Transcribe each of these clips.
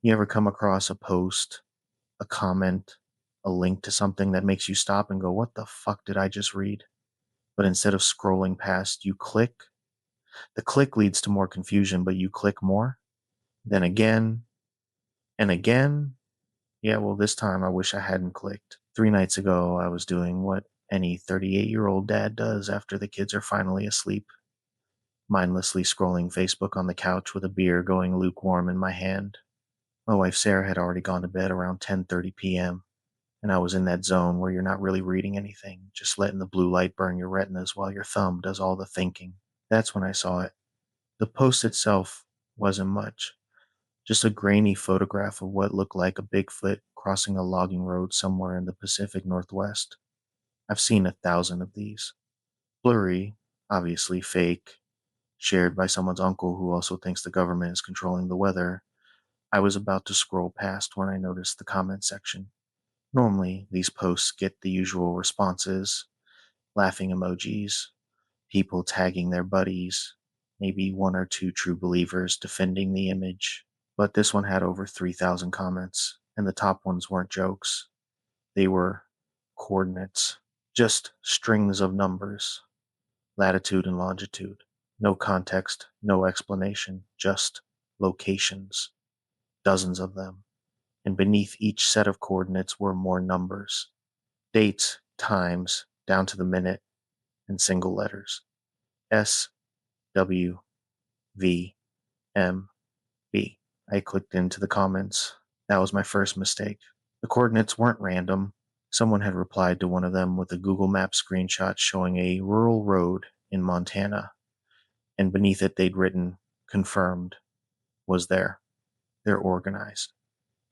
You ever come across a post, a comment, a link to something that makes you stop and go, what the fuck did I just read? But instead of scrolling past, you click. The click leads to more confusion, but you click more. Then again and again. Yeah, well, this time I wish I hadn't clicked. 3 nights ago, I was doing what any 38-year-old dad does after the kids are finally asleep, mindlessly scrolling Facebook on the couch with a beer going lukewarm in my hand. My wife Sarah had already gone to bed around 10:30 p.m., and I was in that zone where you're not really reading anything, just letting the blue light burn your retinas while your thumb does all the thinking. That's when I saw it. The post itself wasn't much, just a grainy photograph of what looked like a Bigfoot crossing a logging road somewhere in the Pacific Northwest. I've seen 1,000 of these. Blurry, obviously fake, shared by someone's uncle who also thinks the government is controlling the weather. I was about to scroll past when I noticed the comment section. Normally, these posts get the usual responses, laughing emojis, people tagging their buddies, maybe one or two true believers defending the image. But this one had over 3,000 comments, and the top ones weren't jokes. They were coordinates, just strings of numbers, latitude and longitude. No context, no explanation, just locations, dozens of them. And beneath each set of coordinates were more numbers, dates, times, down to the minute, in single letters. S, W, V, M, B. I clicked into the comments. That was my first mistake. The coordinates weren't random. Someone had replied to one of them with a Google Maps screenshot showing a rural road in Montana, and beneath it they'd written, confirmed, was there. They're organized.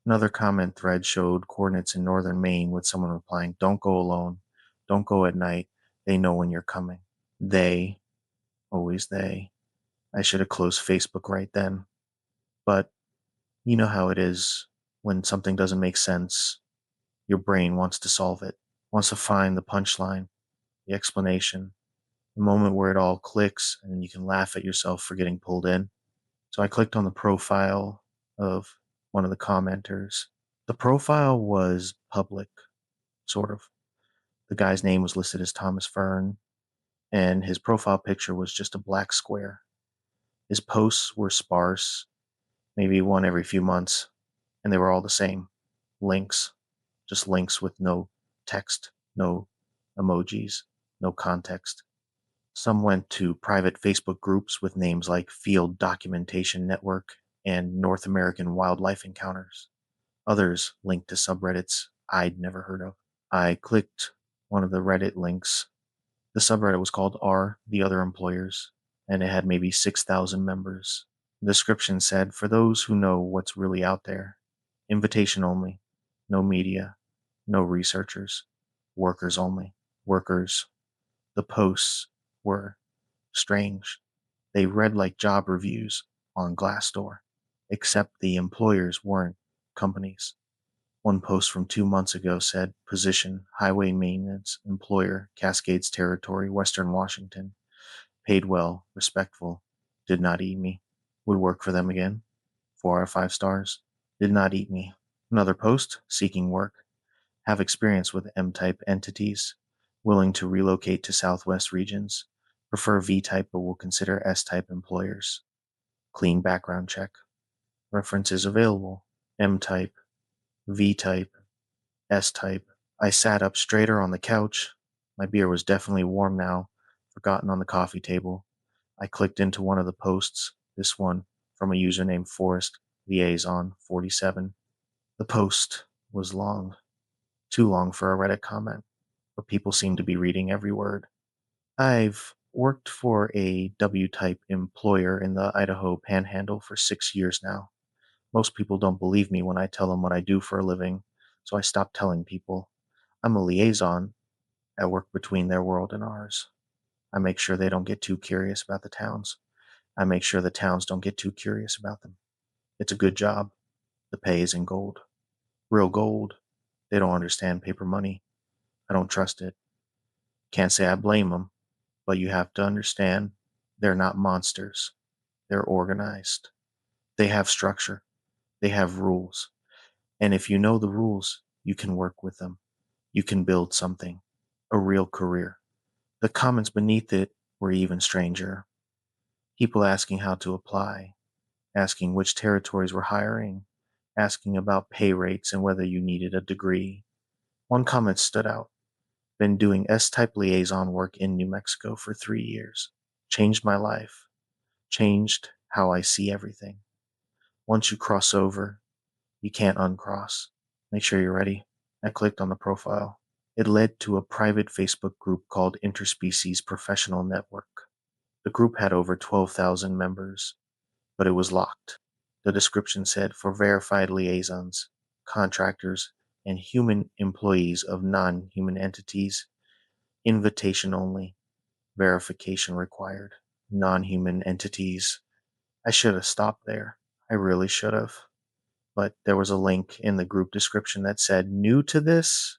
Another comment thread showed coordinates in northern Maine with someone replying, don't go alone, don't go at night, they know when you're coming. They, always they. I should have closed Facebook right then. But you know how it is when something doesn't make sense. Your brain wants to solve it, wants to find the punchline, the explanation, the moment where it all clicks and then you can laugh at yourself for getting pulled in. So I clicked on the profile of one of the commenters. The profile was public, sort of. The guy's name was listed as Thomas Fern, and his profile picture was just a black square. His posts were sparse, maybe one every few months, and they were all the same. Links, just links with no text, no emojis, no context. Some went to private Facebook groups with names like Field Documentation Network and North American Wildlife Encounters. Others linked to subreddits I'd never heard of. I clicked one of the Reddit links. The subreddit was called R, the Other Employers, and it had maybe 6,000 members. The description said, for those who know what's really out there, invitation only, no media, no researchers, workers only, workers. The posts were strange. They read like job reviews on Glassdoor, except the employers weren't companies. One post from 2 months ago said, position, highway maintenance, employer, Cascades Territory, Western Washington. Paid well, respectful, did not eat me. Would work for them again. 4 out of 5 stars. Did not eat me. Another post, seeking work. Have experience with M-type entities. Willing to relocate to Southwest regions. Prefer V-type but will consider S-type employers. Clean background check. References available. M-type, V-type, S-type. I sat up straighter on the couch. My beer was definitely warm now, forgotten on the coffee table. I clicked into one of the posts, this one from a user named Forest Liaison 47. The post was long, too long for a Reddit comment, but people seemed to be reading every word. I've worked for a W-type employer in the Idaho Panhandle for 6 years now. Most people don't believe me when I tell them what I do for a living, so I stopped telling people. I'm a liaison. I work between their world and ours. I make sure they don't get too curious about the towns. I make sure the towns don't get too curious about them. It's a good job. The pay is in gold. Real gold. They don't understand paper money. I don't trust it. Can't say I blame them, but you have to understand they're not monsters. They're organized. They have structure. They have rules. And if you know the rules, you can work with them. You can build something, a real career. The comments beneath it were even stranger. People asking how to apply, asking which territories were hiring, asking about pay rates and whether you needed a degree. One comment stood out. Been doing S-type liaison work in New Mexico for 3 years. Changed my life. Changed how I see everything. Once you cross over, you can't uncross. Make sure you're ready. I clicked on the profile. It led to a private Facebook group called Interspecies Professional Network. The group had over 12,000 members, but it was locked. The description said for verified liaisons, contractors, and human employees of non-human entities, invitation only, verification required. Non-human entities. I should have stopped there. I really should have. But there was a link in the group description that said, new to this,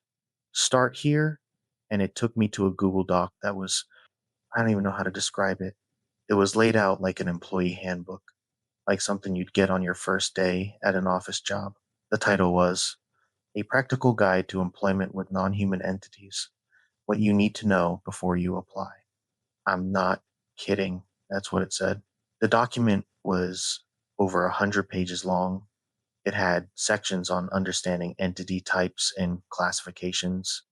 start here. And it took me to a Google Doc that was, I don't even know how to describe it. It was laid out like an employee handbook, like something you'd get on your first day at an office job. The title was A Practical Guide to Employment with Non-Human Entities, What You Need to Know Before You Apply. I'm not kidding. That's what it said. The document was over 100 pages long. It had sections on understanding entity types and classifications,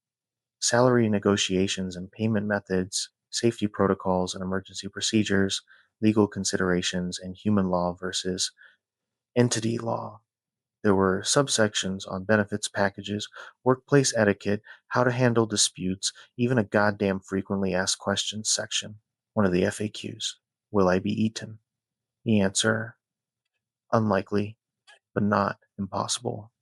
salary negotiations and payment methods, safety protocols and emergency procedures, legal considerations, and human law versus entity law. There were subsections on benefits packages, workplace etiquette, how to handle disputes, even a goddamn frequently asked questions section. One of the FAQs. Will I be eaten? The answer, unlikely, but not impossible.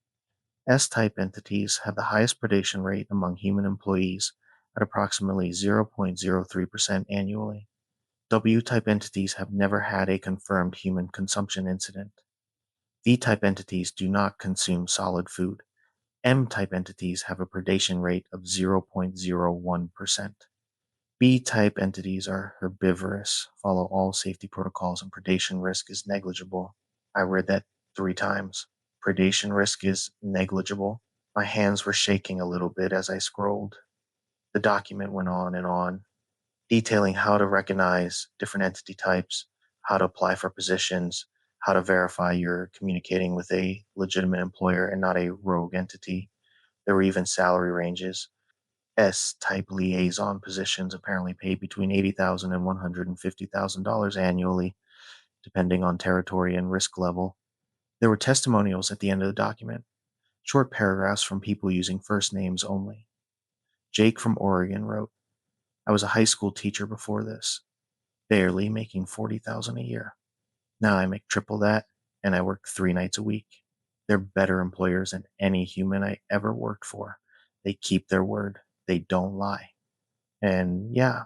S-type entities have the highest predation rate among human employees at approximately 0.03% annually. W-type entities have never had a confirmed human consumption incident. V-type entities do not consume solid food. M-type entities have a predation rate of 0.01%. B-type entities are herbivorous, follow all safety protocols, and predation risk is negligible. I read that 3 times. Predation risk is negligible. My hands were shaking a little bit as I scrolled. The document went on, detailing how to recognize different entity types, how to apply for positions, how to verify you're communicating with a legitimate employer and not a rogue entity. There were even salary ranges. S-type liaison positions apparently pay between $80,000 and $150,000 annually, depending on territory and risk level. There were testimonials at the end of the document, short paragraphs from people using first names only. Jake from Oregon wrote, I was a high school teacher before this, barely making $40,000 a year. Now I make triple that, and I work 3 nights a week. They're better employers than any human I ever worked for. They keep their word. They don't lie. And yeah,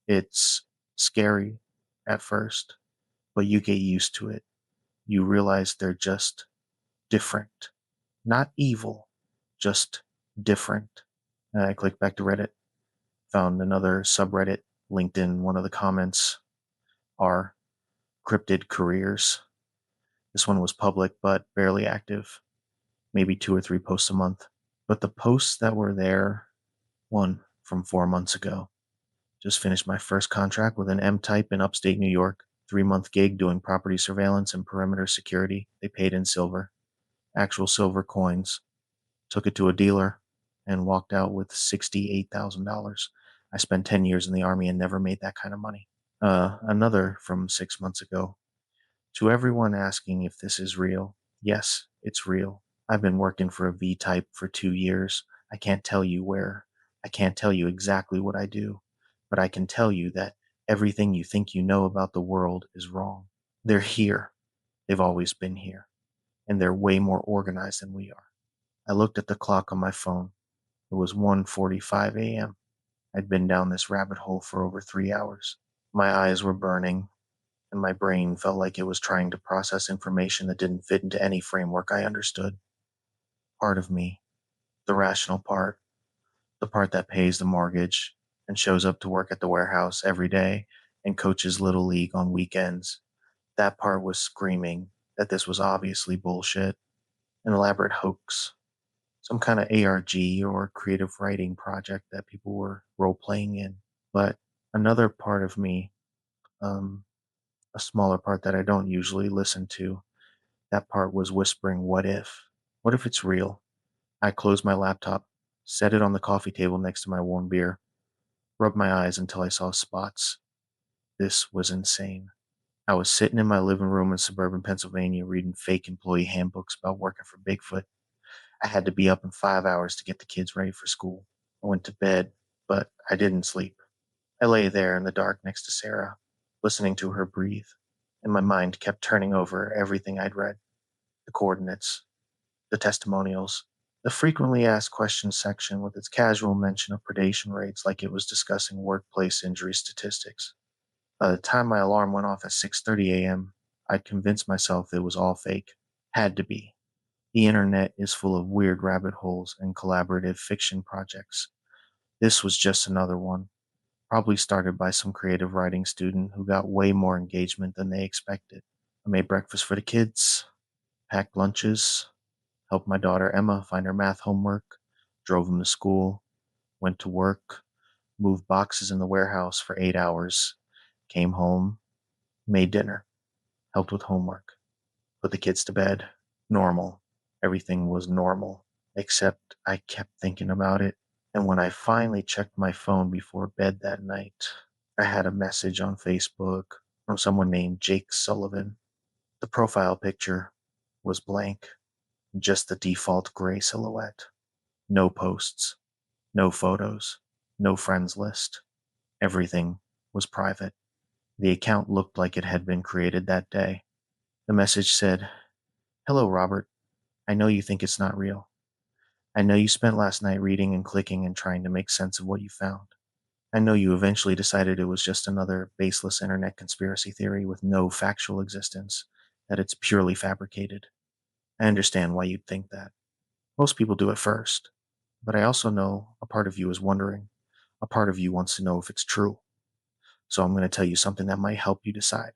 it's scary at first, but you get used to it. You realize they're just different. Not evil, just different. And I clicked back to Reddit, found another subreddit linked in one of the comments are cryptid careers. This one was public, but barely active, maybe 2 or 3 posts a month. But the posts that were there, one from 4 months ago, just finished my first contract with an M-type in upstate New York, 3-month gig doing property surveillance and perimeter security. They paid in silver, actual silver coins. Took it to a dealer and walked out with $68,000. I spent 10 years in the Army and never made that kind of money. Another from 6 months ago. To everyone asking if this is real, yes, it's real. I've been working for a V-type for 2 years. I can't tell you where. I can't tell you exactly what I do, but I can tell you that everything you think you know about the world is wrong. They're here. They've always been here. And they're way more organized than we are. I looked at the clock on my phone. It was 1:45 a.m. I'd been down this rabbit hole for over 3 hours. My eyes were burning, and my brain felt like it was trying to process information that didn't fit into any framework I understood. Part of me, the rational part, the part that pays the mortgage and shows up to work at the warehouse every day and coaches Little League on weekends, that part was screaming, that this was obviously bullshit, an elaborate hoax, some kind of ARG or creative writing project that people were role playing in. But another part of me, um, a smaller part that I don't usually listen to, that part was whispering, what if? What if it's real? I closed my laptop, set it on the coffee table next to my warm beer, rubbed my eyes until I saw spots. This was insane. I was sitting in my living room in suburban Pennsylvania reading fake employee handbooks about working for Bigfoot. I had to be up in 5 hours to get the kids ready for school. I went to bed, but I didn't sleep. I lay there in the dark next to Sarah, listening to her breathe, and my mind kept turning over everything I'd read, the coordinates, the testimonials, the frequently asked questions section with its casual mention of predation rates like it was discussing workplace injury statistics. By the time my alarm went off at 6:30 a.m., I'd convinced myself it was all fake. Had to be. The internet is full of weird rabbit holes and collaborative fiction projects. This was just another one, probably started by some creative writing student who got way more engagement than they expected. I made breakfast for the kids, packed lunches, helped my daughter Emma find her math homework, drove them to school, went to work, moved boxes in the warehouse for 8 hours, came home, made dinner, helped with homework, put the kids to bed. Normal. Everything was normal, except I kept thinking about it. And when I finally checked my phone before bed that night, I had a message on Facebook from someone named Jake Sullivan. The profile picture was blank, just the default gray silhouette. No posts, no photos, no friends list. Everything was private. The account looked like it had been created that day. The message said, "Hello, Robert. I know you think it's not real. I know you spent last night reading and clicking and trying to make sense of what you found. I know you eventually decided it was just another baseless internet conspiracy theory with no factual existence, that it's purely fabricated. I understand why you'd think that. Most people do it first. But I also know a part of you is wondering. A part of you wants to know if it's true. So I'm going to tell you something that might help you decide.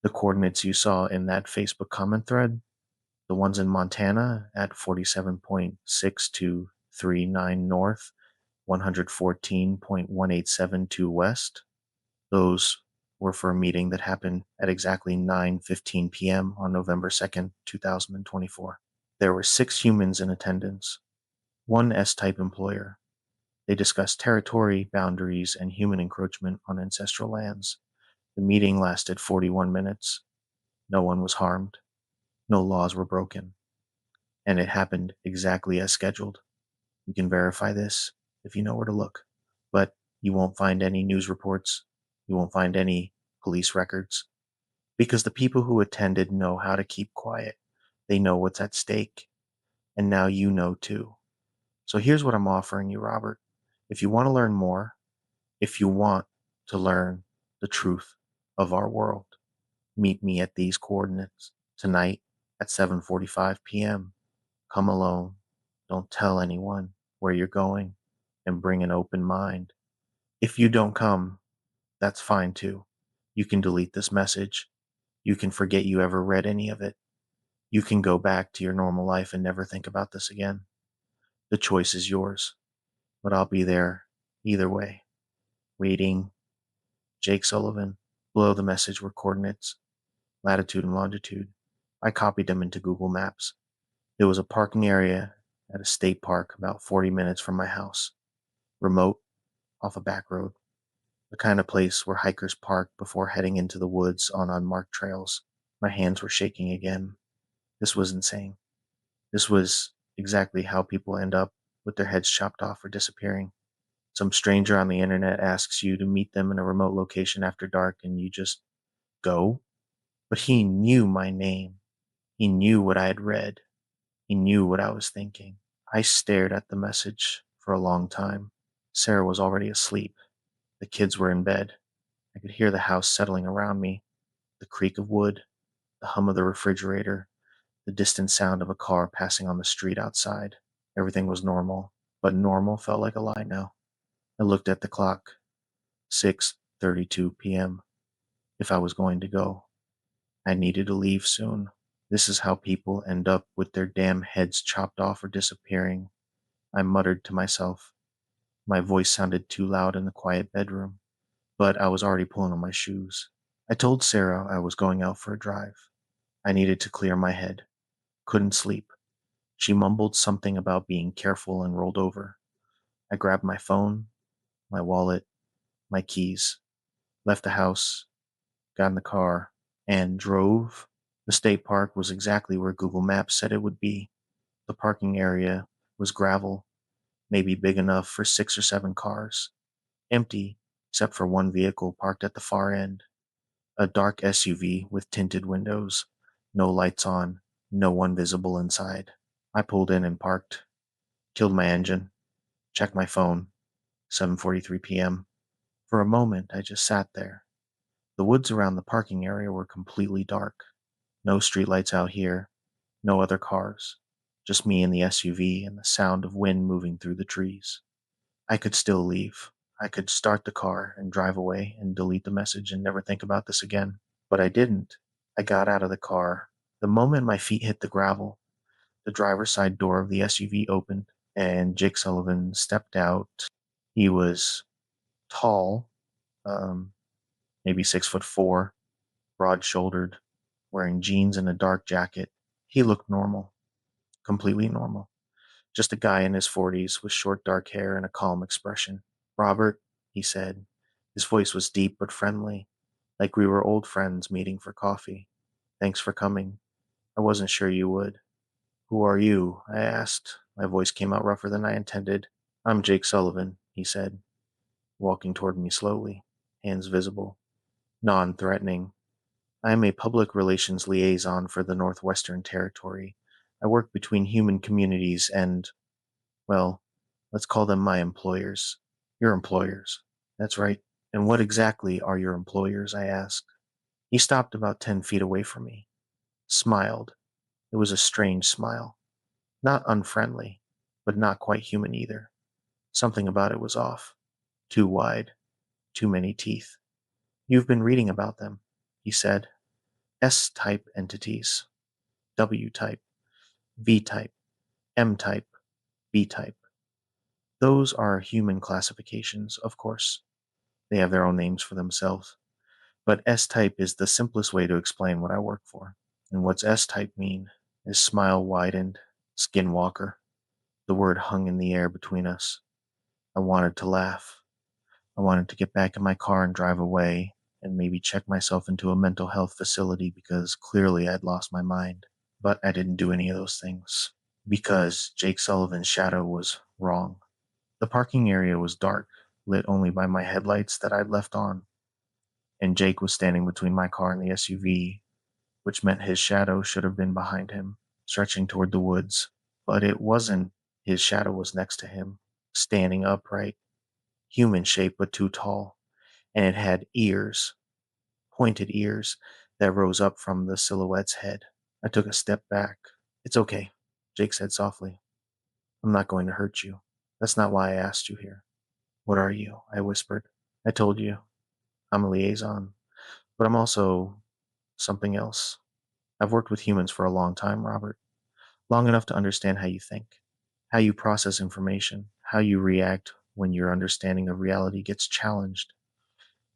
The coordinates you saw in that Facebook comment thread, the ones in Montana at 47.6239 north, 114.1872 west, those were for a meeting that happened at exactly 9:15 p.m. on November 2nd, 2024. There were 6 humans in attendance, one S-type employer. They discussed territory, boundaries, and human encroachment on ancestral lands. The meeting lasted 41 minutes. No one was harmed. No laws were broken. And it happened exactly as scheduled. You can verify this if you know where to look. But you won't find any news reports. You won't find any police records. Because the people who attended know how to keep quiet. They know what's at stake. And now you know too. So here's what I'm offering you, Robert. If you want to learn more, if you want to learn the truth of our world, meet me at these coordinates tonight at 7:45 p.m. Come alone. Don't tell anyone where you're going and bring an open mind. If you don't come, that's fine too. You can delete this message. You can forget you ever read any of it. You can go back to your normal life and never think about this again. The choice is yours, but I'll be there either way. Waiting. Jake Sullivan. Below the message were coordinates, latitude and longitude. I copied them into Google Maps. It was a parking area at a state park about 40 minutes from my house. Remote, off a back road. The kind of place where hikers park before heading into the woods on unmarked trails. My hands were shaking again. This was insane. This was exactly how people end up with their heads chopped off or disappearing. Some stranger on the internet asks you to meet them in a remote location after dark and you just go. But he knew my name. He knew what I had read. He knew what I was thinking. I stared at the message for a long time. Sarah was already asleep. The kids were in bed. I could hear the house settling around me, the creak of wood, the hum of the refrigerator, the distant sound of a car passing on the street outside. Everything was normal, but normal felt like a lie now. I looked at the clock. 6:32 p.m. If I was going to go, I needed to leave soon. This is how people end up with their damn heads chopped off or disappearing, I muttered to myself. My voice sounded too loud in the quiet bedroom, but I was already pulling on my shoes. I told Sarah I was going out for a drive. I needed to clear my head. Couldn't sleep. She mumbled something about being careful and rolled over. I grabbed my phone, my wallet, my keys, left the house, got in the car, and drove. The state park was exactly where Google Maps said it would be. The parking area was gravel, maybe big enough for 6 or 7 cars, empty except for one vehicle parked at the far end, a dark SUV with tinted windows, no lights on, no one visible inside. I pulled in and parked, killed my engine, checked my phone, 7:43 p.m. For a moment, I just sat there. The woods around the parking area were completely dark. No streetlights out here, no other cars, just me and the SUV and the sound of wind moving through the trees. I could still leave. I could start the car and drive away and delete the message and never think about this again. But I didn't. I got out of the car. The moment my feet hit the gravel, the driver's side door of the SUV opened and Jake Sullivan stepped out. He was tall, um, maybe 6'4", broad shouldered, wearing jeans and a dark jacket. He looked normal, completely normal. Just a guy in his 40s with short dark hair and a calm expression. "Robert," he said. His voice was deep but friendly, like we were old friends meeting for coffee. "Thanks for coming. I wasn't sure you would." "Who are you?" I asked. My voice came out rougher than I intended. "I'm Jake Sullivan," he said, walking toward me slowly, hands visible, non-threatening. "I am a public relations liaison for the Northwestern Territory. I work between human communities and, well, let's call them my employers." "Your employers?" "That's right." "And what exactly are your employers?" I asked. He stopped about 10 feet away from me, smiled. It was a strange smile. Not unfriendly, but not quite human either. Something about it was off. Too wide, too many teeth. "You've been reading about them," he said. S-type entities, W-type, V-type, M-type, B-type. Those are human classifications, of course. They have their own names for themselves. But S-type is the simplest way to explain what I work for. And what's S-type mean? His smile widened. Skinwalker. The word hung in the air between us. I wanted to laugh. I wanted to get back in my car and drive away, and maybe check myself into a mental health facility because clearly I'd lost my mind. But I didn't do any of those things because Jake Sullivan's shadow was wrong. The parking area was dark, lit only by my headlights that I'd left on, and Jake was standing between my car and the SUV, which meant his shadow should have been behind him, stretching toward the woods. But it wasn't. His shadow was next to him, standing upright, human shaped but too tall, and it had ears, pointed ears, that rose up from the silhouette's head. I took a step back. "It's okay," Jake said softly. "I'm not going to hurt you. That's not why I asked you here." "What are you?" I whispered. "I told you. I'm a liaison, but I'm also something else. I've worked with humans for a long time, Robert. Long enough to understand how you think, how you process information, how you react when your understanding of reality gets challenged."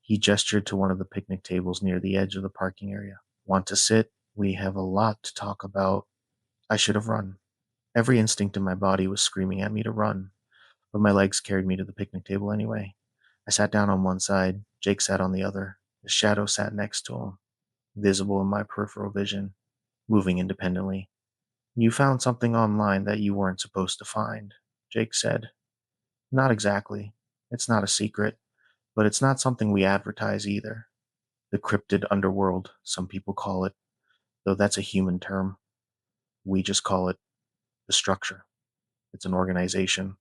He gestured to one of the picnic tables near the edge of the parking area. "Want to sit? We have a lot to talk about." I should have run. Every instinct in my body was screaming at me to run, but my legs carried me to the picnic table anyway. I sat down on one side, Jake sat on the other. His shadow sat next to him, visible in my peripheral vision, moving independently. "You found something online that you weren't supposed to find," Jake said. "Not exactly. It's not a secret, but it's not something we advertise either. The cryptid underworld, some people call it, though that's a human term. We just call it the structure. It's an organization,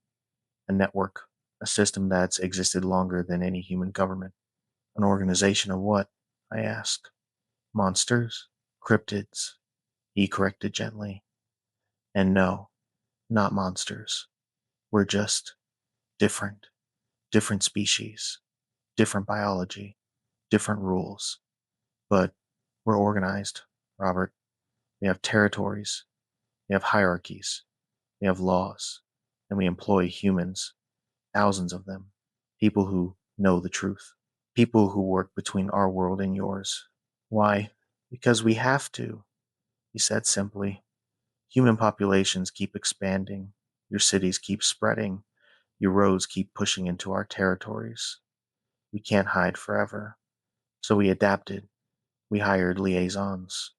a network, a system that's existed longer than any human government." "An organization of what?" I asked. "Monsters? Cryptids," he corrected gently. "And no, not monsters. We're just different. Different species, different biology, different rules. But we're organized, Robert. They have territories. They have hierarchies. They have laws. And we employ humans, thousands of them, people who know the truth, people who work between our world and yours. Why? Because we have to, he said simply. Human populations keep expanding. Your cities keep spreading. Your roads keep pushing into our territories. We can't hide forever. So we adapted. We hired liaisons,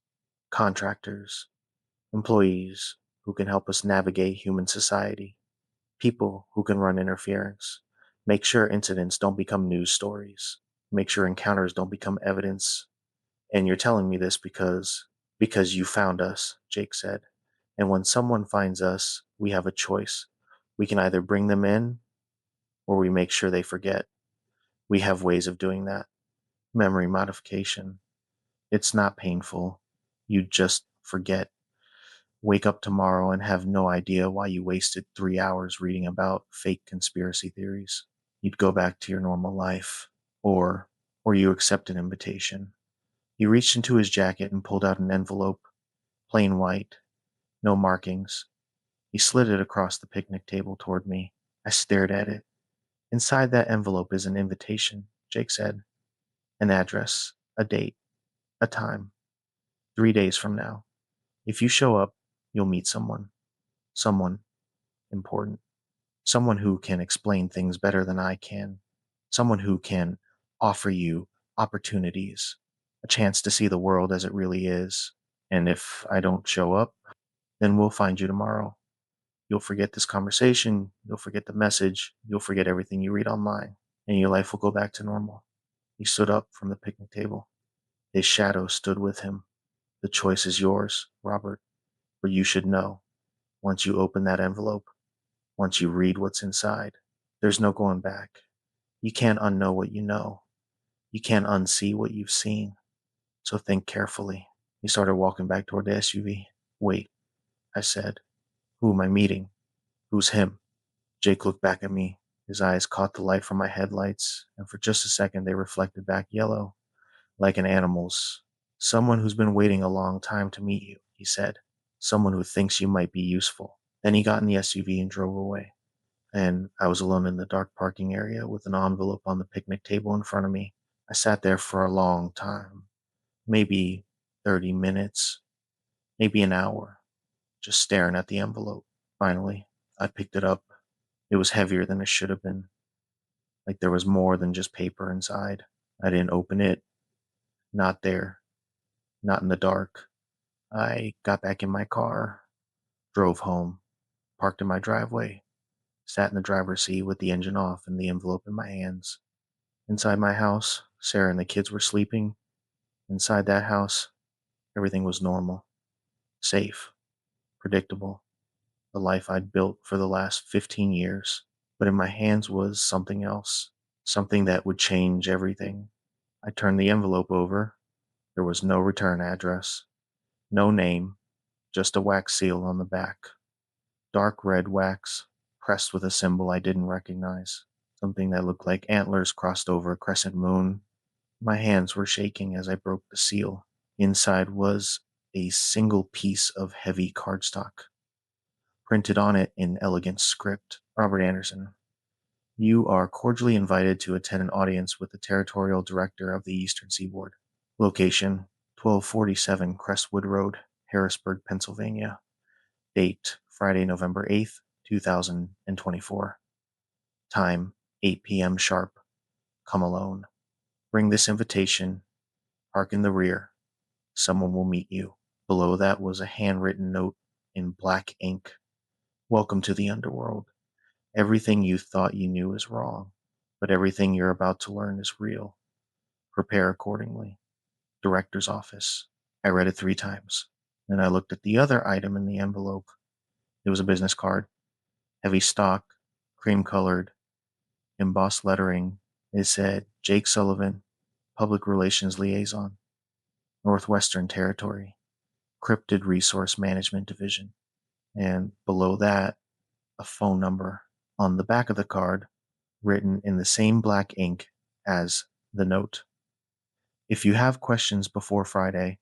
contractors, employees who can help us navigate human society, people who can run interference, make sure incidents don't become news stories, make sure encounters don't become evidence. And you're telling me this because you found us, Jake said. And when someone finds us, we have a choice. We can either bring them in or we make sure they forget. We have ways of doing that. Memory modification. It's not painful. You just forget. Wake up tomorrow and have no idea why you wasted 3 hours reading about fake conspiracy theories. You'd go back to your normal life. Or, or you accept an invitation. He reached into his jacket and pulled out an envelope, plain white, no markings. He slid it across the picnic table toward me. I stared at it. Inside that envelope is an invitation, Jake said. An address, a date, a time. 3 days from now. If you show up, you'll meet someone. Someone important. Someone who can explain things better than I can. Someone who can offer you opportunities, a chance to see the world as it really is. And if I don't show up, then we'll find you tomorrow. You'll forget this conversation, you'll forget the message, you'll forget everything you read online, and your life will go back to normal. He stood up from the picnic table. His shadow stood with him. The choice is yours, Robert, but you should know, once you open that envelope, once you read what's inside, there's no going back. You can't unknow what you know. You can't unsee what you've seen. So think carefully. He started walking back toward the SUV. Wait, I said. Who am I meeting? Who's him? Jake looked back at me. His eyes caught the light from my headlights, and for just a second they reflected back yellow, like an animal's. Someone who's been waiting a long time to meet you, he said. Someone who thinks you might be useful. Then he got in the SUV and drove away. And I was alone in the dark parking area with an envelope on the picnic table in front of me. I sat there for a long time, maybe 30 minutes, maybe an hour, just staring at the envelope. Finally, I picked it up. It was heavier than it should have been, like there was more than just paper inside. I didn't open it, not there, not in the dark. I got back in my car, drove home, parked in my driveway, sat in the driver's seat with the engine off and the envelope in my hands. Inside my house, Sarah and the kids were sleeping. Inside that house, everything was normal, safe, predictable, the life I'd built for the last 15 years. But in my hands was something else, something that would change everything. I turned the envelope over. There was no return address, no name, just a wax seal on the back. Dark red wax, pressed with a symbol I didn't recognize, something that looked like antlers crossed over a crescent moon. My hands were shaking as I broke the seal. Inside was a single piece of heavy cardstock. Printed on it in elegant script, Robert Anderson. You are cordially invited to attend an audience with the Territorial Director of the Eastern Seaboard. Location, 1247 Crestwood Road, Harrisburg, Pennsylvania. Date, Friday, November 8th, 2024. Time, 8 p.m. sharp. Come alone. Bring this invitation. Park in the rear. Someone will meet you. Below that was a handwritten note in black ink. Welcome to the underworld. Everything you thought you knew is wrong, but everything you're about to learn is real. Prepare accordingly. Director's office. I read it 3 times. Then I looked at the other item in the envelope. It was a business card. Heavy stock, cream-colored, embossed lettering. It said, Jake Sullivan, Public Relations Liaison, Northwestern Territory, Cryptid Resource Management Division. And below that, a phone number. On the back of the card, written in the same black ink as the note. If you have questions before Friday,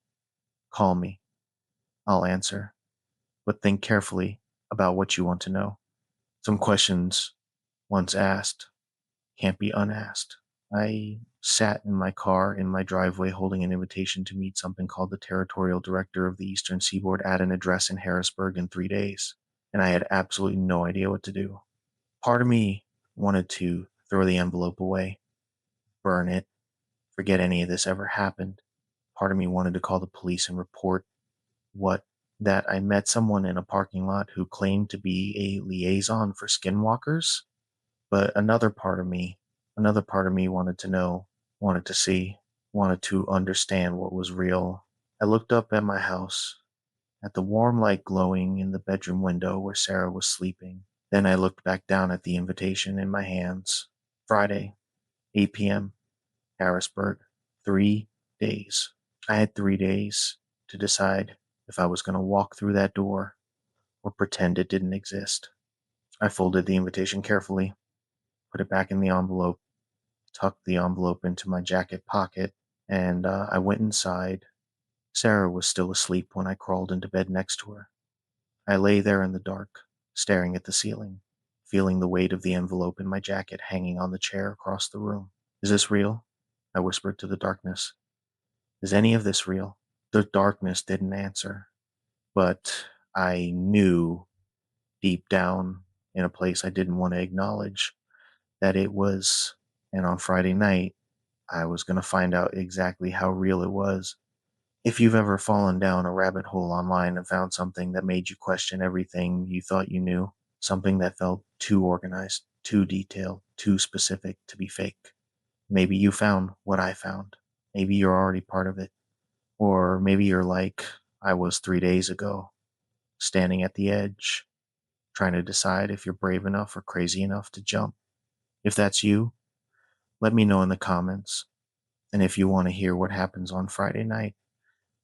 call me. I'll answer, but think carefully about what you want to know. Some questions, once asked, can't be unasked. I sat in my car in my driveway holding an invitation to meet something called the Territorial Director of the Eastern Seaboard at an address in Harrisburg in 3 days, and I had absolutely no idea what to do. Part of me wanted to throw the envelope away, burn it, forget any of this ever happened. Part of me wanted to call the police and report what that I met someone in a parking lot who claimed to be a liaison for skinwalkers. But another part of me wanted to know, wanted to see, wanted to understand what was real. I looked up at my house, at the warm light glowing in the bedroom window where Sarah was sleeping. Then I looked back down at the invitation in my hands. Friday, 8 p.m., Harrisburg. 3 days. I had 3 days to decide if I was going to walk through that door or pretend it didn't exist. I folded the invitation carefully, put it back in the envelope, tucked the envelope into my jacket pocket, and I went inside. Sarah was still asleep when I crawled into bed next to her. I lay there in the dark, staring at the ceiling, feeling the weight of the envelope in my jacket hanging on the chair across the room. Is this real? I whispered to the darkness. Is any of this real? The darkness didn't answer, but I knew deep down in a place I didn't want to acknowledge that it was. And on Friday night, I was going to find out exactly how real it was. If you've ever fallen down a rabbit hole online and found something that made you question everything you thought you knew, something that felt too organized, too detailed, too specific to be fake, maybe you found what I found. Maybe you're already part of it. Or maybe you're like I was 3 days ago, standing at the edge, trying to decide if you're brave enough or crazy enough to jump. If that's you, let me know in the comments. And if you want to hear what happens on Friday night,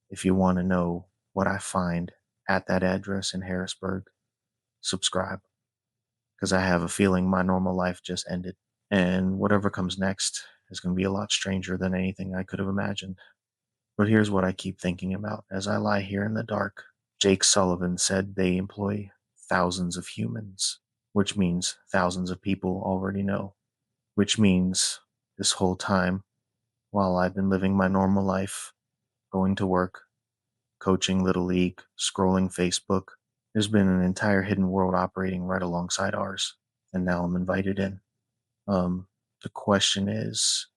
if you want to know what I find at that address in Harrisburg, subscribe. Because I have a feeling my normal life just ended. And whatever comes next is going to be a lot stranger than anything I could have imagined. But here's what I keep thinking about as I lie here in the dark. Jake Sullivan said they employ thousands of humans, which means thousands of people already know, which means this whole time, while I've been living my normal life, going to work, coaching Little League, scrolling Facebook, there's been an entire hidden world operating right alongside ours, and now I'm invited in. Um, the question is,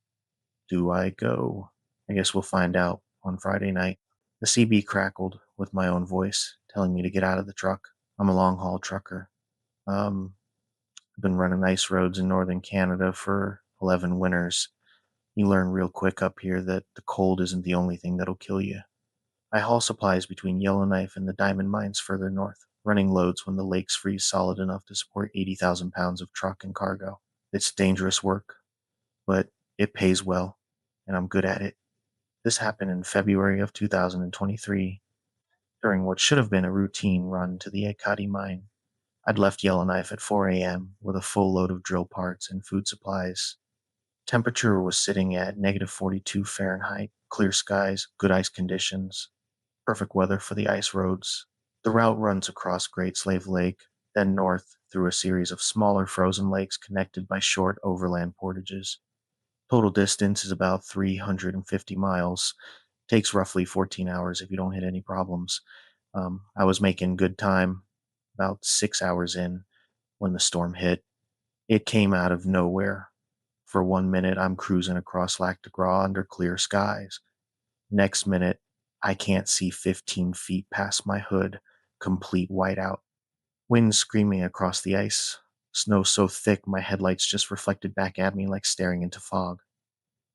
do I go? I guess we'll find out on Friday night. The CB crackled with my own voice, telling me to get out of the truck. I'm a long haul trucker. Um, I've been running ice roads in northern Canada for 11 winters. You learn real quick up here that the cold isn't the only thing that'll kill you. I haul supplies between Yellowknife and the diamond mines further north, running loads when the lakes freeze solid enough to support 80,000 pounds of truck and cargo. It's dangerous work, but it pays well, and I'm good at it. This happened in February of 2023 during what should have been a routine run to the Ekati mine. I'd left Yellowknife at 4 a.m. with a full load of drill parts and food supplies. Temperature was sitting at negative 42 Fahrenheit, clear skies, good ice conditions, perfect weather for the ice roads. The route runs across Great Slave Lake, then north through a series of smaller frozen lakes connected by short overland portages. Total distance is about 350 miles. Takes roughly 14 hours if you don't hit any problems. I was making good time about 6 hours in when the storm hit. It came out of nowhere. For 1 minute, I'm cruising across Lac de Gras under clear skies. Next minute, I can't see 15 feet past my hood, complete whiteout. Wind screaming across the ice. Snow so thick my headlights just reflected back at me like staring into fog.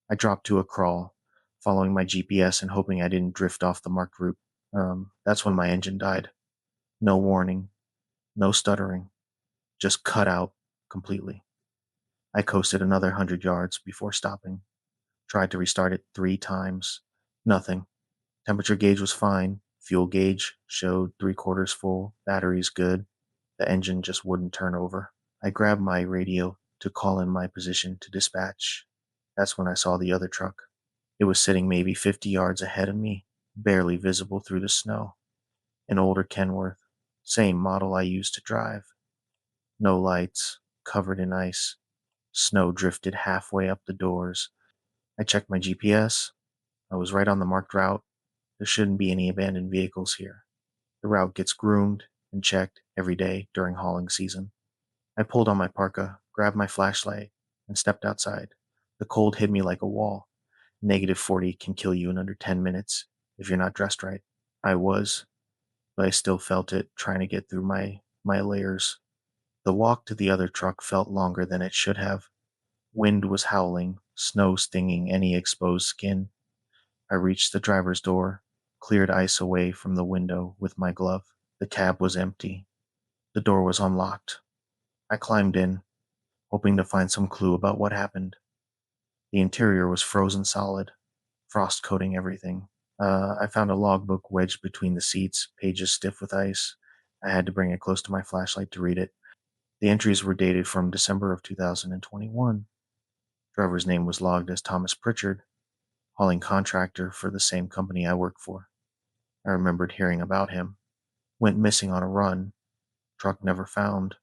I dropped to a crawl, following my GPS and hoping I didn't drift off the marked route. That's when my engine died. No warning, no stuttering, just cut out completely. I coasted another 100 yards before stopping. Tried to restart it 3 times. Nothing. Temperature gauge was fine. Fuel gauge showed 3/4 full. Batteries good. The engine just wouldn't turn over. I grabbed my radio to call in my position to dispatch. That's when I saw the other truck. It was sitting maybe 50 yards ahead of me, barely visible through the snow. An older Kenworth, same model I used to drive. No lights, covered in ice. Snow drifted halfway up the doors. I checked my GPS. I was right on the marked route. There shouldn't be any abandoned vehicles here. The route gets groomed and checked every day during hauling season. I pulled on my parka, grabbed my flashlight, and stepped outside. The cold hit me like a wall. -40 can kill you in under 10 minutes if you're not dressed right. I was, but I still felt it trying to get through my layers. The walk to the other truck felt longer than it should have. Wind was howling, snow stinging any exposed skin. I reached the driver's door, cleared ice away from the window with my glove. The cab was empty. The door was unlocked. I climbed in, hoping to find some clue about what happened. The interior was frozen solid, frost coating everything. I found a logbook wedged between the seats, pages stiff with ice. I had to bring it close to my flashlight to read it. The entries were dated from December of 2021. Driver's name was logged as Thomas Pritchard, hauling contractor for the same company I work for. I remembered hearing about him. Went missing on a run. Truck never found.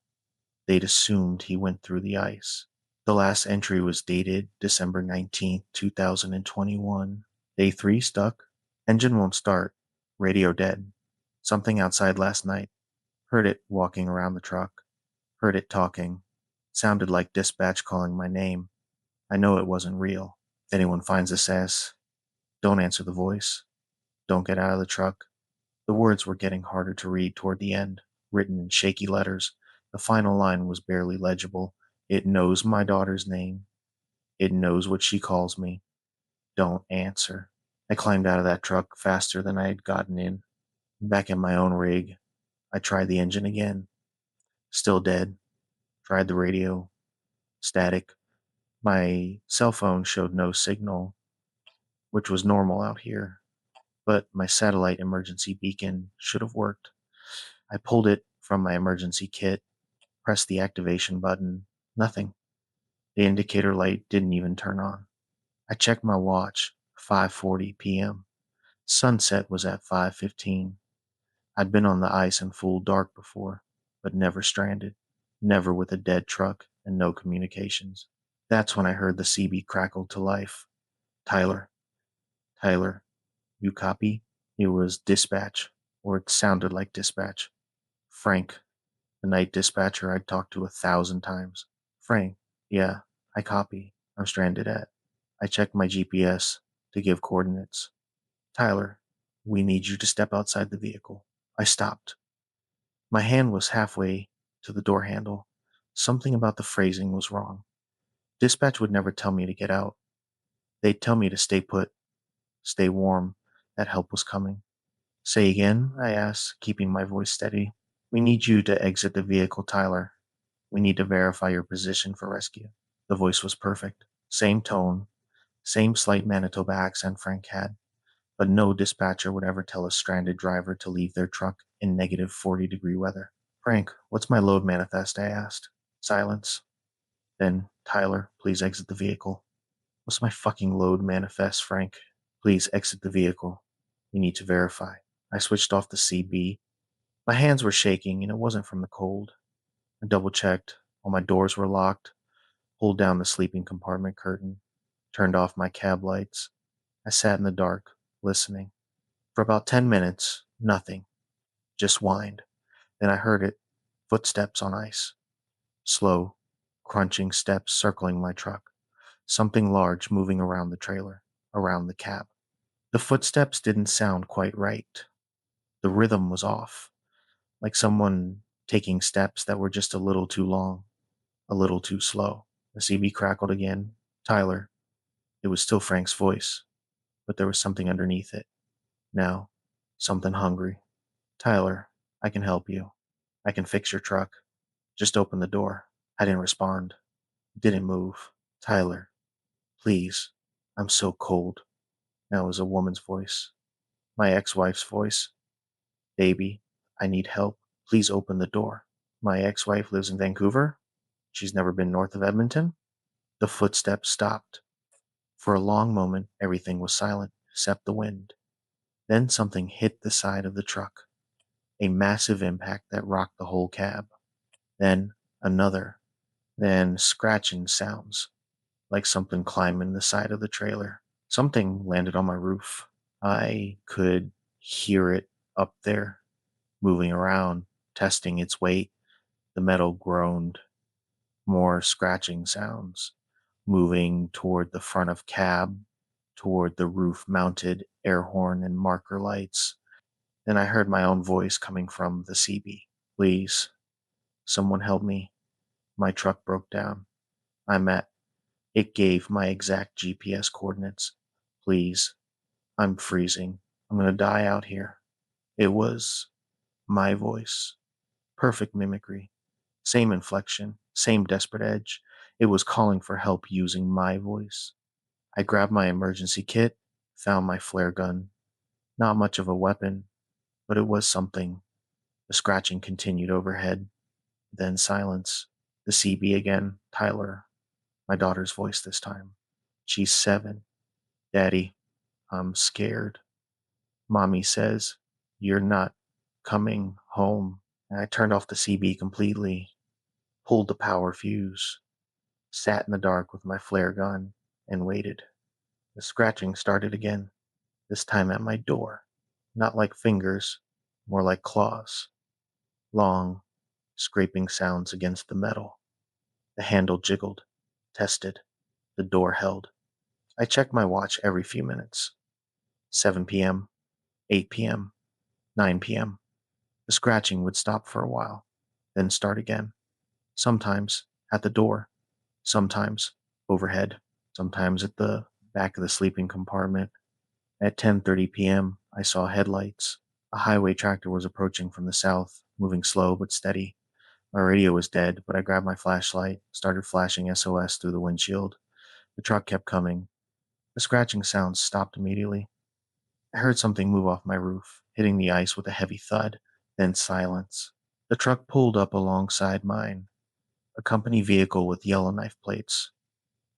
They'd assumed he went through the ice. The last entry was dated December 19th, 2021. Day 3 stuck. Engine won't start. Radio dead. Something outside last night. Heard it walking around the truck. Heard it talking. Sounded like dispatch calling my name. I know it wasn't real. If anyone finds this ass, don't answer the voice. Don't get out of the truck. The words were getting harder to read toward the end, written in shaky letters. The final line was barely legible. It knows my daughter's name. It knows what she calls me. Don't answer. I climbed out of that truck faster than I had gotten in. Back in my own rig, I tried the engine again. Still dead. Tried the radio. Static. My cell phone showed no signal, which was normal out here, but my satellite emergency beacon should have worked. I pulled it from my emergency kit, pressed the activation button. Nothing. The indicator light didn't even turn on. I checked my watch, 5:40 p.m. Sunset was at 5:15. I'd been on the ice in full dark before, but never stranded, never with a dead truck and no communications. That's when I heard the CB crackle to life. Tyler, Tyler, you copy? It was dispatch, or it sounded like dispatch. Frank, the night dispatcher I'd talked to 1,000 times. Frank, yeah, I copy. I'm stranded at. I checked my GPS to give coordinates. Tyler, we need you to step outside the vehicle. I stopped. My hand was halfway to the door handle. Something about the phrasing was wrong. Dispatch would never tell me to get out. They'd tell me to stay put, stay warm, that help was coming. Say again, I asked, keeping my voice steady. We need you to exit the vehicle, Tyler. We need to verify your position for rescue. The voice was perfect. Same tone, same slight Manitoba accent Frank had, but no dispatcher would ever tell a stranded driver to leave their truck in -40-degree weather. Frank, what's my load manifest? I asked. Silence. Then, Tyler, please exit the vehicle. What's my fucking load manifest, Frank? Please exit the vehicle. We need to verify. I switched off the CB. My hands were shaking, and it wasn't from the cold. I double checked. All my doors were locked. Pulled down the sleeping compartment curtain. Turned off my cab lights. I sat in the dark, listening. For about 10 minutes, nothing. Just whined. Then I heard it. Footsteps on ice. Slow, crunching steps circling my truck. Something large moving around the trailer, around the cab. The footsteps didn't sound quite right. The rhythm was off, like someone taking steps that were just a little too long, a little too slow. The CB crackled again. Tyler. It was still Frank's voice, but there was something underneath it. Now, something hungry. Tyler, I can help you. I can fix your truck. Just open the door. I didn't respond. Didn't move. Tyler, please. I'm so cold. Now it was a woman's voice. My ex-wife's voice. Baby, I need help. Please open the door. My ex-wife lives in Vancouver. She's never been north of Edmonton. The footsteps stopped. For a long moment, everything was silent, except the wind. Then something hit the side of the truck. A massive impact that rocked the whole cab. Then another. Then scratching sounds, like something climbing the side of the trailer. Something landed on my roof. I could hear it up there, moving around, testing its weight. The metal groaned. More scratching sounds, moving toward the front of cab, toward the roof-mounted air horn and marker lights. Then I heard my own voice coming from the CB. Please, someone help me. My truck broke down. I'm at It gave my exact GPS coordinates. Please, I'm freezing. I'm gonna die out here. It was my voice. Perfect mimicry. Same inflection, same desperate edge. It was calling for help using my voice. I grabbed my emergency kit, found my flare gun. Not much of a weapon, but it was something. The scratching continued overhead. Then silence. The CB again. Tyler. My daughter's voice this time. She's 7. Daddy, I'm scared. Mommy says, you're not coming home. And I turned off the CB completely, pulled the power fuse, sat in the dark with my flare gun, and waited. The scratching started again, this time at my door. Not like fingers, more like claws. Long, scraping sounds against the metal. The handle jiggled, tested. The door held. I checked my watch every few minutes. 7 p.m., 8 p.m., 9 p.m. The scratching would stop for a while, then start again. Sometimes at the door, sometimes overhead, sometimes at the back of the sleeping compartment. At 10:30 p.m., I saw headlights. A highway tractor was approaching from the south, moving slow but steady. My radio was dead, but I grabbed my flashlight, started flashing SOS through the windshield. The truck kept coming. The scratching sounds stopped immediately. I heard something move off my roof, hitting the ice with a heavy thud, then silence. The truck pulled up alongside mine, a company vehicle with Yellowknife plates.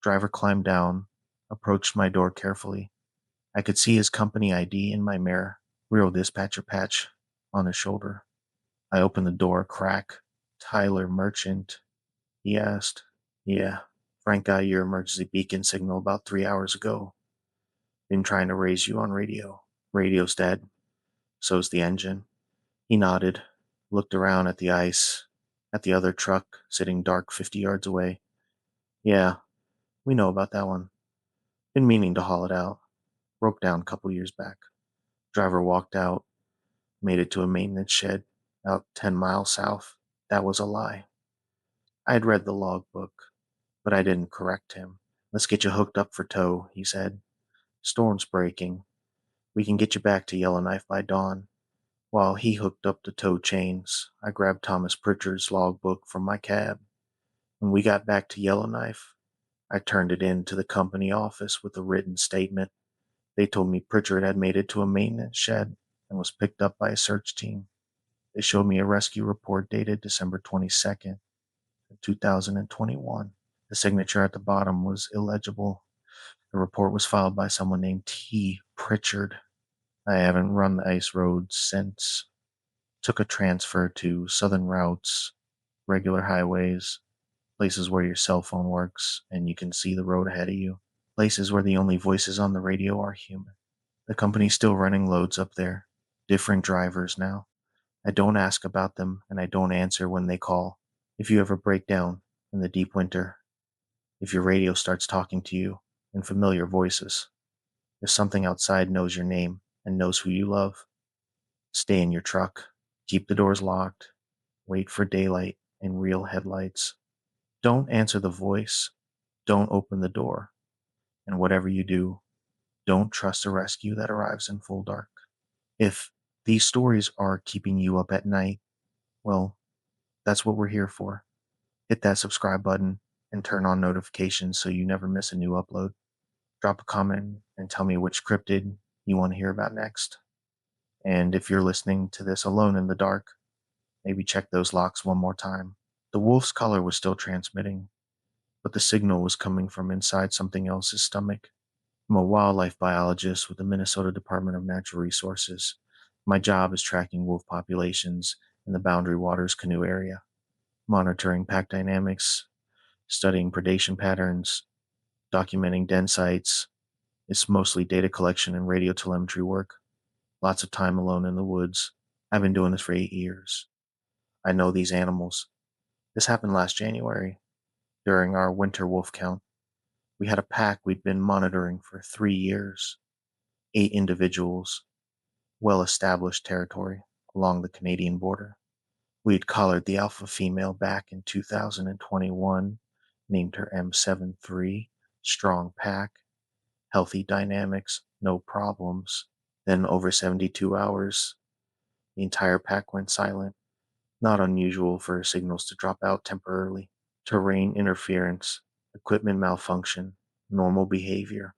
Driver climbed down, approached my door carefully. I could see his company ID in my mirror, real dispatcher patch on his shoulder. I opened the door a crack. Tyler Merchant, he asked. Yeah, Frank got your emergency beacon signal about 3 hours ago. Been trying to raise you on radio. Radio's dead. So's the engine. He nodded, looked around at the ice, at the other truck sitting dark 50 yards away. Yeah, we know about that one. Been meaning to haul it out. Broke down a couple years back. Driver walked out, made it to a maintenance shed about 10 miles south. That was a lie. I'd read the logbook, but I didn't correct him. Let's get you hooked up for tow, he said. Storm's breaking. We can get you back to Yellowknife by dawn. While he hooked up the tow chains, I grabbed Thomas Pritchard's logbook from my cab. When we got back to Yellowknife, I turned it in to the company office with a written statement. They told me Pritchard had made it to a maintenance shed and was picked up by a search team. They showed me a rescue report dated December 22nd, 2021. The signature at the bottom was illegible. The report was filed by someone named T. Pritchard. I haven't run the ice road since. Took a transfer to southern routes, regular highways, places where your cell phone works and you can see the road ahead of you, places where the only voices on the radio are human. The company's still running loads up there, different drivers now. I don't ask about them and I don't answer when they call. If you ever break down in the deep winter, if your radio starts talking to you in familiar voices, if something outside knows your name and knows who you love, stay in your truck, keep the doors locked, wait for daylight and real headlights. Don't answer the voice, don't open the door, and whatever you do, don't trust a rescue that arrives in full dark. If these stories are keeping you up at night, well, that's what we're here for. Hit that subscribe button and turn on notifications so you never miss a new upload. Drop a comment and tell me which cryptid you want to hear about next. And if you're listening to this alone in the dark, maybe check those locks one more time. The wolf's color was still transmitting, but the signal was coming from inside something else's stomach. I'm a wildlife biologist with the Minnesota Department of Natural Resources. My job is tracking wolf populations in the Boundary Waters canoe area, monitoring pack dynamics, studying predation patterns, documenting den sites. It's mostly data collection and radio telemetry work. Lots of time alone in the woods. I've been doing this for 8 years. I know these animals. This happened last January during our winter wolf count. We had a pack we'd been monitoring for 3 years, 8 individuals, well established territory along the Canadian border. We'd collared the alpha female back in 2021, named her M73, strong pack, healthy dynamics, no problems. Then, over 72 hours, the entire pack went silent. Not unusual for signals to drop out temporarily. Terrain interference, equipment malfunction, normal behavior.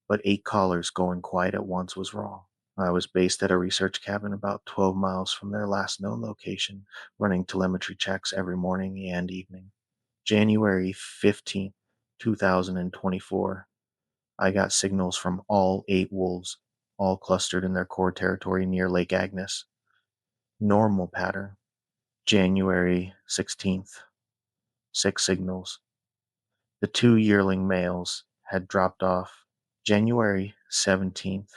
But 8 callers going quiet at once was wrong. I was based at a research cabin about 12 miles from their last known location, running telemetry checks every morning and evening. January 15th, 2024, I got signals from all 8 wolves, all clustered in their core territory near Lake Agnes. Normal pattern. January 16th, 6 signals. The 2 yearling males had dropped off. January 17th,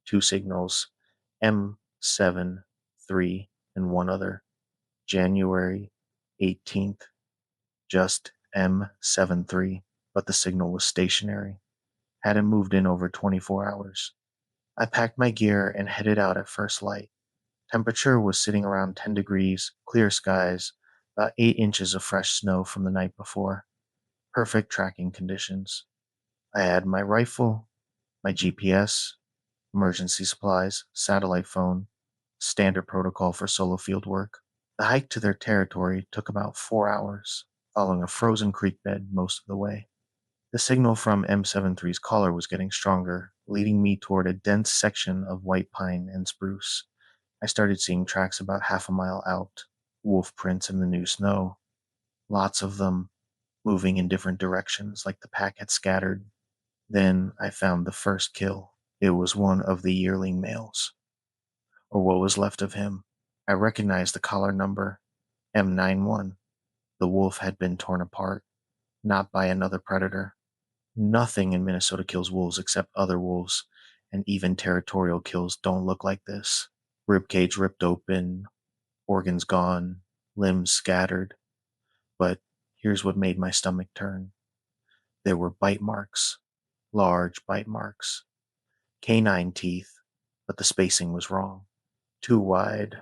2 signals, M7, 3, and one other. January 18th, just M73, but the signal was stationary. Hadn't moved in over 24 hours. I packed my gear and headed out at first light. Temperature was sitting around 10 degrees, clear skies, about 8 inches of fresh snow from the night before. Perfect tracking conditions. I had my rifle, my GPS, emergency supplies, satellite phone, standard protocol for solo field work. The hike to their territory took about 4 hours, following a frozen creek bed most of the way. The signal from M73's caller was getting stronger, leading me toward a dense section of white pine and spruce. I started seeing tracks about half a mile out, wolf prints in the new snow, lots of them moving in different directions like the pack had scattered. Then I found the first kill. It was one of the yearling males, or what was left of him. I recognized the collar number, M91. The wolf had been torn apart, not by another predator. Nothing in Minnesota kills wolves except other wolves, and even territorial kills don't look like this. Ribcage ripped open, organs gone, limbs scattered. But here's what made my stomach turn. There were bite marks, large bite marks, canine teeth, but the spacing was wrong. Too wide,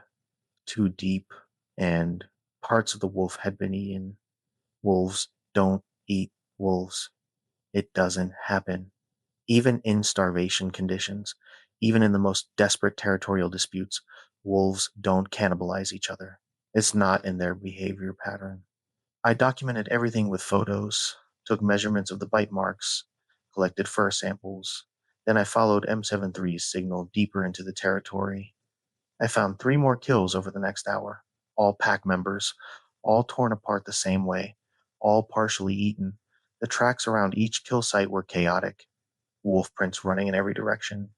too deep, and parts of the wolf had been eaten. Wolves don't eat wolves. It doesn't happen. Even in starvation conditions, even in the most desperate territorial disputes, wolves don't cannibalize each other. It's not in their behavior pattern. I documented everything with photos, took measurements of the bite marks, collected fur samples. Then I followed M73's signal deeper into the territory. I found 3 more kills over the next hour, all pack members, all torn apart the same way, all partially eaten. The tracks around each kill site were chaotic, wolf prints running in every direction,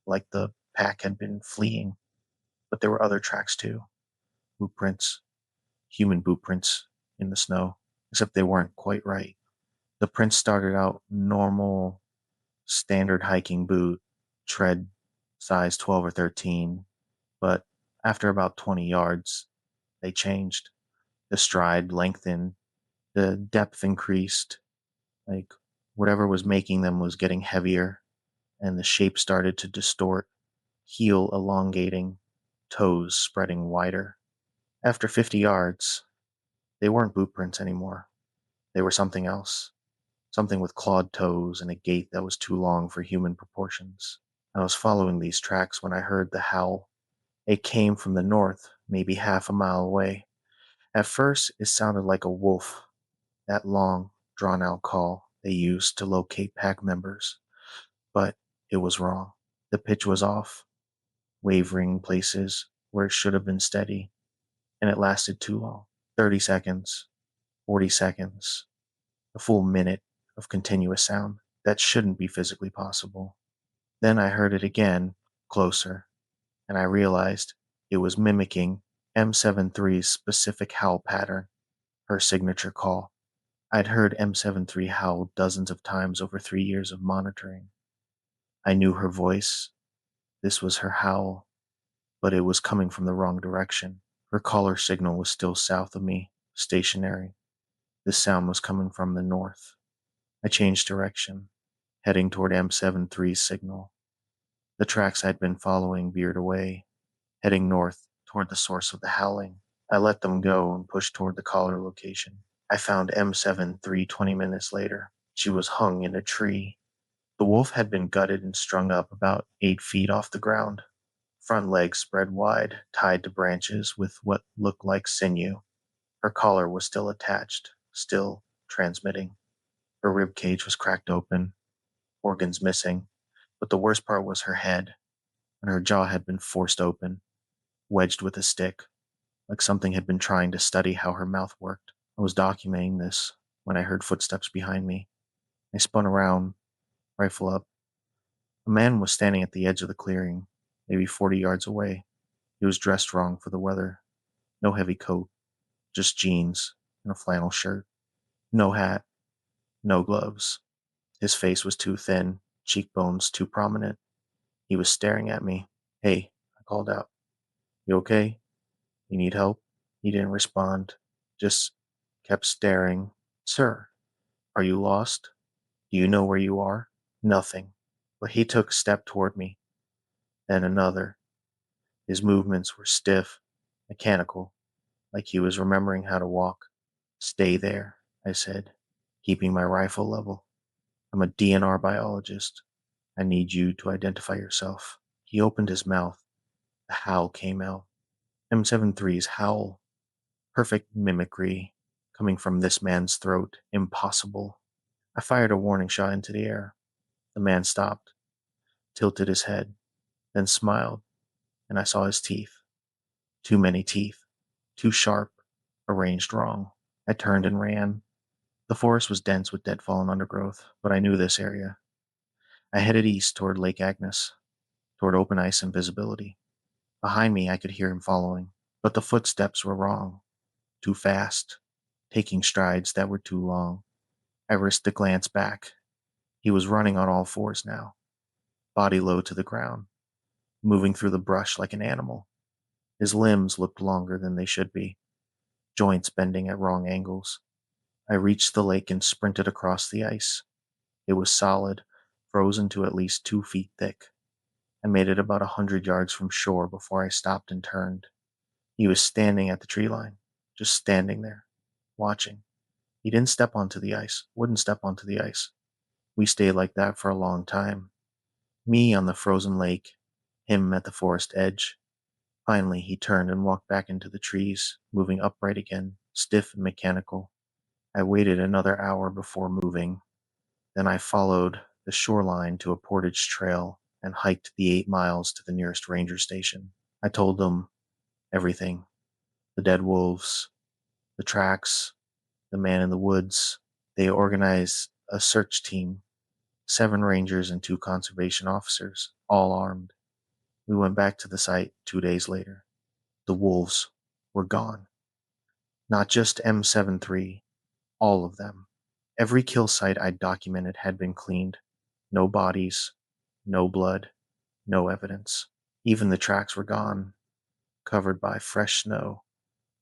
like the pack had been fleeing. But there were other tracks too, boot prints, human boot prints in the snow, except they weren't quite right. The prints started out normal, standard hiking boot, tread size 12 or 13, but after about 20 yards, they changed. The stride lengthened, the depth increased, like whatever was making them was getting heavier, and the shape started to distort, heel elongating, toes spreading wider. After 50 yards, they weren't boot prints anymore. They were something else, something with clawed toes and a gait that was too long for human proportions. I was following these tracks when I heard the howl. It came from the north, maybe half a mile away. At first, it sounded like a wolf, that long, drawn out call they used to locate pack members. But it was wrong. The pitch was off, wavering places where it should have been steady, and it lasted too long. 30 seconds, 40 seconds, a full minute of continuous sound that shouldn't be physically possible. Then I heard it again, closer. and I realized it was mimicking M73's specific howl pattern, her signature call. I'd heard M73 howl dozens of times over 3 years of monitoring. I knew her voice. This was her howl, but it was coming from the wrong direction. Her caller signal was still south of me, stationary. This sound was coming from the north. I changed direction, heading toward M73's signal. The tracks I'd been following veered away, heading north toward the source of the howling. I let them go and pushed toward the caller location. I found M73 20 minutes later. She was hung in a tree. The wolf had been gutted and strung up about 8 feet off the ground, front legs spread wide, tied to branches with what looked like sinew. Her collar was still attached, still transmitting. Her rib cage was cracked open, organs missing, but the worst part was her head, and her jaw had been forced open, wedged with a stick, like something had been trying to study how her mouth worked. I was documenting this when I heard footsteps behind me. I spun around, rifle up. A man was standing at the edge of the clearing, maybe 40 yards away. He was dressed wrong for the weather. No heavy coat, just jeans and a flannel shirt. No hat, no gloves. His face was too thin, cheekbones too prominent. He was staring at me. "Hey," I called out. "You okay? You need help?" He didn't respond, just kept staring. "Sir, are you lost? Do you know where you are?" Nothing. But he took a step toward me, then another. His movements were stiff, mechanical, like he was remembering how to walk. "Stay there," I said, keeping my rifle level. "I'm a DNR biologist. I need you to identify yourself." He opened his mouth. The howl came out. M73's howl. Perfect mimicry coming from this man's throat. Impossible. I fired a warning shot into the air. The man stopped, tilted his head, then smiled, and I saw his teeth. Too many teeth. Too sharp. Arranged wrong. I turned and ran. The forest was dense with deadfall and undergrowth, but I knew this area. I headed east toward Lake Agnes, toward open ice and visibility. Behind me, I could hear him following, but the footsteps were wrong. Too fast, taking strides that were too long. I risked a glance back. He was running on all fours now, body low to the ground, moving through the brush like an animal. His limbs looked longer than they should be, joints bending at wrong angles. I reached the lake and sprinted across the ice. It was solid, frozen to at least 2 feet thick. I made it about 100 yards from shore before I stopped and turned. He was standing at the tree line, just standing there, watching. He didn't step onto the ice, wouldn't step onto the ice. We stayed like that for a long time. Me on the frozen lake, him at the forest edge. Finally, he turned and walked back into the trees, moving upright again, stiff and mechanical. I waited another hour before moving. Then I followed the shoreline to a portage trail and hiked the 8 miles to the nearest ranger station. I told them everything: the dead wolves, the tracks, the man in the woods. They organized a search team, 7 rangers and 2 conservation officers, all armed. We went back to the site 2 days later. The wolves were gone. Not just M73, all of them. Every kill site I'd documented had been cleaned. No bodies, no blood, no evidence. Even the tracks were gone, covered by fresh snow.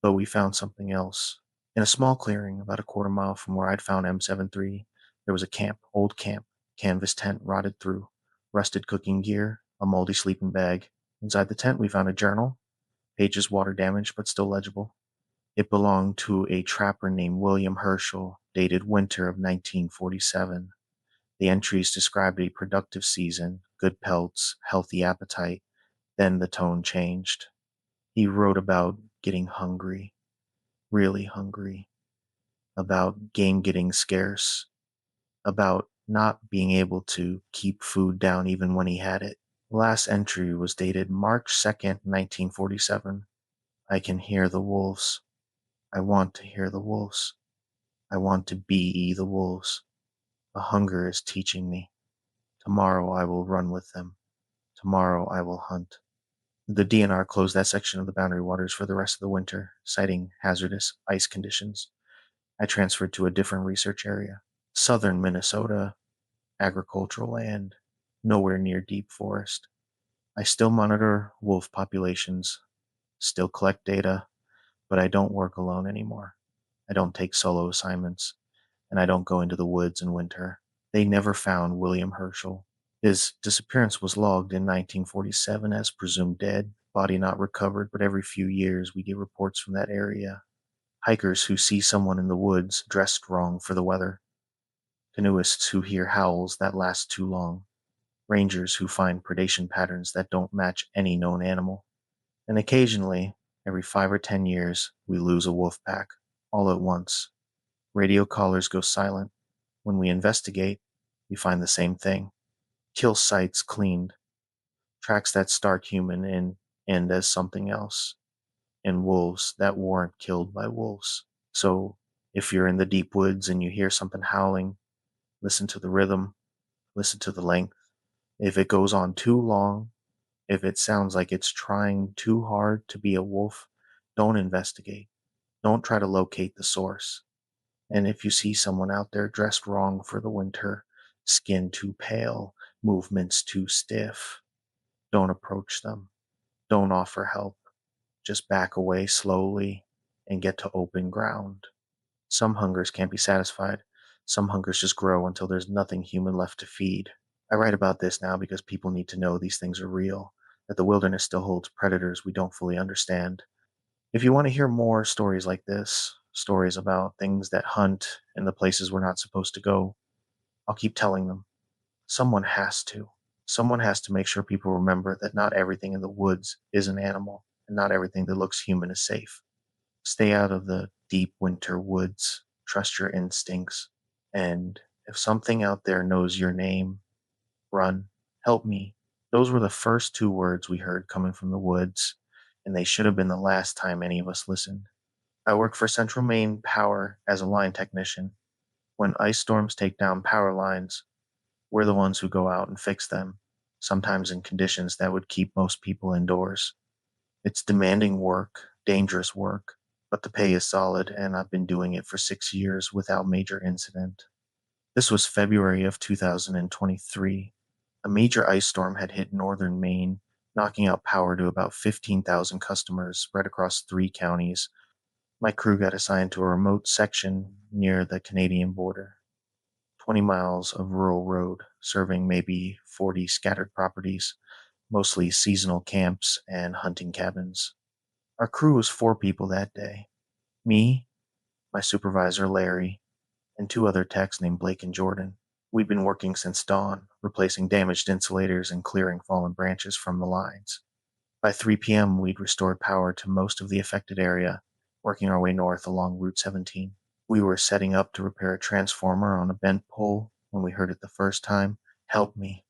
But we found something else. In a small clearing about a quarter mile from where I'd found M73, there was a camp, old camp, canvas tent rotted through, rusted cooking gear, a moldy sleeping bag. Inside the tent, we found a journal, pages water damaged but still legible. It belonged to a trapper named William Herschel, dated winter of 1947. The entries described a productive season, good pelts, healthy appetite. Then the tone changed. He wrote about getting hungry, really hungry, about game getting scarce, about not being able to keep food down even when he had it. The last entry was dated March 2nd, 1947. I can hear the wolves. I want to hear the wolves. I want to be the wolves. The hunger is teaching me. Tomorrow I will run with them. Tomorrow I will hunt. The DNR closed that section of the boundary waters for the rest of the winter, citing hazardous ice conditions. I transferred to a different research area, southern Minnesota, agricultural land, nowhere near deep forest. I still monitor wolf populations, still collect data, but I don't work alone anymore. I don't take solo assignments, and I don't go into the woods in winter. They never found William Herschel. His disappearance was logged in 1947 as presumed dead, body not recovered, but every few years we get reports from that area. Hikers who see someone in the woods dressed wrong for the weather, canoeists who hear howls that last too long, rangers who find predation patterns that don't match any known animal. And occasionally, every 5 or 10 years, we lose a wolf pack, all at once. Radio collars go silent. When we investigate, we find the same thing. Kill sites cleaned, tracks that start human and end as something else, and wolves that weren't killed by wolves. So if you're in the deep woods and you hear something howling, listen to the rhythm, listen to the length. If it goes on too long, if it sounds like it's trying too hard to be a wolf, don't investigate. Don't try to locate the source. And if you see someone out there dressed wrong for the winter, skin too pale, movements too stiff, don't approach them. Don't offer help. Just back away slowly and get to open ground. Some hungers can't be satisfied. Some hungers just grow until there's nothing human left to feed. I write about this now because people need to know these things are real, that the wilderness still holds predators we don't fully understand. If you want to hear more stories like this, stories about things that hunt in the places we're not supposed to go, I'll keep telling them. Someone has to. Someone has to make sure people remember that not everything in the woods is an animal, and not everything that looks human is safe. Stay out of the deep winter woods. Trust your instincts. And if something out there knows your name, run. Help me. Those were the first two words we heard coming from the woods, and they should have been the last time any of us listened. I work for Central Maine Power as a line technician. When ice storms take down power lines, we're the ones who go out and fix them, sometimes in conditions that would keep most people indoors. It's demanding work, dangerous work, but the pay is solid, and I've been doing it for 6 years without major incident. This was February of 2023. A major ice storm had hit northern Maine, knocking out power to about 15,000 customers spread across 3 counties. My crew got assigned to a remote section near the Canadian border, 20 miles of rural road, serving maybe 40 scattered properties, mostly seasonal camps and hunting cabins. Our crew was 4 people that day: me, my supervisor Larry, and 2 other techs named Blake and Jordan. We'd been working since dawn, replacing damaged insulators and clearing fallen branches from the lines. By 3 p.m., we'd restored power to most of the affected area, working our way north along Route 17. We were setting up to repair a transformer on a bent pole when we heard it the first time. Help me.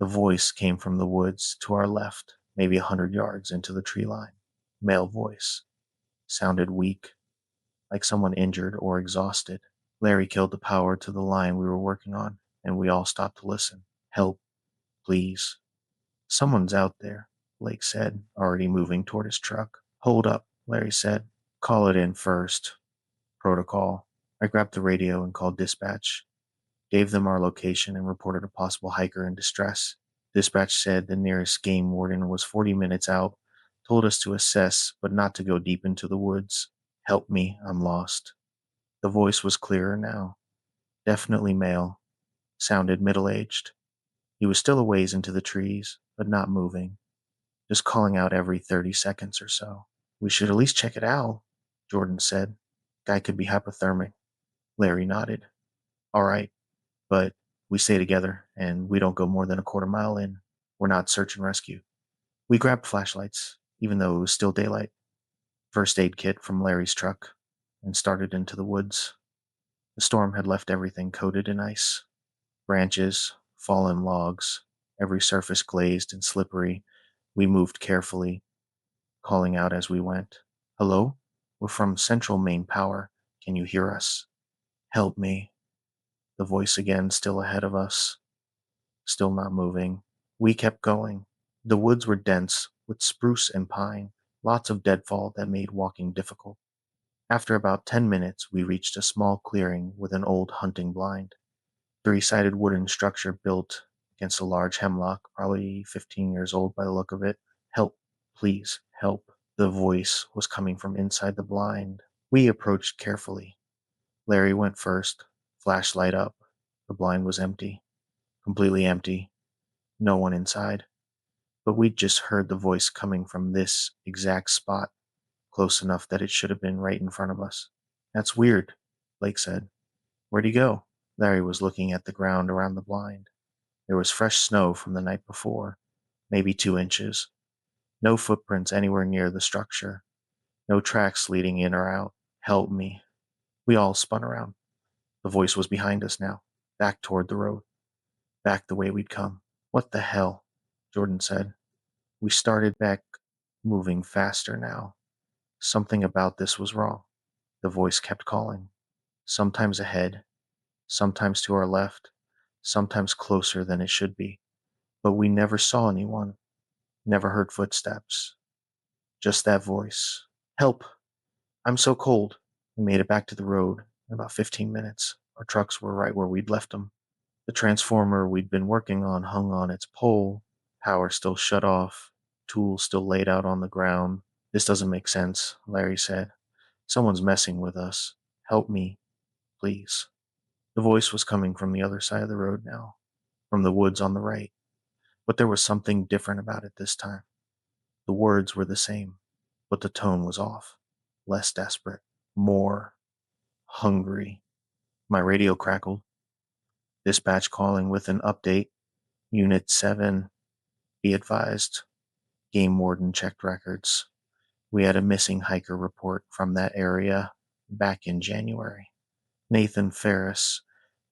The voice came from the woods to our left, maybe 100 yards into the tree line. Male voice. Sounded weak, like someone injured or exhausted. Larry killed the power to the line we were working on, and we all stopped to listen. Help, please. Someone's out there, Blake said, already moving toward his truck. Hold up, Larry said. Call it in first. Protocol. I grabbed the radio and called dispatch, gave them our location, and reported a possible hiker in distress. Dispatch said the nearest game warden was 40 minutes out, told us to assess, but not to go deep into the woods. Help me, I'm lost. The voice was clearer now. Definitely male. Sounded middle-aged. He was still a ways into the trees, but not moving, just calling out every 30 seconds or so. We should at least check it out, Jordan said. Guy could be hypothermic. Larry nodded. All right, but we stay together, and we don't go more than a quarter mile in. We're not search and rescue. We grabbed flashlights, even though it was still daylight, first aid kit from Larry's truck, and started into the woods. The storm had left everything coated in ice. Branches, fallen logs, every surface glazed and slippery. We moved carefully, calling out as we went. Hello? We're from Central Maine Power. Can you hear us? Help me. The voice again, still ahead of us, still not moving. We kept going. The woods were dense, with spruce and pine, lots of deadfall that made walking difficult. After about 10 minutes, we reached a small clearing with an old hunting blind, three-sided wooden structure built against a large hemlock, probably 15 years old by the look of it. Help, please, help. The voice was coming from inside the blind. We approached carefully. Larry went first, flashlight up. The blind was empty, completely empty, no one inside. But we'd just heard the voice coming from this exact spot, close enough that it should have been right in front of us. That's weird, Blake said. Where'd he go? Larry was looking at the ground around the blind. There was fresh snow from the night before, maybe 2 inches. No footprints anywhere near the structure. No tracks leading in or out. Help me. We all spun around. The voice was behind us now, back toward the road, back the way we'd come. What the hell? Jordan said. We started back, moving faster now. Something about this was wrong. The voice kept calling. Sometimes ahead, sometimes to our left, sometimes closer than it should be. But we never saw anyone, never heard footsteps. Just that voice. Help! I'm so cold. We made it back to the road in about 15 minutes. Our trucks were right where we'd left them. The transformer we'd been working on hung on its pole, power still shut off, tools still laid out on the ground. This doesn't make sense, Larry said. Someone's messing with us. Help me, please. The voice was coming from the other side of the road now, from the woods on the right. But there was something different about it this time. The words were the same, but the tone was off. Less desperate, more hungry. My radio crackled. Dispatch calling with an update. Unit 7, be advised. Game warden checked records. We had a missing hiker report from that area back in January. Nathan Ferris,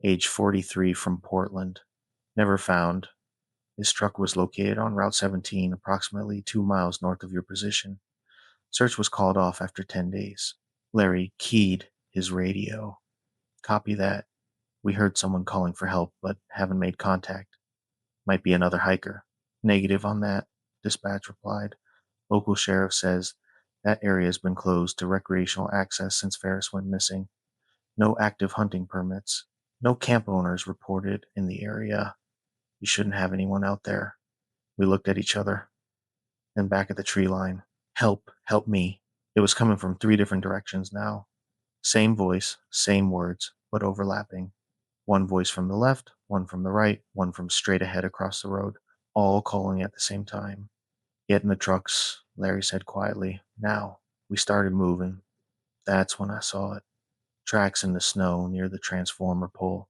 age 43, from Portland. Never found. His truck was located on Route 17, approximately 2 miles north of your position. Search was called off after 10 days. Larry keyed his radio. Copy that. We heard someone calling for help, but haven't made contact. Might be another hiker. Negative on that, dispatch replied. Local sheriff says that area has been closed to recreational access since Ferris went missing. No active hunting permits. No camp owners reported in the area. You shouldn't have anyone out there. We looked at each other, then back at the tree line. Help, help me. It was coming from 3 different directions now. Same voice, same words, but overlapping. One voice from the left, one from the right, one from straight ahead across the road, all calling at the same time. Get in the trucks, Larry said quietly. Now. We started moving. That's when I saw it. Tracks in the snow near the transformer pole.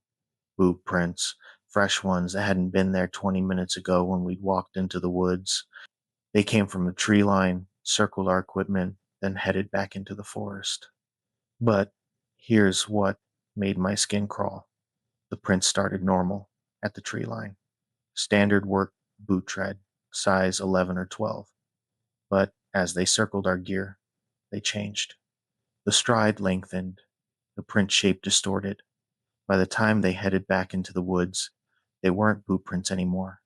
Boot prints, fresh ones that hadn't been there 20 minutes ago when we'd walked into the woods. They came from the tree line, circled our equipment, then headed back into the forest. But here's what made my skin crawl. The prints started normal at the tree line. Standard work boot tread, size 11 or 12. But as they circled our gear, they changed. The stride lengthened, the print shape distorted. By the time they headed back into the woods, they weren't boot prints anymore.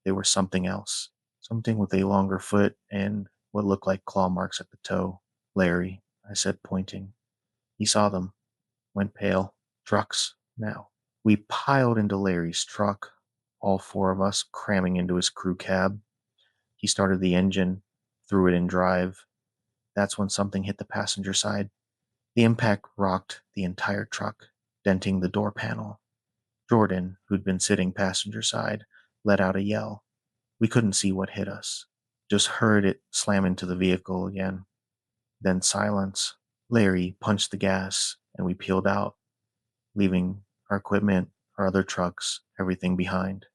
They were something else. Something with a longer foot and what looked like claw marks at the toe. Larry, I said, pointing. He saw them, went pale. Trucks, now. We piled into Larry's truck, all 4 of us cramming into his crew cab. He started the engine, threw it in drive. That's when something hit the passenger side. The impact rocked the entire truck, denting the door panel. Jordan, who'd been sitting passenger side, let out a yell. We couldn't see what hit us, just heard it slam into the vehicle again. Then silence. Larry punched the gas, and we peeled out, leaving our equipment, our other trucks, everything behind.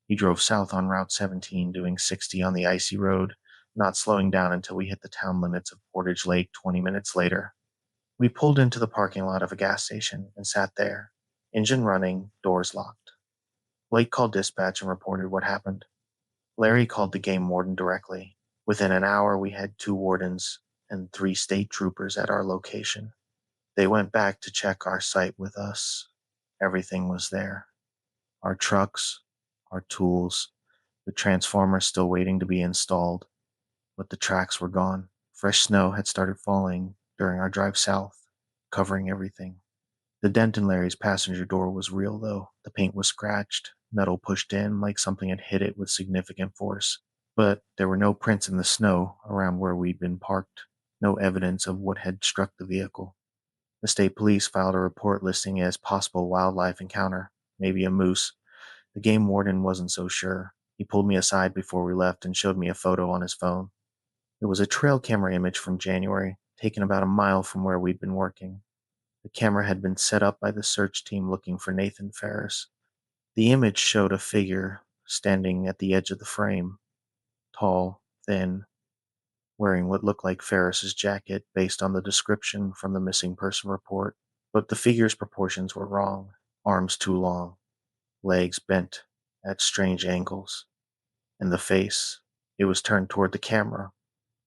He drove south on Route 17, doing 60 on the icy road, not slowing down until we hit the town limits of Portage Lake 20 minutes later. We pulled into the parking lot of a gas station and sat there, engine running, doors locked. Blake called dispatch and reported what happened. Larry called the game warden directly. Within an hour, we had 2 wardens and 3 state troopers at our location. They went back to check our site with us. Everything was there. Our trucks, our tools, the transformer still waiting to be installed. but the tracks were gone. Fresh snow had started falling during our drive south, covering everything. The dent in Larry's passenger door was real, though. The paint was scratched, metal pushed in like something had hit it with significant force. But there were no prints in the snow around where we'd been parked, no evidence of what had struck the vehicle. The state police filed a report listing it as possible wildlife encounter, maybe a moose. The game warden wasn't so sure. He pulled me aside before we left and showed me a photo on his phone. It was a trail camera image from January, taken about a mile from where we'd been working. The camera had been set up by the search team looking for Nathan Ferris. The image showed a figure standing at the edge of the frame, tall, thin, wearing what looked like Ferris's jacket based on the description from the missing person report. But the figure's proportions were wrong. Arms too long, legs bent at strange angles, and the face, it was turned toward the camera,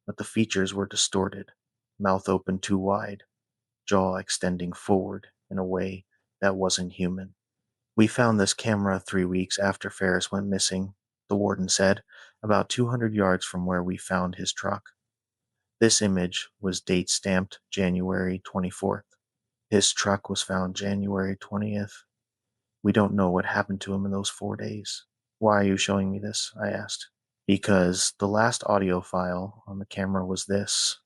but the features were distorted, mouth open too wide, jaw extending forward in a way that wasn't human. We found this camera 3 weeks after Ferris went missing, the warden said, about 200 yards from where we found his truck. This image was date stamped January 24th. His truck was found January 20th. We don't know what happened to him in those 4 days. Why are you showing me this? I asked. Because the last audio file on the camera was this.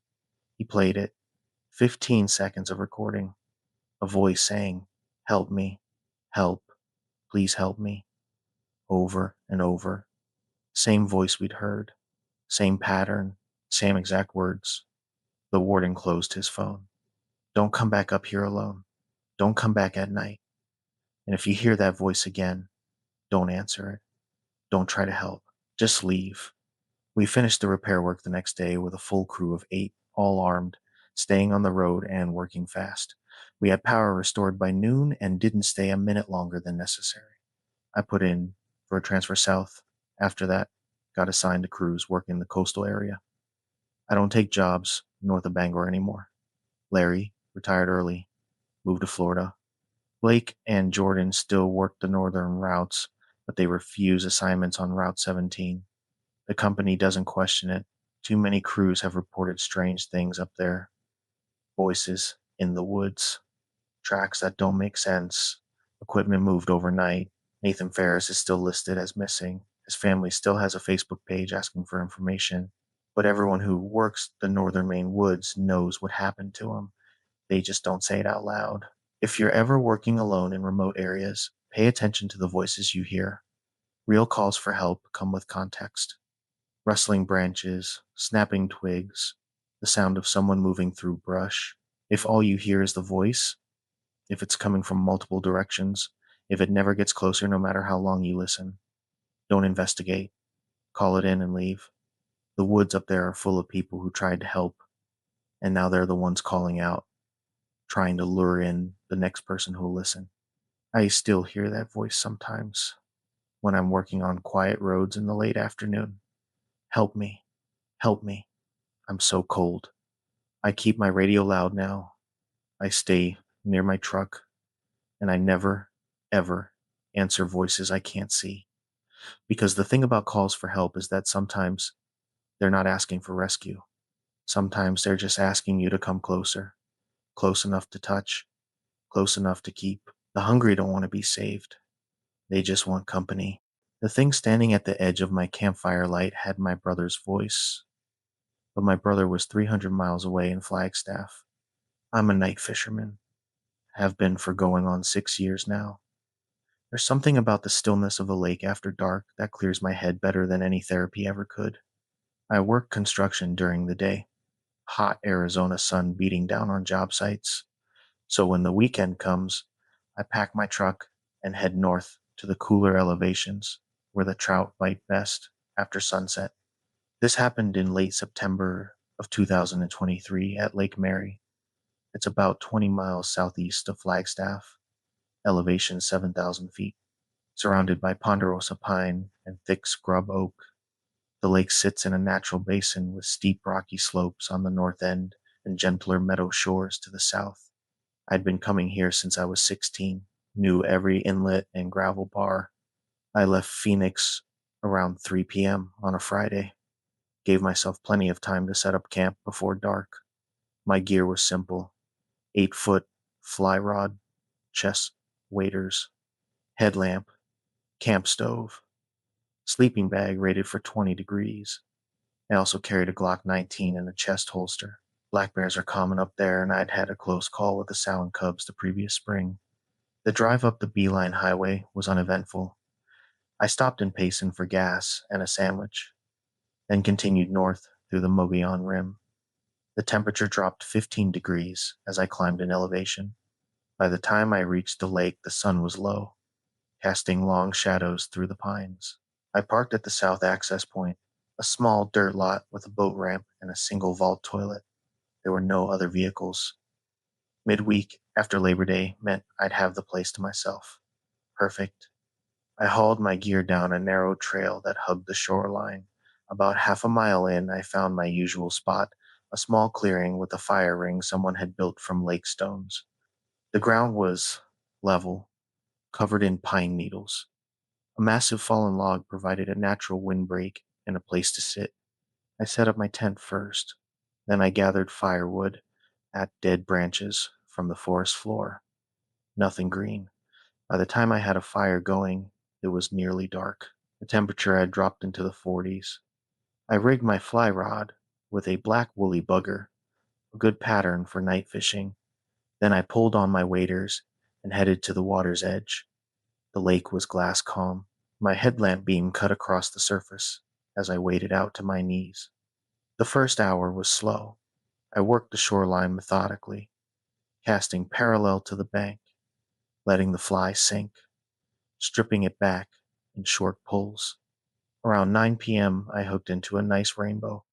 He played it. 15 seconds of recording. A voice saying, "Help me. Help. Please help me." Over and over. Same voice we'd heard. Same pattern. Same exact words. The warden closed his phone. "Don't come back up here alone. Don't come back at night. And if you hear that voice again, don't answer it. Don't try to help. Just leave." We finished the repair work the next day with a full crew of 8, all armed, staying on the road and working fast. We had power restored by noon and didn't stay a minute longer than necessary. I put in for a transfer south. After that, got assigned to crews working the coastal area. I don't take jobs north of Bangor anymore. Larry retired early, moved to Florida. Blake and Jordan still work the northern routes, but they refuse assignments on Route 17. The company doesn't question it. Too many crews have reported strange things up there. Voices in the woods, tracks that don't make sense, equipment moved overnight. Nathan Ferris is still listed as missing. His family still has a Facebook page asking for information. But everyone who works the northern Maine woods knows what happened to him. They just don't say it out loud. If you're ever working alone in remote areas, pay attention to the voices you hear. Real calls for help come with context. Rustling branches, snapping twigs, the sound of someone moving through brush. If all you hear is the voice, if it's coming from multiple directions, if it never gets closer no matter how long you listen, don't investigate. Call it in and leave. The woods up there are full of people who tried to help, and now they're the ones calling out, trying to lure in the next person who'll listen. I still hear that voice sometimes when I'm working on quiet roads in the late afternoon. "Help me. Help me. I'm so cold." I keep my radio loud now. I stay near my truck, and I never, ever answer voices I can't see. Because the thing about calls for help is that sometimes they're not asking for rescue. Sometimes they're just asking you to come closer, close enough to touch, close enough to keep. The hungry don't want to be saved. They just want company. The thing standing at the edge of my campfire light had my brother's voice, but my brother was 300 miles away in Flagstaff. I'm a night fisherman, have been for going on 6 years now. There's something about the stillness of a lake after dark that clears my head better than any therapy ever could. I work construction during the day, hot Arizona sun beating down on job sites. So when the weekend comes, I pack my truck and head north to the cooler elevations where the trout bite best after sunset. This happened in late September of 2023 at Lake Mary. It's about 20 miles southeast of Flagstaff, elevation 7,000 feet, surrounded by ponderosa pine and thick scrub oak. The lake sits in a natural basin with steep rocky slopes on the north end and gentler meadow shores to the south. I'd been coming here since I was 16, knew every inlet and gravel bar. I left Phoenix around 3 p.m. on a Friday. Gave myself plenty of time to set up camp before dark. My gear was simple: 8-foot fly rod, chest waders, headlamp, camp stove, sleeping bag rated for 20 degrees. I also carried a Glock 19 in a chest holster. Black bears are common up there, and I'd had a close call with the sow cubs the previous spring. The drive up the Beeline Highway was uneventful. I stopped in Payson for gas and a sandwich, then continued north through the Mogollon Rim. The temperature dropped 15 degrees as I climbed in elevation. By the time I reached the lake, the sun was low, casting long shadows through the pines. I parked at the south access point, a small dirt lot with a boat ramp and a single vault toilet. There were no other vehicles. Midweek after Labor Day meant I'd have the place to myself. Perfect. I hauled my gear down a narrow trail that hugged the shoreline. About half a mile in, I found my usual spot, a small clearing with a fire ring someone had built from lake stones. The ground was level, covered in pine needles. A massive fallen log provided a natural windbreak and a place to sit. I set up my tent first. Then I gathered firewood at dead branches from the forest floor. Nothing green. By the time I had a fire going, it was nearly dark. The temperature had dropped into the 40s. I rigged my fly rod with a black woolly bugger, a good pattern for night fishing. Then I pulled on my waders and headed to the water's edge. The lake was glass calm. My headlamp beam cut across the surface as I waded out to my knees. The first hour was slow. I worked the shoreline methodically, casting parallel to the bank, letting the fly sink, stripping it back in short pulls. Around 9 p.m., I hooked into a nice rainbow,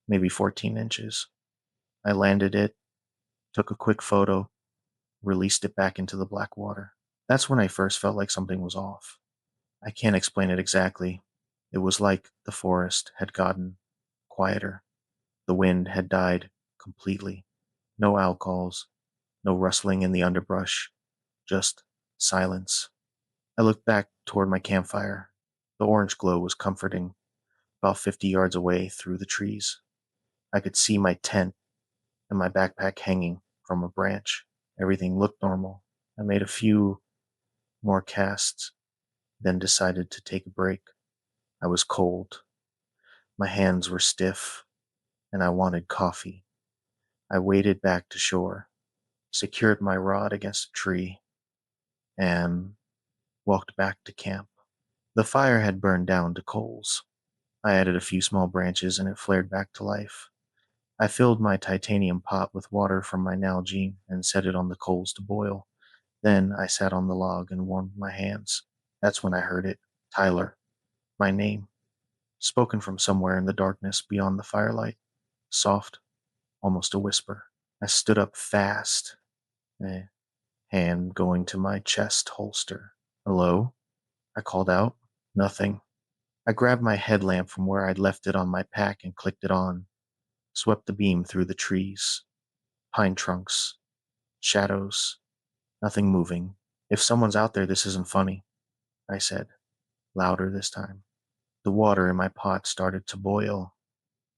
maybe 14 inches. I landed it, took a quick photo, released it back into the black water. That's when I first felt like something was off. I can't explain it exactly. It was like the forest had gotten quieter. The wind had died completely. No owl calls, no rustling in the underbrush, just silence. I looked back toward my campfire. The orange glow was comforting, about 50 yards away through the trees. I could see my tent and my backpack hanging from a branch. Everything looked normal. I made a few more casts, then decided to take a break. I was cold. My hands were stiff, and I wanted coffee. I waded back to shore, secured my rod against a tree, and walked back to camp. The fire had burned down to coals. I added a few small branches and it flared back to life. I filled my titanium pot with water from my Nalgene and set it on the coals to boil. Then I sat on the log and warmed my hands. That's when I heard it. Tyler. My name. Spoken from somewhere in the darkness beyond the firelight. Soft, almost a whisper. I stood up fast, a hand going to my chest holster. Hello? I called out. Nothing. I grabbed my headlamp from where I'd left it on my pack and clicked it on. Swept the beam through the trees. Pine trunks. Shadows. Nothing moving. If someone's out there, this isn't funny, I said, louder this time. The water in my pot started to boil.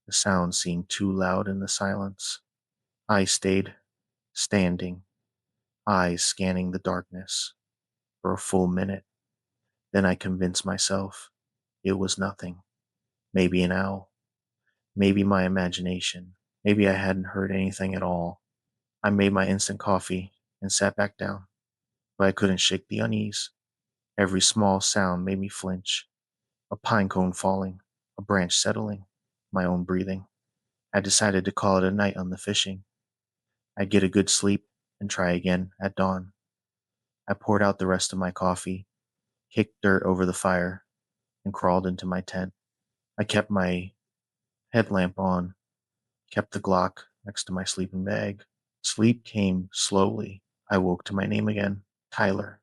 The sound seemed too loud in the silence. I stayed standing, eyes scanning the darkness, for a full minute. Then I convinced myself it was nothing. Maybe an owl. Maybe my imagination. Maybe I hadn't heard anything at all. I made my instant coffee and sat back down, but I couldn't shake the unease. Every small sound made me flinch. A pine cone falling, a branch settling, my own breathing. I decided to call it a night on the fishing. I'd get a good sleep and try again at dawn. I poured out the rest of my coffee, kicked dirt over the fire, and crawled into my tent. I kept my headlamp on, kept the Glock next to my sleeping bag. Sleep came slowly. I woke to my name again. Tyler.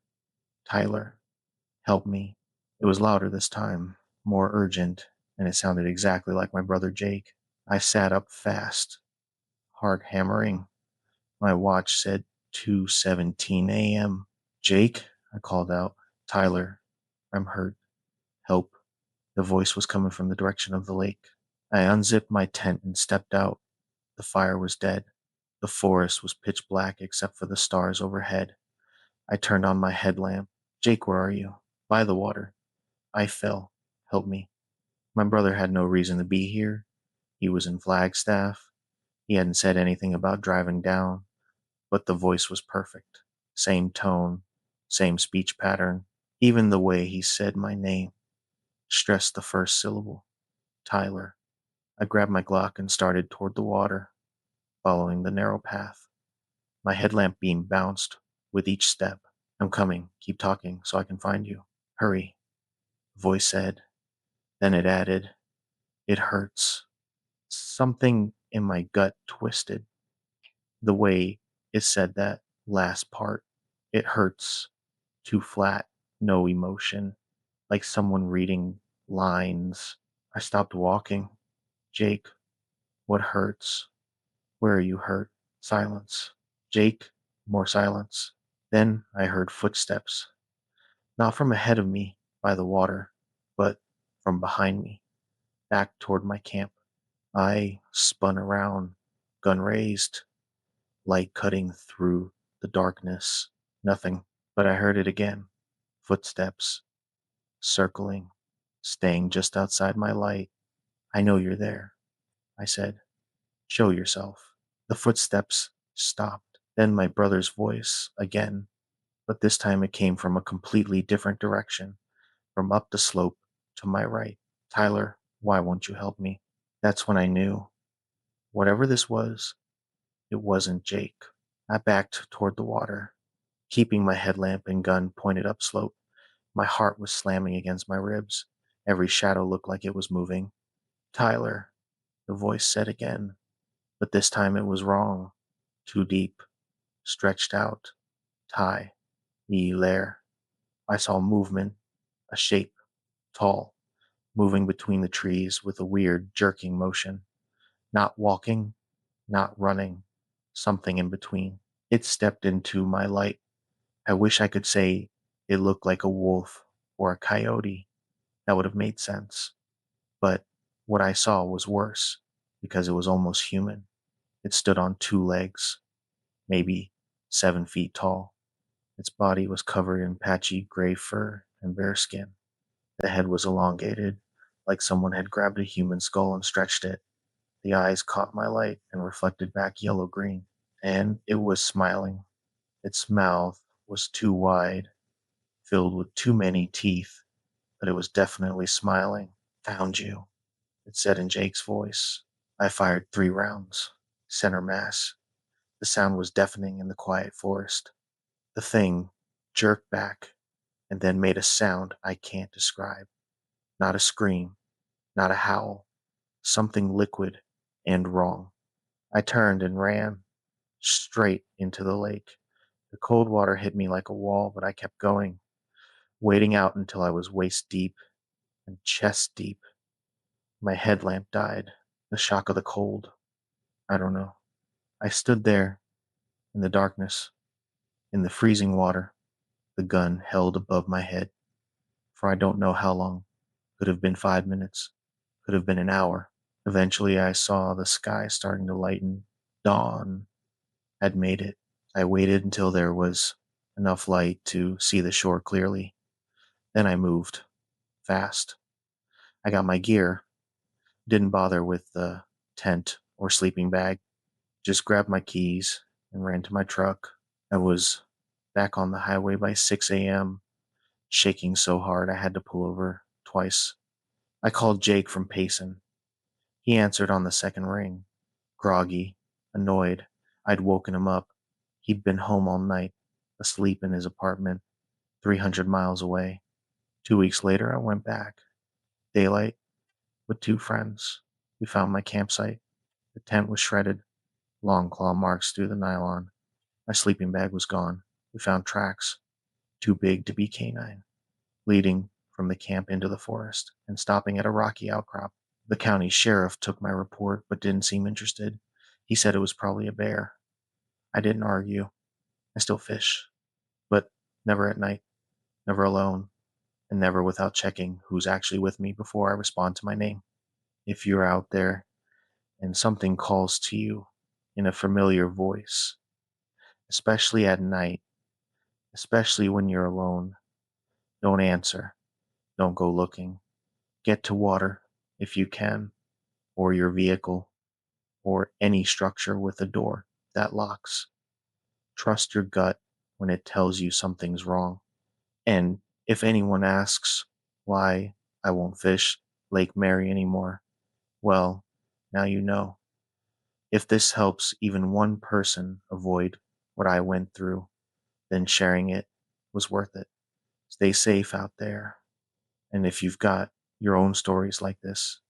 Tyler. Help me. It was louder this time, more urgent, and it sounded exactly like my brother Jake. I sat up fast, heart hammering. My watch said 2:17 a.m. Jake, I called out. Tyler, I'm hurt. Help. The voice was coming from the direction of the lake. I unzipped my tent and stepped out. The fire was dead. The forest was pitch black except for the stars overhead. I turned on my headlamp. Jake, where are you? By the water. I fell. Help me. My brother had no reason to be here. He was in Flagstaff. He hadn't said anything about driving down, but the voice was perfect. Same tone, same speech pattern. Even the way he said my name stressed the first syllable. Tyler. I grabbed my Glock and started toward the water, following the narrow path. My headlamp beam bounced with each step. I'm coming. Keep talking so I can find you. Hurry, the voice said. Then it added, it hurts. Something in my gut twisted the way it said that last part. It hurts. Too flat. No emotion. Like someone reading lines. I stopped walking. Jake, what hurts? Where are you hurt? Silence. Jake, more silence. Then I heard footsteps. Not from ahead of me by the water, but from behind me, back toward my camp. I spun around, gun raised, light cutting through the darkness. Nothing, but I heard it again. Footsteps, circling, staying just outside my light. I know you're there, I said. Show yourself. The footsteps stopped. Then my brother's voice again, but this time it came from a completely different direction, from up the slope to my right. Tyler, why won't you help me? That's when I knew. Whatever this was, it wasn't Jake. I backed toward the water, keeping my headlamp and gun pointed upslope. My heart was slamming against my ribs. Every shadow looked like it was moving. Tyler, the voice said again, but this time it was wrong. Too deep, stretched out. Ty, lair. I saw movement, a shape, tall, moving between the trees with a weird, jerking motion. Not walking, not running, something in between. It stepped into my light. I wish I could say it looked like a wolf or a coyote. That would have made sense. But what I saw was worse because it was almost human. It stood on two legs, maybe 7 feet tall. Its body was covered in patchy gray fur and bare skin. The head was elongated, like someone had grabbed a human skull and stretched it. The eyes caught my light and reflected back yellow-green. And it was smiling. Its mouth was too wide, filled with too many teeth, but it was definitely smiling. Found you, it said in Jake's voice. I fired 3 rounds. Center mass. The sound was deafening in the quiet forest. The thing jerked back and then made a sound I can't describe. Not a scream, not a howl, something liquid and wrong. I turned and ran straight into the lake. The cold water hit me like a wall, but I kept going, wading out until I was waist deep and chest deep. My headlamp died. The shock of the cold. I don't know. I stood there in the darkness, in the freezing water, the gun held above my head, for I don't know how long. Could have been 5 minutes, could have been an hour. Eventually, I saw the sky starting to lighten. Dawn had made it. I waited until there was enough light to see the shore clearly. Then I moved, fast. I got my gear, didn't bother with the tent or sleeping bag, just grabbed my keys and ran to my truck. I was back on the highway by 6 a.m., shaking so hard I had to pull over twice. I called Jake from Payson. He answered on the second ring, groggy, annoyed. I'd woken him up. He'd been home all night, asleep in his apartment, 300 miles away. 2 weeks later, I went back. Daylight, with 2 friends. We found my campsite. The tent was shredded, long claw marks through the nylon. My sleeping bag was gone. We found tracks, too big to be canine, leading from the camp into the forest and stopping at a rocky outcrop. The county sheriff took my report but didn't seem interested. He said it was probably a bear. I didn't argue. I still fish, but never at night, never alone, and never without checking who's actually with me before I respond to my name. If you're out there and something calls to you in a familiar voice, especially at night, especially when you're alone, don't answer. Don't go looking. Get to water if you can, or your vehicle, or any structure with a door that locks. Trust your gut when it tells you something's wrong. And if anyone asks why I won't fish Lake Mary anymore, well, now you know. If this helps even one person avoid what I went through, then sharing it was worth it. Stay safe out there. And if you've got your own stories like this,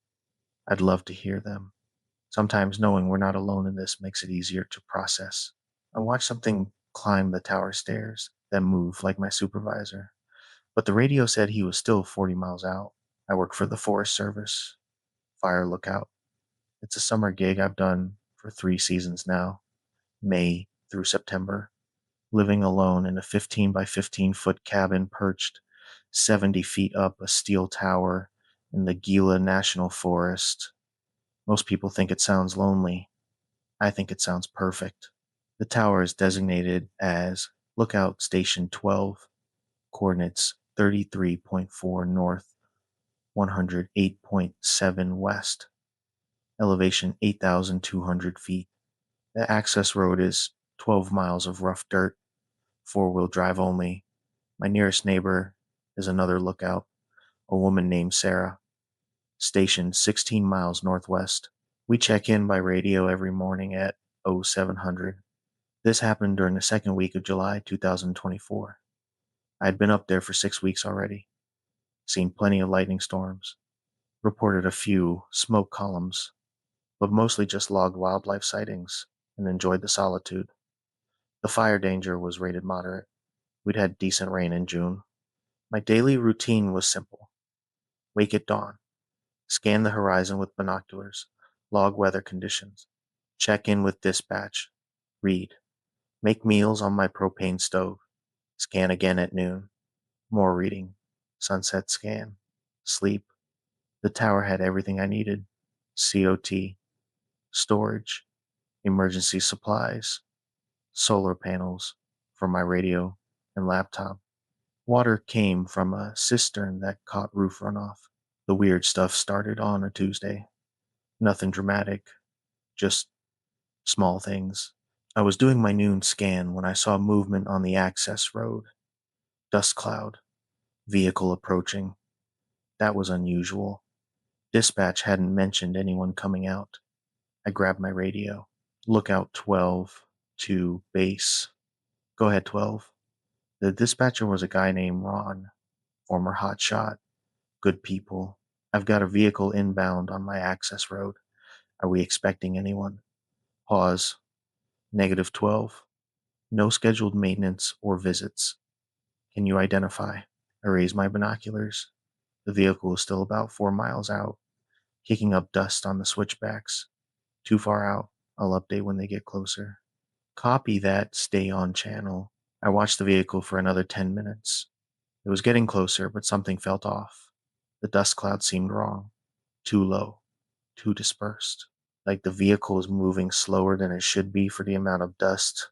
I'd love to hear them. Sometimes knowing we're not alone in this makes it easier to process. I watched something climb the tower stairs, then move like my supervisor, but the radio said he was still 40 miles out. I work for the Forest Service, fire lookout. It's a summer gig I've done for 3 seasons now, May through September, living alone in a 15 by 15-foot cabin perched 70 feet up a steel tower in the Gila National Forest. Most people think it sounds lonely. I think it sounds perfect. The tower is designated as Lookout Station 12, coordinates 33.4 north, 108.7 west, elevation 8,200 feet. The access road is 12 miles of rough dirt, four-wheel drive only. My nearest neighbor is another lookout, a woman named Sarah, stationed 16 miles northwest. We check in by radio every morning at 0700. This happened during the second week of July 2024. I had been up there for 6 weeks already, seen plenty of lightning storms, reported a few smoke columns, but mostly just logged wildlife sightings and enjoyed the solitude. The fire danger was rated moderate. We'd had decent rain in June. My daily routine was simple. Wake at dawn, scan the horizon with binoculars, log weather conditions, check in with dispatch, read, make meals on my propane stove, scan again at noon, more reading, sunset scan, sleep. The tower had everything I needed: COT, storage, emergency supplies, solar panels for my radio and laptop. Water came from a cistern that caught roof runoff. The weird stuff started on a Tuesday. Nothing dramatic, just small things. I was doing my noon scan when I saw movement on the access road. Dust cloud, vehicle approaching. That was unusual. Dispatch hadn't mentioned anyone coming out. I grabbed my radio. Lookout 12 to base. Go ahead, 12. The dispatcher was a guy named Ron, former hotshot, good people. I've got a vehicle inbound on my access road. Are we expecting anyone? Pause. Negative 12. No scheduled maintenance or visits. Can you identify? I raise my binoculars. The vehicle is still about 4 miles out, kicking up dust on the switchbacks. Too far out. I'll update when they get closer. Copy that, stay on channel. I watched the vehicle for another 10 minutes. It was getting closer, but something felt off. The dust cloud seemed wrong. Too low. Too dispersed. Like the vehicle was moving slower than it should be for the amount of dust.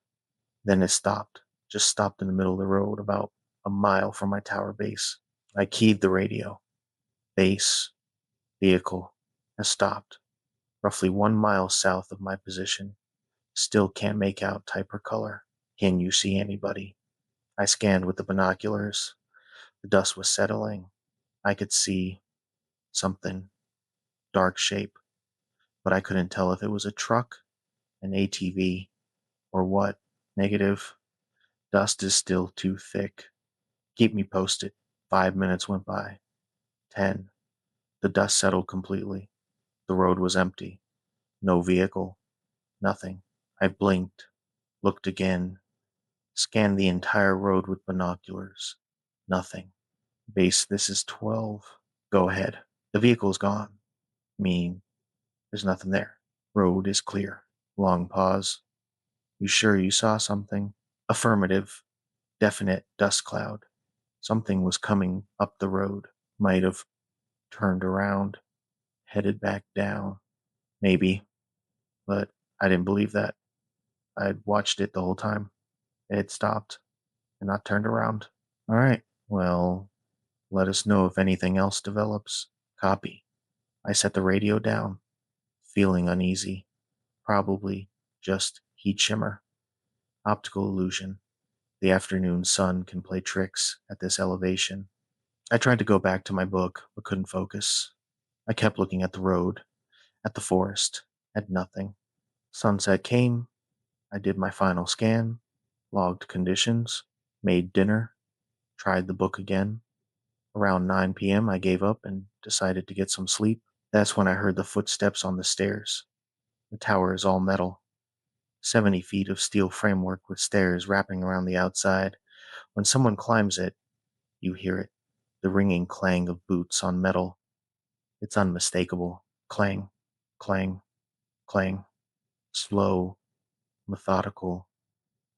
Then it stopped. Just stopped in the middle of the road, about a mile from my tower base. I keyed the radio. Base. Vehicle has stopped. Roughly 1 mile south of my position. Still can't make out type or color. Can you see anybody? I scanned with the binoculars. The dust was settling. I could see something, dark shape, but I couldn't tell if it was a truck, an ATV, or what. Negative. Dust is still too thick. Keep me posted. 5 minutes went by. 10. The dust settled completely. The road was empty. No vehicle. Nothing. I blinked, looked again, scanned the entire road with binoculars. Nothing. Base, this is 12. Go ahead. The vehicle's gone. Mean, there's nothing there. Road is clear. Long pause. You sure you saw something? Affirmative. Definite dust cloud. Something was coming up the road. Might have turned around. headed back down. Maybe, but I didn't believe that. I'd watched it the whole time. It had stopped and not turned around. All right, well, let us know if anything else develops. Copy. I set the radio down, feeling uneasy. Probably just heat shimmer. Optical illusion. The afternoon sun can play tricks at this elevation. I tried to go back to my book, but couldn't focus. I kept looking at the road, at the forest, at nothing. Sunset came. I did my final scan, logged conditions, made dinner, tried the book again. Around 9 p.m., I gave up and decided to get some sleep. That's when I heard the footsteps on the stairs. The tower is all metal, 70 feet of steel framework with stairs wrapping around the outside. When someone climbs it, you hear it, the ringing clang of boots on metal. It's unmistakable. Clang, clang, clang. Slow, methodical,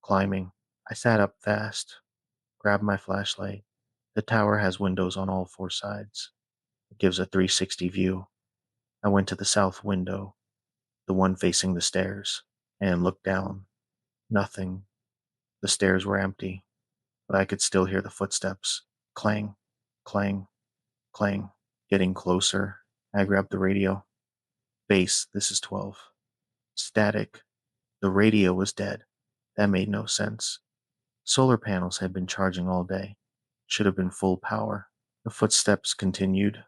climbing. I sat up fast, grabbed my flashlight. The tower has windows on all four sides. It gives a 360 view. I went to the south window, the one facing the stairs, and looked down. Nothing. The stairs were empty, but I could still hear the footsteps. Clang, clang, clang. Getting closer, I grabbed the radio. Base, this is 12. Static. The radio was dead. That made no sense. Solar panels had been charging all day. Should have been full power. The footsteps continued.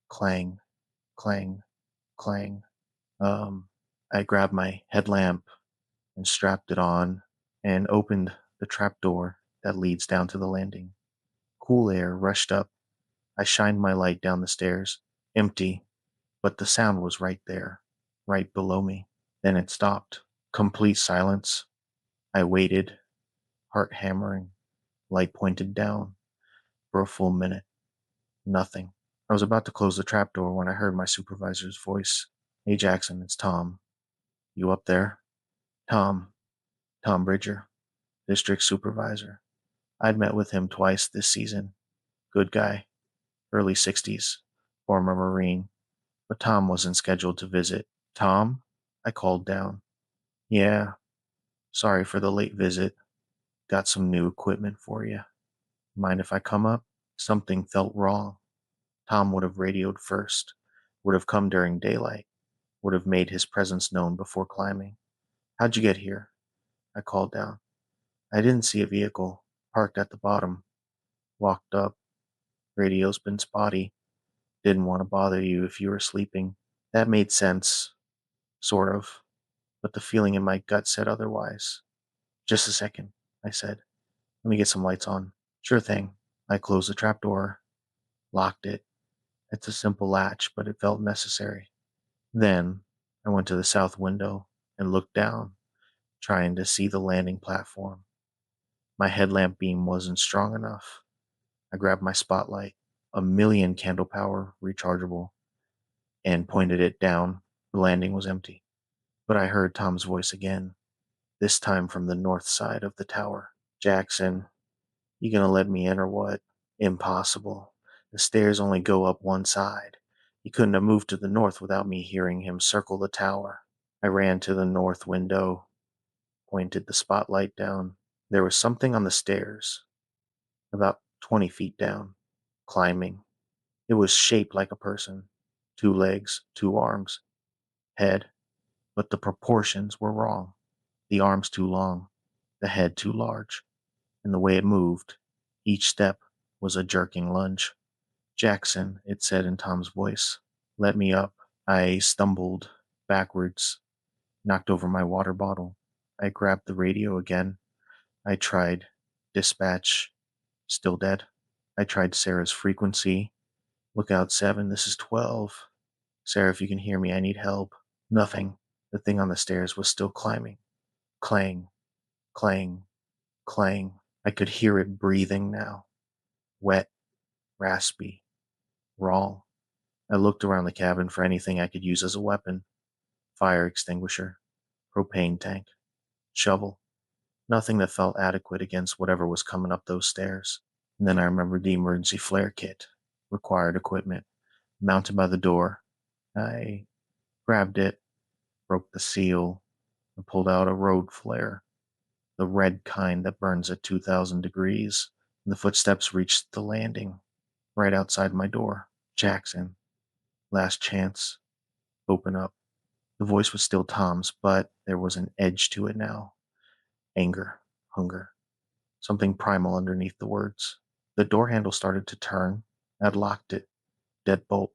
Clang, clang, clang. I grabbed my headlamp and strapped it on and opened the trapdoor that leads down to the landing. Cool air rushed up. I shined my light down the stairs. Empty, but the sound was right there, right below me. Then it stopped. Complete silence. I waited, heart hammering, light pointed down, for a full minute. Nothing. I was about to close the trapdoor when I heard my supervisor's voice. Hey Jackson, it's Tom. You up there? Tom. Tom Bridger, district supervisor. I'd met with him twice this season. Good guy. Early 60s. Former Marine. But Tom wasn't scheduled to visit. Tom? I called down. Yeah. Sorry for the late visit. Got some new equipment for you. Mind if I come up? Something felt wrong. Tom would have radioed first, would have come during daylight, would have made his presence known before climbing. How'd you get here? I called down. I didn't see a vehicle, parked at the bottom. Walked up. Radio's been spotty. Didn't want to bother you if you were sleeping. That made sense, sort of, but the feeling in my gut said otherwise. Just a second, I said. Let me get some lights on. Sure thing. I closed the trapdoor, locked it. It's a simple latch, but it felt necessary. Then I went to the south window and looked down, trying to see the landing platform. My headlamp beam wasn't strong enough. I grabbed my spotlight, a million candle power rechargeable, and pointed it down. The landing was empty. But I heard Tom's voice again, this time from the north side of the tower. Jackson, you gonna let me in or what? Impossible. The stairs only go up one side. He couldn't have moved to the north without me hearing him circle the tower. I ran to the north window, pointed the spotlight down. There was something on the stairs, about 20 feet down, climbing. It was shaped like a person. 2 legs, 2 arms, head, but the proportions were wrong. The arms too long, the head too large, and the way it moved, each step was a jerking lunge. Jackson, it said in Tom's voice, let me up. I stumbled backwards, knocked over my water bottle. I grabbed the radio again. I tried dispatch, still dead. I tried Sarah's frequency. Lookout 7, this is 12. Sarah, if you can hear me, I need help. Nothing. The thing on the stairs was still climbing. Clang, clang, clang. I could hear it breathing now. Wet, raspy, raw. I looked around the cabin for anything I could use as a weapon. Fire extinguisher, propane tank, shovel. Nothing that felt adequate against whatever was coming up those stairs. And then I remembered the emergency flare kit, required equipment, mounted by the door. I grabbed it, broke the seal, and pulled out a road flare, the red kind that burns at 2,000 degrees. The footsteps reached the landing, right outside my door. Jackson, last chance, open up. The voice was still Tom's, but there was an edge to it now. Anger, hunger, something primal underneath the words. The door handle started to turn. I'd locked it, deadbolt,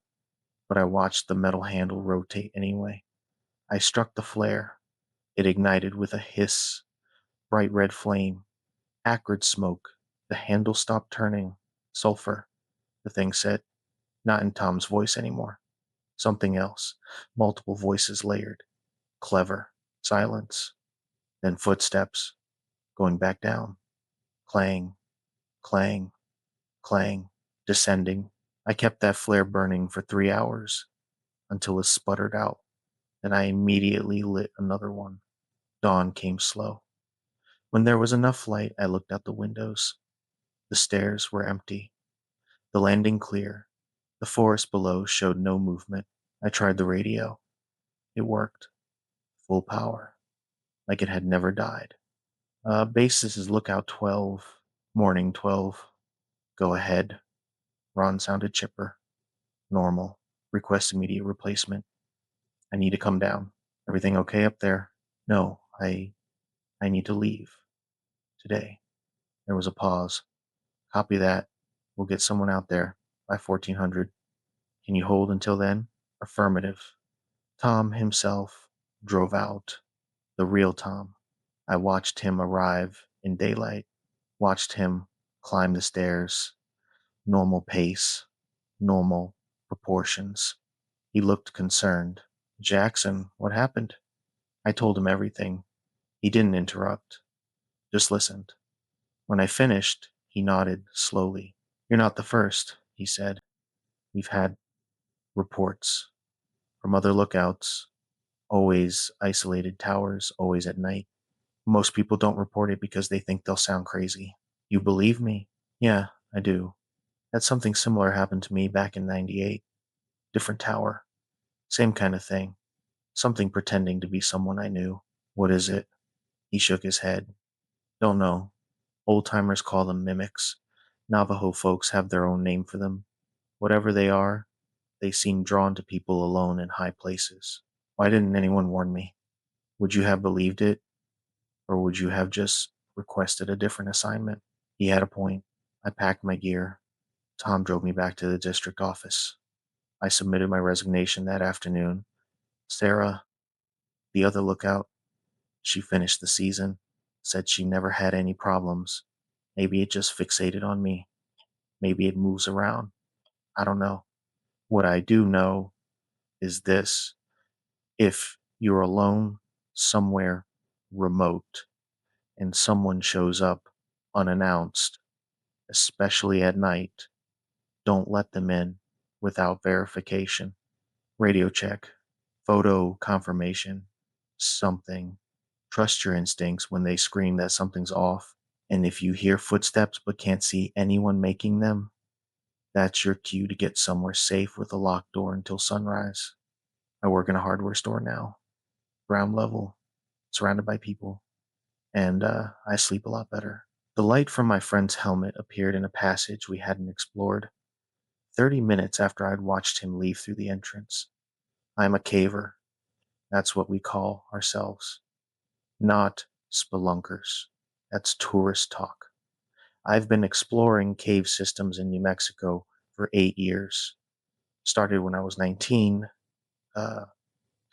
but I watched the metal handle rotate anyway. I struck the flare. It ignited with a hiss, bright red flame, acrid smoke. The handle stopped turning. Sulfur, the thing said, not in Tom's voice anymore. Something else. Multiple voices layered. Clever. Silence. Then footsteps, going back down. Clang, clang, clang, descending. I kept that flare burning for 3 hours until it sputtered out. Then I immediately lit another one. Dawn came slow. When there was enough light, I looked out the windows. The stairs were empty, the landing clear. The forest below showed no movement. I tried the radio. It worked. Full power. Like it had never died. Basis is lookout 12. Morning 12. Go ahead. Ron sounded chipper. Normal. Request immediate replacement. I need to come down. Everything okay up there? No, I need to leave. Today. There was a pause. Copy that. We'll get someone out there by 1400. Can you hold until then? Affirmative. Tom himself drove out. The real Tom. I watched him arrive in daylight, watched him climb the stairs. Normal pace, normal proportions. He looked concerned. Jackson, what happened? I told him everything. He didn't interrupt, just listened. When I finished, he nodded slowly. You're not the first, he said. We've had reports from other lookouts, always isolated towers, always at night. Most people don't report it because they think they'll sound crazy. You believe me? Yeah, I do. That something similar happened to me back in 98. Different tower. Same kind of thing. Something pretending to be someone I knew. What is it? He shook his head. Don't know. Old timers call them mimics. Navajo folks have their own name for them. Whatever they are, they seem drawn to people alone in high places. Why didn't anyone warn me? Would you have believed it? Or would you have just requested a different assignment? He had a point. I packed my gear. Tom drove me back to the district office. I submitted my resignation that afternoon. Sarah, the other lookout, she finished the season, said she never had any problems. Maybe it just fixated on me. Maybe it moves around. I don't know. What I do know is this. If you're alone somewhere remote and someone shows up unannounced, especially at night, don't let them in without verification. Radio check, photo confirmation, something. Trust your instincts when they scream that something's off. And if you hear footsteps but can't see anyone making them, that's your cue to get somewhere safe with a locked door until sunrise. I work in a hardware store now, ground level, surrounded by people, and I sleep a lot better. The light from my friend's helmet appeared in a passage we hadn't explored, 30 minutes after I'd watched him leave through the entrance. I'm a caver. That's what we call ourselves. Not spelunkers. That's tourist talk. I've been exploring cave systems in New Mexico for 8 years. Started when I was 19, uh,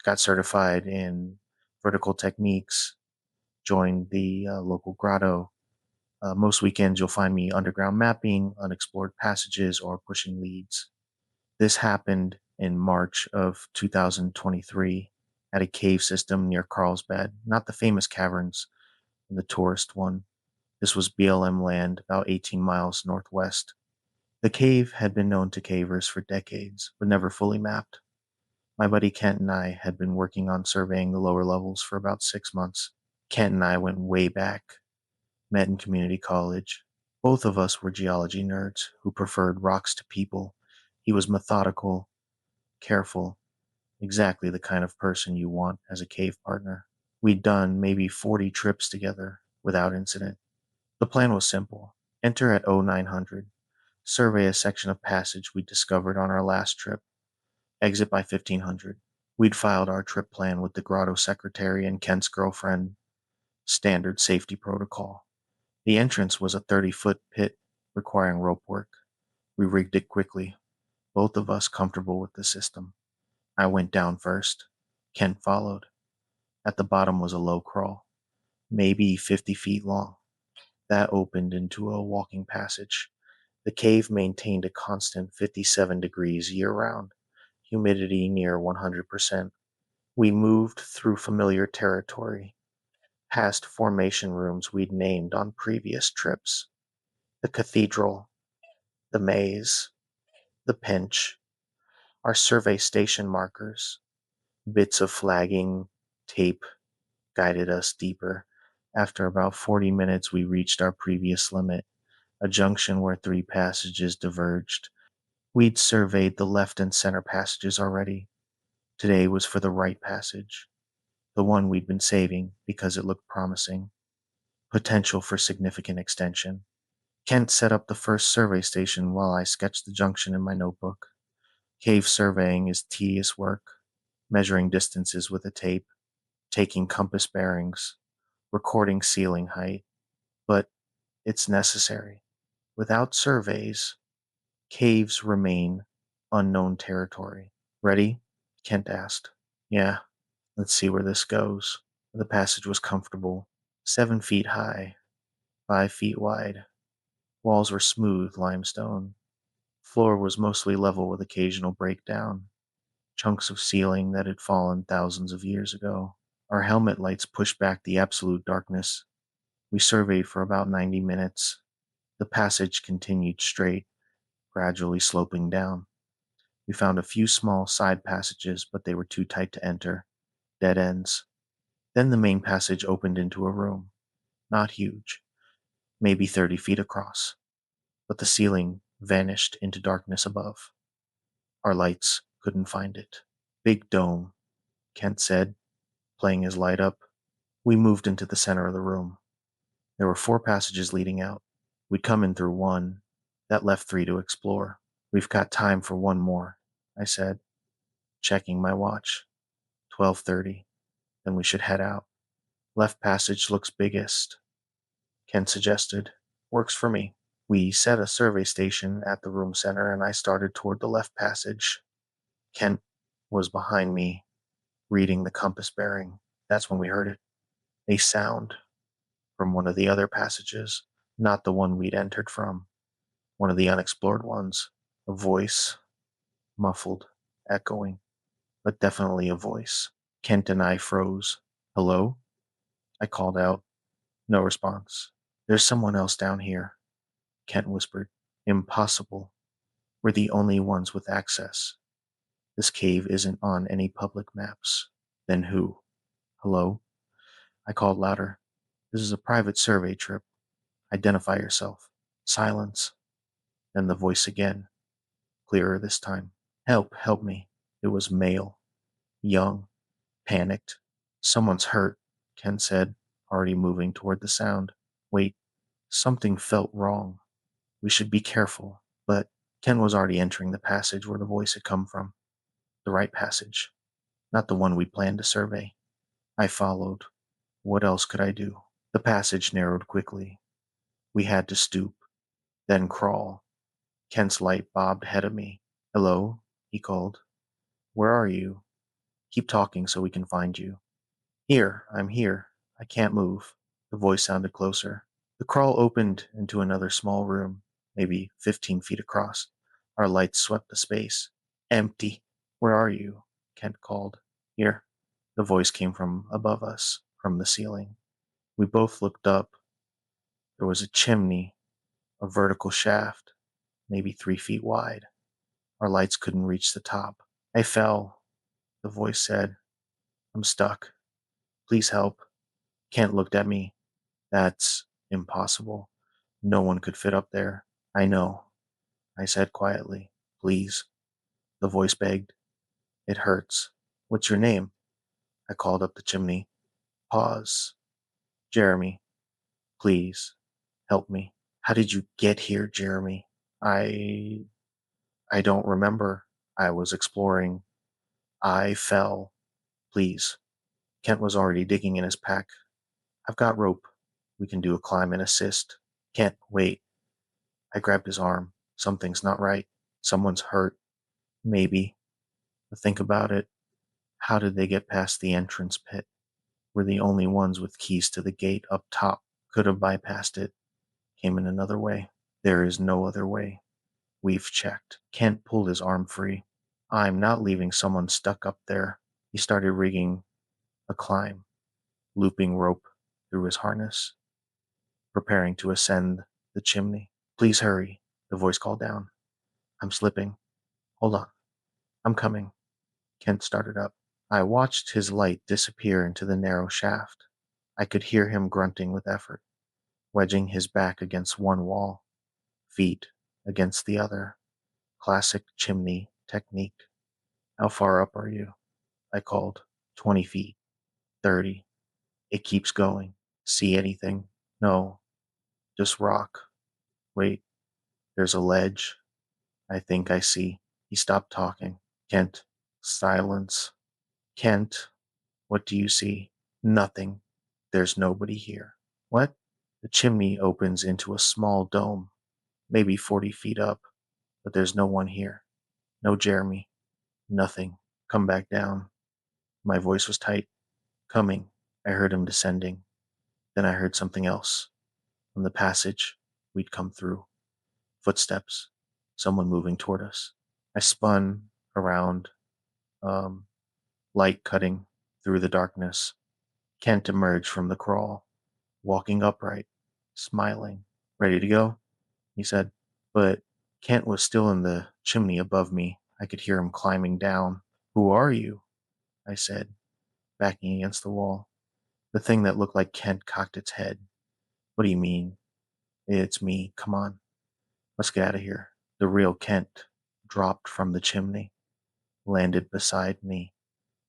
got certified in vertical techniques, joined the local grotto. Most weekends, you'll find me underground mapping, unexplored passages, or pushing leads. This happened in March of 2023 at a cave system near Carlsbad, not the famous caverns, the tourist one. This was BLM land about 18 miles northwest. The cave had been known to cavers for decades, but never fully mapped. My buddy Kent and I had been working on surveying the lower levels for about 6 months. Kent and I went way back, met in community college. Both of us were geology nerds who preferred rocks to people. He was methodical, careful. Exactly the kind of person you want as a cave partner. We'd done maybe 40 trips together without incident. The plan was simple: enter at 0900, survey a section of passage we discovered on our last trip, exit by 1500. We'd filed our trip plan with the grotto secretary and Kent's girlfriend. Standard safety protocol. The entrance was a 30-foot pit requiring rope work. We rigged it quickly, both of us comfortable with the system. I went down first. Kent followed. At the bottom was a low crawl, maybe 50 feet long. That opened into a walking passage. The cave maintained a constant 57 degrees year round, humidity near 100%. We moved through familiar territory, past formation rooms we'd named on previous trips: the cathedral, the maze, the pinch, our survey station markers. Bits of flagging tape guided us deeper. After about 40 minutes, we reached our previous limit, a junction where three passages diverged. We'd surveyed the left and center passages already. Today was for the right passage, the one we'd been saving because it looked promising. Potential for significant extension. Kent set up the first survey station while I sketched the junction in my notebook. Cave surveying is tedious work, measuring distances with a tape, taking compass bearings, recording ceiling height, but it's necessary. Without surveys, caves remain unknown territory. Ready? Kent asked. Yeah, let's see where this goes. The passage was comfortable, 7 feet high, 5 feet wide. Walls were smooth limestone. Floor was mostly level with occasional breakdown, chunks of ceiling that had fallen thousands of years ago. Our helmet lights pushed back the absolute darkness. We surveyed for about 90 minutes. The passage continued straight, gradually sloping down. We found a few small side passages, but they were too tight to enter, dead ends. Then the main passage opened into a room, not huge, maybe 30 feet across, but the ceiling vanished into darkness above. Our lights couldn't find it. Big dome, Kent said, playing his light up. We moved into the center of the room. There were 4 passages leading out. We'd come in through one. That left 3 to explore. We've got time for one more, I said, checking my watch. 12:30. Then we should head out. Left passage looks biggest, Ken suggested. Works for me. We set a survey station at the room center and I started toward the left passage. Kent was behind me, reading the compass bearing. That's when we heard it. A sound from one of the other passages, not the one we'd entered from, one of the unexplored ones. A voice, muffled, echoing, but definitely a voice. Kent and I froze. Hello? I called out. No response. There's someone else down here, Kent whispered. Impossible. We're the only ones with access. This cave isn't on any public maps. Then who? Hello? I called louder. This is a private survey trip. Identify yourself. Silence. Then the voice again, clearer this time. Help me. It was male. Young. Panicked. Someone's hurt, Ken said, already moving toward the sound. Wait. Something felt wrong. We should be careful. But Ken was already entering the passage where the voice had come from. The right passage. Not the one we planned to survey. I followed. What else could I do? The passage narrowed quickly. We had to stoop, then crawl. Kent's light bobbed ahead of me. Hello? He called. Where are you? Keep talking so we can find you. Here, I'm here. I can't move. The voice sounded closer. The crawl opened into another small room, maybe 15 feet across. Our lights swept the space. Empty. Where are you? Kent called. Here. The voice came from above us, from the ceiling. We both looked up. There was a chimney, a vertical shaft, maybe 3 feet wide. Our lights couldn't reach the top. I fell, the voice said. I'm stuck. Please help. Kent looked at me. That's impossible. No one could fit up there. I know, I said quietly. Please. The voice begged. It hurts. What's your name? I called up the chimney. Pause. Jeremy, please, help me. How did you get here, Jeremy? I I don't remember. I was exploring. I fell. Please. Kent was already digging in his pack. I've got rope. We can do a climb and assist. Kent, wait. I grabbed his arm. Something's not right. Someone's hurt. Maybe. But think about it. How did they get past the entrance pit? We're the only ones with keys to the gate up top. Could have bypassed it. Came in another way. There is no other way. We've checked. Kent pulled his arm free. I'm not leaving someone stuck up there. He started rigging a climb, looping rope through his harness, preparing to ascend the chimney. Please hurry, the voice called down. I'm slipping. Hold on. I'm coming. Kent started up. I watched his light disappear into the narrow shaft. I could hear him grunting with effort, wedging his back against one wall, feet against the other. Classic chimney technique. How far up are you? I called. 20 feet. 30. It keeps going. See anything? No. Just rock. Wait. There's a ledge. I think I see. He stopped talking. Kent. Silence. Kent. What do you see? Nothing. There's nobody here. What? The chimney opens into a small dome, maybe 40 feet up, but there's no one here. No Jeremy. Nothing. Come back down. My voice was tight. Coming. I heard him descending. Then I heard something else. From the passage we'd come through. Footsteps. Someone moving toward us. I spun around, um, light cutting through the darkness. Kent emerged from the crawl, walking upright, smiling. Ready to go? He said. But Kent was still in the chimney above me. I could hear him climbing down. Who are you? I said, backing against the wall. The thing that looked like Kent cocked its head. What do you mean? It's me. Come on. Let's get out of here. The real Kent dropped from the chimney, landed beside me,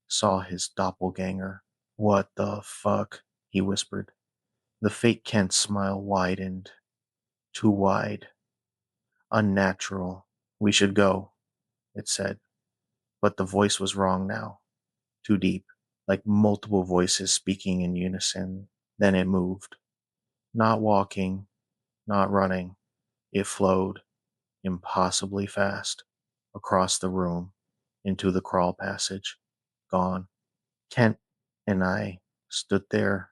saw his doppelganger. What the fuck? He whispered. The fake Kent's smile widened. Too wide. Unnatural. We should go, it said. But the voice was wrong now. Too deep. Like multiple voices speaking in unison. Then it moved. Not walking, not running. It flowed, impossibly fast, across the room, into the crawl passage. Gone. Kent and I stood there,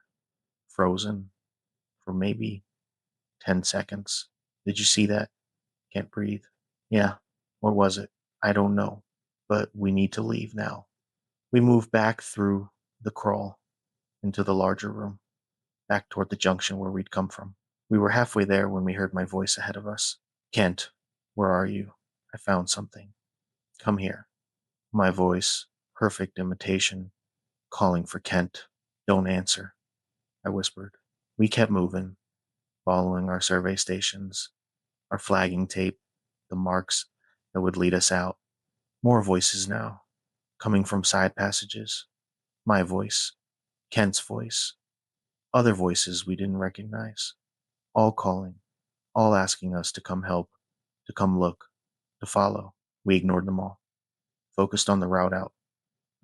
frozen, for maybe 10 seconds. Did you see that? Can't breathe. Yeah. What was it? I don't know. But we need to leave now. We moved back through the crawl into the larger room, back toward the junction where we'd come from. We were halfway there when we heard my voice ahead of us. Kent, where are you? I found something. Come here. My voice, perfect imitation, calling for Kent. Don't answer, I whispered. We kept moving, following our survey stations, our flagging tape, the marks that would lead us out. More voices now, coming from side passages. My voice, Kent's voice, other voices we didn't recognize, all calling, all asking us to come help, to come look, to follow. We ignored them all, focused on the route out,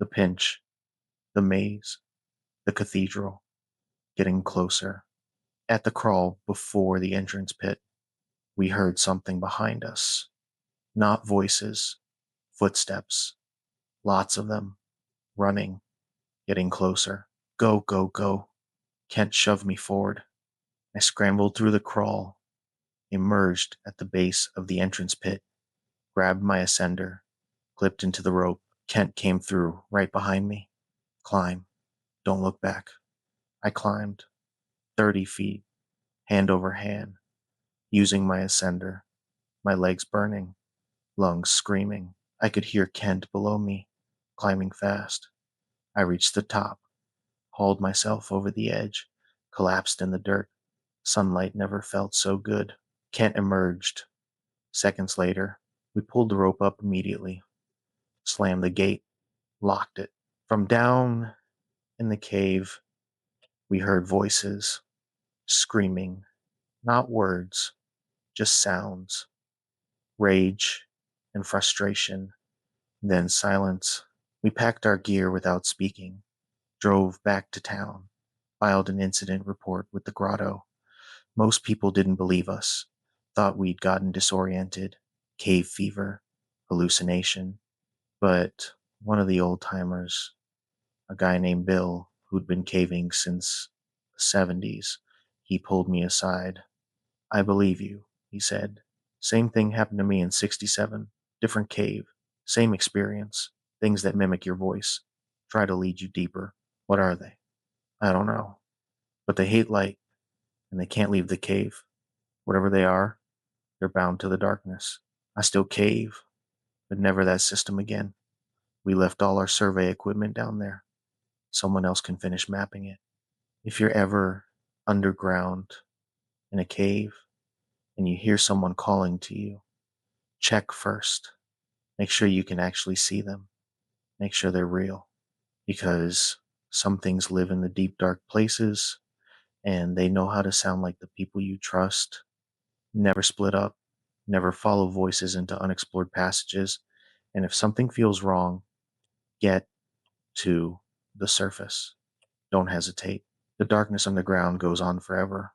the pinch, the maze, the cathedral, getting closer. At the crawl before the entrance pit, we heard something behind us. Not voices, footsteps, lots of them, running, getting closer. Go, go, go. Kent shoved me forward. I scrambled through the crawl, emerged at the base of the entrance pit, grabbed my ascender, clipped into the rope. Kent came through right behind me. Climb. Don't look back. I climbed 30 feet, hand over hand, using my ascender, my legs burning, lungs screaming. I could hear Kent below me, climbing fast. I reached the top, hauled myself over the edge, collapsed in the dirt. Sunlight never felt so good. Kent emerged. Seconds later, we pulled the rope up immediately, slammed the gate, locked it. From down in the cave, we heard voices screaming, not words, just sounds, rage and frustration, then silence. We packed our gear without speaking, drove back to town, filed an incident report with the grotto. Most people didn't believe us, thought we'd gotten disoriented, cave fever, hallucination. But one of the old timers, a guy named Bill, who'd been caving since the 70s, he pulled me aside. I believe you, he said. Same thing happened to me in 67. Different cave, same experience, things that mimic your voice, try to lead you deeper. What are they? I don't know. But they hate light, and they can't leave the cave. Whatever they are, they're bound to the darkness. I still cave, but never that system again. We left all our survey equipment down there. Someone else can finish mapping it. If you're ever underground in a cave and you hear someone calling to you, check first. Make sure you can actually see them. Make sure they're real. Because some things live in the deep, dark places and they know how to sound like the people you trust. Never split up. Never follow voices into unexplored passages. And if something feels wrong, get to the surface. Don't hesitate. The darkness underground goes on forever,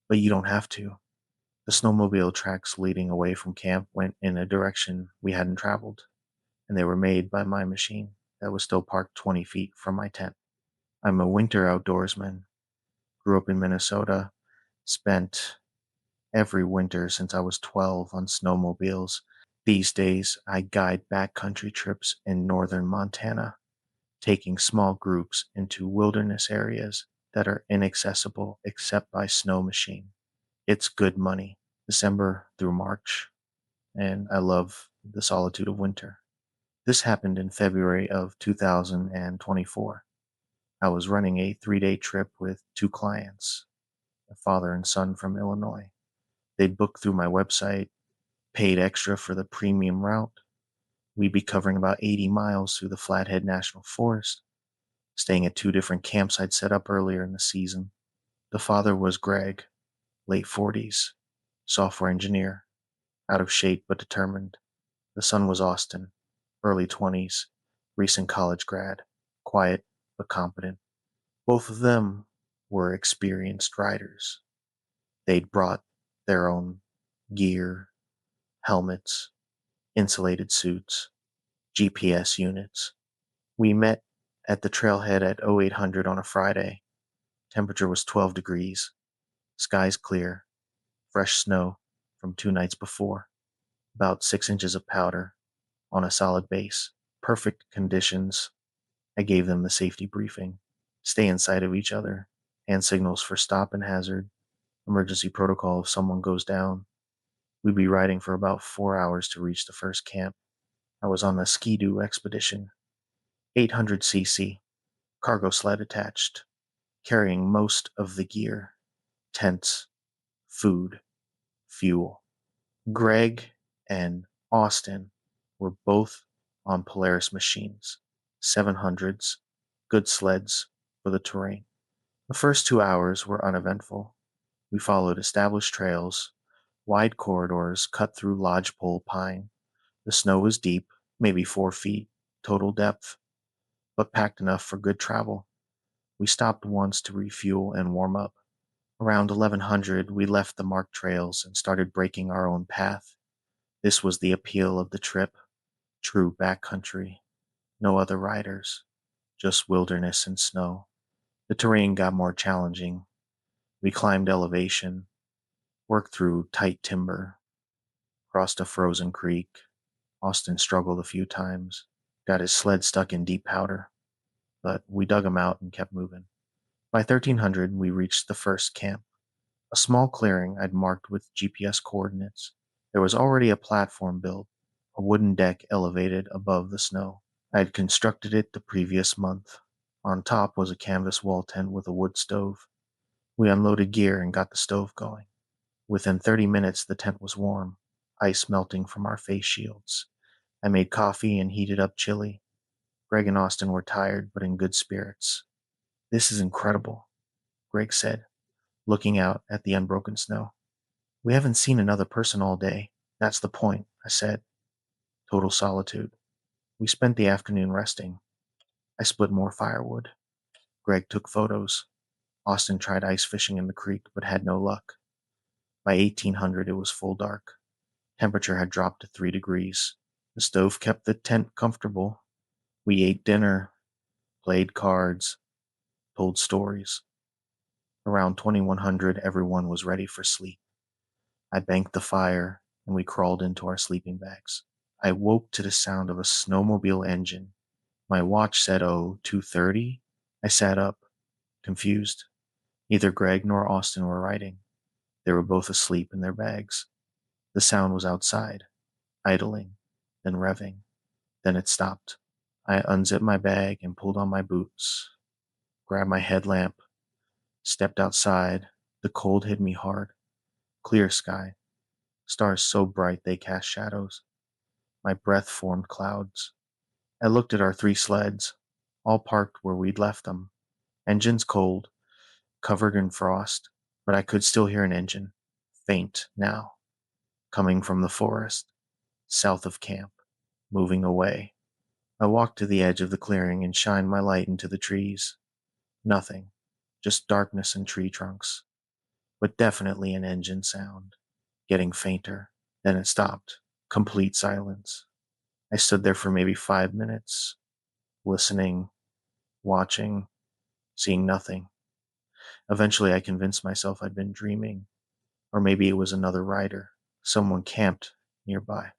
but you don't have to. The snowmobile tracks leading away from camp went in a direction we hadn't traveled, and they were made by my machine that was still parked 20 feet from my tent. I'm a winter outdoorsman, grew up in Minnesota, spent every winter since I was 12 on snowmobiles. These days, I guide backcountry trips in northern Montana, taking small groups into wilderness areas that are inaccessible except by snow machine. It's good money, December through March, and I love the solitude of winter. This happened in February of 2024. I was running a 3-day trip with two clients, a father and son from Illinois. They'd booked through my website, paid extra for the premium route. We'd be covering about 80 miles through the Flathead National Forest, staying at two different campsites set up earlier in the season. The father was Greg, late 40s, software engineer, out of shape but determined. The son was Austin, early 20s, recent college grad, quiet but competent. Both of them were experienced riders. They'd brought their own gear, helmets, insulated suits, GPS units. We met at the trailhead at 0800 on a Friday. Temperature was 12 degrees, skies clear, fresh snow from 2 nights before, about 6 inches of powder on a solid base. Perfect conditions. I gave them the safety briefing. Stay in sight of each other. Hand signals for stop and hazard. Emergency protocol if someone goes down. We'd be riding for about 4 hours to reach the first camp. I was on a ski-doo expedition. 800cc, cargo sled attached, carrying most of the gear, tents, food, fuel. Greg and Austin were both on Polaris machines, 700s, good sleds for the terrain. The first 2 hours were uneventful. We followed established trails, wide corridors cut through lodgepole pine. The snow was deep, maybe 4 feet total depth, but packed enough for good travel. We stopped once to refuel and warm up. Around 1100, we left the marked trails and started breaking our own path. This was the appeal of the trip. True backcountry. No other riders. Just wilderness and snow. The terrain got more challenging. We climbed elevation, worked through tight timber, crossed a frozen creek. Austin struggled a few times, got his sled stuck in deep powder, but we dug him out and kept moving. By 1300, we reached the first camp, a small clearing I'd marked with GPS coordinates. There was already a platform built, a wooden deck elevated above the snow. I had constructed it the previous month. On top was a canvas wall tent with a wood stove. We unloaded gear and got the stove going. Within 30 minutes, the tent was warm, ice melting from our face shields. I made coffee and heated up chili. Greg and Austin were tired, but in good spirits. This is incredible, Greg said, looking out at the unbroken snow. We haven't seen another person all day. That's the point, I said. Total solitude. We spent the afternoon resting. I split more firewood. Greg took photos. Austin tried ice fishing in the creek, but had no luck. By 1800, it was full dark. Temperature had dropped to 3 degrees. The stove kept the tent comfortable. We ate dinner, played cards, told stories. Around 2100, everyone was ready for sleep. I banked the fire, and we crawled into our sleeping bags. I woke to the sound of a snowmobile engine. My watch said, oh, 2:30. I sat up, confused. Neither Greg nor Austin were riding. They were both asleep in their bags. The sound was outside, idling, then revving. Then it stopped. I unzipped my bag and pulled on my boots, grabbed my headlamp, stepped outside. The cold hit me hard. Clear sky, stars so bright they cast shadows. My breath formed clouds. I looked at our 3 sleds, all parked where we'd left them. Engines cold, covered in frost, but I could still hear an engine, faint now, coming from the forest, south of camp, moving away. I walked to the edge of the clearing and shined my light into the trees. Nothing, just darkness and tree trunks, but definitely an engine sound, getting fainter. Then it stopped, complete silence. I stood there for maybe 5 minutes, listening, watching, seeing nothing. Eventually, I convinced myself I'd been dreaming, or maybe it was another rider. Someone camped nearby.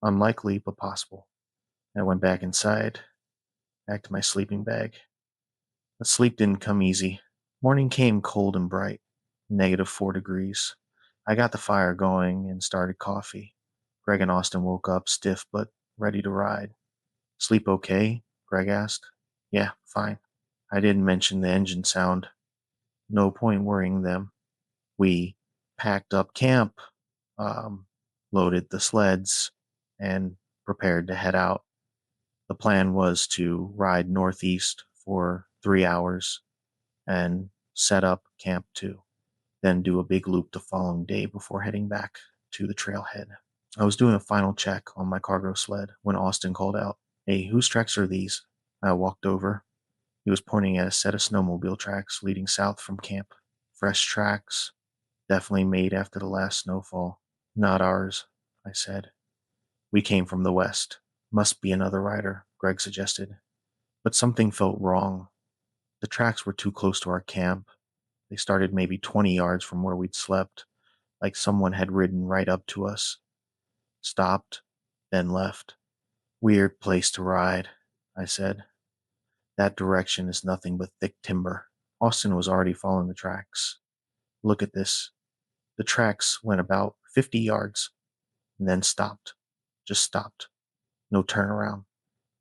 Unlikely, but possible. I went back inside, back to my sleeping bag. But sleep didn't come easy. Morning came cold and bright, -4 degrees. I got the fire going and started coffee. Greg and Austin woke up stiff but ready to ride. Sleep okay? Greg asked. Yeah, fine. I didn't mention the engine sound. No point worrying them. We packed up camp, um, loaded the sleds, and prepared to head out. The plan was to ride northeast for 3 hours and set up Camp 2, then do a big loop the following day before heading back to the trailhead. I was doing a final check on my cargo sled when Austin called out, Hey, whose tracks are these? I walked over. He was pointing at a set of snowmobile tracks leading south from camp. Fresh tracks, definitely made after the last snowfall. Not ours, I said. We came from the west. Must be another rider, Greg suggested. But something felt wrong. The tracks were too close to our camp. They started maybe 20 yards from where we'd slept, like someone had ridden right up to us, stopped, then left. Weird place to ride, I said. That direction is nothing but thick timber. Austin was already following the tracks. Look at this. The tracks went about 50 yards and then stopped. Just stopped. No turnaround,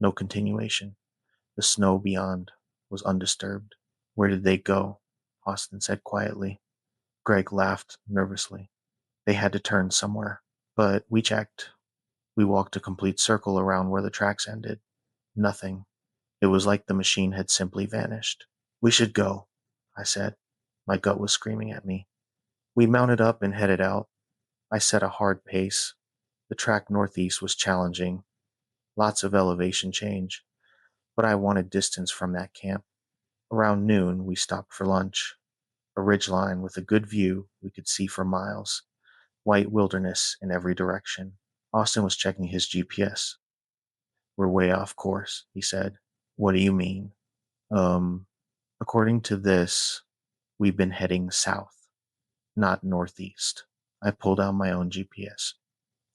no continuation. The snow beyond was undisturbed. Where did they go? Austin said quietly. Greg laughed nervously. They had to turn somewhere. But we checked. We walked a complete circle around where the tracks ended. Nothing. It was like the machine had simply vanished. We should go, I said. My gut was screaming at me. We mounted up and headed out. I set a hard pace. The track northeast was challenging. Lots of elevation change. But I wanted distance from that camp. Around noon, we stopped for lunch. A ridgeline with a good view we could see for miles. White wilderness in every direction. Austin was checking his GPS. We're way off course, he said. What do you mean? Um, According to this, we've been heading south, not northeast. I pulled out my own GPS.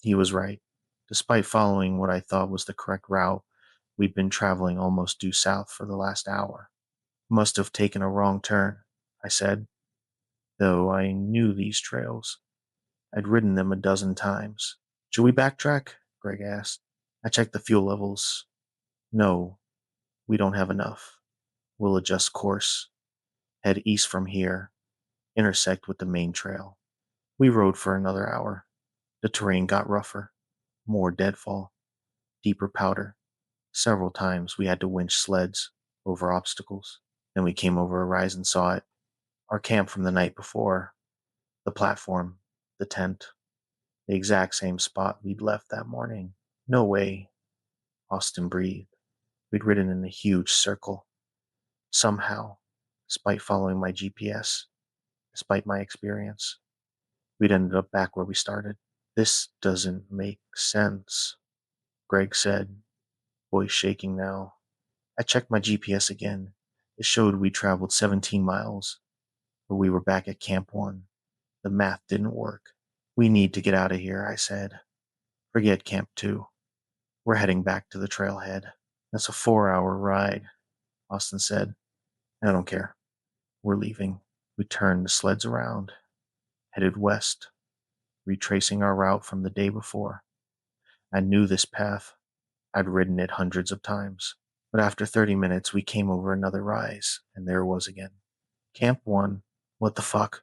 He was right. Despite following what I thought was the correct route, we'd been traveling almost due south for the last hour. Must have taken a wrong turn, I said, though I knew these trails. I'd ridden them a dozen times. Should we backtrack? Greg asked. I checked the fuel levels. No, we don't have enough. We'll adjust course, head east from here, intersect with the main trail. We rode for another hour. The terrain got rougher, more deadfall, deeper powder. Several times we had to winch sleds over obstacles. Then we came over a rise and saw it. Our camp from the night before, the platform, the tent, the exact same spot we'd left that morning. No way, Austin breathed. We'd ridden in a huge circle. Somehow, despite following my GPS, despite my experience, we'd ended up back where we started. This doesn't make sense, Greg said, voice shaking now. I checked my GPS again. It showed we traveled 17 miles, but we were back at Camp 1. The math didn't work. We need to get out of here, I said. Forget Camp 2. We're heading back to the trailhead. That's a 4-hour ride, Austin said. I don't care. We're leaving. We turned the sleds around, headed west, retracing our route from the day before. I knew this path. I'd ridden it hundreds of times. But after 30 minutes, we came over another rise, and there it was again. Camp 1. What the fuck?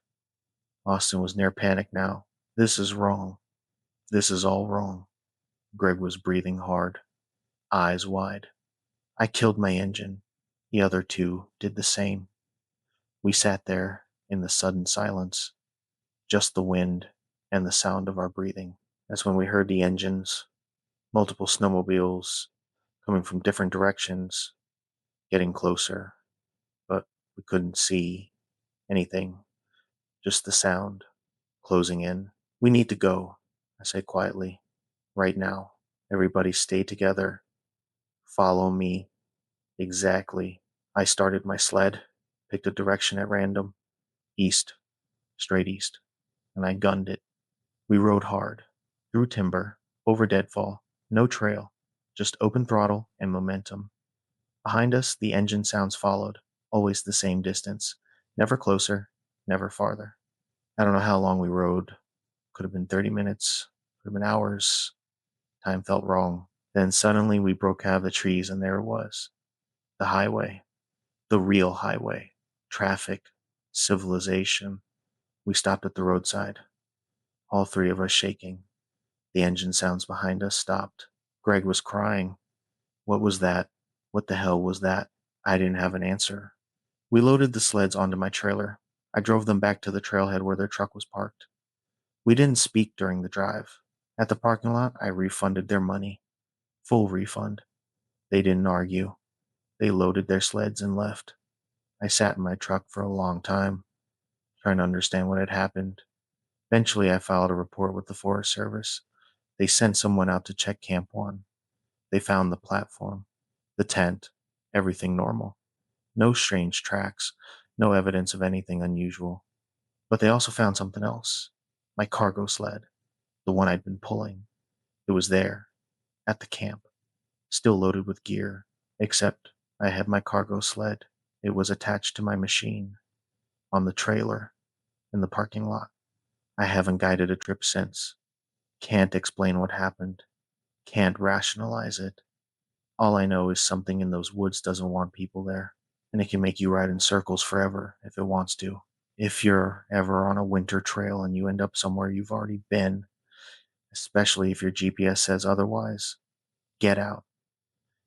Austin was near panic now. This is wrong. This is all wrong. Greg was breathing hard, eyes wide. I killed my engine. The other two did the same. We sat there in the sudden silence, just the wind and the sound of our breathing. That's when we heard the engines, multiple snowmobiles coming from different directions, getting closer, but we couldn't see anything, just the sound closing in. We need to go, I said quietly. Right now. Everybody stay together. Follow me. Exactly. I started my sled, picked a direction at random, east, straight east, and I gunned it. We rode hard, through timber, over deadfall, no trail, just open throttle and momentum. Behind us, the engine sounds followed, always the same distance, never closer, never farther. I don't know how long we rode. Could have been 30 minutes, could have been hours. Time felt wrong. Then suddenly we broke out of the trees and there it was. The highway. The real highway. Traffic. Civilization. We stopped at the roadside. All three of us shaking. The engine sounds behind us stopped. Greg was crying. What was that? What the hell was that? I didn't have an answer. We loaded the sleds onto my trailer. I drove them back to the trailhead where their truck was parked. We didn't speak during the drive. At the parking lot, I refunded their money. Full refund. They didn't argue. They loaded their sleds and left. I sat in my truck for a long time, trying to understand what had happened. Eventually, I filed a report with the Forest Service. They sent someone out to check Camp 1. They found the platform, the tent, everything normal. No strange tracks, no evidence of anything unusual. But they also found something else. My cargo sled, the one I'd been pulling. It was there, at the camp, still loaded with gear, except I had my cargo sled. It was attached to my machine, on the trailer, in the parking lot. I haven't guided a trip since. Can't explain what happened. Can't rationalize it. All I know is something in those woods doesn't want people there, and it can make you ride in circles forever if it wants to. If you're ever on a winter trail and you end up somewhere you've already been, especially if your GPS says otherwise, get out.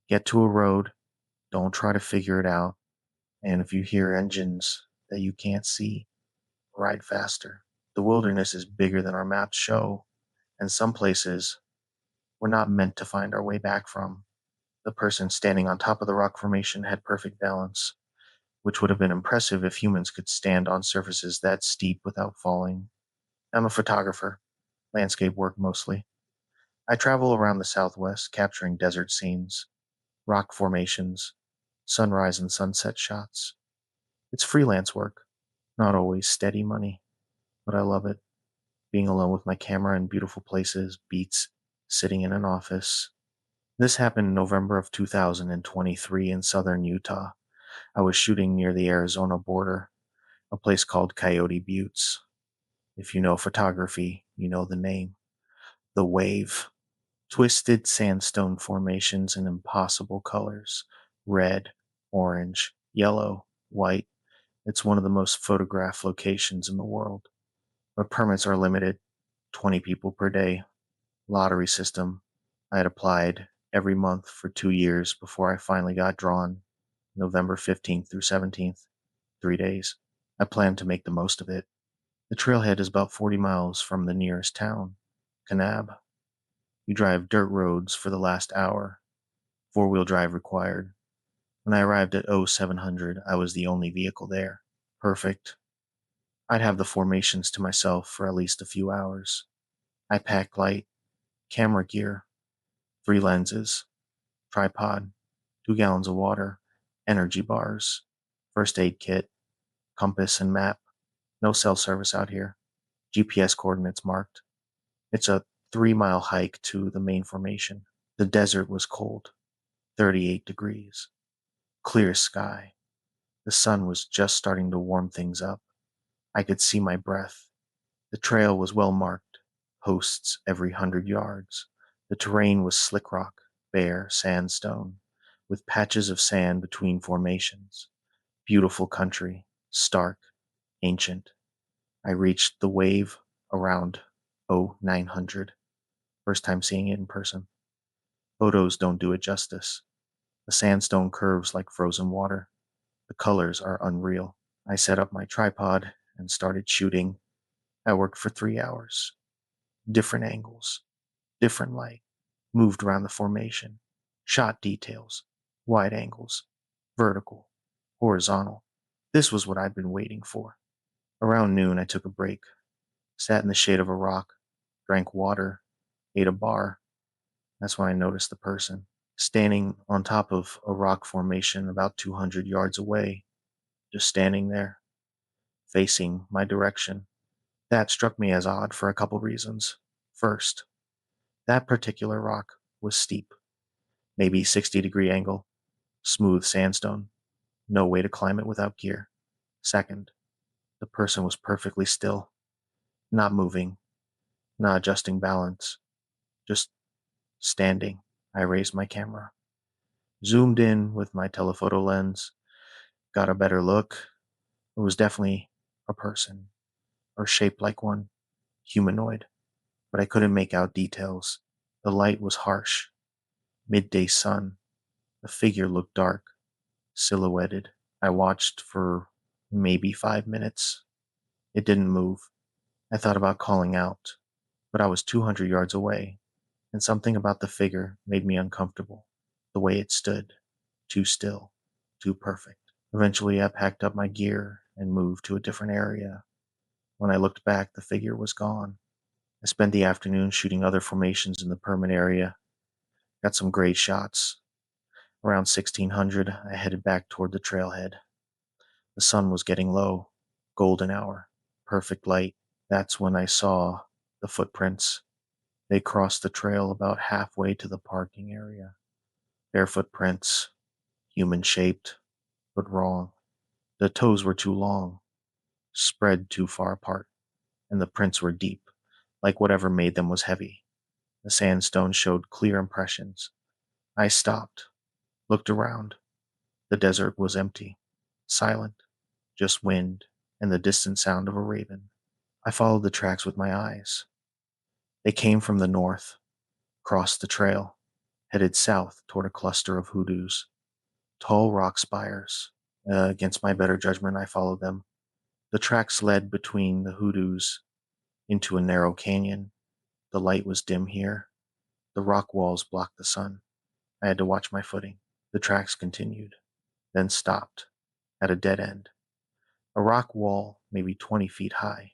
Get to a road. Don't try to figure it out. And if you hear engines that you can't see, ride faster. The wilderness is bigger than our maps show, and some places we're not meant to find our way back from. The person standing on top of the rock formation had perfect balance, which would have been impressive if humans could stand on surfaces that steep without falling. I'm a photographer, landscape work mostly. I travel around the Southwest capturing desert scenes, rock formations, sunrise and sunset shots. It's freelance work, not always steady money, but I love it. Being alone with my camera in beautiful places beats sitting in an office. This happened in November of 2023 in southern Utah. I was shooting near the Arizona border, a place called Coyote Buttes. If you know photography, you know the name. The Wave. Twisted sandstone formations in impossible colors. Red, orange, yellow, white. It's one of the most photographed locations in the world. But permits are limited, 20 people per day. Lottery system. I had applied, every month for 2 years before I finally got drawn November 15th through 17th, 3 days. I planned to make the most of it. The trailhead is about 40 miles from the nearest town, Kanab. You drive dirt roads for the last hour, four-wheel drive required. When I arrived at 0700, I was the only vehicle there. Perfect. I'd have the formations to myself for at least a few hours. I packed light, camera gear, 3 lenses, tripod, 2 gallons of water, energy bars, first aid kit, compass and map. No cell service out here. GPS coordinates marked. It's a 3-mile hike to the main formation. The desert was cold, 38 degrees. Clear sky. The sun was just starting to warm things up. I could see my breath. The trail was well marked, posts every 100 yards. The terrain was slick rock, bare sandstone, with patches of sand between formations. Beautiful country, stark, ancient. I reached the wave around 0900. First time seeing it in person. Photos don't do it justice. The sandstone curves like frozen water. The colors are unreal. I set up my tripod and started shooting. I worked for 3 hours. Different angles, different light, moved around the formation, shot details, wide angles, vertical, horizontal. This was what I'd been waiting for. Around noon, I took a break, sat in the shade of a rock, drank water, ate a bar. That's when I noticed the person, standing on top of a rock formation about 200 yards away, just standing there, facing my direction. That struck me as odd for a couple reasons. First, that particular rock was steep, maybe 60-degree angle, smooth sandstone, no way to climb it without gear. Second, the person was perfectly still, not moving, not adjusting balance, just standing. I raised my camera, zoomed in with my telephoto lens, got a better look. It was definitely a person, or shaped like one, humanoid, but I couldn't make out details. The light was harsh, midday sun. The figure looked dark, silhouetted. I watched for maybe 5 minutes. It didn't move. I thought about calling out, but I was 200 yards away, and something about the figure made me uncomfortable. The way it stood, too still, too perfect. Eventually, I packed up my gear and moved to a different area. When I looked back, the figure was gone. I spent the afternoon shooting other formations in the permit area. Got some great shots. Around 1600, I headed back toward the trailhead. The sun was getting low, golden hour, perfect light. That's when I saw the footprints. They crossed the trail about halfway to the parking area. Bare footprints, human shaped, but wrong. The toes were too long, spread too far apart, and the prints were deep, like whatever made them was heavy. The sandstone showed clear impressions. I stopped, looked around. The desert was empty, silent, just wind and the distant sound of a raven. I followed the tracks with my eyes. They came from the north, crossed the trail, headed south toward a cluster of hoodoos, tall rock spires. Against my better judgment, I followed them. The tracks led between the hoodoos into a narrow canyon. The light was dim here. The rock walls blocked the sun. I had to watch my footing. The tracks continued, then stopped at a dead end. A rock wall, maybe 20 feet high.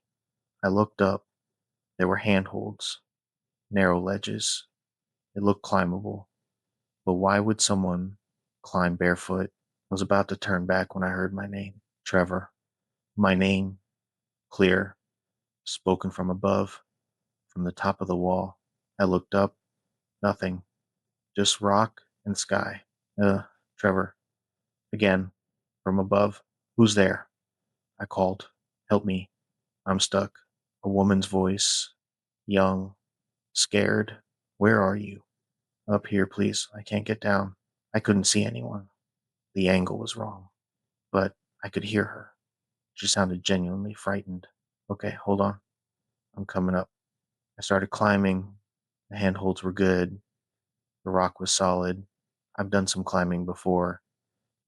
I looked up. There were handholds, narrow ledges. It looked climbable, but why would someone climb barefoot? I was about to turn back when I heard my name, Trevor. My name, clear, spoken from above, from the top of the wall. I looked up, nothing, just rock and sky. Trevor, again, from above. Who's there? I called. Help me. I'm stuck. A woman's voice, young, scared. Where are you? Up here, please. I can't get down. I couldn't see anyone. The angle was wrong, but I could hear her. She sounded genuinely frightened. Okay, hold on. I'm coming up. I started climbing. The handholds were good. The rock was solid. I've done some climbing before,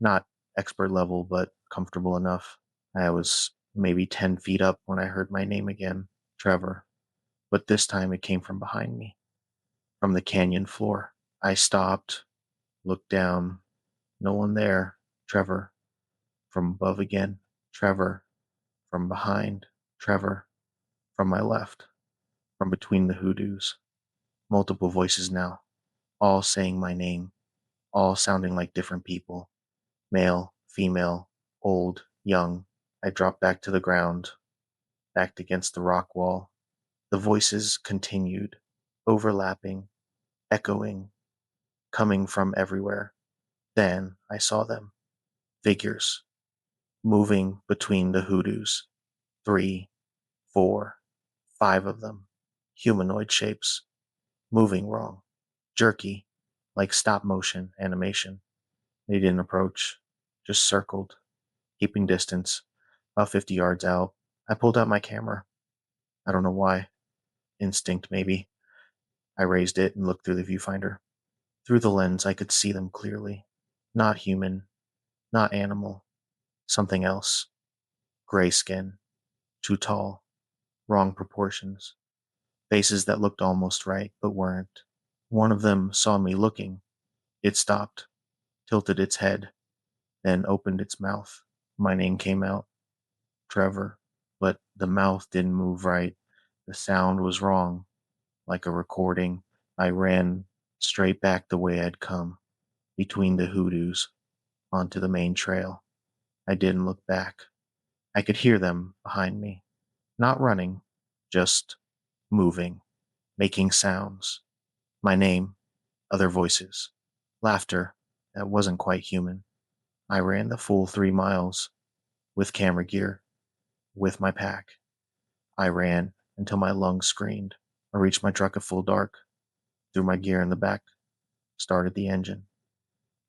not expert level, but comfortable enough. I was maybe 10 feet up when I heard my name again, Trevor, but this time it came from behind me, from the canyon floor. I stopped, looked down, no one there. Trevor, from above again. Trevor, from behind. Trevor, from my left, from between the hoodoos. Multiple voices now, all saying my name, all sounding like different people. Male, female, old, young. I dropped back to the ground, backed against the rock wall. The voices continued, overlapping, echoing, coming from everywhere. Then I saw them, figures, moving between the hoodoos. 3, 4, 5 of them, humanoid shapes, moving wrong, jerky, like stop motion animation. They didn't approach, just circled, keeping distance, about 50 yards out. I pulled out my camera. I don't know why. Instinct, maybe. I raised it and looked through the viewfinder. Through the lens, I could see them clearly. Not human, not animal, something else. Gray skin, too tall, wrong proportions, faces that looked almost right but weren't. One of them saw me looking. It stopped, tilted its head, then opened its mouth. My name came out, Trevor, but the mouth didn't move right. The sound was wrong, like a recording. I ran straight back the way I'd come, between the hoodoos, onto the main trail. I didn't look back. I could hear them behind me, not running, just moving, making sounds. My name, other voices, laughter that wasn't quite human. I ran the full 3 miles, with camera gear, with my pack. I ran until my lungs screamed. I reached my truck at full dark, threw my gear in the back, started the engine.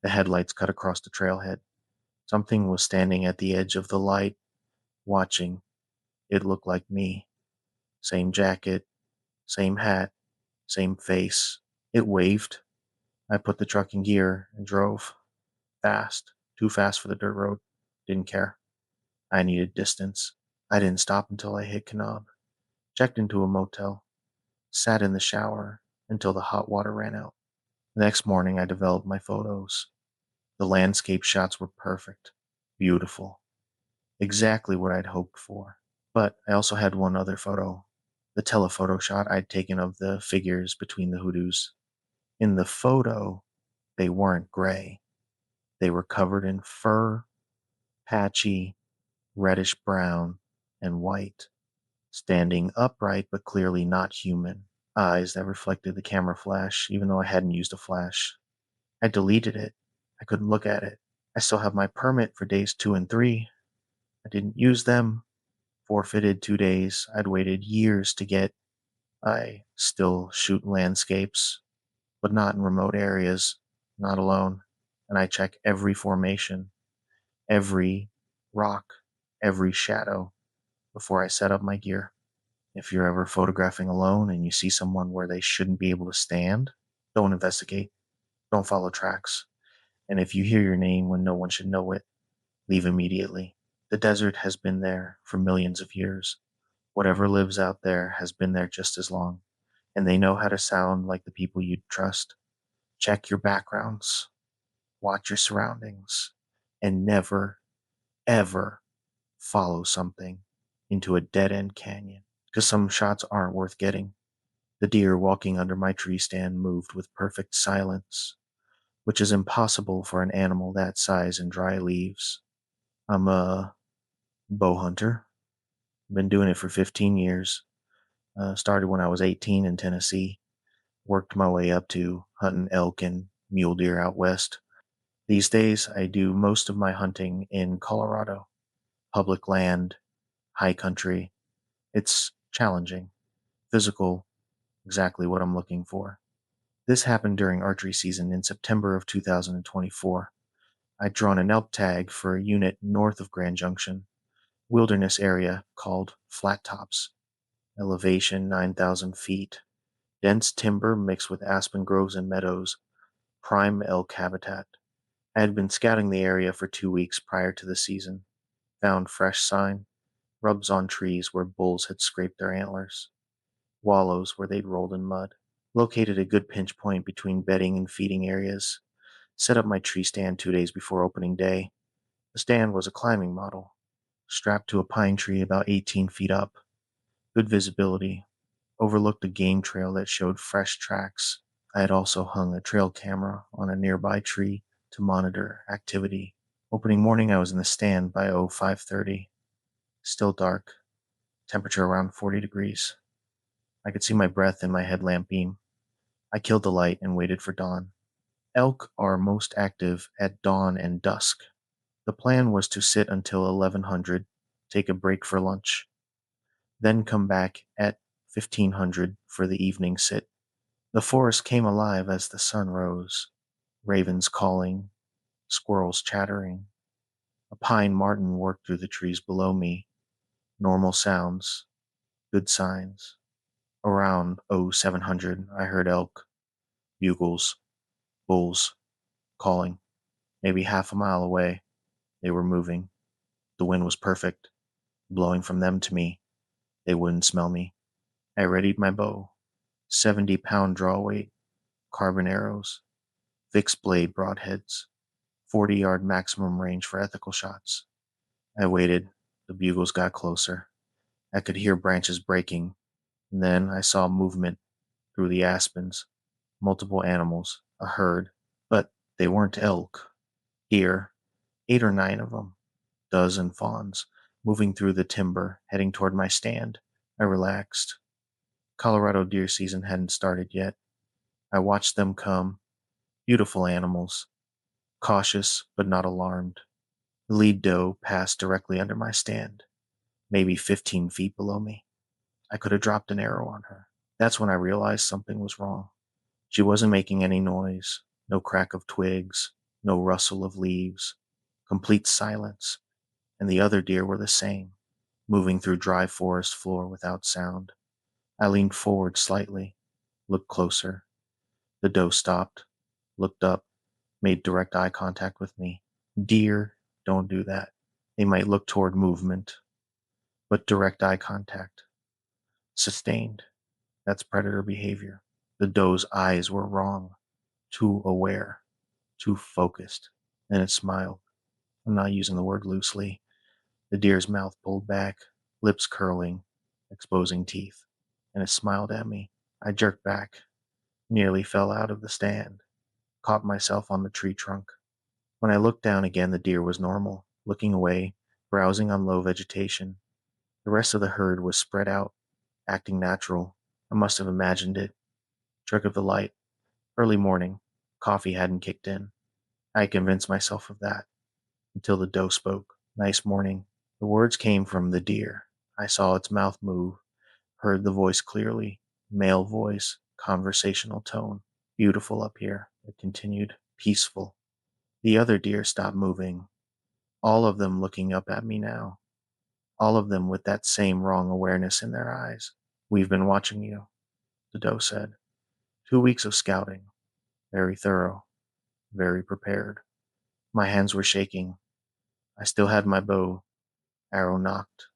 The headlights cut across the trailhead. Something was standing at the edge of the light, watching. It looked like me. Same jacket, same hat, same face. It waved. I put the truck in gear and drove. Fast. Too fast for the dirt road. Didn't care. I needed distance. I didn't stop until I hit Kanab. Checked into a motel. Sat in the shower until the hot water ran out. The next morning I developed my photos. The landscape shots were perfect. Beautiful. Exactly what I'd hoped for. But I also had one other photo. The telephoto shot I'd taken of the figures between the hoodoos. In the photo, they weren't gray. They were covered in fur, patchy, reddish brown, and white, standing upright but clearly not human. Eyes that reflected the camera flash, even though I hadn't used a flash. I deleted it. I couldn't look at it. I still have my permit for days 2 and 3. I didn't use them. Forfeited 2 days I'd waited years to get. I still shoot landscapes, but not in remote areas, not alone. And I check every formation, every rock, every shadow before I set up my gear. If you're ever photographing alone and you see someone where they shouldn't be able to stand, don't investigate. Don't follow tracks. And if you hear your name when no one should know it, leave immediately. The desert has been there for millions of years. Whatever lives out there has been there just as long, and they know how to sound like the people you'd trust. Check your backgrounds, watch your surroundings, and never, ever follow something into a dead end canyon, because some shots aren't worth getting. The deer walking under my tree stand moved with perfect silence, which is impossible for an animal that size in dry leaves. I'm a bow hunter. Been doing it for 15 years. Started when I was 18 in Tennessee. Worked my way up to hunting elk and mule deer out west. These days, I do most of my hunting in Colorado. Public land, high country. It's challenging, physical, exactly what I'm looking for. This happened during archery season in September of 2024. I'd drawn an elk tag for a unit north of Grand Junction, wilderness area called Flat Tops. Elevation 9,000 feet. Dense timber mixed with aspen groves and meadows. prime elk habitat. I had been scouting the area for 2 weeks prior to the season, found fresh sign, rubs on trees where bulls had scraped their antlers, wallows where they'd rolled in mud, located a good pinch point between bedding and feeding areas, set up my tree stand 2 days before opening day. The stand was a climbing model, strapped to a pine tree about 18 feet up, good visibility, overlooked a game trail that showed fresh tracks. I had also hung a trail camera on a nearby tree to monitor activity. Opening morning, I was in the stand by 05:30. Still dark, temperature around 40 degrees. I could see my breath in my headlamp beam. I killed the light and waited for dawn. Elk are most active at dawn and dusk. The plan was to sit until 1100, take a break for lunch, then come back at 1500 for the evening sit. The forest came alive as the sun rose, ravens calling, squirrels chattering. A pine marten worked through the trees below me. Normal sounds, good signs. Around 0700, I heard elk, bugles, bulls, calling. Maybe half a mile away, they were moving. The wind was perfect, blowing from them to me. They wouldn't smell me. I readied my bow, 70-pound draw weight, carbon arrows, fixed blade broadheads, 40-yard maximum range for ethical shots. I waited. The bugles got closer. I could hear branches breaking, and then I saw movement through the aspens, multiple animals, a herd, but they weren't elk. Deer, 8 or 9 of them, dozen fawns, moving through the timber, heading toward my stand. I relaxed. Colorado deer season hadn't started yet. I watched them come, beautiful animals, cautious but not alarmed. The lead doe passed directly under my stand, maybe 15 feet below me. I could have dropped an arrow on her. That's when I realized something was wrong. She wasn't making any noise, no crack of twigs, no rustle of leaves, complete silence, and the other deer were the same, moving through dry forest floor without sound. I leaned forward slightly, looked closer. The doe stopped, looked up, made direct eye contact with me. Deer don't do that. They might look toward movement, but direct eye contact, sustained, that's predator behavior. The doe's eyes were wrong, too aware, too focused, and it smiled. I'm not using the word loosely. The deer's mouth pulled back, lips curling, exposing teeth, and it smiled at me. I jerked back, nearly fell out of the stand, caught myself on the tree trunk. When I looked down again, the deer was normal, looking away, browsing on low vegetation. The rest of the herd was spread out, acting natural. I must have imagined it. Trick of the light. Early morning. Coffee hadn't kicked in. I convinced myself of that, until the doe spoke. Nice morning. The words came from the deer. I saw its mouth move, heard the voice clearly. Male voice, conversational tone. Beautiful up here, it continued. Peaceful. The other deer stopped moving, all of them looking up at me now, all of them with that same wrong awareness in their eyes. We've been watching you, the doe said. 2 weeks of scouting, very thorough, very prepared. My hands were shaking. I still had my bow, arrow nocked,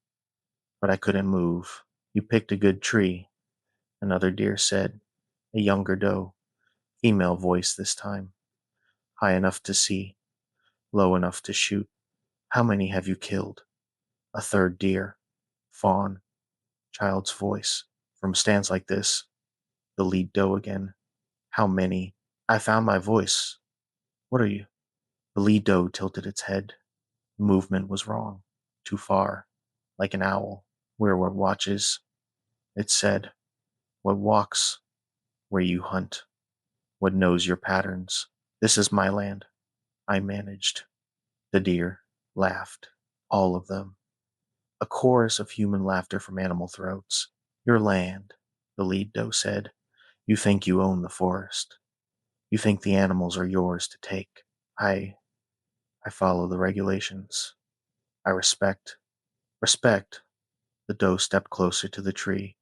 but I couldn't move. You picked a good tree, another deer said, a younger doe, female voice this time, high enough to see, low enough to shoot. How many have you killed? A third deer, fawn, child's voice. From stands like this, the lead doe again. How many? I found my voice. What are you? The lead doe tilted its head. The movement was wrong. Too far. Like an owl. Where what watches, it said. What walks, where you hunt. What knows your patterns. This is my land. I managed. The deer laughed. All of them. A chorus of human laughter from animal throats. Your land, the lead doe said. You think you own the forest. You think the animals are yours to take. I I follow the regulations. I respect. Respect. The doe stepped closer to the tree,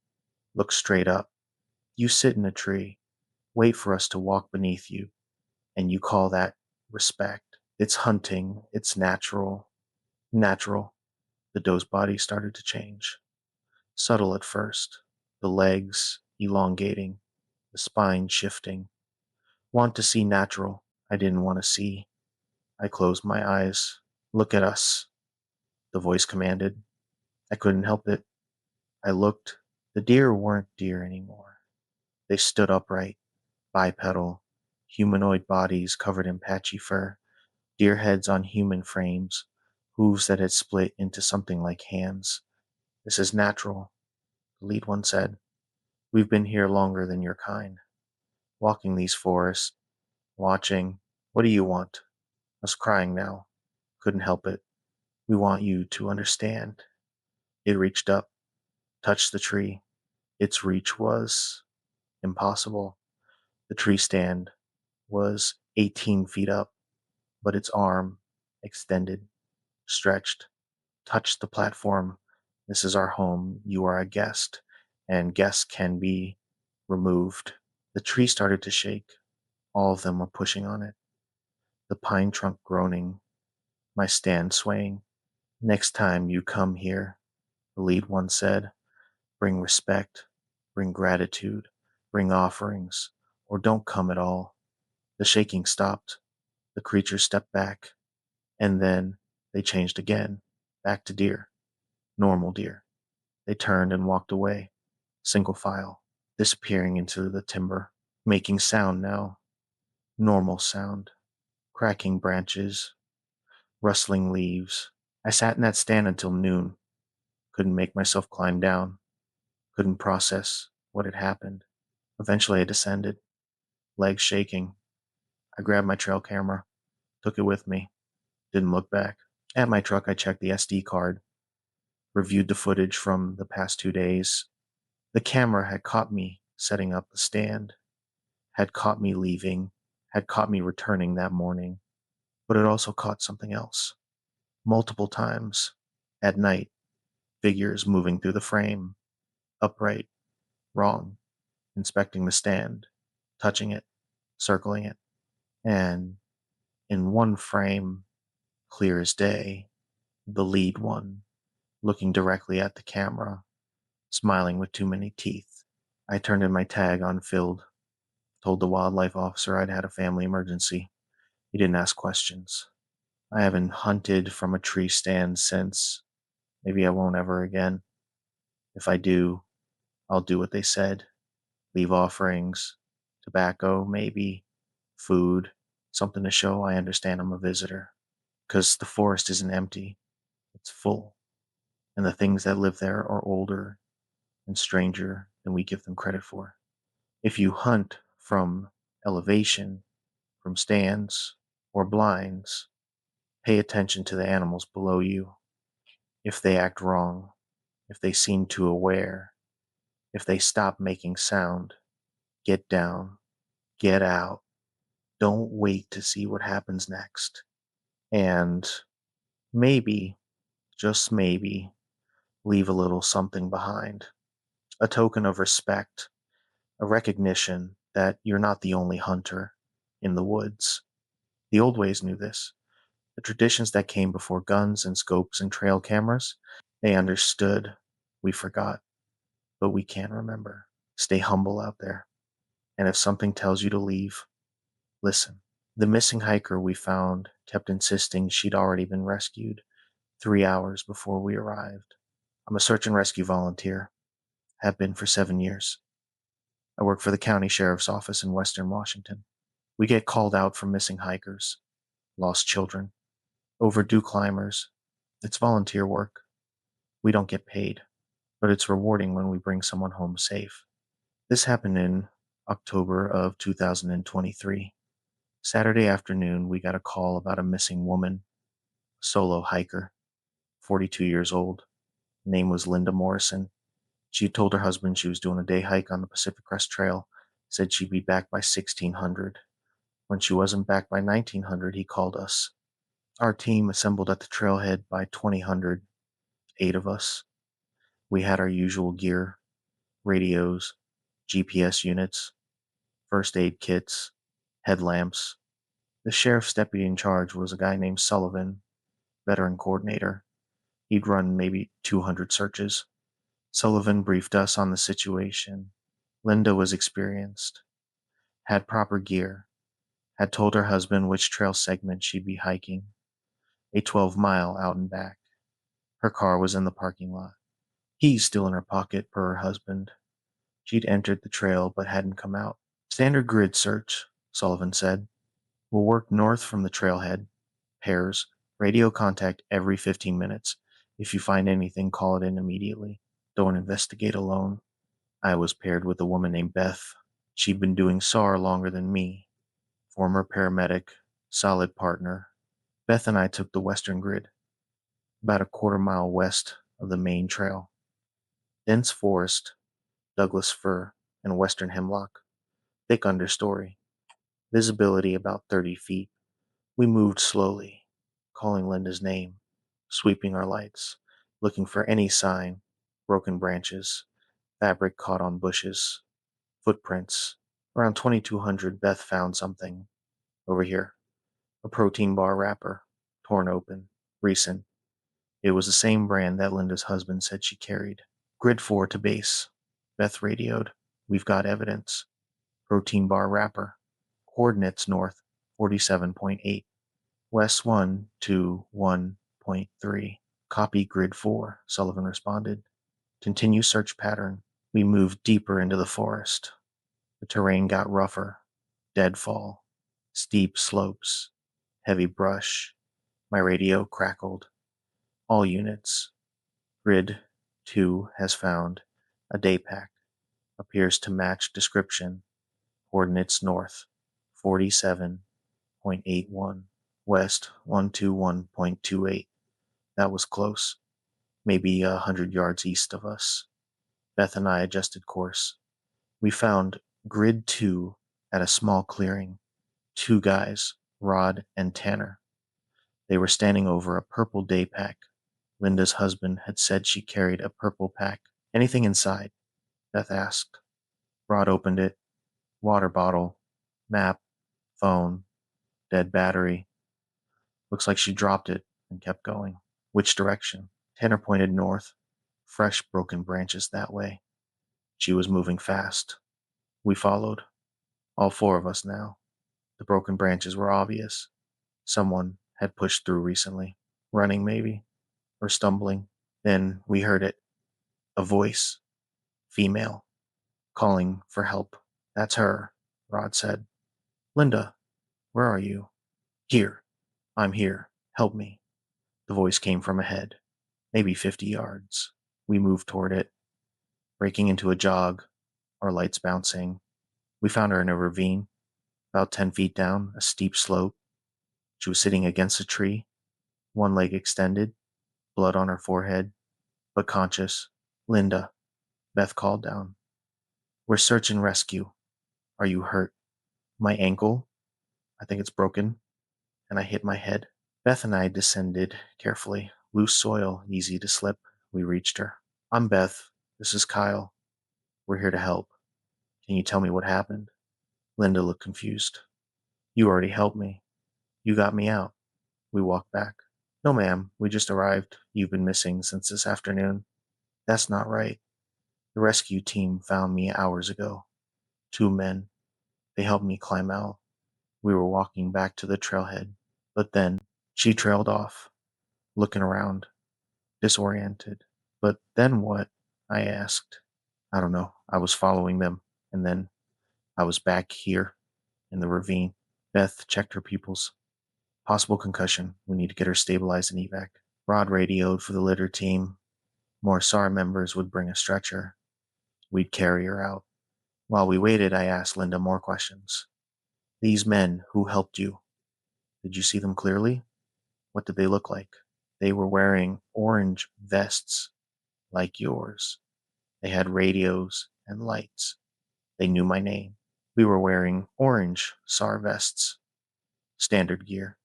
looked straight up. You sit in a tree. Wait for us to walk beneath you. And you call that respect. It's hunting. It's natural. Natural. The doe's body started to change. Subtle at first. The legs elongating. The spine shifting. Want to see natural. I didn't want to see. I closed my eyes. Look at us, the voice commanded. I couldn't help it. I looked. The deer weren't deer anymore. They stood upright, bipedal, humanoid bodies covered in patchy fur, deer heads on human frames, hooves that had split into something like hands. This is natural, the lead one said. We've been here longer than your kind, walking these forests, watching. What do you want? I was crying now. Couldn't help it. We want you to understand. It reached up, touched the tree. Its reach was impossible. The tree stand was 18 feet up, but its arm extended, stretched, touched the platform. This is our home. You are a guest, and guests can be removed. The tree started to shake. All of them were pushing on it. The pine trunk groaning, my stand swaying. Next time you come here, the lead one said, bring respect, bring gratitude, bring offerings, or don't come at all. The shaking stopped. The creatures stepped back, and then they changed again, back to deer, normal deer. They turned and walked away, single file, disappearing into the timber, making sound now, normal sound, cracking branches, rustling leaves. I sat in that stand until noon, couldn't make myself climb down, couldn't process what had happened. Eventually I descended, legs shaking. I grabbed my trail camera, took it with me, didn't look back. At my truck, I checked the SD card, reviewed the footage from the past 2 days. The camera had caught me setting up the stand, had caught me leaving, had caught me returning that morning, but it also caught something else. Multiple times, at night, figures moving through the frame, upright, wrong, inspecting the stand, touching it, circling it, and in one frame, clear as day, the lead one, looking directly at the camera, smiling with too many teeth. I turned in my tag unfilled, told the wildlife officer I'd had a family emergency. He didn't ask questions. I haven't hunted from a tree stand since. Maybe I won't ever again. If I do, I'll do what they said. Leave offerings, tobacco, maybe, food, something to show I understand I'm a visitor. Because the forest isn't empty, it's full. And the things that live there are older and stranger than we give them credit for. If you hunt from elevation, from stands, or blinds, pay attention to the animals below you. If they act wrong, if they seem too aware, if they stop making sound, get down, get out. Don't wait to see what happens next. And maybe, just maybe, leave a little something behind. A token of respect, a recognition that you're not the only hunter in the woods. The old ways knew this. The traditions that came before guns and scopes and trail cameras, they understood. We forgot, but we can remember. Stay humble out there. And if something tells you to leave, listen. The missing hiker we found kept insisting she'd already been rescued 3 hours before we arrived. I'm a search and rescue volunteer, have been for 7 years. I work for the county sheriff's office in Western Washington. We get called out for missing hikers, lost children, overdue climbers. It's volunteer work. We don't get paid, but it's rewarding when we bring someone home safe. This happened in October of 2023. Saturday afternoon, we got a call about a missing woman, a solo hiker, 42 years old. Her name was Linda Morrison. She had told her husband she was doing a day hike on the Pacific Crest Trail, said she'd be back by 1600. When she wasn't back by 1900, he called us. Our team assembled at the trailhead by 2000, 8 of us. We had our usual gear, radios, GPS units, first aid kits, headlamps. The sheriff's deputy in charge was a guy named Sullivan, veteran coordinator. He'd run maybe 200 searches. Sullivan briefed us on the situation. Linda was experienced, had proper gear, had told her husband which trail segment she'd be hiking, a 12-mile out and back. Her car was in the parking lot. Keys still in her pocket, per her husband. She'd entered the trail but hadn't come out. Standard grid search, Sullivan said. We'll work north from the trailhead. Pairs. Radio contact every 15 minutes. If you find anything, call it in immediately. Don't investigate alone. I was paired with a woman named Beth. She'd been doing SAR longer than me. Former paramedic, solid partner. Beth and I took the western grid, about a quarter-mile west of the main trail. Dense forest, Douglas fir, and western hemlock. Thick understory. Visibility about 30 feet. We moved slowly, calling Linda's name, sweeping our lights, looking for any sign, broken branches, fabric caught on bushes, footprints. Around 2200, Beth found something. Over here. A protein bar wrapper, torn open, recent. It was the same brand that Linda's husband said she carried. Grid 4 to base. Beth radioed. We've got evidence. Protein bar wrapper. Coordinates north, 47.8. West 1 to 1.3. Copy grid 4, Sullivan responded. Continue search pattern. We moved deeper into the forest. The terrain got rougher. Deadfall. Steep slopes. Heavy brush. My radio crackled. All units. Grid 2 has found a day pack. Appears to match description. Coordinates north, 47.81. West, 121.28. That was close. Maybe 100 yards east of us. Beth and I adjusted course. We found Grid 2 at a small clearing. Two guys, Rod and Tanner. They were standing over a purple day pack. Linda's husband had said she carried a purple pack. Anything inside? Beth asked. Rod opened it. Water bottle, map, phone, dead battery. Looks like she dropped it and kept going. Which direction? Tanner pointed north. Fresh broken branches that way. She was moving fast. We followed. All four of us now. The broken branches were obvious. Someone had pushed through recently. Running, maybe, or stumbling. Then we heard it. A voice. Female. Calling for help. That's her, Rod said. Linda, where are you? Here. I'm here. Help me. The voice came from ahead. Maybe 50 yards. We moved toward it, breaking into a jog, our lights bouncing. We found her in a ravine, about 10 feet down, a steep slope. She was sitting against a tree, one leg extended, blood on her forehead, but conscious. Linda, Beth called down. We're search and rescue. Are you hurt? My ankle? I think it's broken. And I hit my head. Beth and I descended carefully. Loose soil, easy to slip. We reached her. I'm Beth. This is Kyle. We're here to help. Can you tell me what happened? Linda looked confused. You already helped me. You got me out. We walked back. No, ma'am. We just arrived. You've been missing since this afternoon. That's not right. The rescue team found me hours ago. Two men. They helped me climb out. We were walking back to the trailhead. But then she trailed off, looking around, disoriented. But then what? I asked. I don't know. I was following them, and then I was back here in the ravine. Beth checked her pupils. Possible concussion. We need to get her stabilized and evac. Rod radioed for the litter team. More SAR members would bring a stretcher. We'd carry her out. While we waited, I asked Linda more questions. These men who helped you, did you see them clearly? What did they look like? They were wearing orange vests, like yours. They had radios and lights. They knew my name. We were wearing orange SAR vests, standard gear.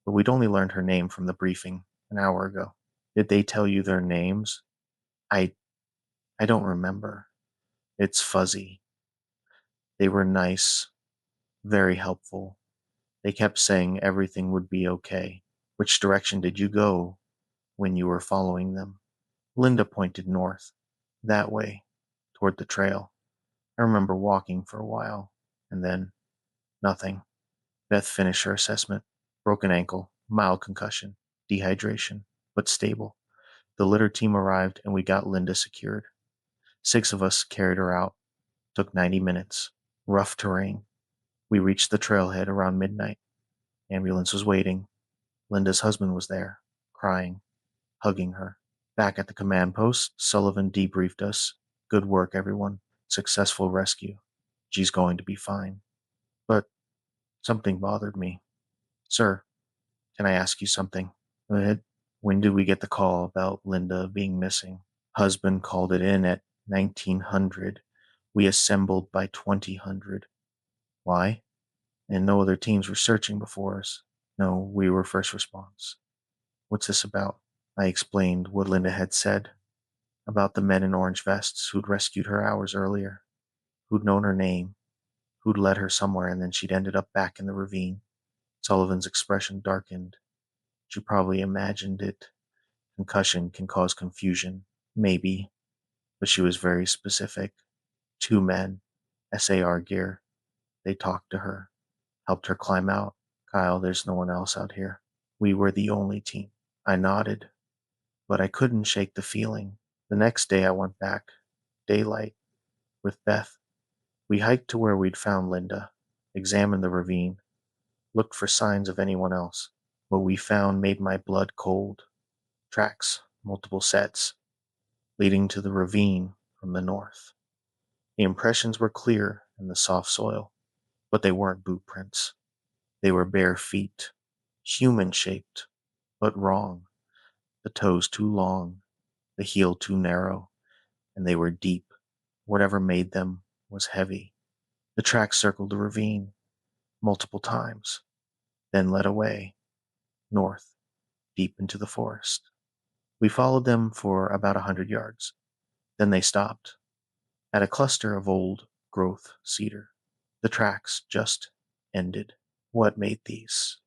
But we'd only learned her name from the briefing an hour ago. Did they tell you their names? I I don't remember. It's fuzzy. They were nice, very helpful. They kept saying everything would be okay. Which direction did you go when you were following them? Linda pointed north, that way, toward the trail. I remember walking for a while, and then nothing. Beth finished her assessment. Broken ankle, mild concussion, dehydration, but stable. The litter team arrived and we got Linda secured. 6 of us carried her out. Took 90 minutes. Rough terrain. We reached the trailhead around midnight. Ambulance was waiting. Linda's husband was there, crying, hugging her. Back at the command post, Sullivan debriefed us. Good work, everyone. Successful rescue. She's going to be fine. But something bothered me. Sir, can I ask you something? Go ahead. When did we get the call about Linda being missing? Husband called it in at 1900. We assembled by 2000. Why? And no other teams were searching before us. No, we were first response. What's this about? I explained what Linda had said about the men in orange vests who'd rescued her hours earlier, who'd known her name, who'd led her somewhere, and then she'd ended up back in the ravine. Sullivan's expression darkened. She probably imagined it. Concussion can cause confusion, maybe, but she was very specific. 2 men, SAR gear. They talked to her, helped her climb out. Kyle, there's no one else out here. We were the only team. I nodded, but I couldn't shake the feeling. The next day I went back, daylight, with Beth. We hiked to where we'd found Linda, examined the ravine, looked for signs of anyone else. What we found made my blood cold. Tracks, multiple sets, leading to the ravine from the north. The impressions were clear in the soft soil, but they weren't boot prints. They were bare feet, human-shaped, but wrong. The toes too long, the heel too narrow, and they were deep. Whatever made them was heavy. The tracks circled the ravine multiple times, then led away, north, deep into the forest. We followed them for about 100 yards. Then they stopped, at a cluster of old growth cedar. The tracks just ended. What made these?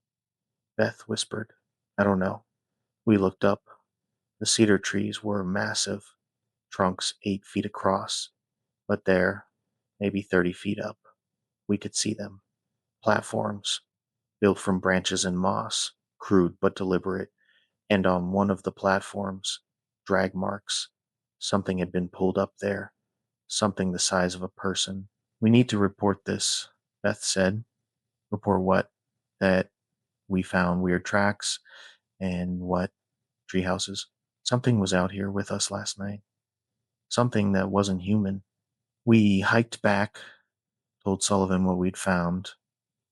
Beth whispered. I don't know. We looked up. The cedar trees were massive, trunks 8 feet across, but there, maybe 30 feet up, we could see them. Platforms, built from branches and moss, crude but deliberate, and on one of the platforms, drag marks. Something had been pulled up there, something the size of a person. We need to report this, Beth said. Report what? That we found weird tracks and what? Treehouses. Something was out here with us last night. Something that wasn't human. We hiked back, told Sullivan what we'd found.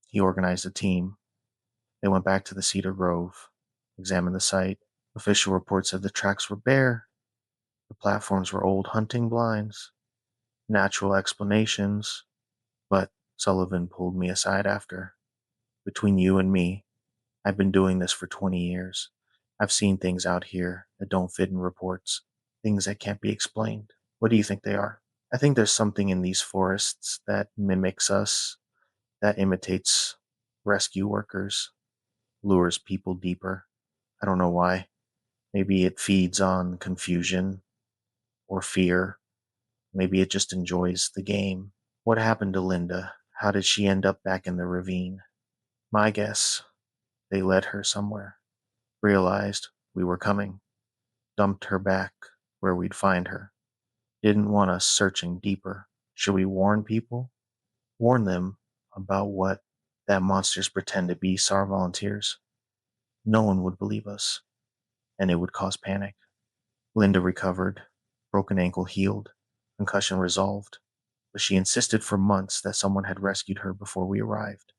He organized a team. They went back to the Cedar Grove, examined the site. Official reports said the tracks were bare, the platforms were old hunting blinds, natural explanations, but Sullivan pulled me aside after. Between you and me, I've been doing this for 20 years. I've seen things out here that don't fit in reports, things that can't be explained. What do you think they are? I think there's something in these forests that mimics us, that imitates rescue workers, lures people deeper. I don't know why. Maybe it feeds on confusion or fear. Maybe it just enjoys the game. What happened to Linda? How did she end up back in the ravine? My guess, they led her somewhere, realized we were coming, dumped her back where we'd find her, didn't want us searching deeper. Should we warn people? Warn them about what? That monsters pretend to be SAR volunteers? No one would believe us, and it would cause panic. Linda recovered, broken ankle healed, concussion resolved, but she insisted for months that someone had rescued her before we arrived.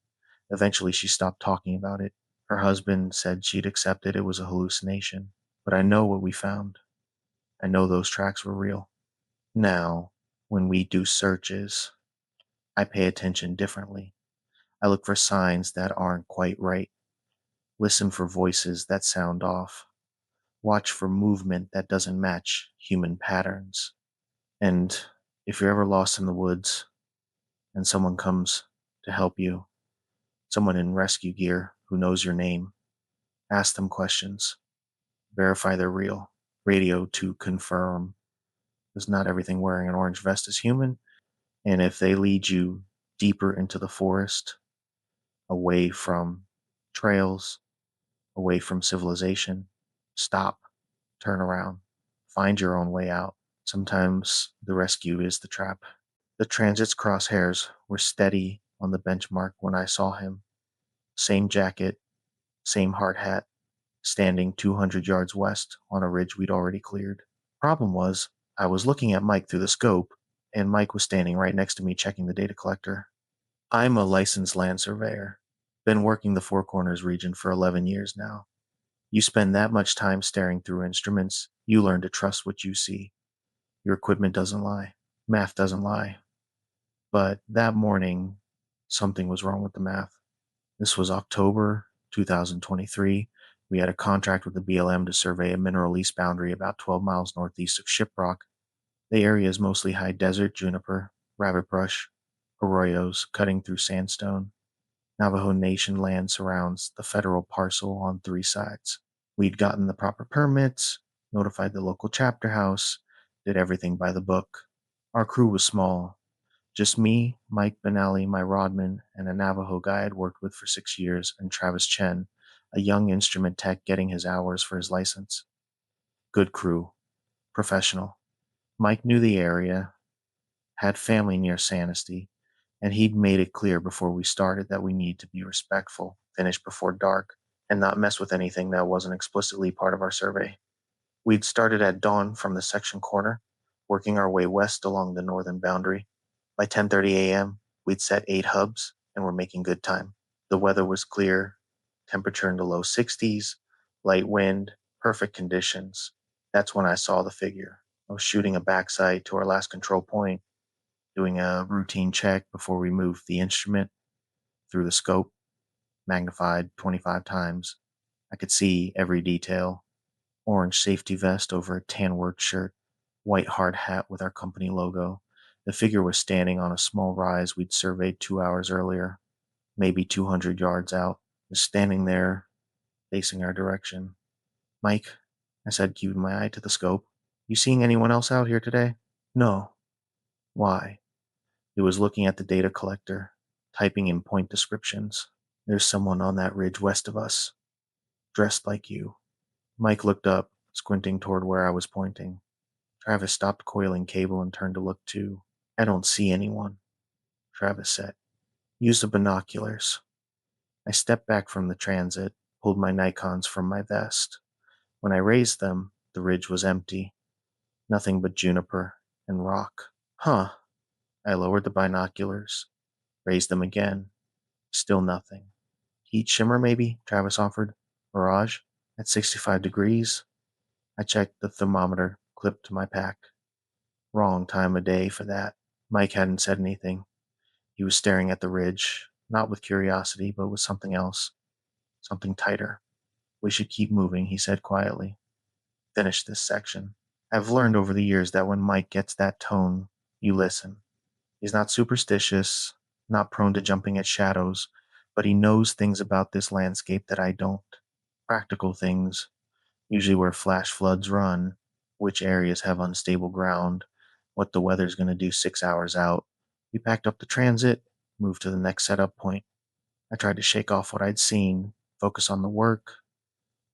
Eventually, she stopped talking about it. Her husband said she'd accepted it was a hallucination. But I know what we found. I know those tracks were real. Now, when we do searches, I pay attention differently. I look for signs that aren't quite right, listen for voices that sound off, watch for movement that doesn't match human patterns. And if you're ever lost in the woods and someone comes to help you, Someone in rescue gear who knows your name. Ask them questions. Verify they're real. Radio to confirm. Because not everything wearing an orange vest is human. And if they lead you deeper into the forest, away from trails, away from civilization, stop, turn around, find your own way out. Sometimes the rescue is the trap. The transit's crosshairs were steady on the benchmark when I saw him. Same jacket, same hard hat, standing 200 yards west on a ridge we'd already cleared. Problem was, I was looking at Mike through the scope, and Mike was standing right next to me checking the data collector. I'm a licensed land surveyor. Been working the Four Corners region for 11 years now. You spend that much time staring through instruments, you learn to trust what you see. Your equipment doesn't lie. Math doesn't lie. But that morning, something was wrong with the math. This was October 2023. We had a contract with the BLM to survey a mineral lease boundary about 12 miles northeast of Shiprock. The area is mostly high desert juniper, rabbit brush, arroyos cutting through sandstone. Navajo Nation land surrounds the federal parcel on three sides. We'd gotten the proper permits, notified the local chapter house, did everything by the book. Our crew was small, just me, Mike Benally, my rodman, and a Navajo guy I'd worked with for 6 years, and Travis Chen, a young instrument tech getting his hours for his license. Good crew, professional. Mike knew the area, had family near Sanity, and he'd made it clear before we started that we need to be respectful, finish before dark, and not mess with anything that wasn't explicitly part of our survey. We'd started at dawn from the section corner, working our way west along the northern boundary. By 10:30 a.m., we'd set 8 hubs and were making good time. The weather was clear, temperature in the low 60s, light wind, perfect conditions. That's when I saw the figure. I was shooting a backside to our last control point, doing a routine check before we moved the instrument through the scope, magnified 25 times. I could see every detail: orange safety vest over a tan work shirt, white hard hat with our company logo. The figure was standing on a small rise we'd surveyed 2 hours earlier, maybe 200 yards out, just standing there, facing our direction. Mike, I said, keeping my eye to the scope, you seeing anyone else out here today? No. Why? He was looking at the data collector, typing in point descriptions. There's someone on that ridge west of us, dressed like you. Mike looked up, squinting toward where I was pointing. Travis stopped coiling cable and turned to look too. I don't see anyone, Travis said. Use the binoculars. I stepped back from the transit, pulled my Nikons from my vest. When I raised them, the ridge was empty. Nothing but juniper and rock. Huh. I lowered the binoculars, raised them again. Still nothing. Heat shimmer, maybe? Travis offered. Mirage? At 65 degrees? I checked the thermometer clipped to my pack. Wrong time of day for that. Mike hadn't said anything. He was staring at the ridge, not with curiosity, but with something else. Something tighter. We should keep moving, he said quietly. Finish this section. I've learned over the years that when Mike gets that tone, you listen. He's not superstitious, not prone to jumping at shadows, but he knows things about this landscape that I don't. Practical things, usually where flash floods run, which areas have unstable ground, what the weather's going to do 6 hours out. We packed up the transit, moved to the next setup point. I tried to shake off what I'd seen, focus on the work.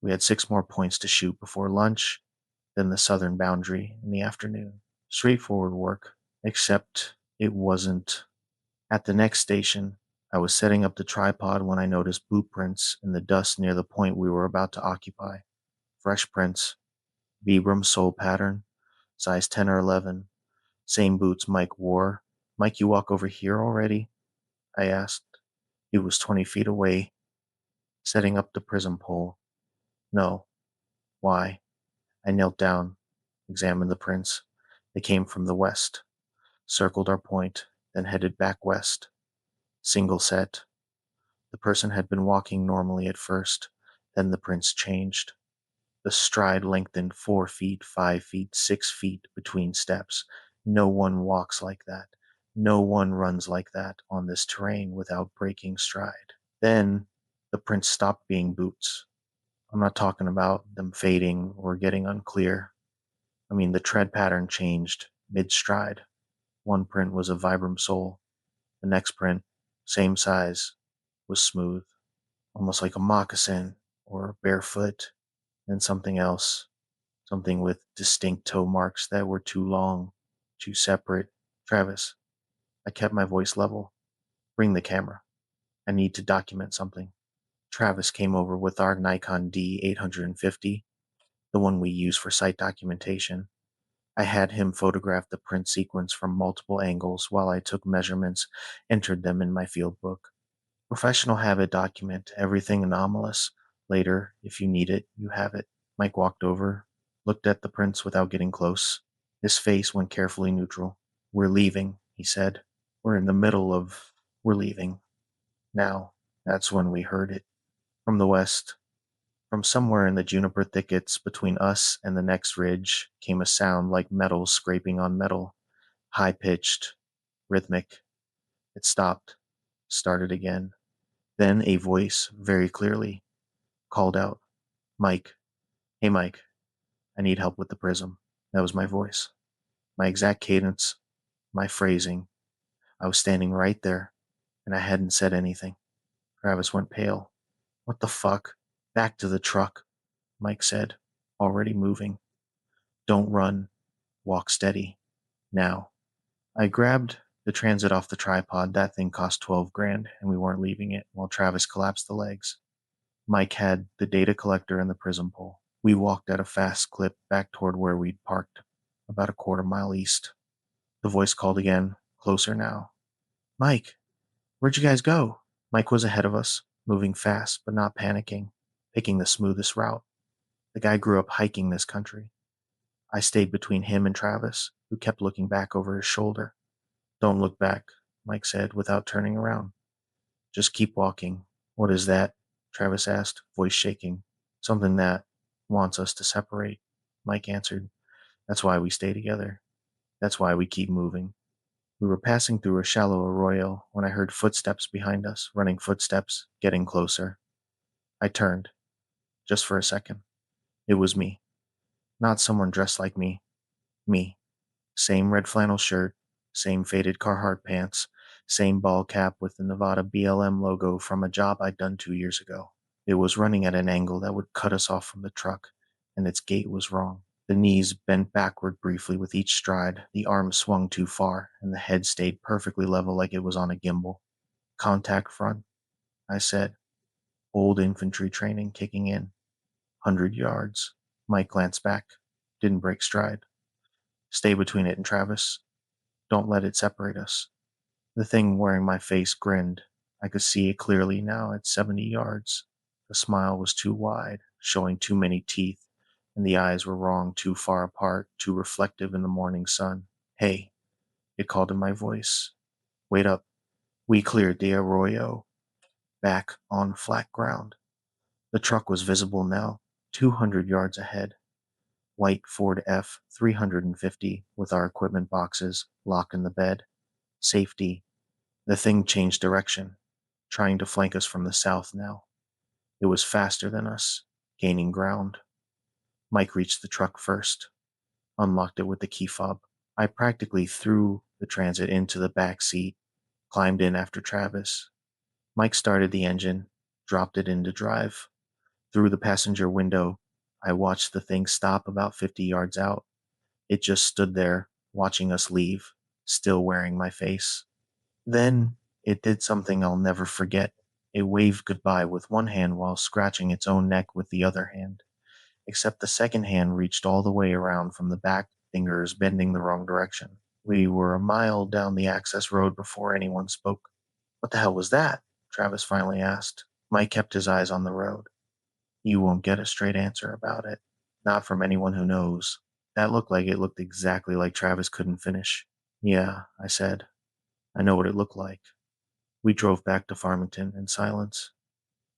We had 6 more points to shoot before lunch, then the southern boundary in the afternoon. Straightforward work, except it wasn't. At the next station, I was setting up the tripod when I noticed boot prints in the dust near the point we were about to occupy. Fresh prints, Vibram sole pattern, size 10 or 11, same boots Mike wore. Mike, you walk over here already? I asked. He was 20 feet away, setting up the prism pole. No. Why? I knelt down, examined the prints. They came from the west, circled our point, then headed back west. Single set. The person had been walking normally at first, then the prints changed. The stride lengthened 4 feet, 5 feet, 6 feet between steps. No one walks like that. No one runs like that on this terrain without breaking stride. Then the prints stopped being boots. I'm not talking about them fading or getting unclear. I mean, the tread pattern changed mid stride. One print was a Vibram sole. The next print, same size, was smooth, almost like a moccasin or barefoot, and something else, something with distinct toe marks that were too long, too separate. Travis, I kept my voice level. Bring the camera. I need to document something. Travis came over with our Nikon D850, the one we use for site documentation. I had him photograph the print sequence from multiple angles while I took measurements, entered them in my field book. Professional habit document everything anomalous. Later, if you need it, you have it. Mike walked over, looked at the prints without getting close. His face went carefully neutral. We're leaving, he said. We're in the middle of. We're leaving. Now, that's when we heard it. From the west, from somewhere in the juniper thickets between us and the next ridge, came a sound like metal scraping on metal, high pitched, rhythmic. It stopped, started again. Then a voice, very clearly, called out, Mike, hey Mike, I need help with the prism. That was my voice. My exact cadence, my phrasing. I was standing right there, and I hadn't said anything. Travis went pale. What the fuck? Back to the truck, Mike said, already moving. Don't run. Walk steady. Now. I grabbed the transit off the tripod. That thing cost 12 grand, and we weren't leaving it while Travis collapsed the legs. Mike had the data collector and the prism pole. We walked at a fast clip back toward where we'd parked, about a quarter mile east. The voice called again, closer now. Mike, where'd you guys go? Mike was ahead of us, moving fast but not panicking, picking the smoothest route. The guy grew up hiking this country. I stayed between him and Travis, who kept looking back over his shoulder. Don't look back, Mike said without turning around. Just keep walking. What is that? Travis asked, voice shaking. Something that wants us to separate, Mike answered. That's why we stay together. That's why we keep moving. We were passing through a shallow arroyo when I heard footsteps behind us, running footsteps, getting closer. I turned, just for a second. It was me. Not someone dressed like me. Me. Same red flannel shirt, same faded Carhartt pants, same ball cap with the Nevada BLM logo from a job I'd done 2 years ago. It was running at an angle that would cut us off from the truck, and its gait was wrong. The knees bent backward briefly with each stride, the arms swung too far, and the head stayed perfectly level like it was on a gimbal. Contact front, I said, old infantry training kicking in. 100 yards. Mike glanced back, didn't break stride. Stay between it and Travis. Don't let it separate us. The thing wearing my face grinned. I could see it clearly now at 70 yards. The smile was too wide, showing too many teeth, and the eyes were wrong, too far apart, too reflective in the morning sun. Hey, it called in my voice. Wait up. We cleared the arroyo, back on flat ground. The truck was visible now, 200 yards ahead. White Ford F 350 with our equipment boxes locked in the bed. Safety. The thing changed direction, trying to flank us from the south now. It was faster than us, gaining ground. Mike reached the truck first, unlocked it with the key fob. I practically threw the transit into the back seat, climbed in after Travis. Mike started the engine, dropped it into drive. Through the passenger window, I watched the thing stop about 50 yards out. It just stood there, watching us leave, still wearing my face. Then it did something I'll never forget. It waved goodbye with one hand while scratching its own neck with the other hand, except the second hand reached all the way around from the back, fingers bending the wrong direction. We were a mile down the access road before anyone spoke. What the hell was that? Travis finally asked. Mike kept his eyes on the road. You won't get a straight answer about it. Not from anyone who knows. That looked like it looked exactly like Travis couldn't finish. Yeah, I said. I know what it looked like. We drove back to Farmington in silence.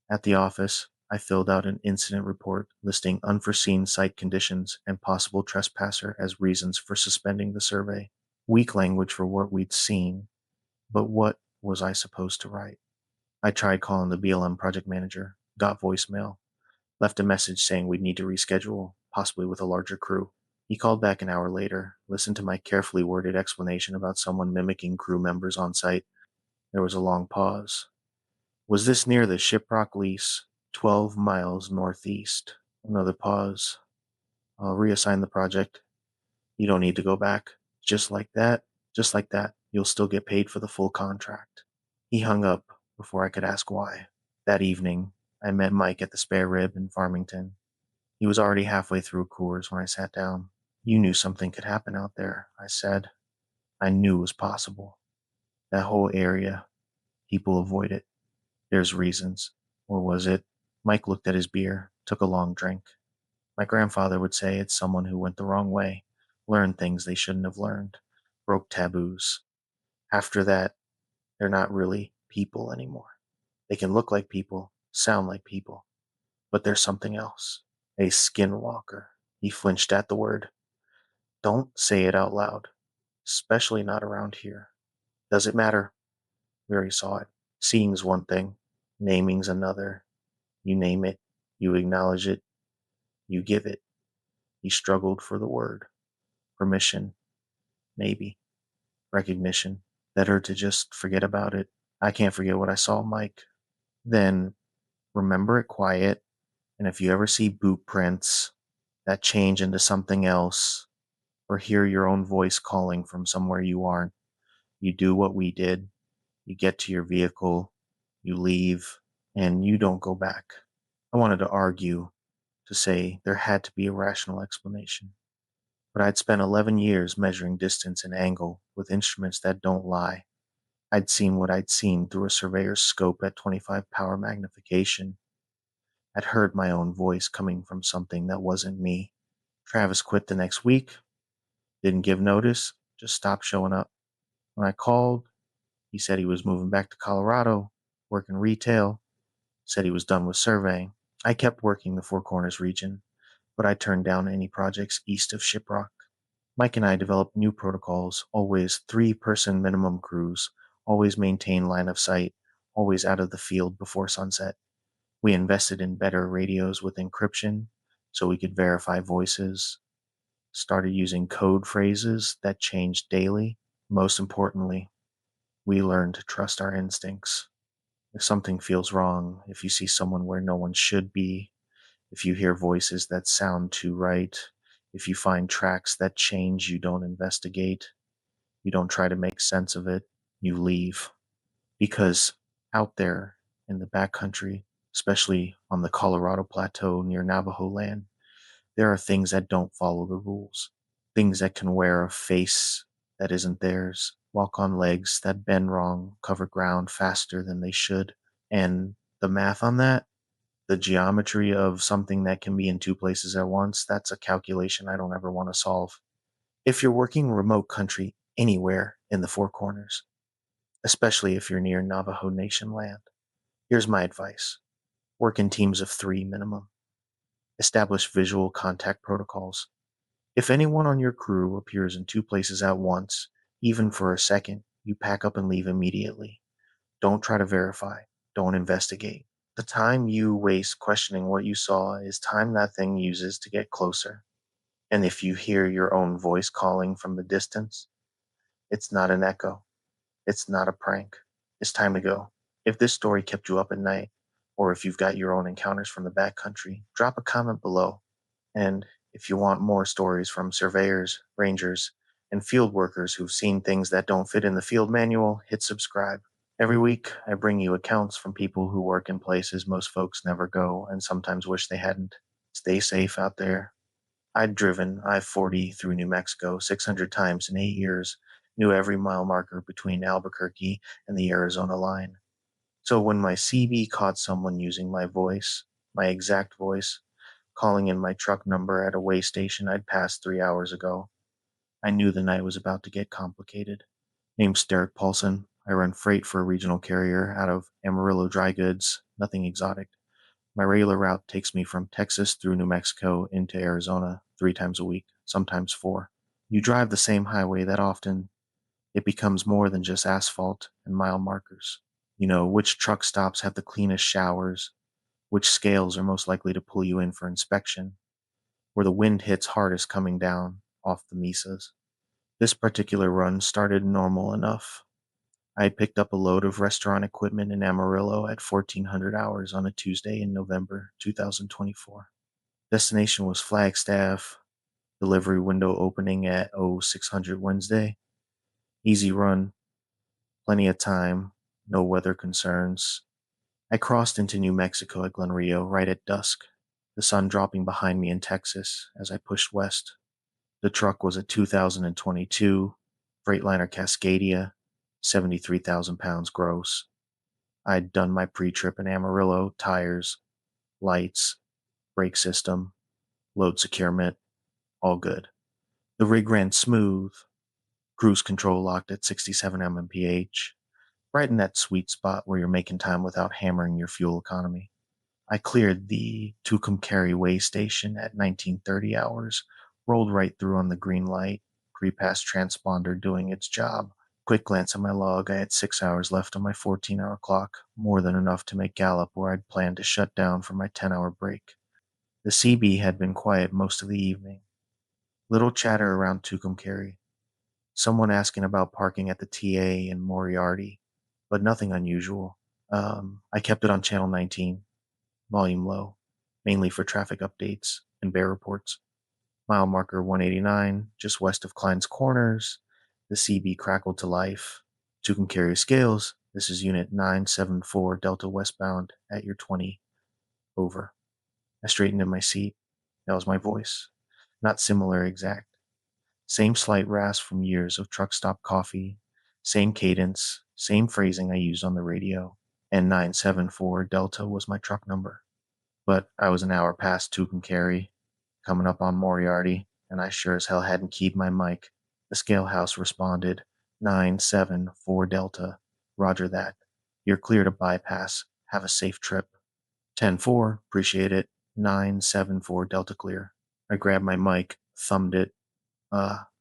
At the office, I filled out an incident report listing unforeseen site conditions and possible trespasser as reasons for suspending the survey. Weak language for what we'd seen, but what was I supposed to write? I tried calling the BLM project manager, got voicemail, left a message saying we'd need to reschedule, possibly with a larger crew. He called back an hour later, listened to my carefully worded explanation about someone mimicking crew members on site. There was a long pause. Was this near the Shiprock lease, 12 miles northeast? Another pause. I'll reassign the project. You don't need to go back. Just like that, just like that, you'll still get paid for the full contract. He hung up before I could ask why. That evening, I met Mike at the Spare Rib in Farmington. He was already halfway through Coors when I sat down. You knew something could happen out there, I said. I knew it was possible. That whole area, people avoid it. There's reasons. Or was it? Mike looked at his beer, took a long drink. My grandfather would say it's someone who went the wrong way, learned things they shouldn't have learned, broke taboos. After that, they're not really people anymore. They can look like people, sound like people, but there's something else. A skinwalker. He flinched at the word. Don't say it out loud, especially not around here. Does it matter? We already saw it. Seeing's one thing, naming's another. You name it, you acknowledge it, you give it. He struggled for the word. Permission, maybe. Recognition. Better to just forget about it. I can't forget what I saw, Mike. Then remember it quiet, and if you ever see boot prints that change into something else, or hear your own voice calling from somewhere you aren't, you do what we did. You get to your vehicle, you leave, and you don't go back. I wanted to argue, to say there had to be a rational explanation. But I'd spent 11 years measuring distance and angle with instruments that don't lie. I'd seen what I'd seen through a surveyor's scope at 25 power magnification. I'd heard my own voice coming from something that wasn't me. Travis quit the next week, didn't give notice, just stopped showing up. When I called, he said he was moving back to Colorado, working retail, said he was done with surveying. I kept working the Four Corners region, but I turned down any projects east of Shiprock. Mike and I developed new protocols, always 3-person minimum crews, always maintain line of sight, always out of the field before sunset. We invested in better radios with encryption so we could verify voices, started using code phrases that changed daily. Most importantly, we learned to trust our instincts. If something feels wrong, if you see someone where no one should be, if you hear voices that sound too right, if you find tracks that change, you don't investigate, you don't try to make sense of it, you leave. Because out there in the backcountry, especially on the Colorado Plateau near Navajo land, there are things that don't follow the rules. Things that can wear a face that isn't theirs, walk on legs that bend wrong, cover ground faster than they should. And the math on that, the geometry of something that can be in two places at once, that's a calculation I don't ever want to solve. If you're working remote country anywhere in the Four Corners, especially if you're near Navajo Nation land, here's my advice. Work in teams of 3 minimum. Establish visual contact protocols. If anyone on your crew appears in 2 places at once, even for a second, you pack up and leave immediately. Don't try to verify. Don't investigate. The time you waste questioning what you saw is time that thing uses to get closer. And if you hear your own voice calling from the distance, it's not an echo. It's not a prank. It's time to go. If this story kept you up at night, or if you've got your own encounters from the backcountry, drop a comment below. And if you want more stories from surveyors, rangers, and field workers who've seen things that don't fit in the field manual, hit subscribe. Every week, I bring you accounts from people who work in places most folks never go and sometimes wish they hadn't. Stay safe out there. I'd driven I-40 through New Mexico 600 times in 8 years, knew every mile marker between Albuquerque and the Arizona line. So when my CB caught someone using my voice, my exact voice, calling in my truck number at a way station I'd passed 3 hours ago, I knew the night was about to get complicated. Name's Derek Paulson. I run freight for a regional carrier out of Amarillo Dry Goods, nothing exotic. My regular route takes me from Texas through New Mexico into Arizona 3 times a week, sometimes 4. You drive the same highway that often, it becomes more than just asphalt and mile markers. You know, which truck stops have the cleanest showers, which scales are most likely to pull you in for inspection, where the wind hits hardest coming down off the mesas. This particular run started normal enough. I had picked up a load of restaurant equipment in Amarillo at 1400 hours on a Tuesday in November 2024. Destination was Flagstaff, delivery window opening at 0600 Wednesday. Easy run, plenty of time, no weather concerns. I crossed into New Mexico at Glen Rio right at dusk, the sun dropping behind me in Texas as I pushed west. The truck was a 2022 Freightliner Cascadia, 73,000 pounds gross. I'd done my pre-trip in Amarillo, tires, lights, brake system, load securement, all good. The rig ran smooth, cruise control locked at 67 mph, right in that sweet spot where you're making time without hammering your fuel economy. I cleared the Tucumcari way station at 1930 hours, rolled right through on the green light, pre-pass transponder doing its job. Quick glance at my log, I had 6 hours left on my 14-hour clock, more than enough to make Gallup where I'd planned to shut down for my 10-hour break. The CB had been quiet most of the evening. Little chatter around Tucumcari. Someone asking about parking at the TA in Moriarty, but nothing unusual. I kept it on channel 19, volume low, mainly for traffic updates and bear reports. Mile marker 189, just west of Klein's Corners. The CB crackled to life. Tucumcari scales. This is unit 974 Delta westbound at your 20. Over. I straightened in my seat. That was my voice. Not similar exact. Same slight rasp from years of truck stop coffee. Same cadence. Same phrasing I used on the radio. And 974 Delta was my truck number. But I was an hour past Tucumcari, coming up on Moriarty, and I sure as hell hadn't keyed my mic. The scale house responded, 974 Delta. Roger that. You're clear to bypass. Have a safe trip. 10-4, appreciate it. 974 Delta clear. I grabbed my mic, thumbed it.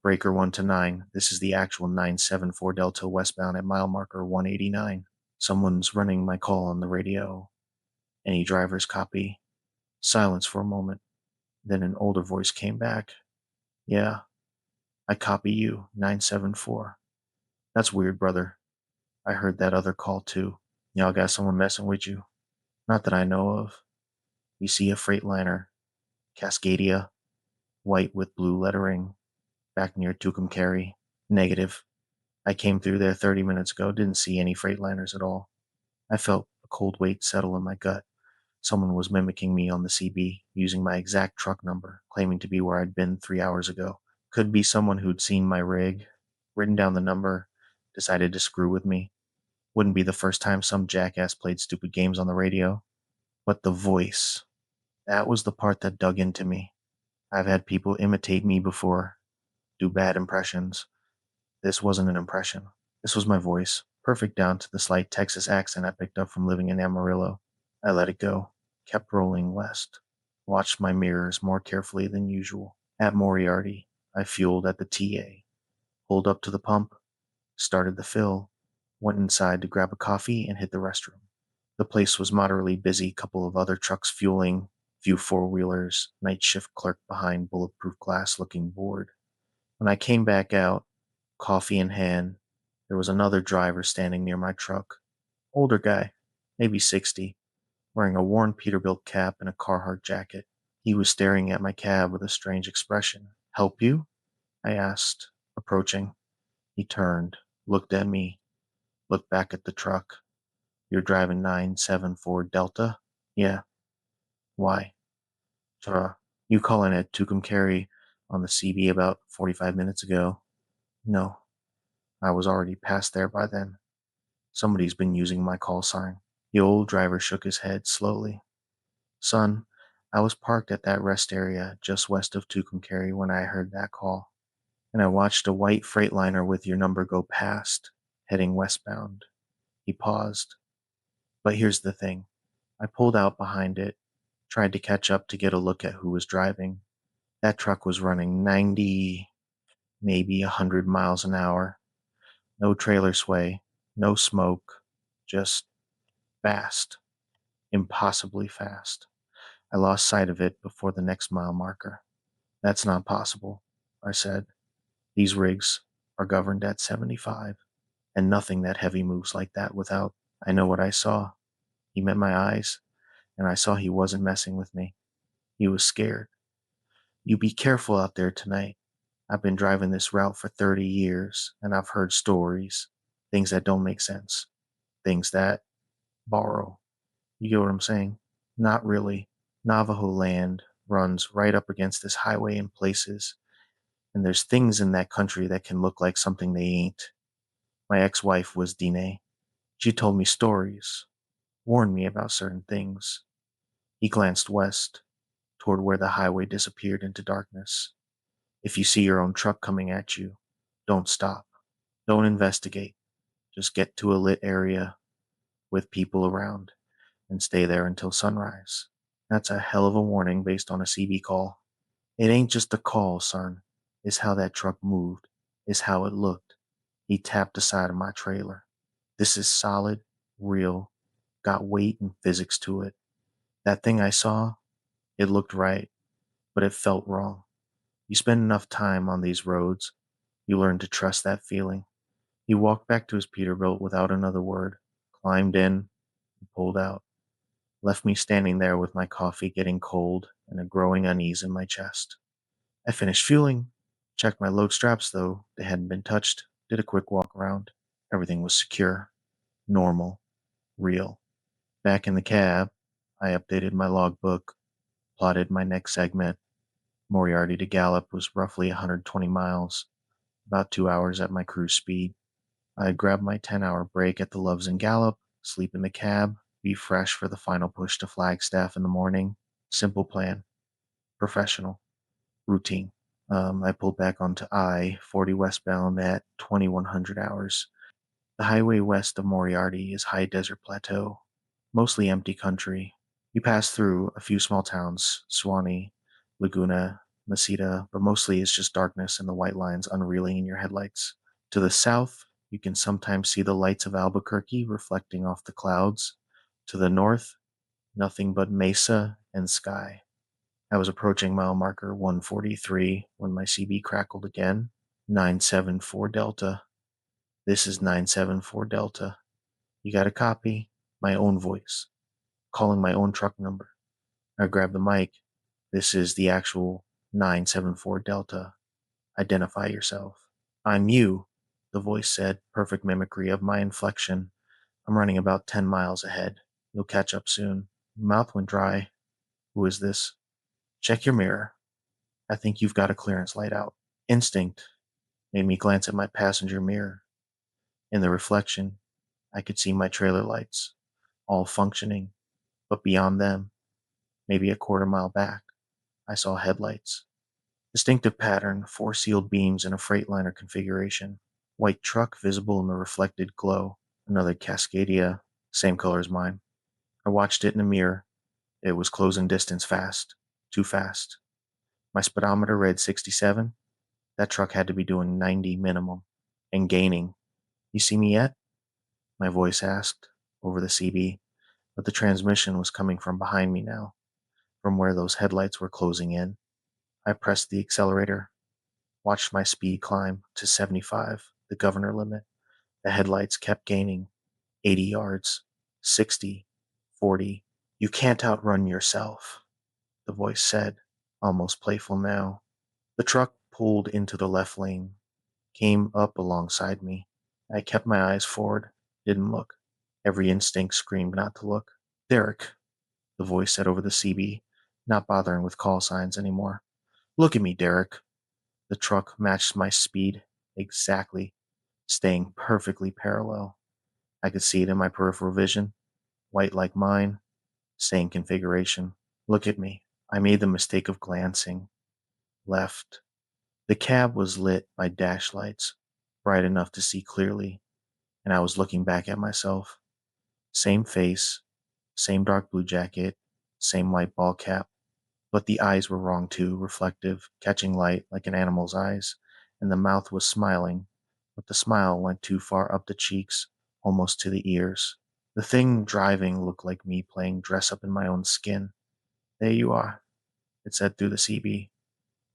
Breaker 1 to 9. This is the actual 974 Delta westbound at mile marker 189. Someone's running my call on the radio. Any driver's copy? Silence for a moment. Then an older voice came back. Yeah, I copy you, 974. That's weird, brother. I heard that other call too. Y'all got someone messing with you? Not that I know of. You see a Freightliner, Cascadia, white with blue lettering, back near Tucumcari. Negative. I came through there 30 minutes ago, didn't see any Freightliners at all. I felt a cold weight settle in my gut. Someone was mimicking me on the CB, using my exact truck number, claiming to be where I'd been 3 hours ago. Could be someone who'd seen my rig, written down the number, decided to screw with me. Wouldn't be the first time some jackass played stupid games on the radio. But the voice, that was the part that dug into me. I've had people imitate me before, do bad impressions. This wasn't an impression. This was my voice, perfect down to the slight Texas accent I picked up from living in Amarillo. I let it go, kept rolling west, watched my mirrors more carefully than usual. At Moriarty, I fueled at the TA, pulled up to the pump, started the fill, went inside to grab a coffee and hit the restroom. The place was moderately busy, couple of other trucks fueling, few four-wheelers, night shift clerk behind bulletproof glass looking bored. When I came back out, coffee in hand, there was another driver standing near my truck. Older guy, maybe 60, wearing a worn Peterbilt cap and a Carhartt jacket. He was staring at my cab with a strange expression. Help you? I asked, approaching. He turned, looked at me, looked back at the truck. You're driving 974 Delta? Yeah. Why? You calling at Tucumcari on the CB about 45 minutes ago? No, I was already past there by then. Somebody's been using my call sign. The old driver shook his head slowly. Son, I was parked at that rest area just west of Tucumcari when I heard that call, and I watched a white Freightliner with your number go past, heading westbound. He paused. But here's the thing. I pulled out behind it, tried to catch up to get a look at who was driving. That truck was running 90, maybe 100 miles an hour. No trailer sway, no smoke, just fast, impossibly fast. I lost sight of it before the next mile marker. That's not possible, I said. These rigs are governed at 75, and nothing that heavy moves like that without. I know what I saw. He met my eyes, and I saw he wasn't messing with me. He was scared. You be careful out there tonight. I've been driving this route for 30 years, and I've heard stories, things that don't make sense, things that borrow. You get what I'm saying? Not really. Navajo land runs right up against this highway in places, and there's things in that country that can look like something they ain't. My ex-wife was Dine. She told me stories, warned me about certain things. He glanced west, toward where the highway disappeared into darkness. If you see your own truck coming at you, don't stop. Don't investigate. Just get to a lit area with people around and stay there until sunrise. That's a hell of a warning based on a CB call. It ain't just a call, son. It's how that truck moved. It's how it looked. He tapped the side of my trailer. This is solid, real, got weight and physics to it. That thing I saw, it looked right, but it felt wrong. You spend enough time on these roads, you learn to trust that feeling. He walked back to his Peterbilt without another word, climbed in, and pulled out, left me standing there with my coffee getting cold and a growing unease in my chest. I finished fueling, checked my load straps though they hadn't been touched, did a quick walk around. Everything was secure, normal, real. Back in the cab, I updated my logbook, plotted my next segment. Moriarty to Gallup was roughly 120 miles, about 2 hours at my cruise speed. I grabbed my 10-hour break at the Loves in Gallup, sleep in the cab, be fresh for the final push to Flagstaff in the morning. Simple plan, professional, routine. I pulled back onto I-40 westbound at 2100 hours. The highway west of Moriarty is high desert plateau, mostly empty country. You pass through a few small towns, Suwannee, Laguna, Mesita, but mostly it's just darkness and the white lines unreeling in your headlights. To the south, you can sometimes see the lights of Albuquerque reflecting off the clouds. To the north, nothing but mesa and sky. I was approaching mile marker 143 when my CB crackled again. 974 Delta. This is 974 Delta. You got a copy? My own voice, calling my own truck number. I grabbed the mic. This is the actual 974 Delta. Identify yourself. I'm you, the voice said, perfect mimicry of my inflection. I'm running about 10 miles ahead. You'll catch up soon. Mouth went dry. Who is this? Check your mirror. I think you've got a clearance light out. Instinct made me glance at my passenger mirror. In the reflection, I could see my trailer lights, all functioning, but beyond them, maybe a quarter mile back, I saw headlights. Distinctive pattern, four sealed beams in a Freightliner configuration. White truck visible in the reflected glow. Another Cascadia, same color as mine. I watched it in the mirror. It was closing distance fast. Too fast. My speedometer read 67. That truck had to be doing 90 minimum. And gaining. You see me yet? My voice asked, over the CB, but the transmission was coming from behind me now, from where those headlights were closing in. I pressed the accelerator, watched my speed climb to 75, the governor limit. The headlights kept gaining. 80 yards, 60, 40. You can't outrun yourself, the voice said, almost playful now. The truck pulled into the left lane, came up alongside me. I kept my eyes forward, didn't look. Every instinct screamed not to look. Derek, the voice said over the CB, not bothering with call signs anymore. Look at me, Derek. The truck matched my speed exactly, staying perfectly parallel. I could see it in my peripheral vision, white like mine, same configuration. Look at me. I made the mistake of glancing. Left. The cab was lit by dash lights, bright enough to see clearly, and I was looking back at myself. Same face, same dark blue jacket, same white ball cap, but the eyes were wrong too, reflective, catching light like an animal's eyes, and the mouth was smiling, but the smile went too far up the cheeks, almost to the ears. The thing driving looked like me playing dress up in my own skin. There you are, it said through the CB.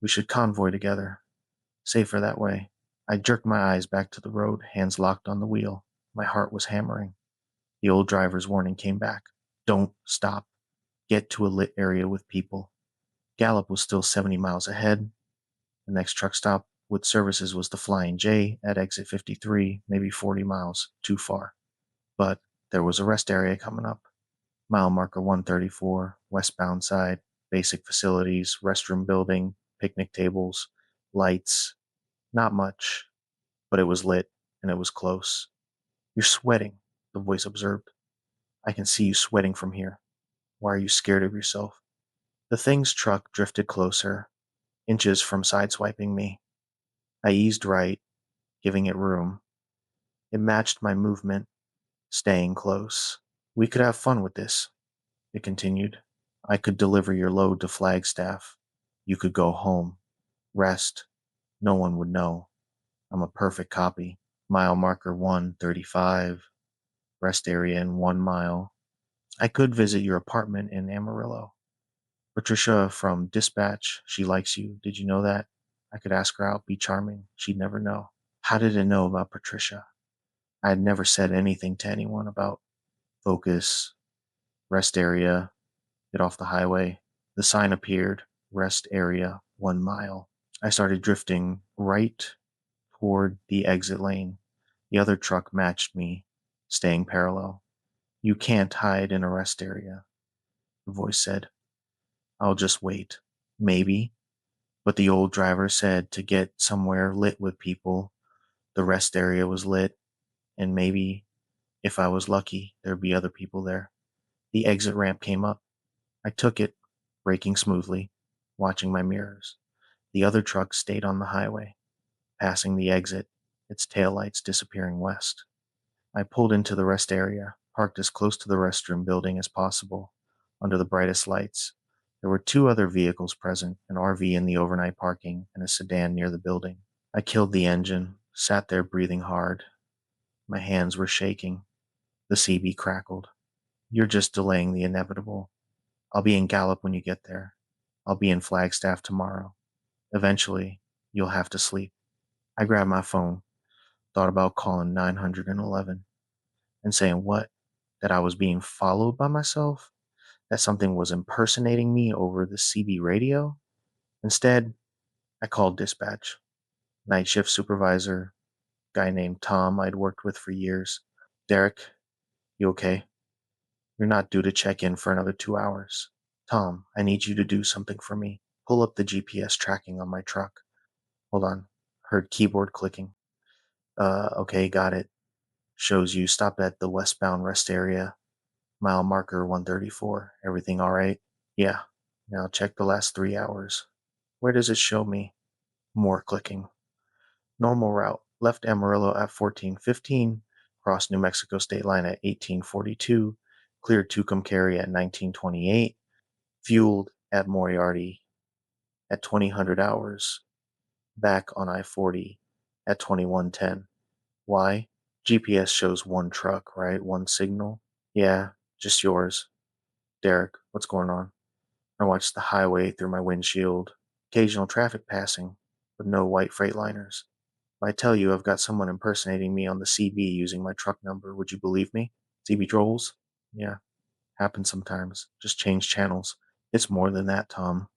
We should convoy together. Safer that way. I jerked my eyes back to the road, hands locked on the wheel. My heart was hammering. The old driver's warning came back. Don't stop. Get to a lit area with people. Gallup was still 70 miles ahead. The next truck stop with services was the Flying J at exit 53, maybe 40 miles, too far. But there was a rest area coming up. Mile marker 134, westbound side, basic facilities, restroom building, picnic tables, lights. Not much, but it was lit and it was close. You're sweating, the voice observed. I can see you sweating from here. Why are you scared of yourself? The thing's truck drifted closer, inches from sideswiping me. I eased right, giving it room. It matched my movement, staying close. We could have fun with this, it continued. I could deliver your load to Flagstaff. You could go home, rest. No one would know. I'm a perfect copy. Mile marker 135, rest area in 1 mile. I could visit your apartment in Amarillo. Patricia from Dispatch, she likes you. Did you know that? I could ask her out, be charming. She'd never know. How did it know about Patricia? I had never said anything to anyone about focus, rest area, get off the highway. The sign appeared, rest area 1 mile. I started drifting right toward the exit lane. The other truck matched me, staying parallel. You can't hide in a rest area, the voice said. I'll just wait. Maybe. But the old driver said to get somewhere lit with people. The rest area was lit, and maybe, if I was lucky, there'd be other people there. The exit ramp came up. I took it, braking smoothly, watching my mirrors. The other truck stayed on the highway, passing the exit, its taillights disappearing west. I pulled into the rest area, parked as close to the restroom building as possible, under the brightest lights. There were two other vehicles present, an RV in the overnight parking and a sedan near the building. I killed the engine, sat there breathing hard. My hands were shaking. The CB crackled. You're just delaying the inevitable. I'll be in Gallup when you get there. I'll be in Flagstaff tomorrow. Eventually, you'll have to sleep. I grabbed my phone, thought about calling 911 and saying what? That I was being followed by myself? That something was impersonating me over the CB radio? Instead, I called dispatch. Night shift supervisor, guy named Tom I'd worked with for years. Derek, you okay? You're not due to check in for another 2 hours. Tom, I need you to do something for me. Pull up the GPS tracking on my truck. Hold on. Heard keyboard clicking. Okay, got it. Shows you stopped at the westbound rest area. Mile marker 134. Everything all right? Yeah. Now check the last 3 hours. Where does it show me? More clicking. Normal route. Left Amarillo at 14:15. Crossed New Mexico state line at 18:42. Cleared Tucumcari at 19:28. Fueled at Moriarty at 2000 hours. Back on I-40 at 21:10. Why? GPS shows one truck, right? One signal. Yeah, just yours. Derek, what's going on? I watched the highway through my windshield. Occasional traffic passing, but no white Freightliners. If I tell you I've got someone impersonating me on the CB using my truck number, would you believe me? CB trolls? Yeah, happens sometimes. Just change channels. It's more than that, Tom.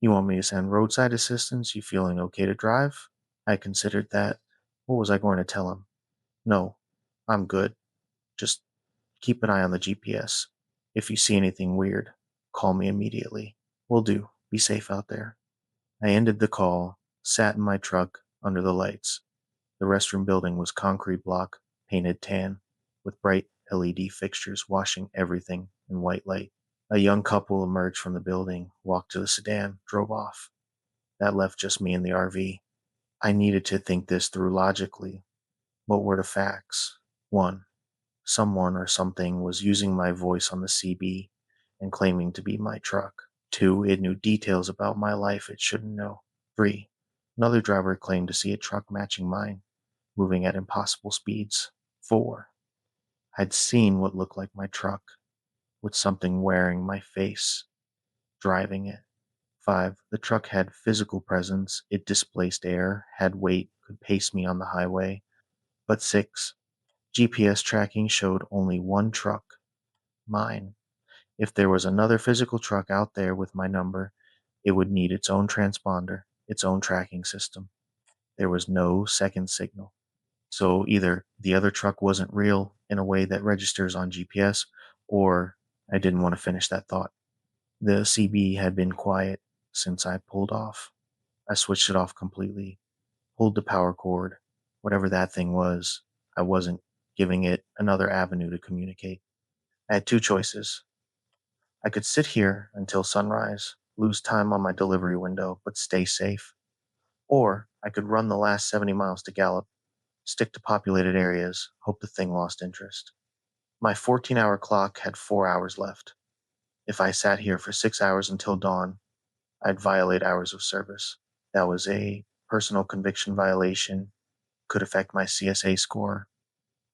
You want me to send roadside assistance? You feeling okay to drive? I considered that. What was I going to tell him? No, I'm good. Just keep an eye on the GPS. If you see anything weird, call me immediately. Will do. Be safe out there. I ended the call, sat in my truck under the lights. The restroom building was concrete block, painted tan, with bright LED fixtures washing everything in white light. A young couple emerged from the building, walked to the sedan, drove off. That left just me in the RV. I needed to think this through logically. What were the facts? 1. Someone or something was using my voice on the CB and claiming to be my truck. 2. It knew details about my life it shouldn't know. 3. Another driver claimed to see a truck matching mine, moving at impossible speeds. 4. I'd seen what looked like my truck, with something wearing my face, driving it. 5. The truck had physical presence, it displaced air, had weight, could pace me on the highway. But 6. GPS tracking showed only one truck, mine. If there was another physical truck out there with my number, it would need its own transponder, its own tracking system. There was no second signal. So either the other truck wasn't real in a way that registers on GPS, or I didn't want to finish that thought. The CB had been quiet since I pulled off. I switched it off completely, pulled the power cord, whatever that thing was. I wasn't giving it another avenue to communicate. I had two choices. I could sit here until sunrise, lose time on my delivery window, but stay safe. Or I could run the last 70 miles to Gallup, stick to populated areas, hope the thing lost interest. My 14-hour clock had 4 hours left. If I sat here for 6 hours until dawn, I'd violate hours of service. That was a personal conviction violation, could affect my CSA score,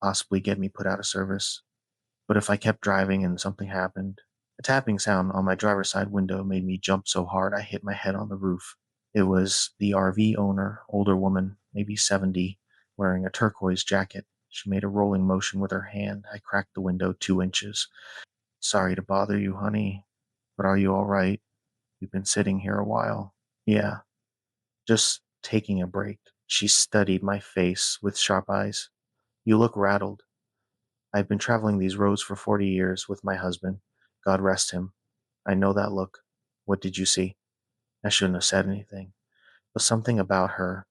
possibly get me put out of service. But if I kept driving and something happened, a tapping sound on my driver's side window made me jump so hard I hit my head on the roof. It was the RV owner, older woman, maybe 70, wearing a turquoise jacket. She made a rolling motion with her hand. I cracked the window 2 inches. Sorry to bother you, honey, but are you all right? You've been sitting here a while. Yeah, just taking a break. She studied my face with sharp eyes. You look rattled. I've been traveling these roads for 40 years with my husband. God rest him. I know that look. What did you see? I shouldn't have said anything, but something about her,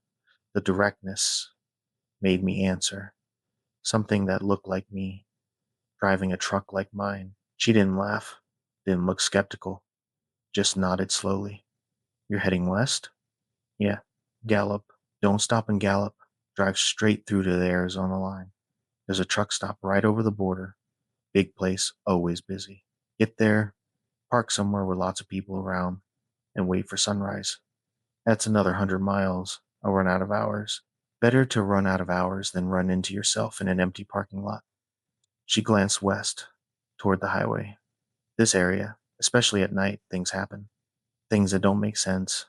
the directness, made me answer. Something that looked like me, driving a truck like mine. She didn't laugh, didn't look skeptical, just nodded slowly. You're heading west? Yeah. Gallup. Don't stop and Gallup. Drive straight through to the Arizona line. There's a truck stop right over the border. Big place, always busy. Get there, park somewhere with lots of people around, and wait for sunrise. That's another 100 miles. I'll run out of hours. Better to run out of hours than run into yourself in an empty parking lot. She glanced west, toward the highway. This area, especially at night, things happen. Things that don't make sense.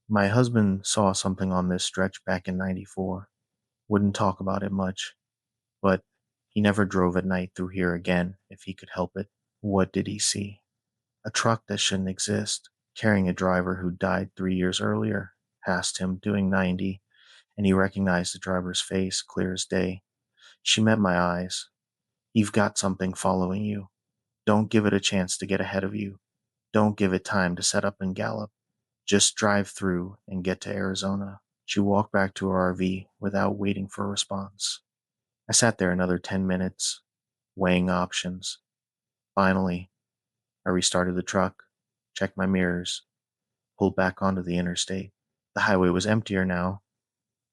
My husband saw something on this stretch back in '94. Wouldn't talk about it much, but he never drove at night through here again if he could help it. What did he see? A truck that shouldn't exist, carrying a driver who died 3 years earlier, passed him doing 90, and he recognized the driver's face clear as day. She met my eyes. You've got something following you. Don't give it a chance to get ahead of you. Don't give it time to set up and gallop. Just drive through and get to Arizona. She walked back to her RV without waiting for a response. I sat there another 10 minutes, weighing options. Finally, I restarted the truck, checked my mirrors, pulled back onto the interstate. The highway was emptier now,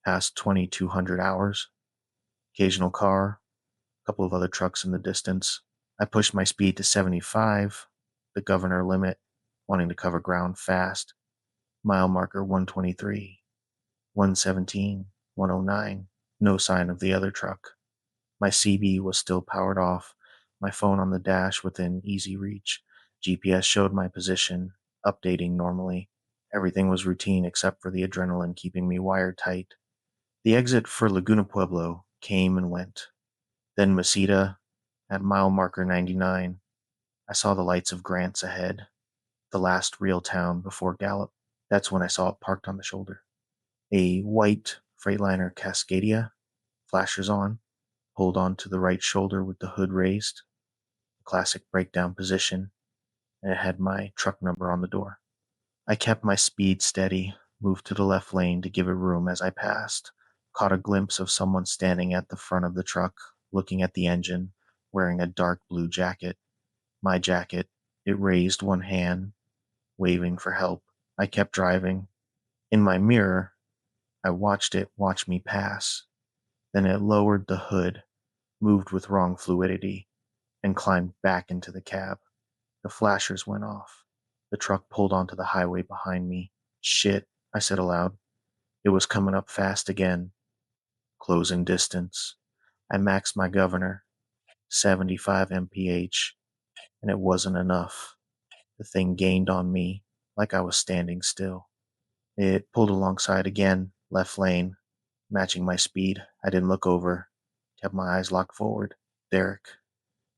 past 2200 hours. Occasional car, a couple of other trucks in the distance. I pushed my speed to 75, the governor limit, wanting to cover ground fast. Mile marker 123, 117, 109. No sign of the other truck. My CB was still powered off, my phone on the dash within easy reach. GPS showed my position, updating normally. Everything was routine except for the adrenaline keeping me wired tight. The exit for Laguna Pueblo came and went. Then Mesita, at mile marker 99, I saw the lights of Grants ahead, the last real town before Gallup. That's when I saw it parked on the shoulder. A white Freightliner Cascadia, flashers on, pulled onto the right shoulder with the hood raised, classic breakdown position, and it had my truck number on the door. I kept my speed steady, moved to the left lane to give it room as I passed, caught a glimpse of someone standing at the front of the truck, looking at the engine, wearing a dark blue jacket. My jacket. It raised one hand, waving for help. I kept driving. In my mirror, I watched it watch me pass. Then it lowered the hood, moved with wrong fluidity, and climbed back into the cab. The flashers went off. The truck pulled onto the highway behind me. Shit, I said aloud. It was coming up fast again, closing distance. I maxed my governor. 75 mph, and it wasn't enough. The thing gained on me like I was standing still. It pulled alongside again, left lane, matching my speed. I didn't look over, kept my eyes locked forward. Derek.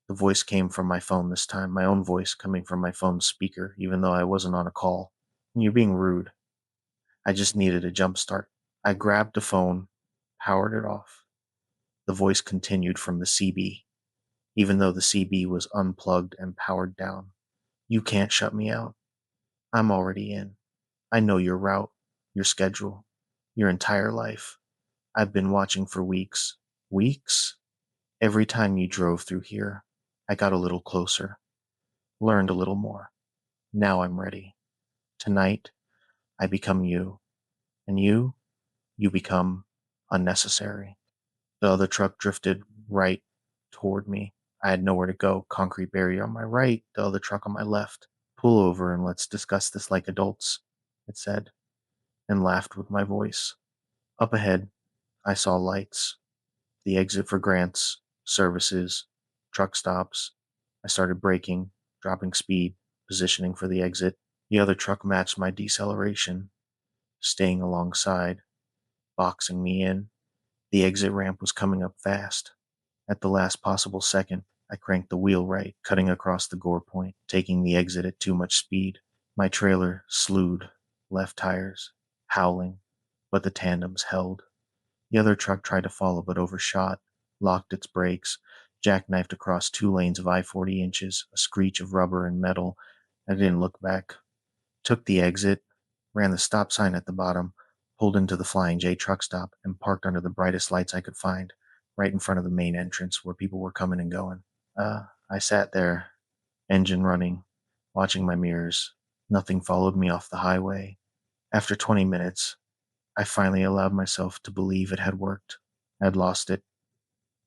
The voice came from my phone this time, my own voice coming from my phone's speaker, even though I wasn't on a call. You're being rude. I just needed a jump start. I grabbed the phone, powered it off. The voice continued from the CB, even though the CB was unplugged and powered down. You can't shut me out. I'm already in. I know your route, your schedule, your entire life. I've been watching for weeks. Weeks? Every time you drove through here, I got a little closer, learned a little more. Now I'm ready. Tonight, I become you. And you become unnecessary. The other truck drifted right toward me. I had nowhere to go. Concrete barrier on my right, the other truck on my left. Pull over and let's discuss this like adults, it said, and laughed with my voice. Up ahead, I saw lights. The exit for grants, services, truck stops. I started braking, dropping speed, positioning for the exit. The other truck matched my deceleration, staying alongside, boxing me in. The exit ramp was coming up fast. At the last possible second, I cranked the wheel right, cutting across the gore point, taking the exit at too much speed. My trailer slewed, left tires, howling, but the tandems held. The other truck tried to follow but overshot, locked its brakes, jackknifed across 2 lanes of I-40 inches, a screech of rubber and metal. I didn't look back. Took the exit, ran the stop sign at the bottom, pulled into the Flying J truck stop, and parked under the brightest lights I could find, right in front of the main entrance where people were coming and going. I sat there, engine running, watching my mirrors. Nothing followed me off the highway. After 20 minutes, I finally allowed myself to believe it had worked. I'd lost it,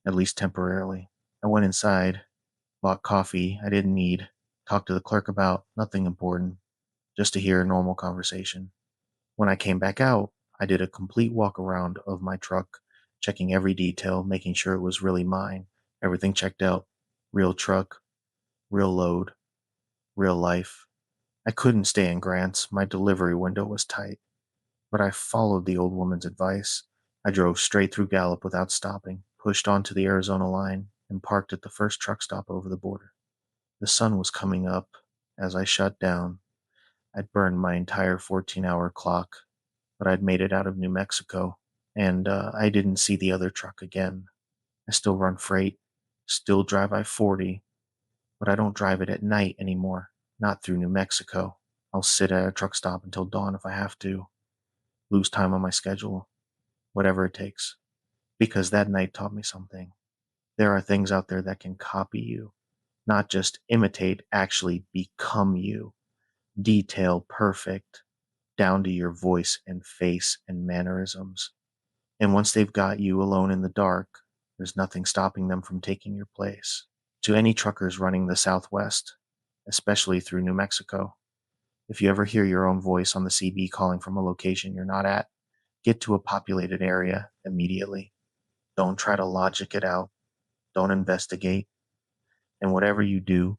at least temporarily. I went inside, bought coffee I didn't need, talked to the clerk about nothing important, just to hear a normal conversation. When I came back out, I did a complete walk around of my truck, checking every detail, making sure it was really mine. Everything checked out. Real truck, real load, real life. I couldn't stay in Grants. My delivery window was tight. But I followed the old woman's advice. I drove straight through Gallup without stopping, pushed onto the Arizona line, and parked at the first truck stop over the border. The sun was coming up as I shut down. I'd burned my entire 14-hour clock, but I'd made it out of New Mexico, and I didn't see the other truck again. I still run freight, still drive I-40, but I don't drive it at night anymore, not through New Mexico. I'll sit at a truck stop until dawn if I have to, lose time on my schedule, whatever it takes, because that night taught me something. There are things out there that can copy you, not just imitate, actually become you, detail perfect, down to your voice and face and mannerisms. And once they've got you alone in the dark, there's nothing stopping them from taking your place. To any truckers running the Southwest, especially through New Mexico, if you ever hear your own voice on the CB calling from a location you're not at, get to a populated area immediately. Don't try to logic it out. Don't investigate. And whatever you do,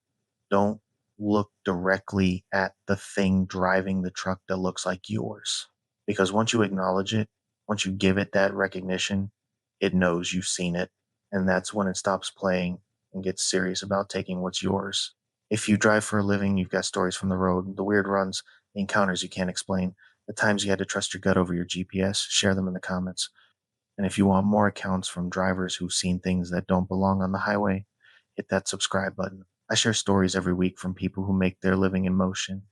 don't look directly at the thing driving the truck that looks like yours. Because once you acknowledge it, once you give it that recognition, it knows you've seen it. And that's when it stops playing and gets serious about taking what's yours. If you drive for a living, you've got stories from the road, the weird runs, the encounters you can't explain, the times you had to trust your gut over your GPS, share them in the comments. And if you want more accounts from drivers who've seen things that don't belong on the highway, hit that subscribe button. I share stories every week from people who make their living in motion.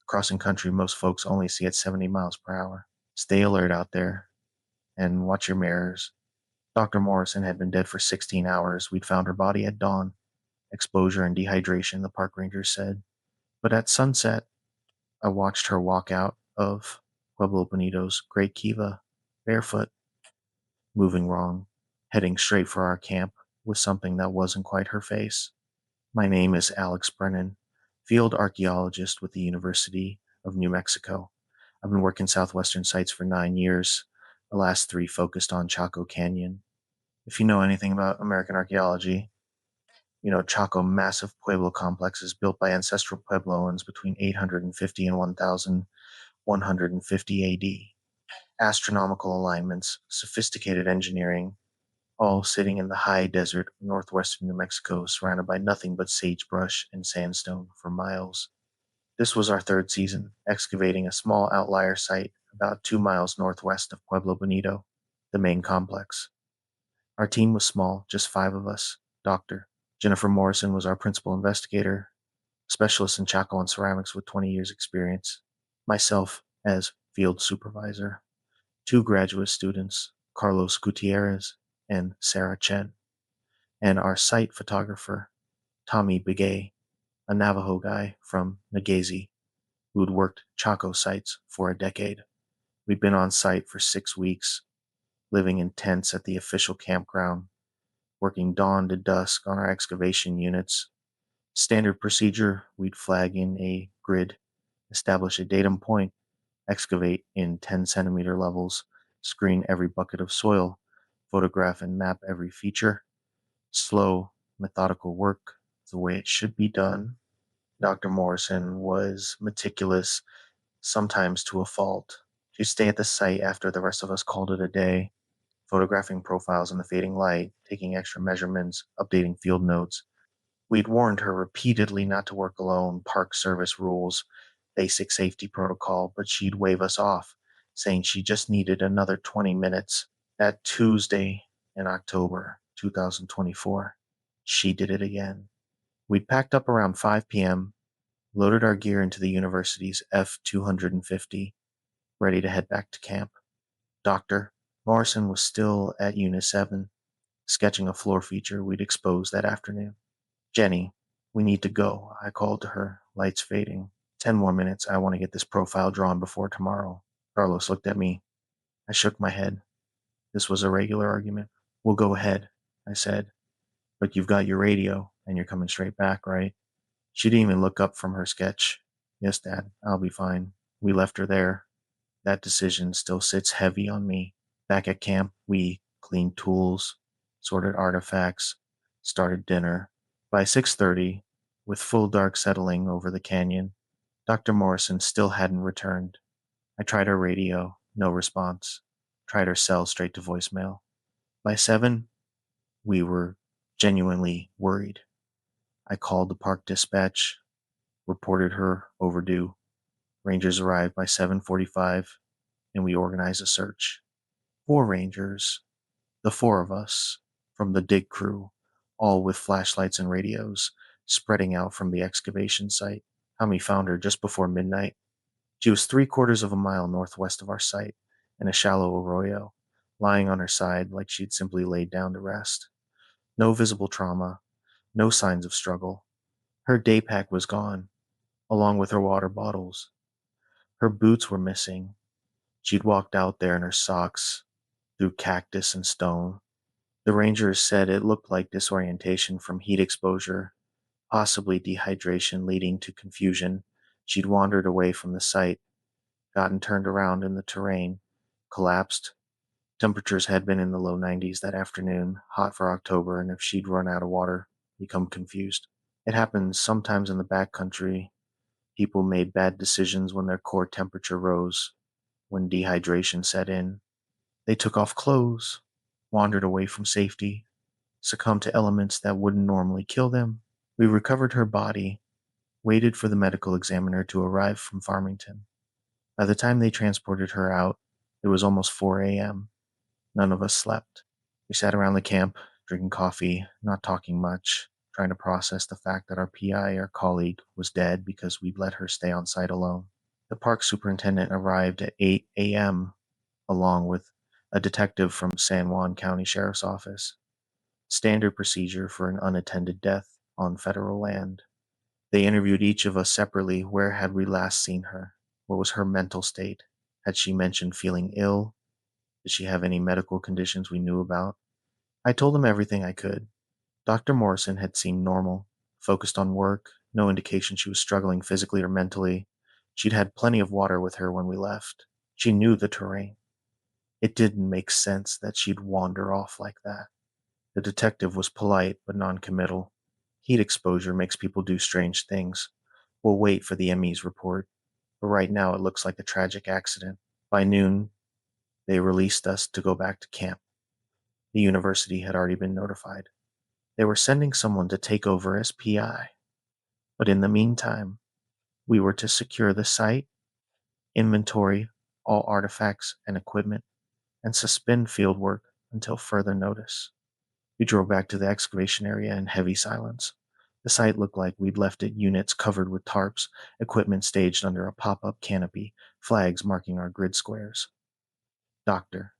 Crossing country, most folks only see at 70 miles per hour. Stay alert out there and watch your mirrors. Dr. Morrison had been dead for 16 hours. We'd found her body at dawn. Exposure and dehydration, the park rangers said. But at sunset, I watched her walk out of Pueblo Bonito's Great Kiva, barefoot, moving wrong, heading straight for our camp with something that wasn't quite her face. My name is Alex Brennan, field archaeologist with the University of New Mexico. I've been working southwestern sites for 9 years, the last 3 focused on Chaco Canyon. If you know anything about American archaeology, Chaco massive pueblo complexes built by ancestral Puebloans between 850 and 1150 AD. Astronomical alignments, sophisticated engineering, all sitting in the high desert of northwestern New Mexico, surrounded by nothing but sagebrush and sandstone for miles. This was our third season, excavating a small outlier site about 2 miles northwest of Pueblo Bonito, the main complex. Our team was small, just five of us. Dr. Jennifer Morrison was our principal investigator, specialist in Chaco and ceramics with 20 years experience. Myself as field supervisor. Two graduate students, Carlos Gutierrez and Sarah Chen, and our site photographer, Tommy Begay, a Navajo guy from Nagezi who'd worked Chaco sites for a decade. We'd been on site for 6 weeks, living in tents at the official campground, working dawn to dusk on our excavation units. Standard procedure, we'd flag in a grid, establish a datum point, excavate in 10 centimeter levels, screen every bucket of soil, photograph and map every feature. Slow, methodical work, the way it should be done. Dr. Morrison was meticulous, sometimes to a fault. She'd stay at the site after the rest of us called it a day, photographing profiles in the fading light, taking extra measurements, updating field notes. We'd warned her repeatedly not to work alone, park service rules, basic safety protocol, but she'd wave us off, saying she just needed another 20 minutes. That Tuesday in October 2024, she did it again. We'd packed up around 5 p.m., loaded our gear into the university's F-250, ready to head back to camp. Dr. Morrison was still at Unit 7, sketching a floor feature we'd exposed that afternoon. Jenny, we need to go, I called to her, lights fading. 10 more minutes, I want to get this profile drawn before tomorrow. Carlos looked at me. I shook my head. This was a regular argument. We'll go ahead, I said. But you've got your radio, and you're coming straight back, right? She didn't even look up from her sketch. Yes, Dad, I'll be fine. We left her there. That decision still sits heavy on me. Back at camp, we cleaned tools, sorted artifacts, started dinner. By 6:30, with full dark settling over the canyon, Dr. Morrison still hadn't returned. I tried her radio, no response. Tried her cell straight to voicemail. By 7, we were genuinely worried. I called the park dispatch, reported her overdue. Rangers arrived by 7:45, and we organized a search. 4 rangers, the four of us, from the dig crew, all with flashlights and radios, spreading out from the excavation site. Tommy found her just before midnight. She was 3/4 of a mile northwest of our site, in a shallow arroyo, lying on her side like she'd simply laid down to rest. No visible trauma, no signs of struggle. Her day pack was gone, along with her water bottles. Her boots were missing. She'd walked out there in her socks, through cactus and stone. The rangers said it looked like disorientation from heat exposure, possibly dehydration leading to confusion. She'd wandered away from the site, gotten turned around in the terrain, collapsed. Temperatures had been in the low 90s that afternoon, hot for October, and if she'd run out of water, become confused. It happens sometimes in the backcountry. People made bad decisions when their core temperature rose, when dehydration set in. They took off clothes, wandered away from safety, succumbed to elements that wouldn't normally kill them. We recovered her body, waited for the medical examiner to arrive from Farmington. By the time they transported her out, it was almost 4 a.m. None of us slept. We sat around the camp, drinking coffee, not talking much, trying to process the fact that our PI, our colleague, was dead because we'd let her stay on site alone. The park superintendent arrived at 8 a.m., along with a detective from San Juan County Sheriff's Office. Standard procedure for an unattended death on federal land. They interviewed each of us separately. Where had we last seen her? What was her mental state? Had she mentioned feeling ill? Did she have any medical conditions we knew about? I told them everything I could. Dr. Morrison had seemed normal, focused on work, no indication she was struggling physically or mentally. She'd had plenty of water with her when we left. She knew the terrain. It didn't make sense that she'd wander off like that. The detective was polite but noncommittal. Heat exposure makes people do strange things. We'll wait for the ME's report, but right now it looks like a tragic accident. By noon, they released us to go back to camp. The university had already been notified. They were sending someone to take over as PI, but in the meantime, we were to secure the site, inventory all artifacts and equipment, and suspend fieldwork until further notice. We drove back to the excavation area in heavy silence. The site looked like we'd left it units covered with tarps, equipment staged under a pop-up canopy, flags marking our grid squares. Doctor.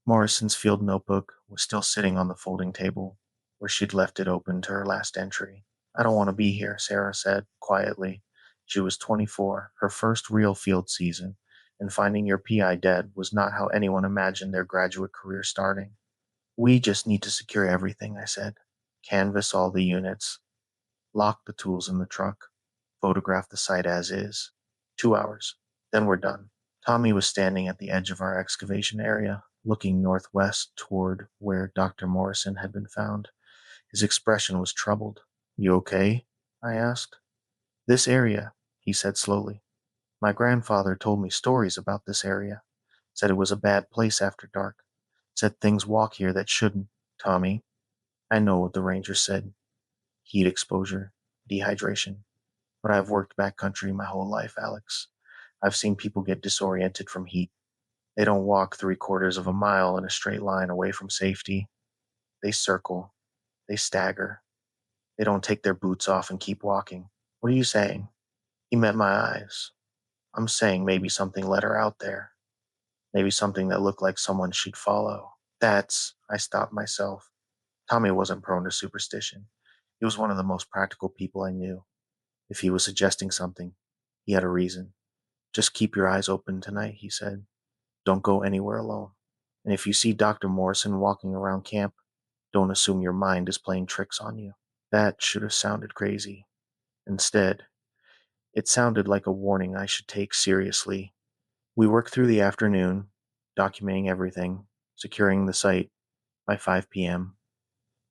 Morrison's field notebook was still sitting on the folding table, where she'd left it open to her last entry. I don't want to be here, Sarah said, quietly. She was 24, her first real field season, and finding your PI dead was not how anyone imagined their graduate career starting. We just need to secure everything, I said. Canvass all the units, lock the tools in the truck, photograph the site as is. 2 hours. Then we're done. Tommy was standing at the edge of our excavation area, looking northwest toward where Dr. Morrison had been found. His expression was troubled. You okay? I asked. This area, he said slowly. My grandfather told me stories about this area. Said it was a bad place after dark. Said things walk here that shouldn't. Tommy, I know what the ranger said. Heat exposure, dehydration. But I've worked backcountry my whole life, Alex. I've seen people get disoriented from heat. They don't walk 3/4 of a mile in a straight line away from safety. They circle. They stagger. They don't take their boots off and keep walking. What are you saying? He met my eyes. I'm saying maybe something led her out there. Maybe something that looked like someone she'd follow. I stopped myself. Tommy wasn't prone to superstition. He was one of the most practical people I knew. If he was suggesting something, he had a reason. Just keep your eyes open tonight, he said. Don't go anywhere alone. And if you see Dr. Morrison walking around camp, don't assume your mind is playing tricks on you. That should have sounded crazy. Instead, it sounded like a warning I should take seriously. We worked through the afternoon, documenting everything, securing the site. By 5 p.m.,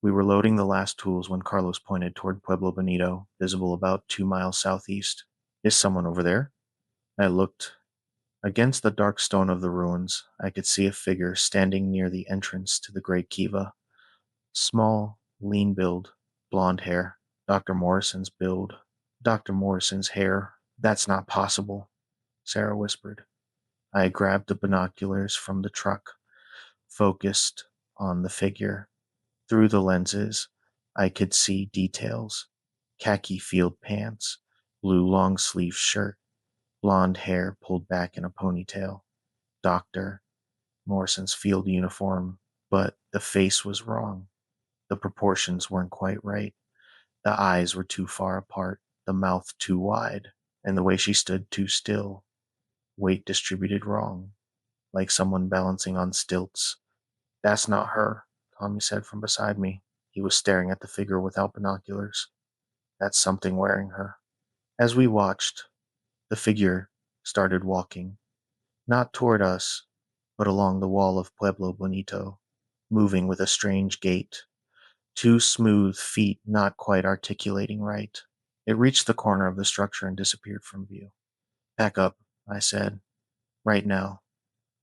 we were loading the last tools when Carlos pointed toward Pueblo Bonito, visible about 2 miles southeast. Is someone over there? I looked. Against the dark stone of the ruins, I could see a figure standing near the entrance to the great kiva. Small, lean build, blonde hair. Dr. Morrison's build. Dr. Morrison's hair. That's not possible, Sarah whispered. I grabbed the binoculars from the truck, focused on the figure. Through the lenses, I could see details. Khaki field pants, blue long-sleeve shirt, blonde hair pulled back in a ponytail. Dr. Morrison's field uniform, but the face was wrong. The proportions weren't quite right. The eyes were too far apart, the mouth too wide, and the way she stood too still. Weight distributed wrong, like someone balancing on stilts. That's not her, Tommy said from beside me. He was staring at the figure without binoculars. That's something wearing her. As we watched, the figure started walking, not toward us, but along the wall of Pueblo Bonito, moving with a strange gait, two smooth feet not quite articulating right. It reached the corner of the structure and disappeared from view. Pack up, I said. Right now.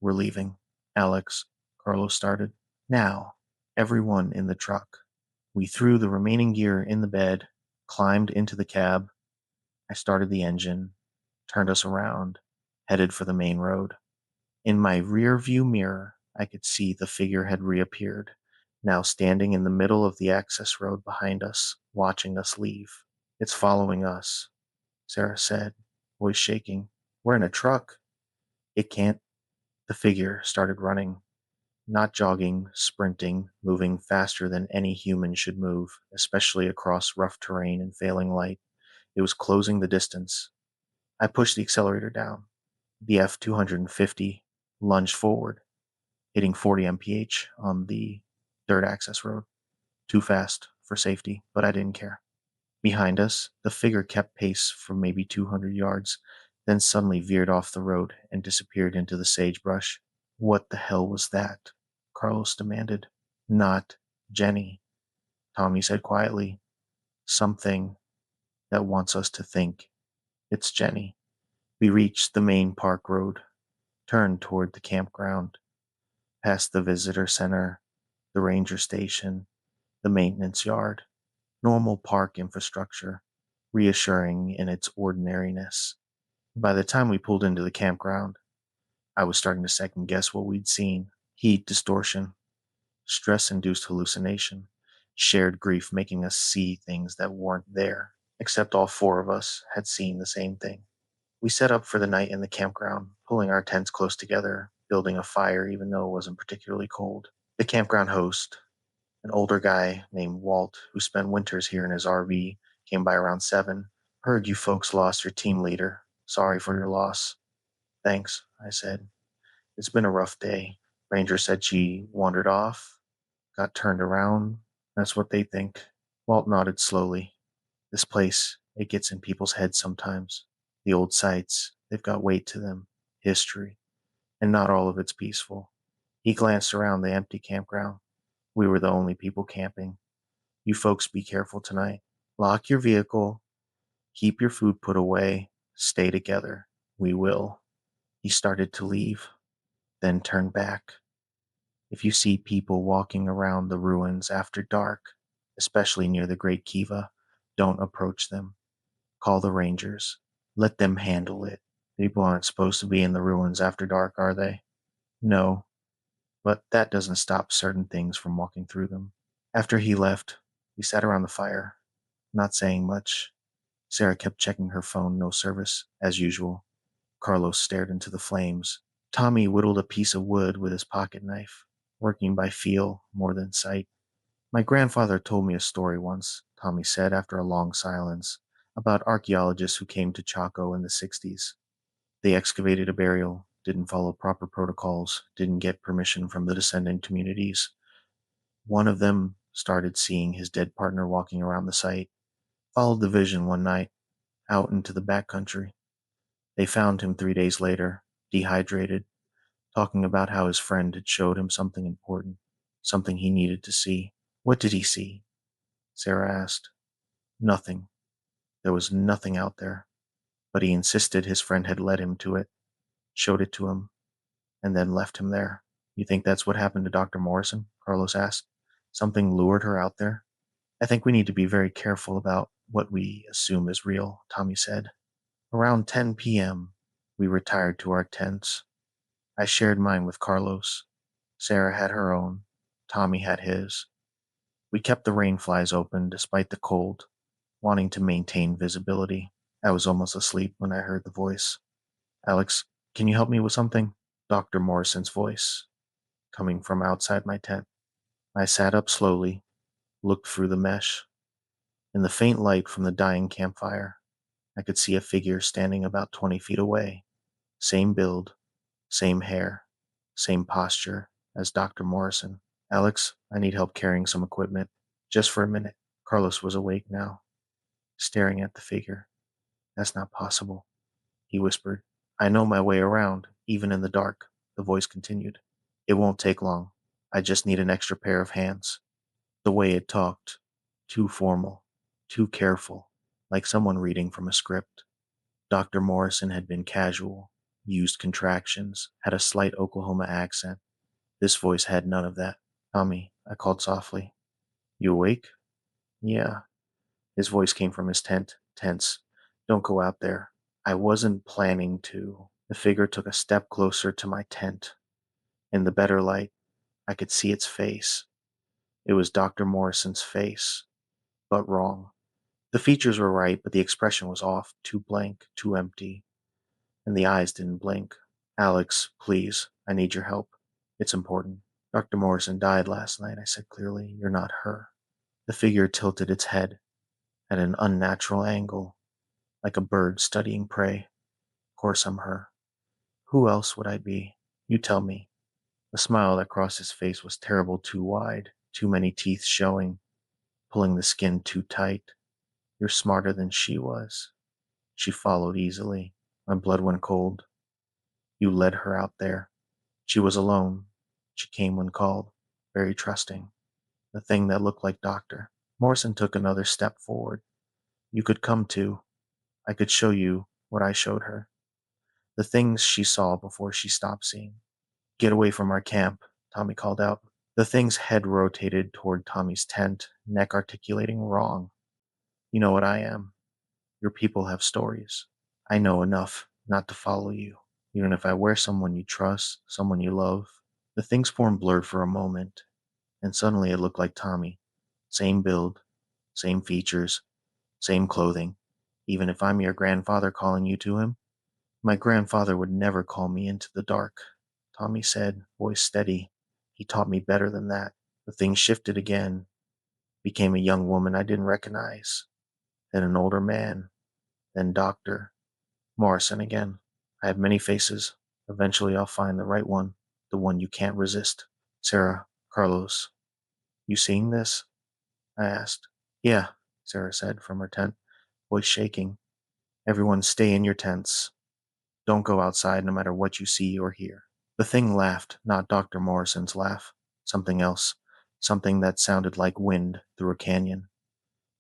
We're leaving. Alex, Carlos started. Now, everyone in the truck. We threw the remaining gear in the bed, climbed into the cab. I started the engine, turned us around, headed for the main road. In my rear view mirror, I could see the figure had reappeared, now standing in the middle of the access road behind us, watching us leave. It's following us, Sarah said, voice shaking. We're in a truck. It can't. The figure started running, not jogging, sprinting, moving faster than any human should move, especially across rough terrain and failing light. It was closing the distance. I pushed the accelerator down. The F-250 lunged forward, hitting 40 mph on the third access road. Too fast for safety, but I didn't care. Behind us, the figure kept pace for maybe 200 yards, then suddenly veered off the road and disappeared into the sagebrush. What the hell was that? Carlos demanded. Not Jenny, Tommy said quietly. Something that wants us to think it's Jenny. We reached the main park road, turned toward the campground, past the visitor center, the ranger station, the maintenance yard, normal park infrastructure, reassuring in its ordinariness. By the time we pulled into the campground, I was starting to second guess what we'd seen. Heat distortion, stress induced hallucination, shared grief making us see things that weren't there, except all four of us had seen the same thing. We set up for the night in the campground, pulling our tents close together, building a fire even though it wasn't particularly cold. The campground host, an older guy named Walt, who spent winters here in his RV, came by around 7. Heard you folks lost your team leader. Sorry for your loss. Thanks, I said. It's been a rough day. Ranger said she wandered off, got turned around. That's what they think. Walt nodded slowly. This place, it gets in people's heads sometimes. The old sites, they've got weight to them, history, and not all of it's peaceful. He glanced around the empty campground. We were the only people camping. You folks be careful tonight. Lock your vehicle, keep your food put away, stay together. We will. He started to leave, then turned back. If you see people walking around the ruins after dark, especially near the Great Kiva, don't approach them. Call the rangers. Let them handle it. People aren't supposed to be in the ruins after dark, are they? No, but that doesn't stop certain things from walking through them. After he left, we sat around the fire, not saying much. Sarah kept checking her phone, no service, as usual. Carlos stared into the flames. Tommy whittled a piece of wood with his pocket knife, working by feel more than sight. My grandfather told me a story once, Tommy said after a long silence, about archaeologists who came to Chaco in the 60s. They excavated a burial, didn't follow proper protocols, didn't get permission from the descendant communities. One of them started seeing his dead partner walking around the site, followed the vision one night, out into the backcountry. They found him 3 days later, dehydrated, talking about how his friend had showed him something important, something he needed to see. What did he see? Sarah asked. Nothing. There was nothing out there, but he insisted his friend had led him to it, showed it to him, and then left him there. You think that's what happened to Dr. Morrison? Carlos asked. Something lured her out there? I think we need to be very careful about what we assume is real, Tommy said. Around 10 p.m., we retired to our tents. I shared mine with Carlos. Sarah had her own. Tommy had his. We kept the rain flies open despite the cold, wanting to maintain visibility. I was almost asleep when I heard the voice. Alex, can you help me with something? Dr. Morrison's voice, coming from outside my tent. I sat up slowly, looked through the mesh. In the faint light from the dying campfire, I could see a figure standing about 20 feet away. Same build, same hair, same posture as Dr. Morrison. Alex, I need help carrying some equipment. Just for a minute. Carlos was awake now, staring at the figure. That's not possible, he whispered. I know my way around, even in the dark, the voice continued. It won't take long. I just need an extra pair of hands. The way it talked, too formal, too careful, like someone reading from a script. Dr. Morrison had been casual, used contractions, had a slight Oklahoma accent. This voice had none of that. Tommy, I called softly. You awake? Yeah. His voice came from his tent, tense. Don't go out there. I wasn't planning to. The figure took a step closer to my tent. In the better light, I could see its face. It was Dr. Morrison's face, but wrong. The features were right, but the expression was off, too blank, too empty, and the eyes didn't blink. Alex, please, I need your help. It's important. Dr. Morrison died last night, I said clearly. You're not her. The figure tilted its head at an unnatural angle, like a bird studying prey. Of course I'm her. Who else would I be? You tell me. The smile that crossed his face was terrible, too wide, too many teeth showing, pulling the skin too tight. You're smarter than she was. She followed easily. My blood went cold. You led her out there. She was alone. She came when called, very trusting. The thing that looked like Doctor Morrison took another step forward. You could come too. I could show you what I showed her. The things she saw before she stopped seeing. Get away from our camp, Tommy called out. The thing's head rotated toward Tommy's tent, neck articulating wrong. You know what I am. Your people have stories. I know enough not to follow you, even if I wear someone you trust, someone you love. The thing's form blurred for a moment, and suddenly it looked like Tommy. Same build, same features, same clothing. Even if I'm your grandfather calling you to him, my grandfather would never call me into the dark, Tommy said, voice steady. He taught me better than that. The thing shifted again, became a young woman I didn't recognize, then an older man, then Dr. Morrison again. I have many faces. Eventually I'll find the right one, the one you can't resist. Sarah, Carlos, you seeing this? I asked. Yeah, Sarah said from her tent, voice shaking. Everyone stay in your tents. Don't go outside no matter what you see or hear. The thing laughed, not Dr. Morrison's laugh. Something else. Something that sounded like wind through a canyon.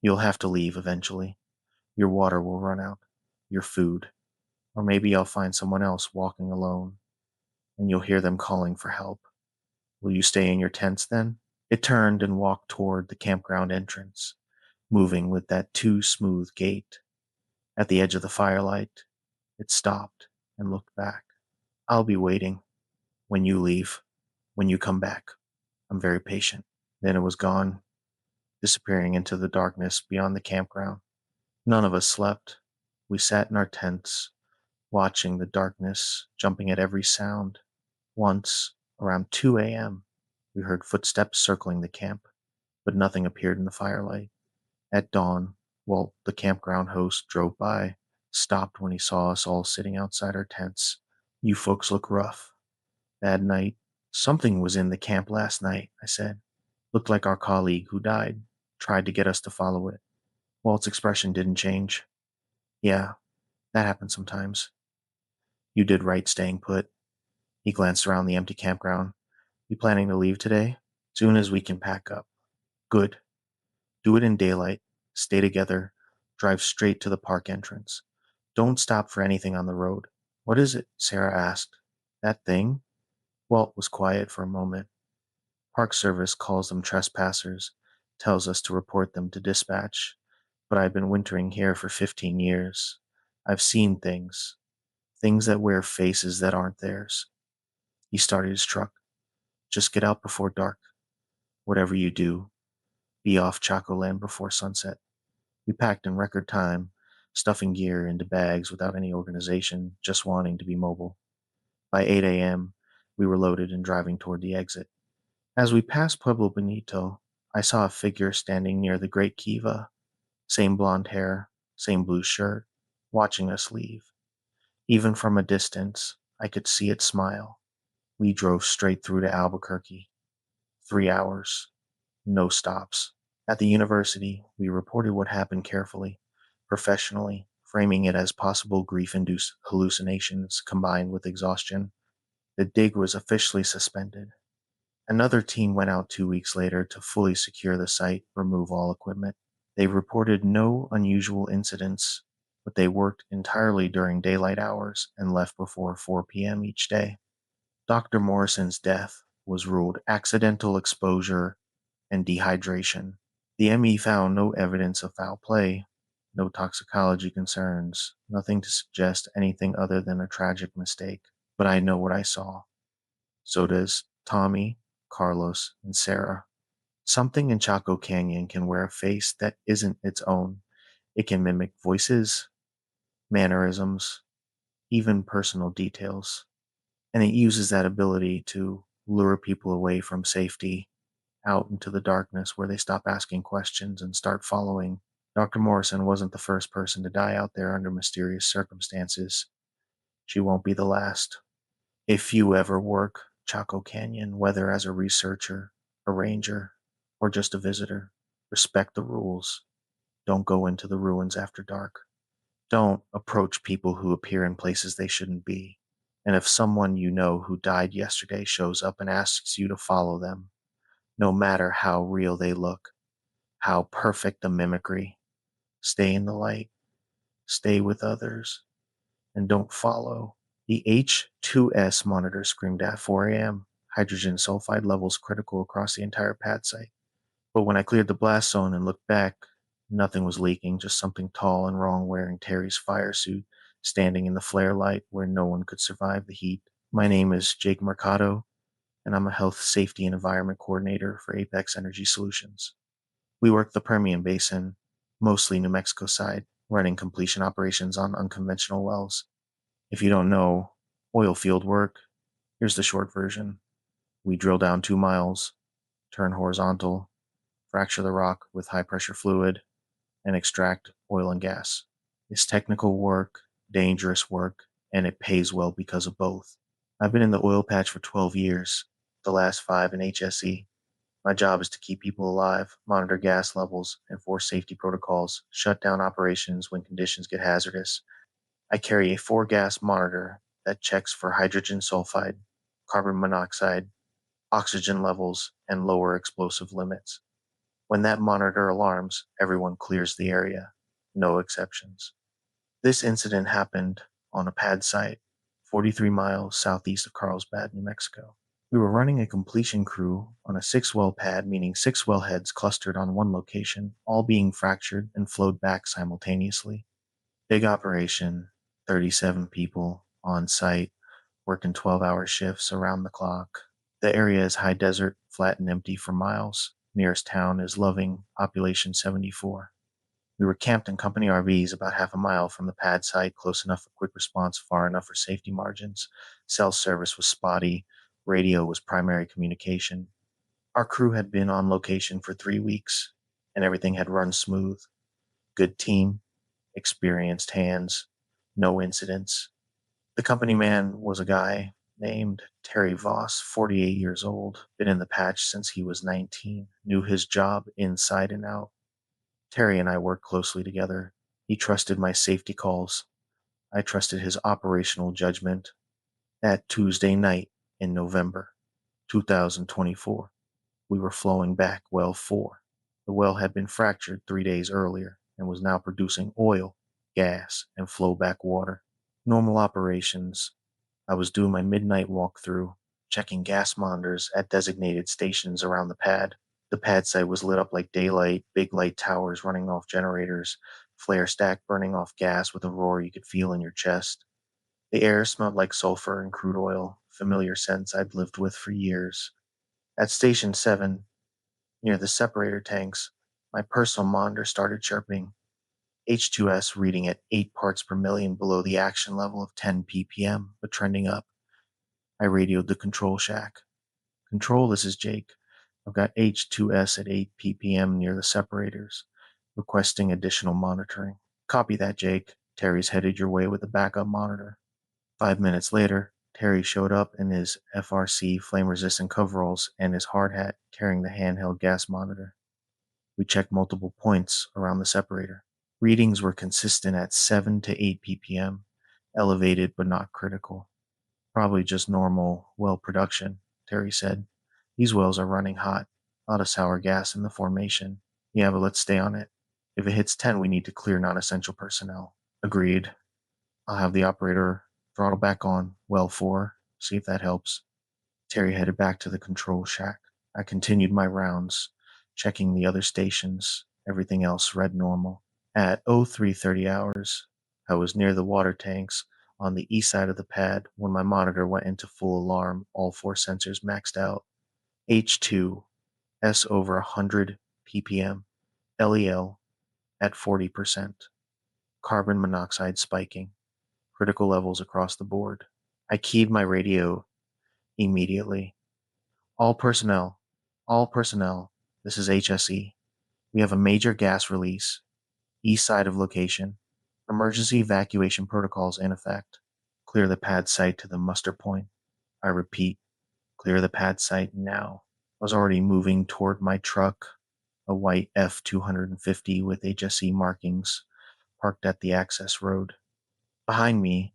You'll have to leave eventually. Your water will run out. Your food. Or maybe I'll find someone else walking alone, and you'll hear them calling for help. Will you stay in your tents then? It turned and walked toward the campground entrance, moving with that too smooth gait. At the edge of the firelight, it stopped and looked back. I'll be waiting. When you leave, when you come back. I'm very patient. Then it was gone, disappearing into the darkness beyond the campground. None of us slept. We sat in our tents, watching the darkness, jumping at every sound. Once, around 2 a.m., we heard footsteps circling the camp, but nothing appeared in the firelight. At dawn, Walt, the campground host, drove by, stopped when he saw us all sitting outside our tents. You folks look rough. Bad night. Something was in the camp last night, I said. Looked like our colleague who died. Tried to get us to follow it. Walt's expression didn't change. Yeah, that happens sometimes. You did right staying put. He glanced around the empty campground. You planning to leave today? Soon as we can pack up. Good. Do it in daylight. Stay together. Drive straight to the park entrance. Don't stop for anything on the road. What is it? Sarah asked. That thing? Walt was quiet for a moment. Park Service calls them trespassers, tells us to report them to dispatch. But I've been wintering here for 15 years. I've seen things. Things that wear faces that aren't theirs. He started his truck. Just get out before dark. Whatever you do, be off Chaco Land before sunset. We packed in record time, stuffing gear into bags without any organization, just wanting to be mobile. By 8 a.m., we were loaded and driving toward the exit. As we passed Pueblo Bonito, I saw a figure standing near the Great Kiva, same blonde hair, same blue shirt, watching us leave. Even from a distance, I could see it smile. We drove straight through to Albuquerque. 3 hours, no stops. At the university, we reported what happened carefully, professionally, framing it as possible grief-induced hallucinations combined with exhaustion. The dig was officially suspended. Another team went out 2 weeks later to fully secure the site, remove all equipment. They reported no unusual incidents, but they worked entirely during daylight hours and left before 4 p.m. each day. Dr. Morrison's death was ruled accidental exposure and dehydration. The ME found no evidence of foul play, no toxicology concerns, nothing to suggest anything other than a tragic mistake. But I know what I saw. So does Tommy, Carlos, and Sarah. Something in Chaco Canyon can wear a face that isn't its own. It can mimic voices, mannerisms, even personal details. And it uses that ability to lure people away from safety out into the darkness where they stop asking questions and start following. Dr. Morrison wasn't the first person to die out there under mysterious circumstances. She won't be the last. If you ever work Chaco Canyon, whether as a researcher, a ranger, or just a visitor, respect the rules. Don't go into the ruins after dark. Don't approach people who appear in places they shouldn't be. And if someone you know who died yesterday shows up and asks you to follow them, no matter how real they look, How perfect the mimicry. Stay in the light, stay with others, and don't follow. The H2S monitor screamed at 4 a.m. Hydrogen sulfide levels critical across the entire pad site. But when I cleared the blast zone and looked back, nothing was leaking, just something tall and wrong wearing Terry's fire suit, standing in the flare light where no one could survive the heat. My name is Jake Mercado, and I'm a health, safety, and environment coordinator for Apex Energy Solutions. We work the Permian Basin, mostly New Mexico side, running completion operations on unconventional wells. If you don't know oil field work, here's the short version. We drill down 2 miles, turn horizontal, fracture the rock with high pressure fluid, and extract oil and gas. It's technical work, dangerous work, and it pays well because of both. I've been in the oil patch for 12 years, the last 5 in HSE. My job is to keep people alive, monitor gas levels, enforce safety protocols, shut down operations when conditions get hazardous. I carry a 4-gas monitor that checks for hydrogen sulfide, carbon monoxide, oxygen levels, and lower explosive limits. When that monitor alarms, everyone clears the area. No exceptions. This incident happened on a pad site 43 miles southeast of Carlsbad, New Mexico. We were running a completion crew on a 6-well pad, meaning 6 wellheads clustered on one location, all being fractured and flowed back simultaneously. Big operation, 37 people on site, working 12-hour shifts around the clock. The area is high desert, flat and empty for miles. Nearest town is Loving, population 74. We were camped in company RVs about half a mile from the pad site, close enough for quick response, far enough for safety margins. Cell service was spotty. Radio was primary communication. Our crew had been on location for 3 weeks, and everything had run smooth. Good team, experienced hands, no incidents. The company man was a guy named Terry Voss, 48 years old, been in the patch since he was 19, knew his job inside and out. Terry and I worked closely together. He trusted my safety calls. I trusted his operational judgment. That Tuesday night in November 2024, we were flowing back well 4. The well had been fractured 3 days earlier and was now producing oil, gas, and flowback water. Normal operations. I was doing my midnight walkthrough, checking gas monitors at designated stations around the pad. The pad site was lit up like daylight, big light towers running off generators, flare stack burning off gas with a roar you could feel in your chest. The air smelled like sulfur and crude oil, familiar scents I'd lived with for years. At Station 7, near the separator tanks, my personal monitor started chirping, H2S reading at 8 parts per million below the action level of 10 ppm, but trending up. I radioed the control shack. Control, this is Jake. I've got H2S at 8 ppm near the separators, requesting additional monitoring. Copy that, Jake. Terry's headed your way with a backup monitor. 5 minutes later, Terry showed up in his FRC flame-resistant coveralls and his hard hat carrying the handheld gas monitor. We checked multiple points around the separator. Readings were consistent at 7 to 8 ppm, elevated but not critical. Probably just normal well production, Terry said. These wells are running hot. A lot of sour gas in the formation. Yeah, but let's stay on it. If it hits 10, we need to clear non-essential personnel. Agreed. I'll have the operator throttle back on well 4, see if that helps. Terry headed back to the control shack. I continued my rounds, checking the other stations. Everything else read normal. At 0330 hours, I was near the water tanks on the east side of the pad when my monitor went into full alarm, all 4 sensors maxed out. H2, S over 100 ppm, LEL at 40%, carbon monoxide spiking, critical levels across the board. I keyed my radio immediately. All personnel, all personnel, this is HSE. We have a major gas release, east side of location. Emergency evacuation protocols in effect. Clear the pad site to the muster point. I repeat, clear the pad site now. I was already moving toward my truck, a white F250 with HSE markings, parked at the access road. Behind me,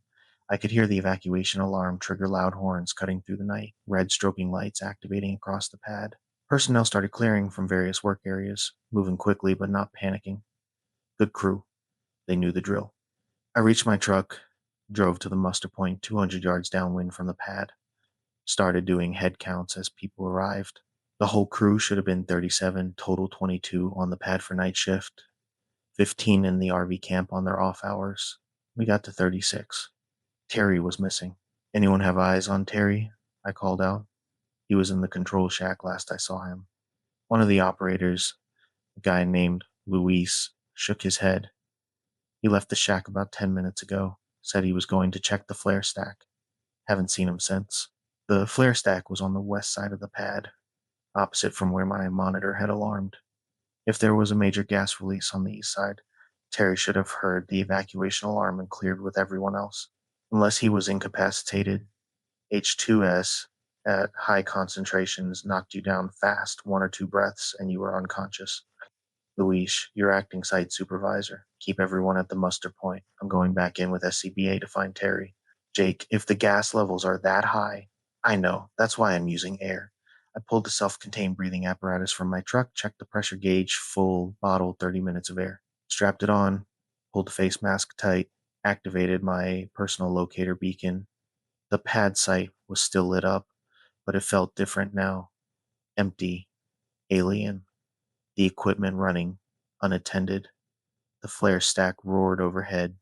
I could hear the evacuation alarm trigger loud horns cutting through the night, red strobing lights activating across the pad. Personnel started clearing from various work areas, moving quickly but not panicking. Good crew. They knew the drill. I reached my truck, drove to the muster point 200 yards downwind from the pad, started doing head counts as people arrived. The whole crew should have been 37, total 22 on the pad for night shift, 15 in the RV camp on their off hours. We got to 36. Terry was missing. Anyone have eyes on Terry? I called out. He was in the control shack last I saw him. One of the operators, a guy named Luis, shook his head. He left the shack about 10 minutes ago, said he was going to check the flare stack. Haven't seen him since. The flare stack was on the west side of the pad, opposite from where my monitor had alarmed. If there was a major gas release on the east side, Terry should have heard the evacuation alarm and cleared with everyone else. Unless he was incapacitated, H2S at high concentrations knocked you down fast, 1 or 2 breaths, and you were unconscious. Luis, you're acting site supervisor. Keep everyone at the muster point. I'm going back in with SCBA to find Terry. Jake, if the gas levels are that high, I know. That's why I'm using air. I pulled the self contained breathing apparatus from my truck, checked the pressure gauge, full bottle, 30 minutes of air. Strapped it on, pulled the face mask tight, activated my personal locator beacon. The pad site was still lit up, but it felt different now. Empty, alien, the equipment running, unattended. The flare stack roared overhead,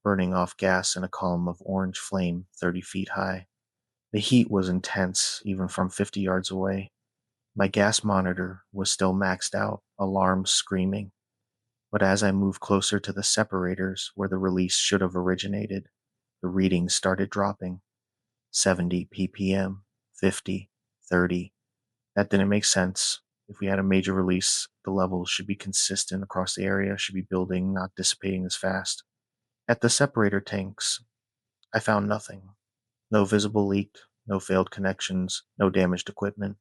burning off gas in a column of orange flame 30 feet high. The heat was intense, even from 50 yards away. My gas monitor was still maxed out, alarms screaming. But as I moved closer to the separators where the release should have originated, the readings started dropping. 70 ppm, 50, 30. That didn't make sense. If we had a major release, the levels should be consistent across the area, should be building, not dissipating as fast. At the separator tanks, I found nothing. No visible leak, no failed connections, no damaged equipment.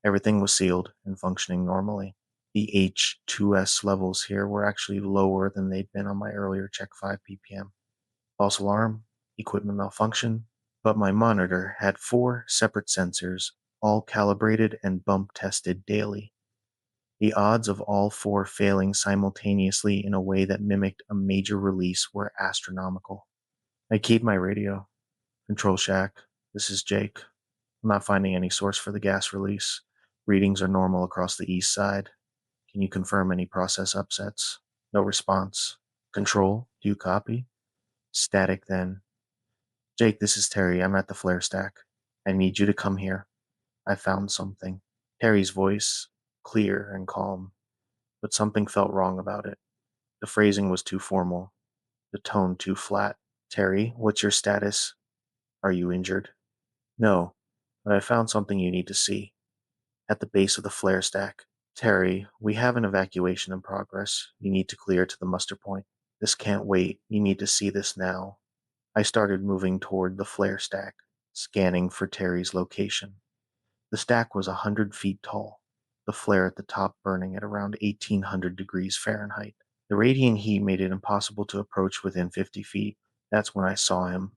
Everything was sealed and functioning normally. The H2S levels here were actually lower than they'd been on my earlier check 5 ppm. False alarm, equipment malfunction, but my monitor had 4 separate sensors, all calibrated and bump tested daily. The odds of all 4 failing simultaneously in a way that mimicked a major release were astronomical. I keyed my radio. Control shack, this is Jake. I'm not finding any source for the gas release. Readings are normal across the east side. Can you confirm any process upsets? No response. Control, do you copy? Static then. Jake, this is Terry. I'm at the flare stack. I need you to come here. I found something. Terry's voice, clear and calm, but something felt wrong about it. The phrasing was too formal, the tone too flat. Terry, what's your status? Are you injured? No, but I found something you need to see. At the base of the flare stack. Terry, we have an evacuation in progress. You need to clear to the muster point. This can't wait. You need to see this now. I started moving toward the flare stack, scanning for Terry's location. The stack was 100 feet tall, the flare at the top burning at around 1800 degrees Fahrenheit. The radiant heat made it impossible to approach within 50 feet. That's when I saw him.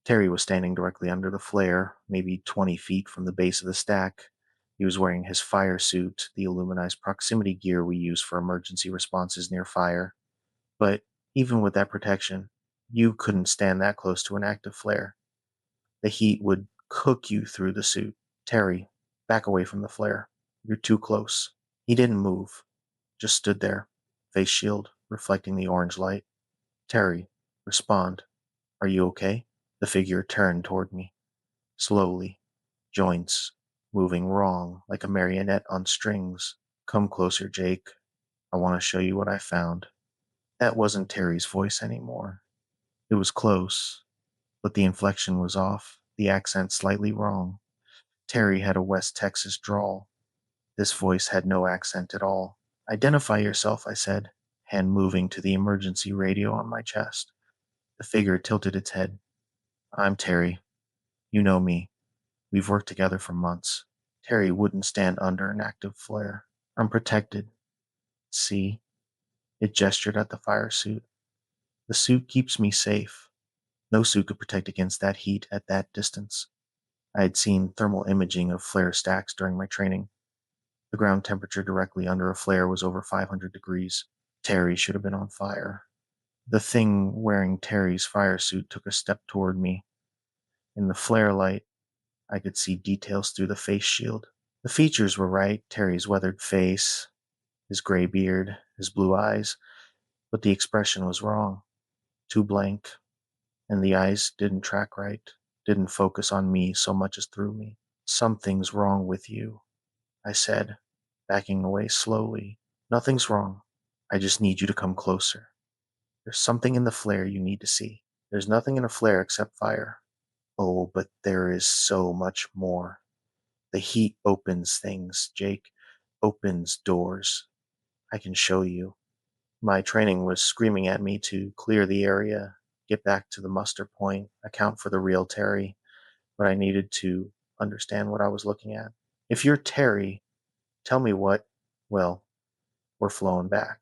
Terry was standing directly under the flare, maybe 20 feet from the base of the stack. He was wearing his fire suit, the aluminized proximity gear we use for emergency responses near fire. But even with that protection, you couldn't stand that close to an active flare. The heat would cook you through the suit. Terry, back away from the flare. You're too close. He didn't move, just stood there, face shield reflecting the orange light. Terry, respond. Are you okay? The figure turned toward me, slowly, joints moving wrong like a marionette on strings. Come closer, Jake. I want to show you what I found. That wasn't Terry's voice anymore. It was close, but the inflection was off, the accent slightly wrong. Terry had a West Texas drawl. This voice had no accent at all. Identify yourself, I said, hand moving to the emergency radio on my chest. The figure tilted its head. I'm Terry. You know me. We've worked together for months. Terry wouldn't stand under an active flare. I'm protected. See? It gestured at the fire suit. The suit keeps me safe. No suit could protect against that heat at that distance. I had seen thermal imaging of flare stacks during my training. The ground temperature directly under a flare was over 500 degrees. Terry should have been on fire. The thing wearing Terry's fire suit took a step toward me. In the flare light, I could see details through the face shield. The features were right: Terry's weathered face, his gray beard, his blue eyes, but the expression was wrong. Too blank, and the eyes didn't track right, didn't focus on me so much as through me. Something's wrong with you, I said, backing away slowly. Nothing's wrong. I just need you to come closer. There's something in the flare you need to see. There's nothing in a flare except fire. Oh, but there is so much more. The heat opens things, Jake. Opens doors. I can show you. My training was screaming at me to clear the area, get back to the muster point, account for the real Terry, but I needed to understand what I was looking at. If you're Terry, tell me what. Well, we're flowing back.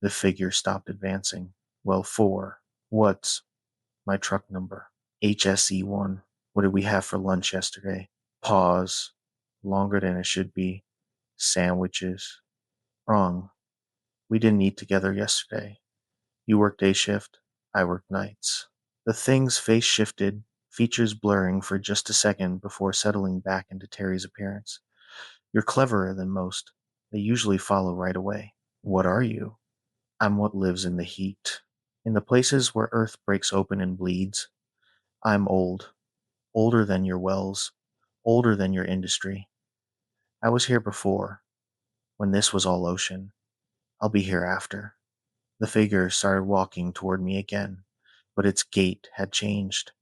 The figure stopped advancing. Well, four. What's my truck number? HSE1. What did we have for lunch yesterday? Pause. Longer than it should be. Sandwiches. Wrong. We didn't eat together yesterday. You worked day shift. I worked nights. The thing's face shifted, features blurring for just a second before settling back into Terry's appearance. You're cleverer than most. They usually follow right away. What are you? I'm what lives in the heat. In the places where Earth breaks open and bleeds. I'm old. Older than your wells. Older than your industry. I was here before, when this was all ocean. I'll be here after. The figure started walking toward me again, but its gait had changed.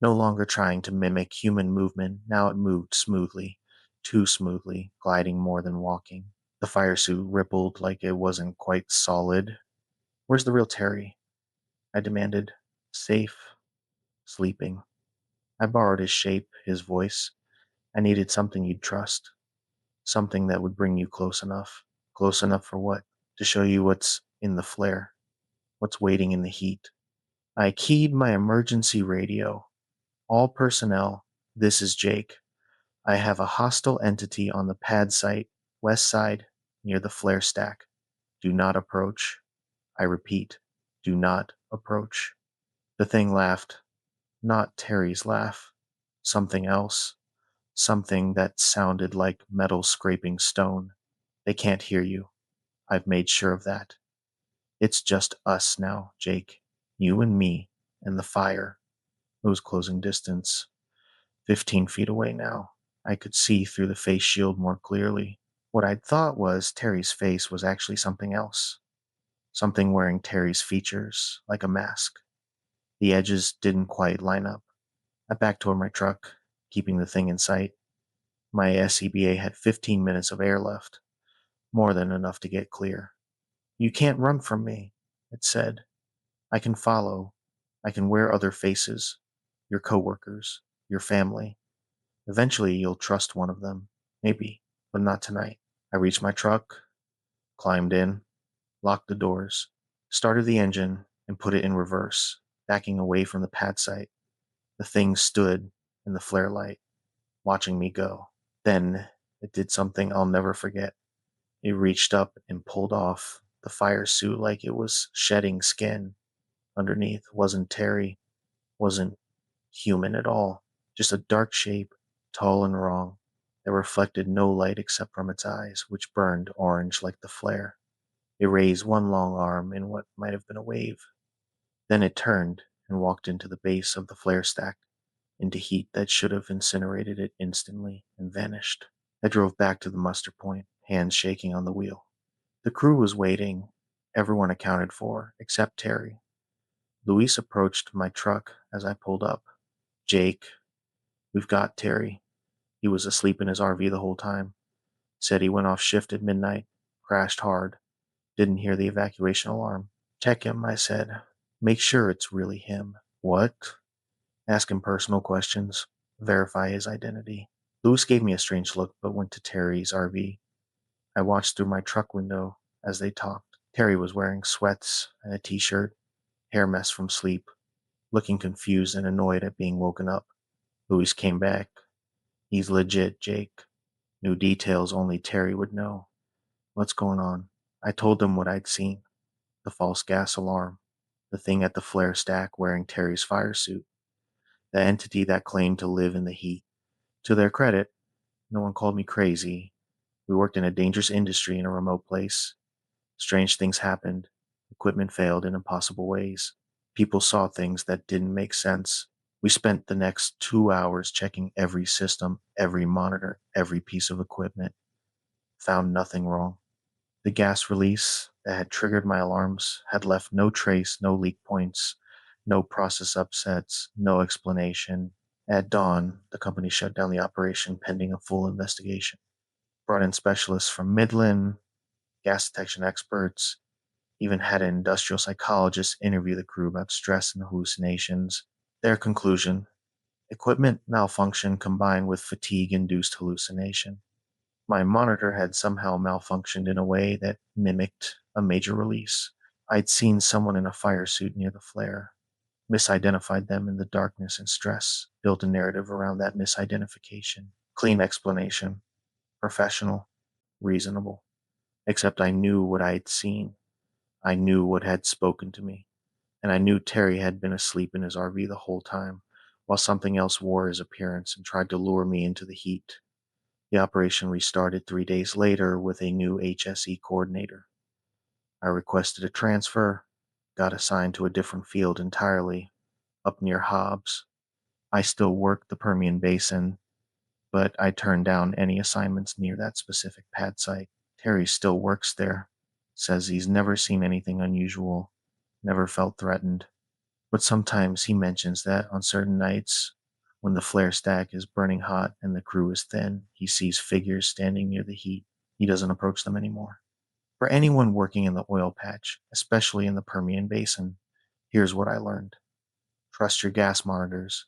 No longer trying to mimic human movement, now it moved smoothly, too smoothly, gliding more than walking. The fire suit rippled like it wasn't quite solid. Where's the real Terry? I demanded. Safe, sleeping. I borrowed his shape, his voice. I needed something you'd trust, something that would bring you close enough. Close enough for what? To show you what's in the flare, what's waiting in the heat. I keyed my emergency radio. All personnel, this is Jake. I have a hostile entity on the pad site, west side, near the flare stack. Do not approach. I repeat, do not approach. The thing laughed. Not Terry's laugh. Something else. Something that sounded like metal scraping stone. They can't hear you. I've made sure of that. It's just us now, Jake. You and me, and the fire. It was closing distance. 15 feet away now. I could see through the face shield more clearly. What I'd thought was Terry's face was actually something else. Something wearing Terry's features, like a mask. The edges didn't quite line up. I backed toward my truck, keeping the thing in sight. My SCBA had 15 minutes of air left, more than enough to get clear. You can't run from me, it said. I can follow. I can wear other faces. Your coworkers, your family. Eventually you'll trust one of them. Maybe, but not tonight. I reached my truck, climbed in, locked the doors, started the engine, and put it in reverse, backing away from the pad site. The thing stood in the flare light, watching me go. Then it did something I'll never forget. It reached up and pulled off the fire suit like it was shedding skin. Underneath wasn't Terry, wasn't human at all, just a dark shape, tall and wrong, that reflected no light except from its eyes, which burned orange like the flare. It raised one long arm in what might have been a wave. Then it turned and walked into the base of the flare stack, into heat that should have incinerated it instantly, and vanished. I drove back to the muster point, hands shaking on the wheel. The crew was waiting, everyone accounted for, except Terry. Luis approached my truck as I pulled up. Jake, we've got Terry. He was asleep in his RV the whole time. Said he went off shift at midnight, crashed hard, didn't hear the evacuation alarm. Check him, I said. Make sure it's really him. What? Ask him personal questions. Verify his identity. Lewis gave me a strange look, but went to Terry's RV. I watched through my truck window as they talked. Terry was wearing sweats and a t-shirt, hair mess from sleep, looking confused and annoyed at being woken up. Lewis came back. He's legit, Jake. New details only Terry would know. What's going on? I told them what I'd seen: the false gas alarm, the thing at the flare stack wearing Terry's fire suit, the entity that claimed to live in the heat. To their credit, no one called me crazy. We worked in a dangerous industry in a remote place. Strange things happened. Equipment failed in impossible ways. People saw things that didn't make sense. We spent the next 2 hours checking every system, every monitor, every piece of equipment. Found nothing wrong. The gas release that had triggered my alarms had left no trace, no leak points, no process upsets, no explanation. At dawn, the company shut down the operation pending a full investigation. Brought in specialists from Midland, gas detection experts, even had an industrial psychologist interview the crew about stress and hallucinations. Their conclusion: equipment malfunction combined with fatigue induced hallucination. My monitor had somehow malfunctioned in a way that mimicked a major release. I'd seen someone in a fire suit near the flare, misidentified them in the darkness and stress, built a narrative around that misidentification. Clean explanation, professional, reasonable. Except I knew what I'd seen. I knew what had spoken to me. And I knew Terry had been asleep in his RV the whole time, while something else wore his appearance and tried to lure me into the heat. The operation restarted 3 days later with a new HSE coordinator. I requested a transfer, got assigned to a different field entirely, up near Hobbs. I still worked the Permian Basin, but I turned down any assignments near that specific pad site. Terry still works there, says he's never seen anything unusual, never felt threatened. But sometimes he mentions that on certain nights, when the flare stack is burning hot and the crew is thin, he sees figures standing near the heat. He doesn't approach them anymore. For anyone working in the oil patch, especially in the Permian Basin, here's what I learned: trust your gas monitors,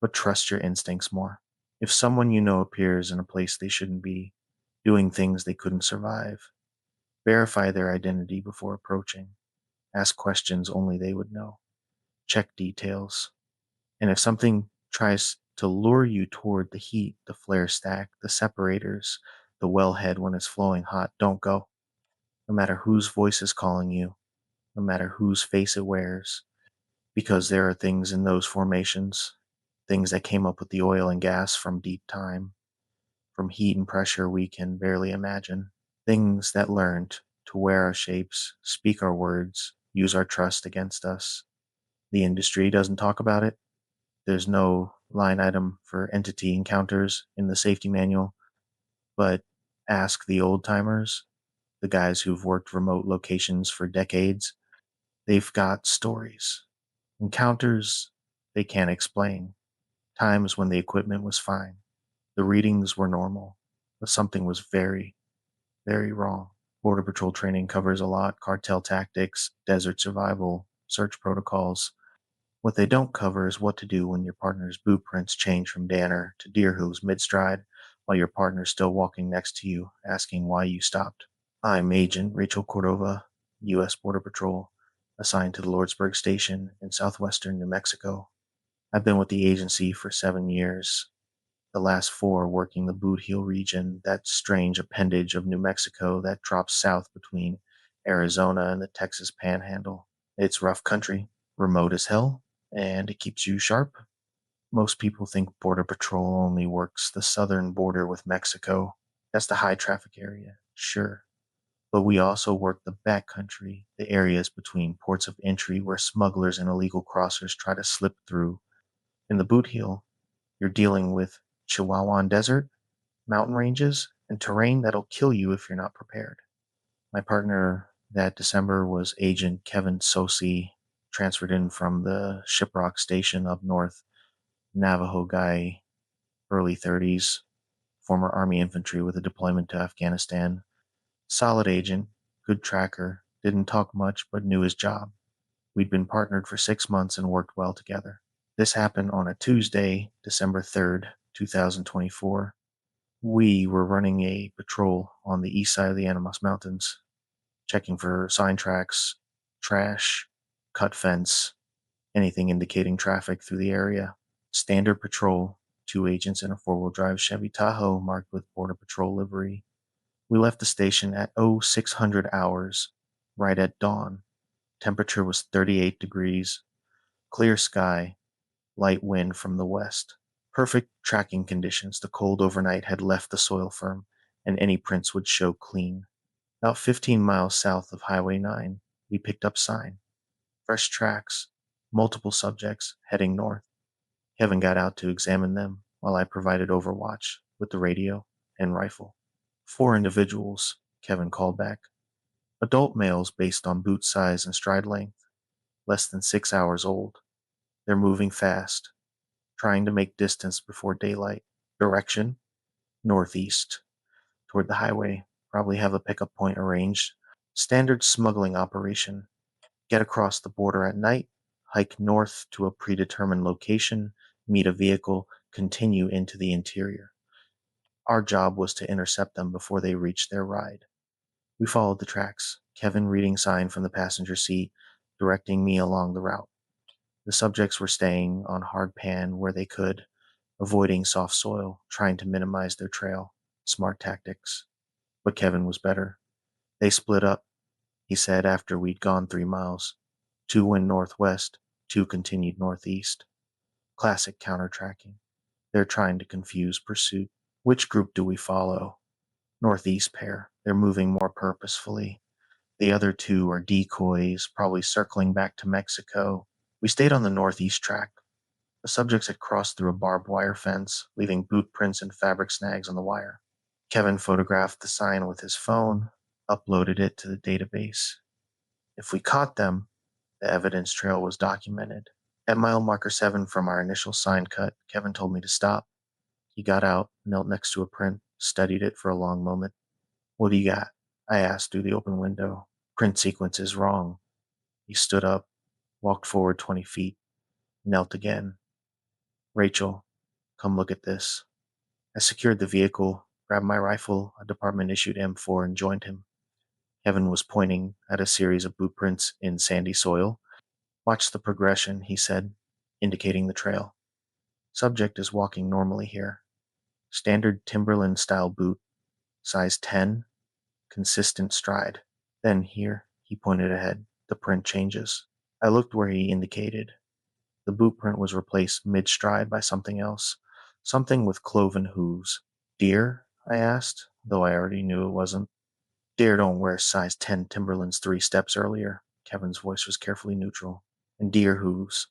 but trust your instincts more. If someone you know appears in a place they shouldn't be, doing things they couldn't survive, verify their identity before approaching. Ask questions only they would know. Check details. And if something tries to lure you toward the heat, the flare stack, the separators, the wellhead when it's flowing hot, don't go. No matter whose voice is calling you, no matter whose face it wears, because there are things in those formations, things that came up with the oil and gas from deep time, from heat and pressure we can barely imagine, things that learned to wear our shapes, speak our words, use our trust against us. The industry doesn't talk about it. There's no line item for entity encounters in the safety manual, but ask the old timers, the guys who've worked remote locations for decades. They've got stories, encounters they can't explain, times when the equipment was fine, the readings were normal, but something was very, very wrong. Border Patrol training covers a lot: cartel tactics, desert survival, search protocols. What they don't cover is what to do when your partner's boot prints change from Danner to deer hooves mid-stride, while your partner's still walking next to you, asking why you stopped. I'm Agent Rachel Cordova, U.S. Border Patrol, assigned to the Lordsburg Station in southwestern New Mexico. I've been with the agency for 7 years, the last 4 working the Boot Heel region, that strange appendage of New Mexico that drops south between Arizona and the Texas Panhandle. It's rough country, remote as hell, and it keeps you sharp. Most people think Border Patrol only works the southern border with Mexico. That's the high traffic area, sure. But we also work the backcountry, the areas between ports of entry where smugglers and illegal crossers try to slip through. In the Boot Heel, you're dealing with Chihuahuan Desert, mountain ranges, and terrain that'll kill you if you're not prepared. My partner that December was Agent Kevin Sosi, transferred in from the Shiprock Station up north. Navajo guy, early 30s, former Army infantry with a deployment to Afghanistan. Solid agent, good tracker, didn't talk much but knew his job. We'd been partnered for 6 months and worked well together. This happened on a Tuesday, December 3rd, 2024. We were running a patrol on the east side of the Animas Mountains, checking for sign tracks, trash, cut fence, anything indicating traffic through the area. Standard patrol, 2 agents in a four-wheel drive Chevy Tahoe marked with Border Patrol livery. We left the station at 0600 hours, right at dawn. Temperature was 38 degrees, clear sky, light wind from the west. Perfect tracking conditions. The cold overnight had left the soil firm, and any prints would show clean. About 15 miles south of Highway 9, we picked up sign. Fresh tracks, multiple subjects heading north. Kevin got out to examine them while I provided overwatch with the radio and rifle. 4 individuals, Kevin called back. Adult males based on boot size and stride length, less than 6 hours old. They're moving fast, trying to make distance before daylight. Direction? Northeast, toward the highway. Probably have a pickup point arranged. Standard smuggling operation. Get across the border at night, hike north to a predetermined location, meet a vehicle, continue into the interior. Our job was to intercept them before they reached their ride. We followed the tracks, Kevin reading sign from the passenger seat, directing me along the route. The subjects were staying on hard pan where they could, avoiding soft soil, trying to minimize their trail. Smart tactics. But Kevin was better. They split up, he said after we'd gone 3 miles. 2 went northwest, 2 continued northeast. Classic counter-tracking. They're trying to confuse pursuit. Which group do we follow? Northeast pair. They're moving more purposefully. The other 2 are decoys, probably circling back to Mexico. We stayed on the northeast track. The subjects had crossed through a barbed wire fence, leaving boot prints and fabric snags on the wire. Kevin photographed the sign with his phone, uploaded it to the database. If we caught them, the evidence trail was documented. At mile marker 7 from our initial sign cut, Kevin told me to stop. He got out, knelt next to a print, studied it for a long moment. What do you got? I asked through the open window. Print sequence is wrong. He stood up, walked forward 20 feet, knelt again. Rachel, come look at this. I secured the vehicle, grabbed my rifle, a department-issued M4, and joined him. Kevin was pointing at a series of boot prints in sandy soil. Watch the progression, he said, indicating the trail. Subject is walking normally here. Standard Timberland-style boot, size 10, consistent stride. Then here, he pointed ahead, the print changes. I looked where he indicated. The boot print was replaced mid-stride by something else, something with cloven hooves. Deer? I asked, though I already knew it wasn't. Deer don't wear size 10 Timberlands 3 steps earlier. Kevin's voice was carefully neutral. And deer hooves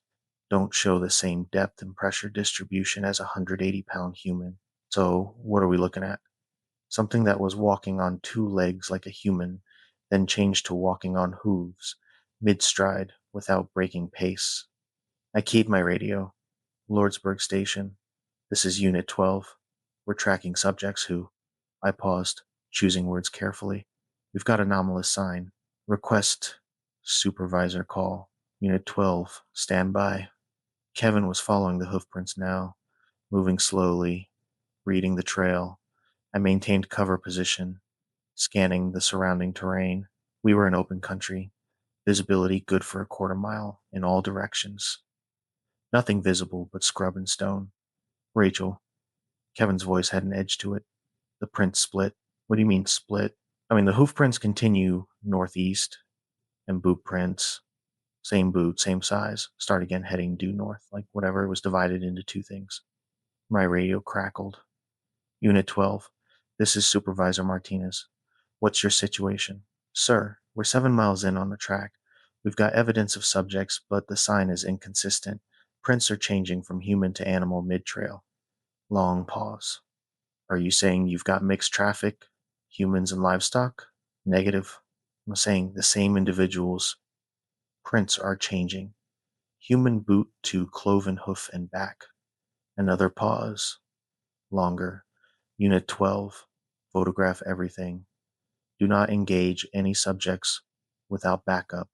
don't show the same depth and pressure distribution as a 180-pound human. So, what are we looking at? Something that was walking on 2 legs like a human, then changed to walking on hooves, mid-stride, without breaking pace. I keyed my radio. Lordsburg Station. This is Unit 12. We're tracking subjects who... I paused, choosing words carefully. We've got anomalous sign. Request supervisor call. Unit 12. Stand by. Kevin was following the hoofprints now, moving slowly, reading the trail. I maintained cover position, scanning the surrounding terrain. We were in open country. Visibility good for a quarter mile in all directions. Nothing visible but scrub and stone. Rachel. Kevin's voice had an edge to it. The print split. What do you mean split? I mean, the hoof prints continue northeast, and boot prints, same boot, same size, start again heading due north, like whatever, it was divided into 2 things. My radio crackled. Unit 12, this is Supervisor Martinez. What's your situation? Sir, we're 7 miles in on the track. We've got evidence of subjects, but the sign is inconsistent. Prints are changing from human to animal mid-trail. Long pause. Are you saying you've got mixed traffic, humans and livestock? Negative. I'm saying the same individuals. Prints are changing. Human boot to cloven hoof and back. Another pause. Longer. Unit 12. Photograph everything. Do not engage any subjects without backup.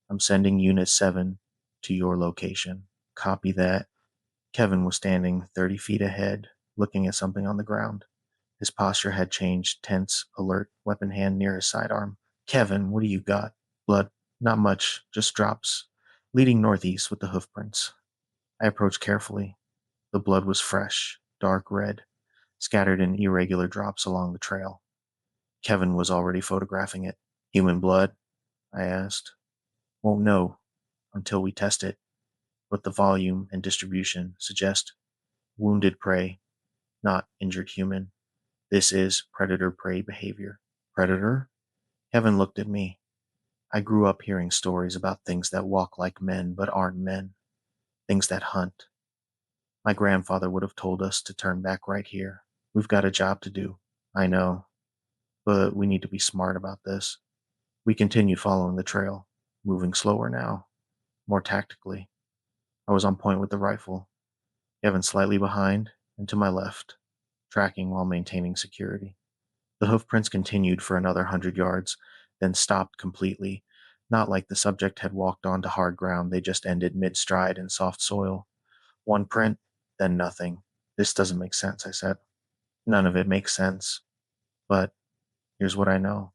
I'm sending Unit 7 to your location. Copy that. Kevin was standing 30 feet ahead, looking at something on the ground. His posture had changed, tense, alert, weapon hand near his sidearm. Kevin, what do you got? Blood. Not much, just drops. Leading northeast with the hoofprints. I approached carefully. The blood was fresh, dark red, scattered in irregular drops along the trail. Kevin was already photographing it. Human blood? I asked. Won't know until we test it, but the volume and distribution suggest wounded prey, not injured human. This is predator-prey behavior. Predator? Kevin looked at me. I grew up hearing stories about things that walk like men but aren't men, things that hunt. My grandfather would have told us to turn back right here. We've got a job to do. I know, but we need to be smart about this. We continued following the trail, moving slower now, more tactically. I was on point with the rifle, Kevin slightly behind and to my left, tracking while maintaining security. The hoofprints continued for another 100 yards, then stopped completely. Not like the subject had walked onto hard ground, they just ended mid-stride in soft soil. One print, then nothing. This doesn't make sense, I said. None of it makes sense. But here's what I know.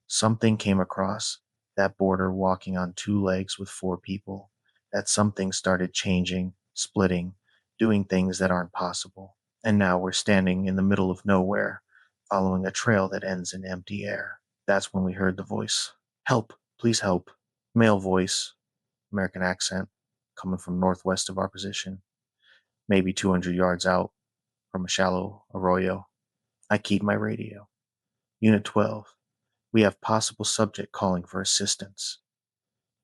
Something came across that border walking on two legs with four people. That something started changing, splitting, doing things that aren't possible. And now we're standing in the middle of nowhere, following a trail that ends in empty air. That's when we heard the voice. Help, please help. Male voice, American accent, coming from northwest of our position, maybe 200 yards out from a shallow arroyo. I keep my radio. Unit 12. We have possible subject calling for assistance.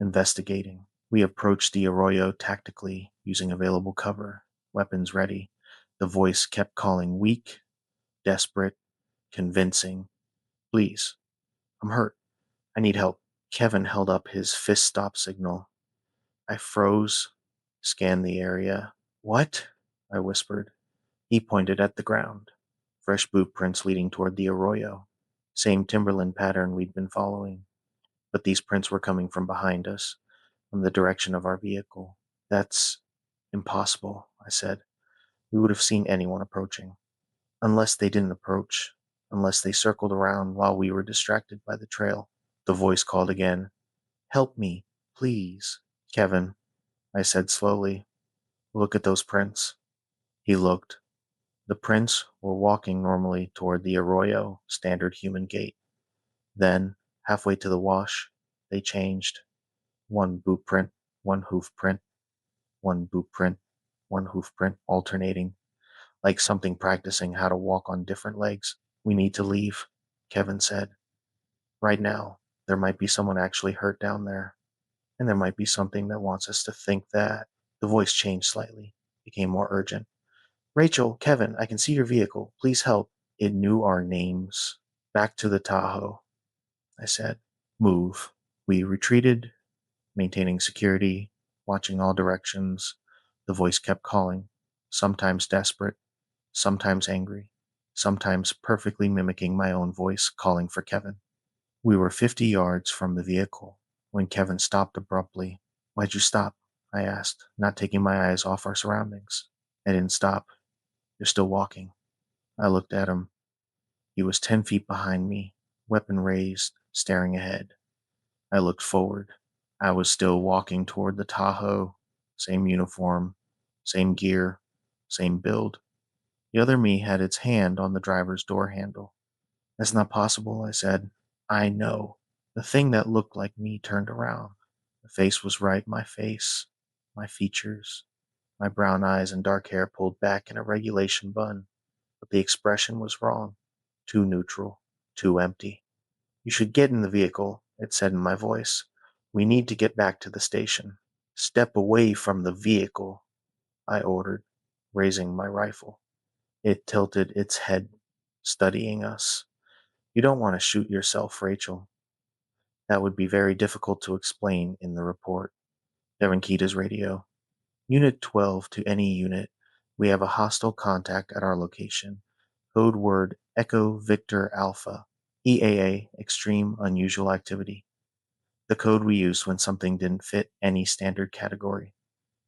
Investigating. We approached the arroyo tactically, using available cover, weapons ready. The voice kept calling weak, desperate, convincing. Please, I'm hurt. I need help. Kevin held up his fist stop signal. I froze, scanned the area. What? I whispered. He pointed at the ground. Fresh boot prints leading toward the arroyo. Same timberland pattern we'd been following. But these prints were coming from behind us, from the direction of our vehicle. That's impossible, I said. We would have seen anyone approaching. Unless they didn't approach, unless they circled around while we were distracted by the trail. The voice called again. Help me, please. Kevin, I said slowly, look at those prints. He looked. The prints were walking normally toward the arroyo, standard human gait. Then, halfway to the wash, they changed. One boot print, one hoof print, one boot print, one hoof print, alternating, like something practicing how to walk on different legs. We need to leave, Kevin said. Right now, there might be someone actually hurt down there, and there might be something that wants us to think that. The voice changed slightly, became more urgent. Rachel, Kevin, I can see your vehicle. Please help. It knew our names. Back to the Tahoe, I said. Move. We retreated, maintaining security, watching all directions. The voice kept calling, sometimes desperate, sometimes angry, sometimes perfectly mimicking my own voice calling for Kevin. We were 50 yards from the vehicle when Kevin stopped abruptly. Why'd you stop? I asked, not taking my eyes off our surroundings. I didn't stop. You're still walking. I looked at him. He was 10 feet behind me, weapon raised, staring ahead. I looked forward. I was still walking toward the Tahoe, same uniform, same gear, same build. The other me had its hand on the driver's door handle. That's not possible, I said. I know. The thing that looked like me turned around. The face was right, my face, my features, my brown eyes and dark hair pulled back in a regulation bun. But the expression was wrong. Too neutral, too empty. You should get in the vehicle, it said in my voice. We need to get back to the station. Step away from the vehicle, I ordered, raising my rifle. It tilted its head, studying us. You don't want to shoot yourself, Rachel. That would be very difficult to explain in the report. Devin keyed his radio. Unit 12 to any unit. We have a hostile contact at our location. Code word Echo Victor Alpha. EAA, Extreme Unusual Activity. The code we used when something didn't fit any standard category.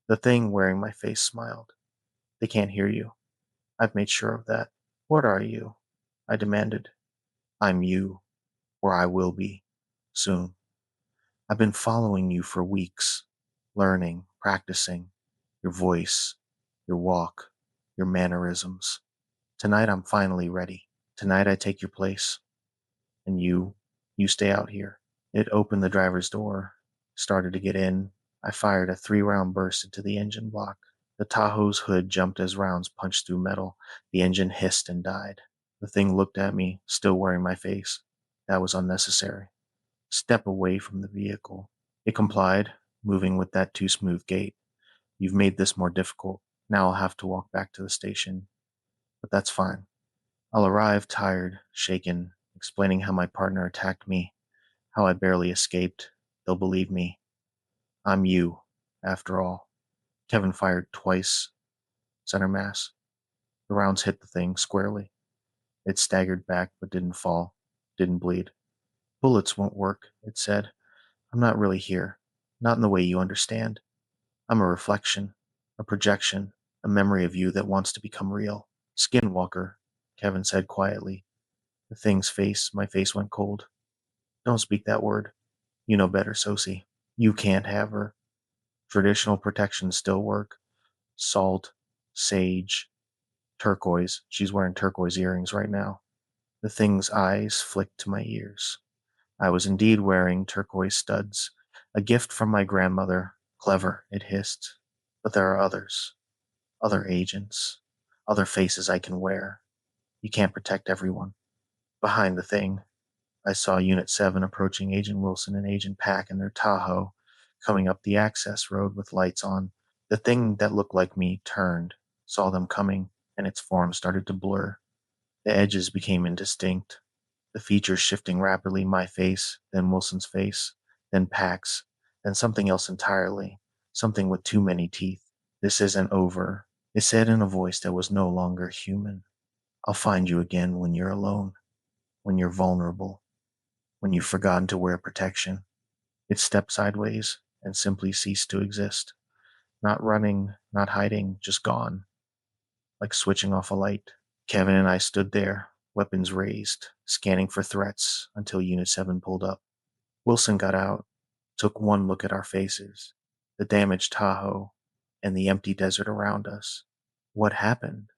The thing wearing my face smiled. They can't hear you. I've made sure of that. What are you? I demanded. I'm you, or I will be, soon. I've been following you for weeks, learning, practicing, your voice, your walk. your mannerisms. Tonight I'm finally ready. Tonight I take your place, and you stay out here. It opened the driver's door, started to get in. I fired a 3 round burst into the engine block. The Tahoe's hood jumped as rounds punched through metal. The engine hissed and died. The thing looked at me, still wearing my face. That was unnecessary. Step away from the vehicle. It complied, moving with that too smooth gait. You've made this more difficult. Now I'll have to walk back to the station. But that's fine. I'll arrive tired, shaken, explaining how my partner attacked me, how I barely escaped. They'll believe me. I'm you, after all. Kevin fired twice, center mass. The rounds hit the thing squarely. It staggered back but didn't fall, didn't bleed. Bullets won't work, it said. I'm not really here. Not in the way you understand. I'm a reflection, a projection, a memory of you that wants to become real. Skinwalker, Kevin said quietly. The thing's face, my face went cold. Don't speak that word. You know better, Sosie. You can't have her. Traditional protections still work. Salt, sage, turquoise. She's wearing turquoise earrings right now. The thing's eyes flicked to my ears. I was indeed wearing turquoise studs. A gift from my grandmother. Clever, it hissed. But there are others. Other agents. Other faces I can wear. You can't protect everyone. Behind the thing, I saw Unit 7 approaching Agent Wilson and Agent Pack in their Tahoe, coming up the access road with lights on. The thing that looked like me turned, saw them coming, and its form started to blur. The edges became indistinct, the features shifting rapidly, my face, then Wilson's face, then Pack's, then something else entirely, something with too many teeth. This isn't over, it said in a voice that was no longer human. I'll find you again when you're alone, when you're vulnerable, when you've forgotten to wear protection. It stepped sideways and simply ceased to exist. Not running, not hiding, just gone, like switching off a light. Kevin and I stood there, weapons raised, scanning for threats until Unit 7 pulled up. Wilson got out, took one look at our faces, the damaged Tahoe, and the empty desert around us. What happened?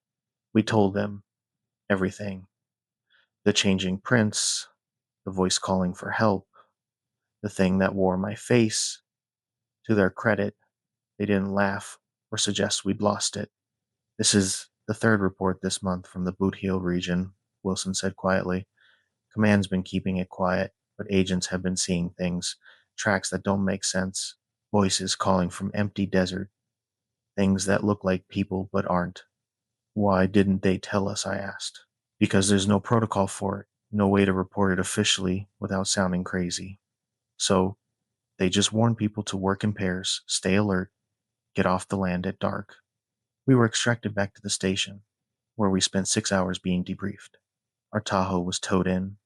We told them everything. The changing prints, the voice calling for help, the thing that wore my face. To their credit, they didn't laugh or suggest we'd lost it. This is the third report this month from the Boot Heel region, Wilson said quietly. Command's been keeping it quiet, but agents have been seeing things, tracks that don't make sense, voices calling from empty desert, things that look like people but aren't. Why didn't they tell us, I asked. Because there's no protocol for it, no way to report it officially without sounding crazy. So they just warn people to work in pairs, stay alert, get off the land at dark. We were extracted back to the station, where we spent 6 hours being debriefed. Our Tahoe was towed in,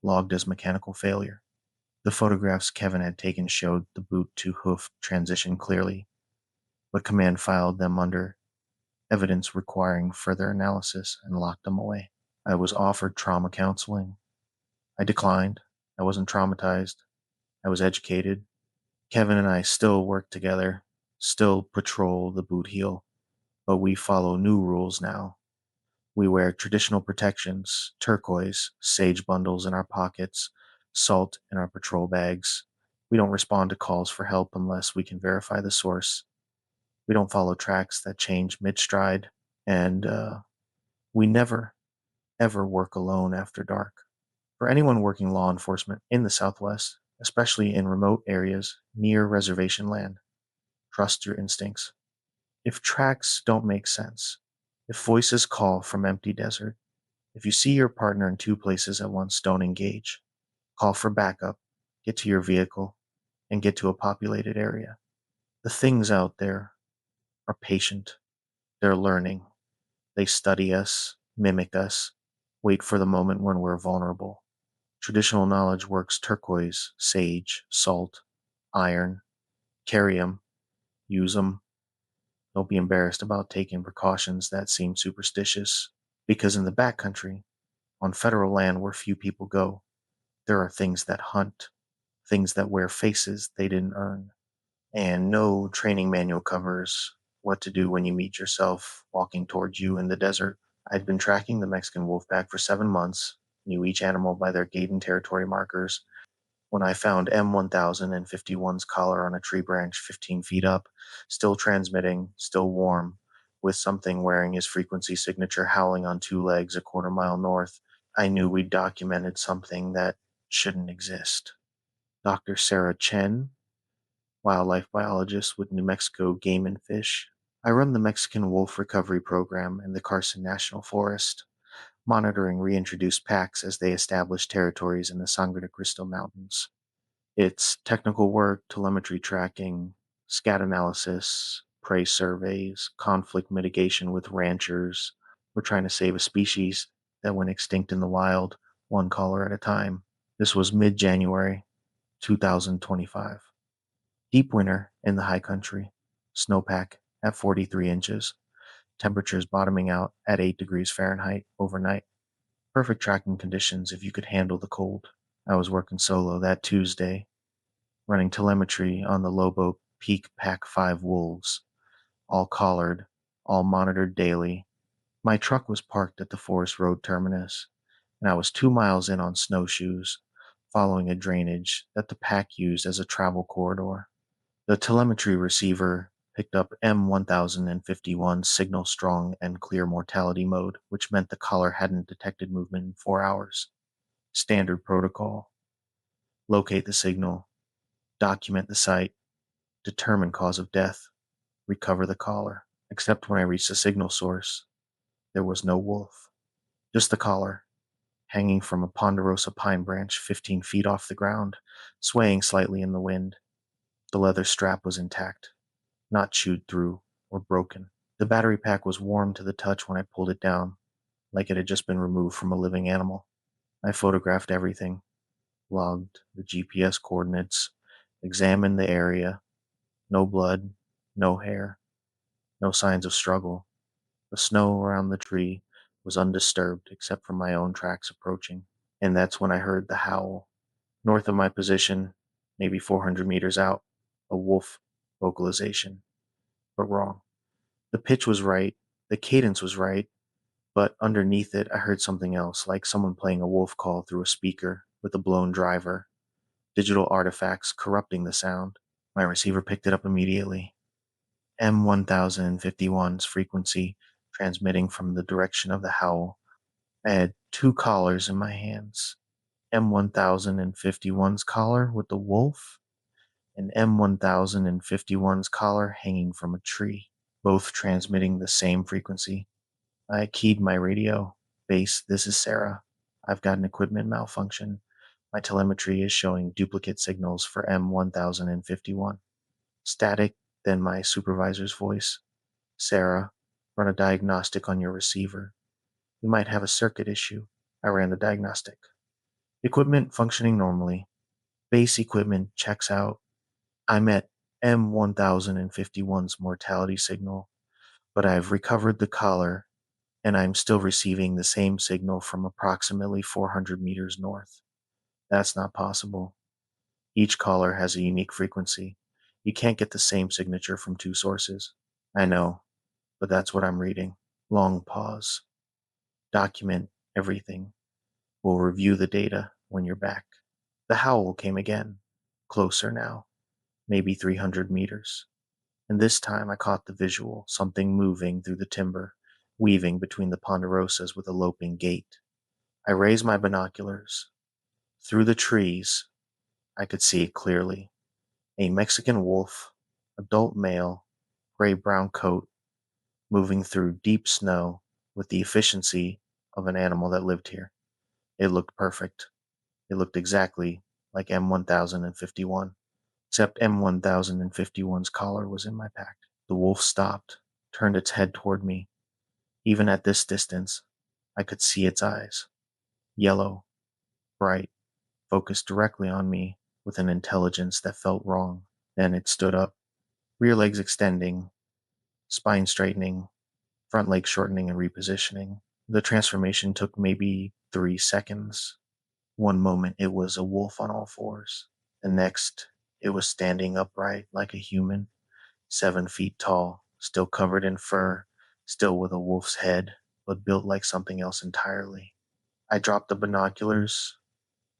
logged as mechanical failure. The photographs Kevin had taken showed the boot to hoof transition clearly, but Command filed them under evidence requiring further analysis and locked them away. I was offered trauma counseling. I declined. I wasn't traumatized. I was educated. Kevin and I still work together, still patrol the boot heel, but we follow new rules now. We wear traditional protections, turquoise, sage bundles in our pockets, salt in our patrol bags. We don't respond to calls for help unless we can verify the source. We don't follow tracks that change mid-stride, and we never, ever work alone after dark. For anyone working law enforcement in the Southwest, especially in remote areas near reservation land, trust your instincts. If tracks don't make sense, if voices call from empty desert, if you see your partner in two places at once, don't engage. Call for backup, get to your vehicle, and get to a populated area. The things out there are patient. They're learning. They study us, mimic us, wait for the moment when we're vulnerable. Traditional knowledge works turquoise, sage, salt, iron. Carry 'em, use 'em. Don't be embarrassed about taking precautions that seem superstitious, because in the backcountry, on federal land where few people go, there are things that hunt, things that wear faces they didn't earn, and no training manual covers what to do when you meet yourself walking towards you in the desert. I'd been tracking the Mexican wolf pack for 7 months, knew each animal by their gait and territory markers. When I found M1051's collar on a tree branch 15 feet up, still transmitting, still warm, with something wearing his frequency signature howling on two legs a quarter mile north, I knew we'd documented something that shouldn't exist. Dr. Sarah Chen, wildlife biologist with New Mexico Game and Fish. I run the Mexican Wolf Recovery Program in the Carson National Forest, monitoring reintroduced packs as they establish territories in the Sangre de Cristo Mountains. It's technical work, telemetry tracking, scat analysis, prey surveys, conflict mitigation with ranchers. We're trying to save a species that went extinct in the wild, one caller at a time. This was mid January 2025. Deep winter in the high country, snowpack at 43 inches, temperatures bottoming out at 8 degrees Fahrenheit overnight. Perfect tracking conditions if you could handle the cold. I was working solo that Tuesday, running telemetry on the Lobo Peak Pack 5 wolves, all collared, all monitored daily. My truck was parked at the Forest Road terminus, and I was 2 miles in on snowshoes, following a drainage that the pack used as a travel corridor. The telemetry receiver picked up M1051 signal strong and clear mortality mode, which meant the collar hadn't detected movement in 4 hours. Standard protocol: locate the signal, document the site, determine cause of death, recover the collar. Except when I reached the signal source, there was no wolf, just the collar, hanging from a ponderosa pine branch 15 feet off the ground, swaying slightly in the wind. The leather strap was intact, not chewed through or broken. The battery pack was warm to the touch when I pulled it down, like it had just been removed from a living animal. I photographed everything, logged the GPS coordinates, examined the area. No blood, no hair, no signs of struggle. The snow around the tree was undisturbed except for my own tracks approaching. And that's when I heard the howl. North of my position, maybe 400 meters out, a wolf vocalization. But wrong. The pitch was right, the cadence was right, but underneath it I heard something else, like someone playing a wolf call through a speaker with a blown driver, digital artifacts corrupting the sound. My receiver picked it up immediately. M1051's frequency transmitting from the direction of the howl. I had two collars in my hands: M1051's collar with the wolf, and M1051's collar hanging from a tree, both transmitting the same frequency. I keyed my radio. Base, this is Sarah. I've got an equipment malfunction. My telemetry is showing duplicate signals for M1051. Static, then my supervisor's voice. Sarah, run a diagnostic on your receiver. You might have a circuit issue. I ran the diagnostic. Equipment functioning normally. Base equipment checks out. I'm at M1051's mortality signal, but I've recovered the collar and I'm still receiving the same signal from approximately 400 meters north. That's not possible. Each collar has a unique frequency. You can't get the same signature from two sources. I know, but that's what I'm reading. Long pause. Document everything. We'll review the data when you're back. The howl came again. Closer now. Maybe 300 meters. And this time I caught the visual, something moving through the timber, weaving between the ponderosas with a loping gait. I raised my binoculars. Through the trees, I could see it clearly. A Mexican wolf, adult male, gray-brown coat, moving through deep snow with the efficiency of an animal that lived here. It looked perfect. It looked exactly like M1051, except M1051's collar was in my pack. The wolf stopped, turned its head toward me. Even at this distance, I could see its eyes. Yellow, bright, focused directly on me with an intelligence that felt wrong. Then it stood up, rear legs extending, spine straightening, front leg shortening and repositioning. The transformation took maybe 3 seconds. One moment it was a wolf on all fours. The next, it was standing upright like a human, 7 feet tall, still covered in fur, still with a wolf's head, but built like something else entirely. I dropped the binoculars,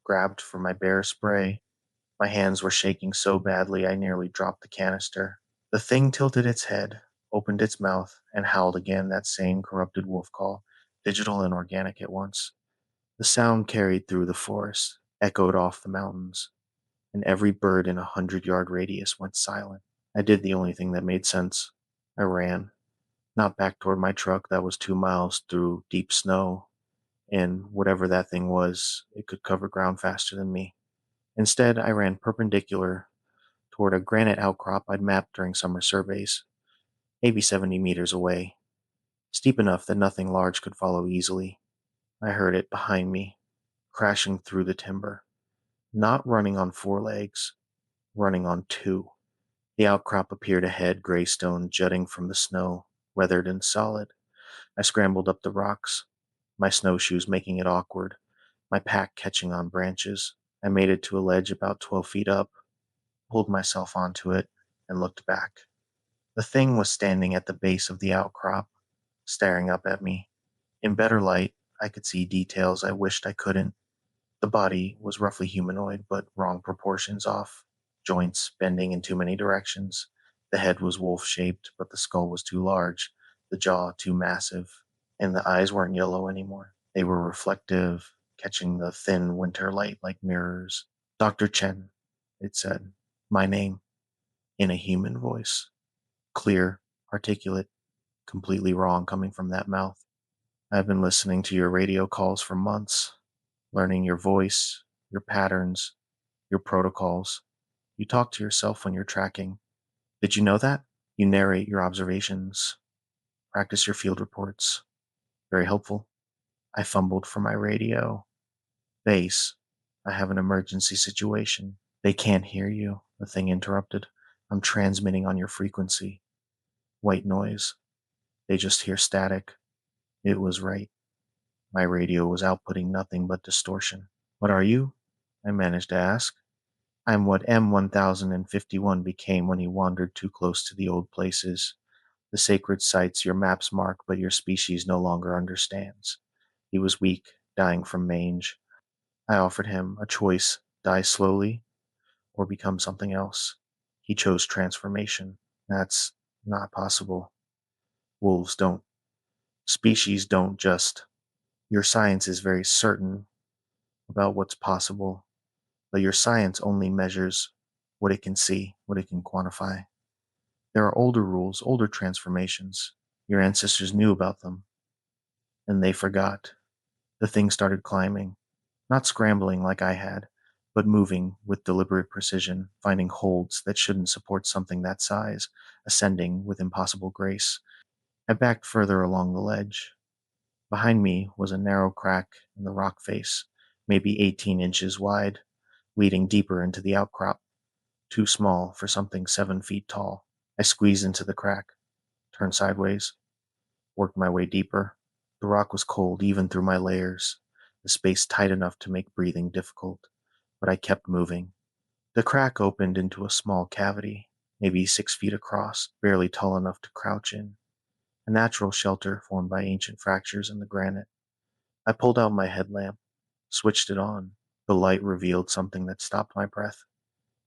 grabbed for my bear spray. My hands were shaking so badly I nearly dropped the canister. The thing tilted its head, opened its mouth, and howled again that same corrupted wolf call, digital and organic at once. The sound carried through the forest, echoed off the mountains, and every bird in 100-yard radius went silent. I did the only thing that made sense. I ran, not back toward my truck that was 2 miles through deep snow, and whatever that thing was, it could cover ground faster than me. Instead, I ran perpendicular toward a granite outcrop I'd mapped during summer surveys, maybe 70 meters away, steep enough that nothing large could follow easily. I heard it behind me, crashing through the timber, not running on 4 legs, running on 2. The outcrop appeared ahead, gray stone jutting from the snow, weathered and solid. I scrambled up the rocks, my snowshoes making it awkward, my pack catching on branches. I made it to a ledge about 12 feet up, pulled myself onto it, and looked back. The thing was standing at the base of the outcrop, staring up at me. In better light, I could see details I wished I couldn't. The body was roughly humanoid, but wrong proportions off, joints bending in too many directions. The head was wolf shaped, but the skull was too large, the jaw too massive, and the eyes weren't yellow anymore. They were reflective, catching the thin winter light like mirrors. Dr. Chen, it said, my name, in a human voice. Clear, articulate, completely wrong coming from that mouth. I've been listening to your radio calls for months, learning your voice, your patterns, your protocols. You talk to yourself when you're tracking. Did you know that? You narrate your observations, practice your field reports. Very helpful. I fumbled for my radio. Base, I have an emergency situation. They can't hear you, the thing interrupted. I'm transmitting on your frequency. White noise. They just hear static. It was right. My radio was outputting nothing but distortion. What are you? I managed to ask. I'm what M1051 became when he wandered too close to the old places, the sacred sites your maps mark but your species no longer understands. He was weak, dying from mange. I offered him a choice: die slowly or become something else. He chose transformation. That's not possible. Wolves don't. Species don't just. Your science is very certain about what's possible, but your science only measures what it can see, what it can quantify. There are older rules, older transformations. Your ancestors knew about them, and they forgot. The thing started climbing, not scrambling like I had, but moving with deliberate precision, finding holds that shouldn't support something that size, ascending with impossible grace. I backed further along the ledge. Behind me was a narrow crack in the rock face, maybe 18 inches wide, leading deeper into the outcrop, too small for something 7 feet tall. I squeezed into the crack, turned sideways, worked my way deeper. The rock was cold even through my layers, the space tight enough to make breathing difficult, but I kept moving. The crack opened into a small cavity, maybe 6 feet across, barely tall enough to crouch in, a natural shelter formed by ancient fractures in the granite. I pulled out my headlamp, switched it on. The light revealed something that stopped my breath.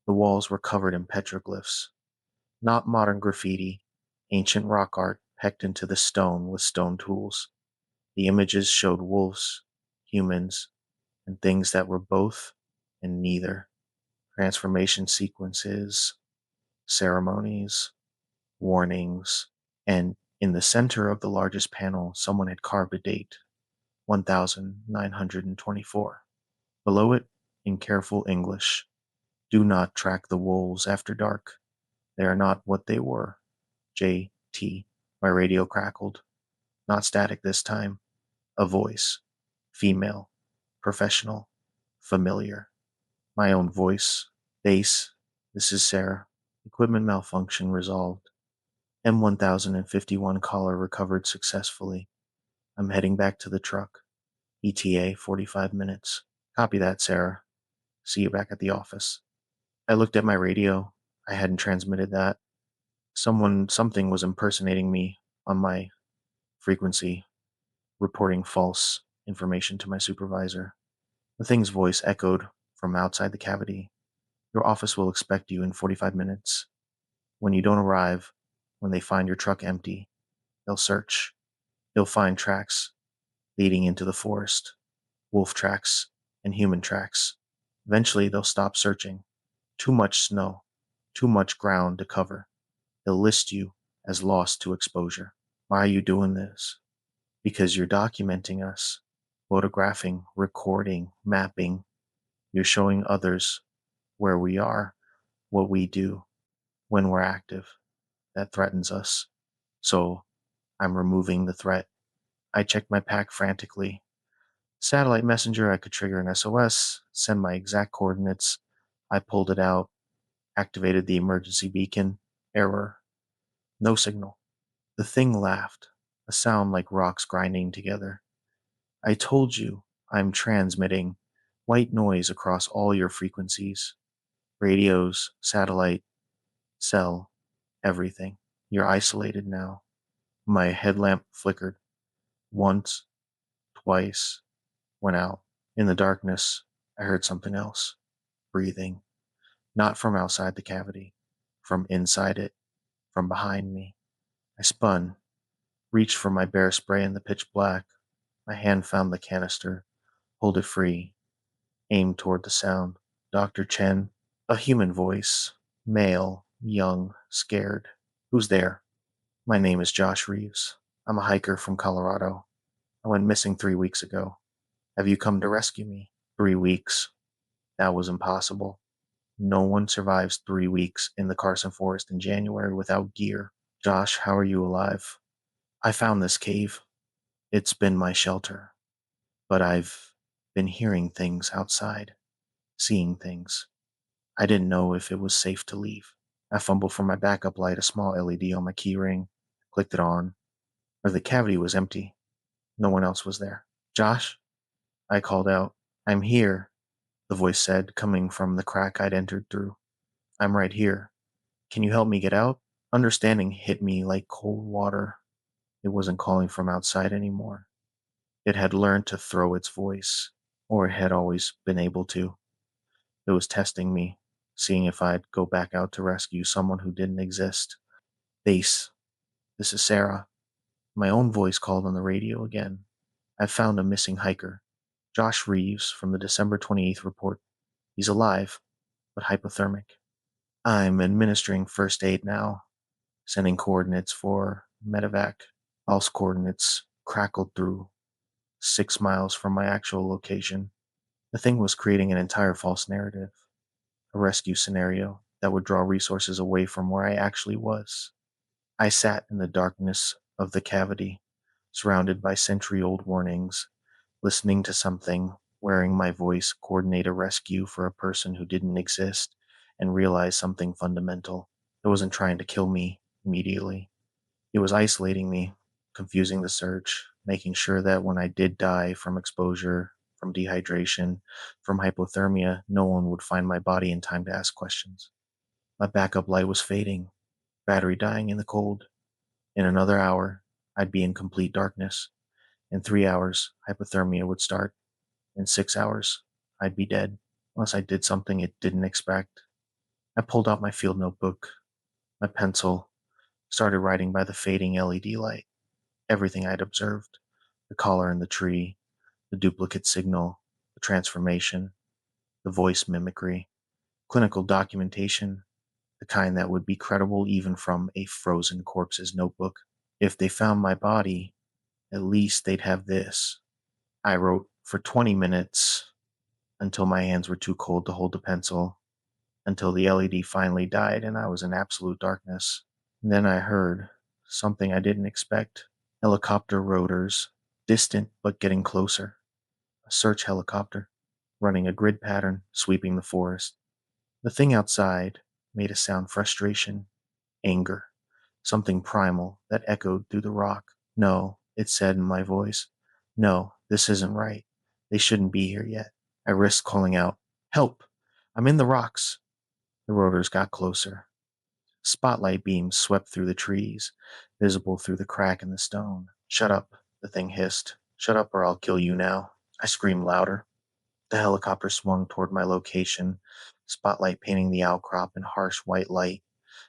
The walls were covered in petroglyphs, not modern graffiti, ancient rock art pecked into the stone with stone tools. The images showed wolves, humans, and things that were both and neither. Transformation sequences, ceremonies, warnings, and in the center of the largest panel, someone had carved a date: 1924. Below it, in careful English, do not track the wolves after dark. They are not what they were. J.T. My radio crackled. Not static this time. A voice. Female. Professional. Familiar. My own voice. Base. This is Sarah. Equipment malfunction resolved. M1051 caller recovered successfully. I'm heading back to the truck. ETA 45 minutes. Copy that, Sarah. See you back at the office. I looked at my radio. I hadn't transmitted that. Something was impersonating me on my frequency, reporting false information to my supervisor. The thing's voice echoed from outside the cavity. Your office will expect you in 45 minutes. When you don't arrive, when they find your truck empty, they'll search. They'll find tracks leading into the forest, wolf tracks and human tracks. Eventually, they'll stop searching. Too much snow, too much ground to cover. They'll list you as lost to exposure. Why are you doing this? Because you're documenting us, photographing, recording, mapping. You're showing others where we are, what we do, when we're active. That threatens us. So I'm removing the threat. I checked my pack frantically. Satellite messenger, I could trigger an SOS, send my exact coordinates. I pulled it out, activated the emergency beacon. Error. No signal. The thing laughed, a sound like rocks grinding together. I told you I'm transmitting white noise across all your frequencies, radios, satellite, cell, everything. You're isolated now. My headlamp flickered. Once, twice, went out. In the darkness, I heard something else. Breathing. Not from outside the cavity, from inside it, from behind me. I spun, reached for my bear spray in the pitch black. My hand found the canister, pulled it free, aimed toward the sound. Dr. Chen, a human voice, male, young, scared. Who's there? My name is Josh Reeves. I'm a hiker from Colorado. I went missing 3 weeks ago. Have you come to rescue me? 3 weeks. That was impossible. No one survives 3 weeks in the Carson Forest in January without gear. Josh, how are you alive? I found this cave. It's been my shelter. But I've been hearing things outside, seeing things. I didn't know if it was safe to leave. I fumbled for my backup light, a small LED on my keyring, clicked it on. But the cavity was empty. No one else was there. Josh? I called out. I'm here, the voice said, coming from the crack I'd entered through. I'm right here. Can you help me get out? Understanding hit me like cold water. It wasn't calling from outside anymore. It had learned to throw its voice, or it had always been able to. It was testing me, seeing if I'd go back out to rescue someone who didn't exist. Base, this is Sarah. My own voice called on the radio again. I've found a missing hiker, Josh Reeves from the December 28th report. He's alive, but hypothermic. I'm administering first aid now, sending coordinates for medevac. False coordinates crackled through 6 miles from my actual location. The thing was creating an entire false narrative, a rescue scenario that would draw resources away from where I actually was. I sat in the darkness of the cavity, surrounded by century-old warnings, listening to something, wearing my voice, coordinate a rescue for a person who didn't exist, and realize something fundamental. It wasn't trying to kill me immediately. It was isolating me, confusing the search, making sure that when I did die from exposure, from dehydration, from hypothermia, no one would find my body in time to ask questions. My backup light was fading, battery dying in the cold. In another hour, I'd be in complete darkness. In 3 hours, hypothermia would start. In 6 hours, I'd be dead, unless I did something it didn't expect. I pulled out my field notebook, my pencil, started writing by the fading LED light. Everything I'd observed, the collar in the tree, the duplicate signal, the transformation, the voice mimicry, clinical documentation, the kind that would be credible even from a frozen corpse's notebook. If they found my body, at least they'd have this. I wrote for 20 minutes until my hands were too cold to hold the pencil, until the LED finally died and I was in absolute darkness. And then I heard something I didn't expect. Helicopter rotors, distant but getting closer. A search helicopter, running a grid pattern, sweeping the forest. The thing outside made a sound: frustration, anger, something primal that echoed through the rock. No, it said in my voice. No, this isn't right. They shouldn't be here yet. I risked calling out, help! I'm in the rocks. The rotors got closer. Spotlight beams swept through the trees, visible through the crack in the stone. "Shut up," the thing hissed. "Shut up or I'll kill you now." I screamed louder. The helicopter swung toward my location, spotlight painting the outcrop in harsh white light.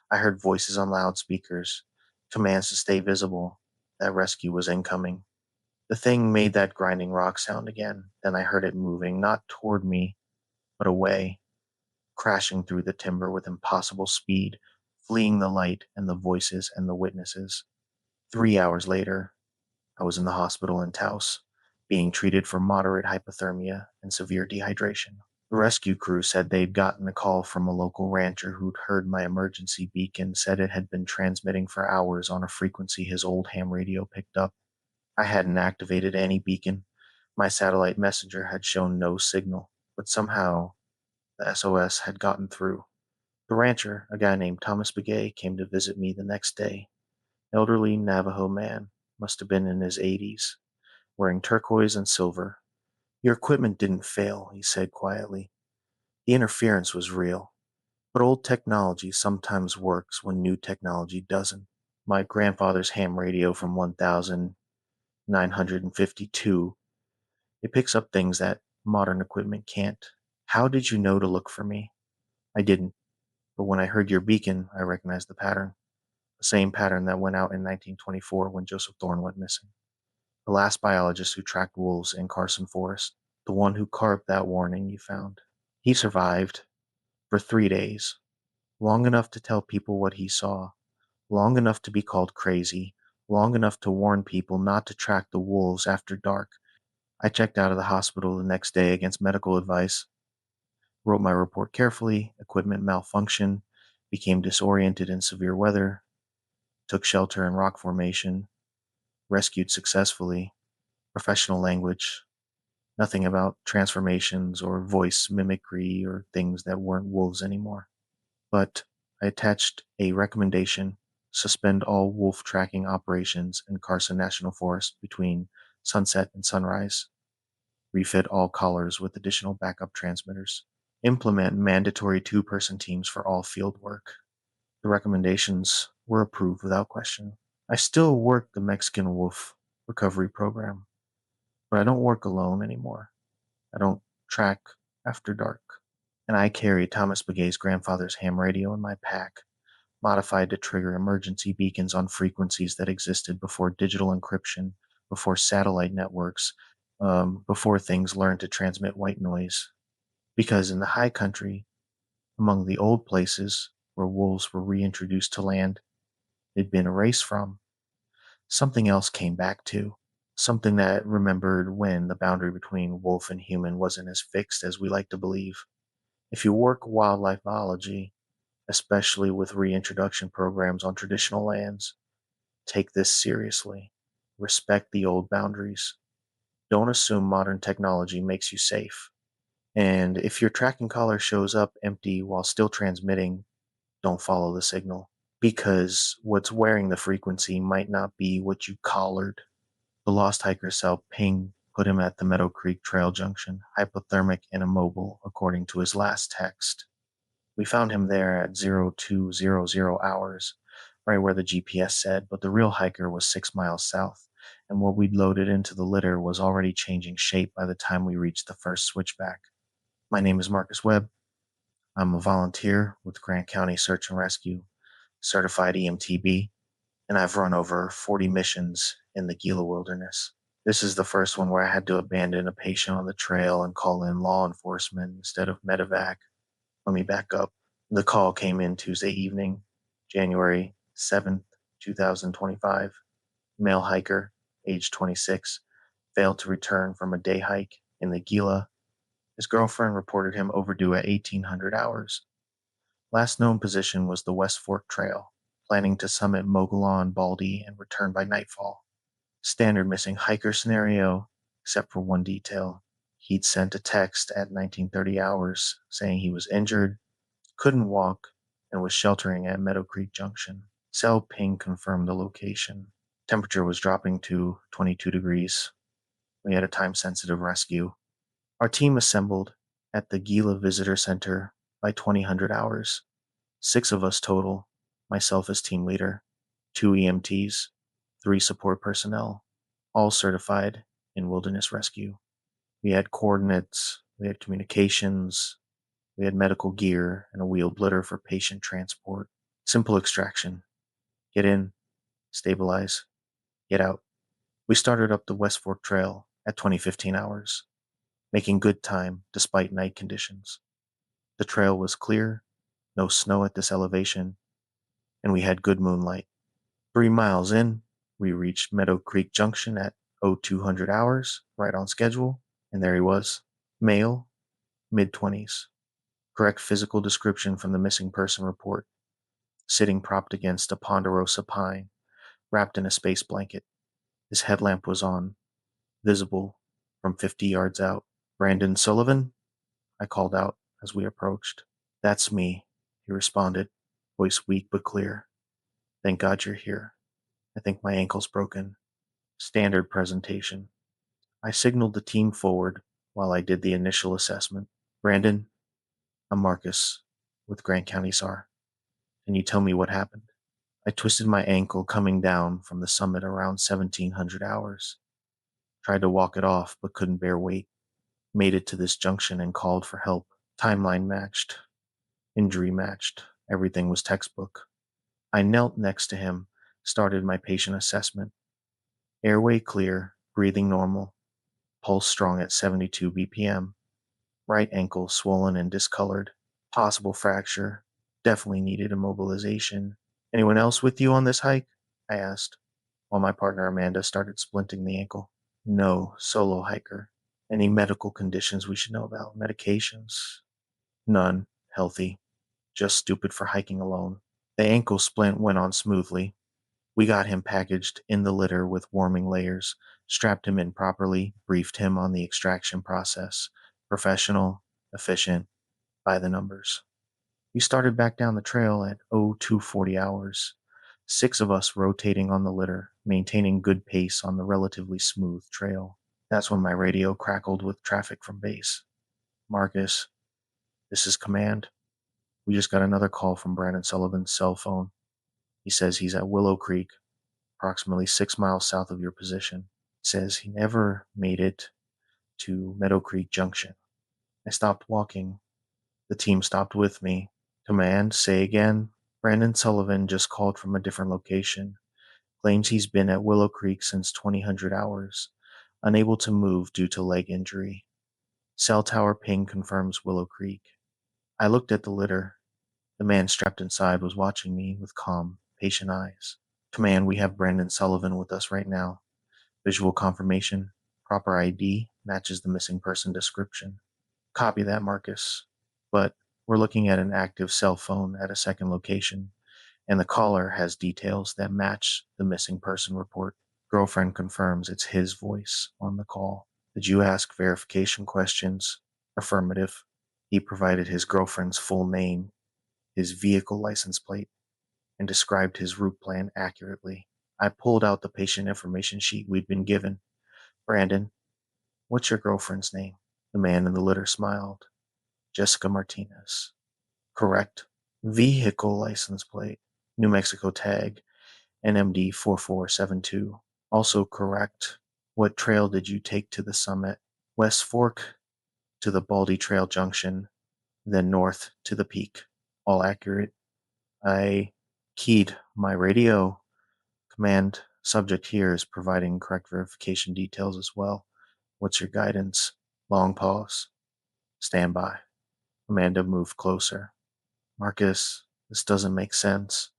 I heard voices on loudspeakers, commands to stay visible, that rescue was incoming. The thing made that grinding rock sound again. Then I heard it moving, not toward me, but away, crashing through the timber with impossible speed, fleeing the light and the voices and the witnesses. 3 hours later, I was in the hospital in Taos, being treated for moderate hypothermia and severe dehydration. The rescue crew said they'd gotten a call from a local rancher who'd heard my emergency beacon, said it had been transmitting for hours on a frequency his old ham radio picked up. I hadn't activated any beacon. My satellite messenger had shown no signal, but somehow the SOS had gotten through. The rancher, a guy named Thomas Begay, came to visit me the next day. Elderly Navajo man, must have been in his 80s, wearing turquoise and silver. "Your equipment didn't fail," he said quietly. "The interference was real. But old technology sometimes works when new technology doesn't. My grandfather's ham radio from 1952, it picks up things that modern equipment can't. How did you know to look for me?" "I didn't. But when I heard your beacon, I recognized the pattern. The same pattern that went out in 1924 when Joseph Thorne went missing. The last biologist who tracked wolves in Carson Forest. The one who carved that warning you found. He survived for 3 days, long enough to tell people what he saw, long enough to be called crazy, long enough to warn people not to track the wolves after dark. I checked out of the hospital the next day against medical advice, wrote my report carefully, equipment malfunction, became disoriented in severe weather, took shelter in rock formation, rescued successfully, professional language, nothing about transformations or voice mimicry or things that weren't wolves anymore. But I attached a recommendation: suspend all wolf tracking operations in Carson National Forest between sunset and sunrise, refit all collars with additional backup transmitters, implement mandatory two-person teams for all field work. The recommendations were approved without question. I still work the Mexican wolf recovery program, but I don't work alone anymore. I don't track after dark. And I carry Thomas Begay's grandfather's ham radio in my pack, modified to trigger emergency beacons on frequencies that existed before digital encryption, before satellite networks, before things learned to transmit white noise. Because in the high country, among the old places where wolves were reintroduced to land they'd been erased from, something else came back too. Something that remembered when the boundary between wolf and human wasn't as fixed as we like to believe. If you work wildlife biology, especially with reintroduction programs on traditional lands, take this seriously. Respect the old boundaries. Don't assume modern technology makes you safe. And if your tracking collar shows up empty while still transmitting, don't follow the signal. Because what's wearing the frequency might not be what you collared. The lost hiker cell ping put him at the Meadow Creek Trail Junction, hypothermic and immobile, according to his last text. We found him there at 0200 hours, right where the GPS said, but the real hiker was 6 miles south, and what we'd loaded into the litter was already changing shape by the time we reached the first switchback. My name is Marcus Webb. I'm a volunteer with Grant County Search and Rescue, certified EMTB, and I've run over 40 missions in the Gila Wilderness. This is the first one where I had to abandon a patient on the trail and call in law enforcement instead of medevac. Let me back up. The call came in Tuesday evening, January 7th, 2025. Male hiker, age 26, failed to return from a day hike in the Gila. His girlfriend reported him overdue at 1800 hours. Last known position was the West Fork Trail, planning to summit Mogollon Baldy and return by nightfall. Standard missing hiker scenario, except for one detail. He'd sent a text at 1930 hours saying he was injured, couldn't walk, and was sheltering at Meadow Creek Junction. Cell ping confirmed the location. Temperature was dropping to 22 degrees. We had a time-sensitive rescue. Our team assembled at the Gila Visitor Center by 2000 hours. 6 of us total, myself as team leader, 2 EMTs, 3 support personnel, all certified in wilderness rescue. We had coordinates, we had communications, we had medical gear, and a wheeled litter for patient transport. Simple extraction. Get in, stabilize, get out. We started up the West Fork Trail at 2015 hours, making good time despite night conditions. The trail was clear, no snow at this elevation, and we had good moonlight. 3 miles in, we reached Meadow Creek Junction at 0200 hours, right on schedule, and there he was. Male, mid-20s. Correct physical description from the missing person report. Sitting propped against a ponderosa pine, wrapped in a space blanket. His headlamp was on, visible from 50 yards out. "Brandon Sullivan?" I called out as we approached. "That's me," he responded, voice weak but clear. "Thank God you're here. I think my ankle's broken." Standard presentation. I signaled the team forward while I did the initial assessment. "Brandon, I'm Marcus with Grant County SAR. Can you tell me what happened?" I twisted my ankle coming down from the summit around 1700 hours. Tried to walk it off but couldn't bear weight. Made it to this junction and called for help. Timeline matched. Injury matched. Everything was textbook. I knelt next to him, started my patient assessment. Airway clear, breathing normal, pulse strong at 72 BPM, right ankle swollen and discolored, possible fracture, definitely needed immobilization. "Anyone else with you on this hike?" I asked, while my partner Amanda started splinting the ankle. "No, solo hiker." "Any medical conditions we should know about? Medications?" "None. Healthy. Just stupid for hiking alone." The ankle splint went on smoothly. We got him packaged in the litter with warming layers, strapped him in properly, briefed him on the extraction process. Professional, efficient, by the numbers. We started back down the trail at 0240 hours. 6 of us rotating on the litter, maintaining good pace on the relatively smooth trail. That's when my radio crackled with traffic from base. "Marcus, this is command. We just got another call from Brandon Sullivan's cell phone. He says he's at Willow Creek, approximately 6 miles south of your position. Says he never made it to Meadow Creek Junction." I stopped walking. The team stopped with me. "Command, say again." "Brandon Sullivan just called from a different location. Claims he's been at Willow Creek since 2000 hours. Unable to move due to leg injury. Cell tower ping confirms Willow Creek." I looked at the litter. The man strapped inside was watching me with calm, patient eyes. "Command, we have Brandon Sullivan with us right now. Visual confirmation. Proper ID matches the missing person description." "Copy that, Marcus. But we're looking at an active cell phone at a second location, and the caller has details that match the missing person report. Girlfriend confirms it's his voice on the call." "Did you ask verification questions?" "Affirmative." He provided his girlfriend's full name, his vehicle license plate, and described his route plan accurately. I pulled out the patient information sheet we'd been given. "Brandon, what's your girlfriend's name?" The man in the litter smiled. "Jessica Martinez." "Correct. Vehicle license plate, New Mexico tag, NMD 4472. Also correct. What trail did you take to the summit?" "West Fork to the Baldy Trail Junction, then north to the peak." "All accurate." I keyed my radio. "Command, subject here is providing correct verification details as well. What's your guidance?" Long pause. "Stand by." Amanda moved closer. "Marcus, this doesn't make sense.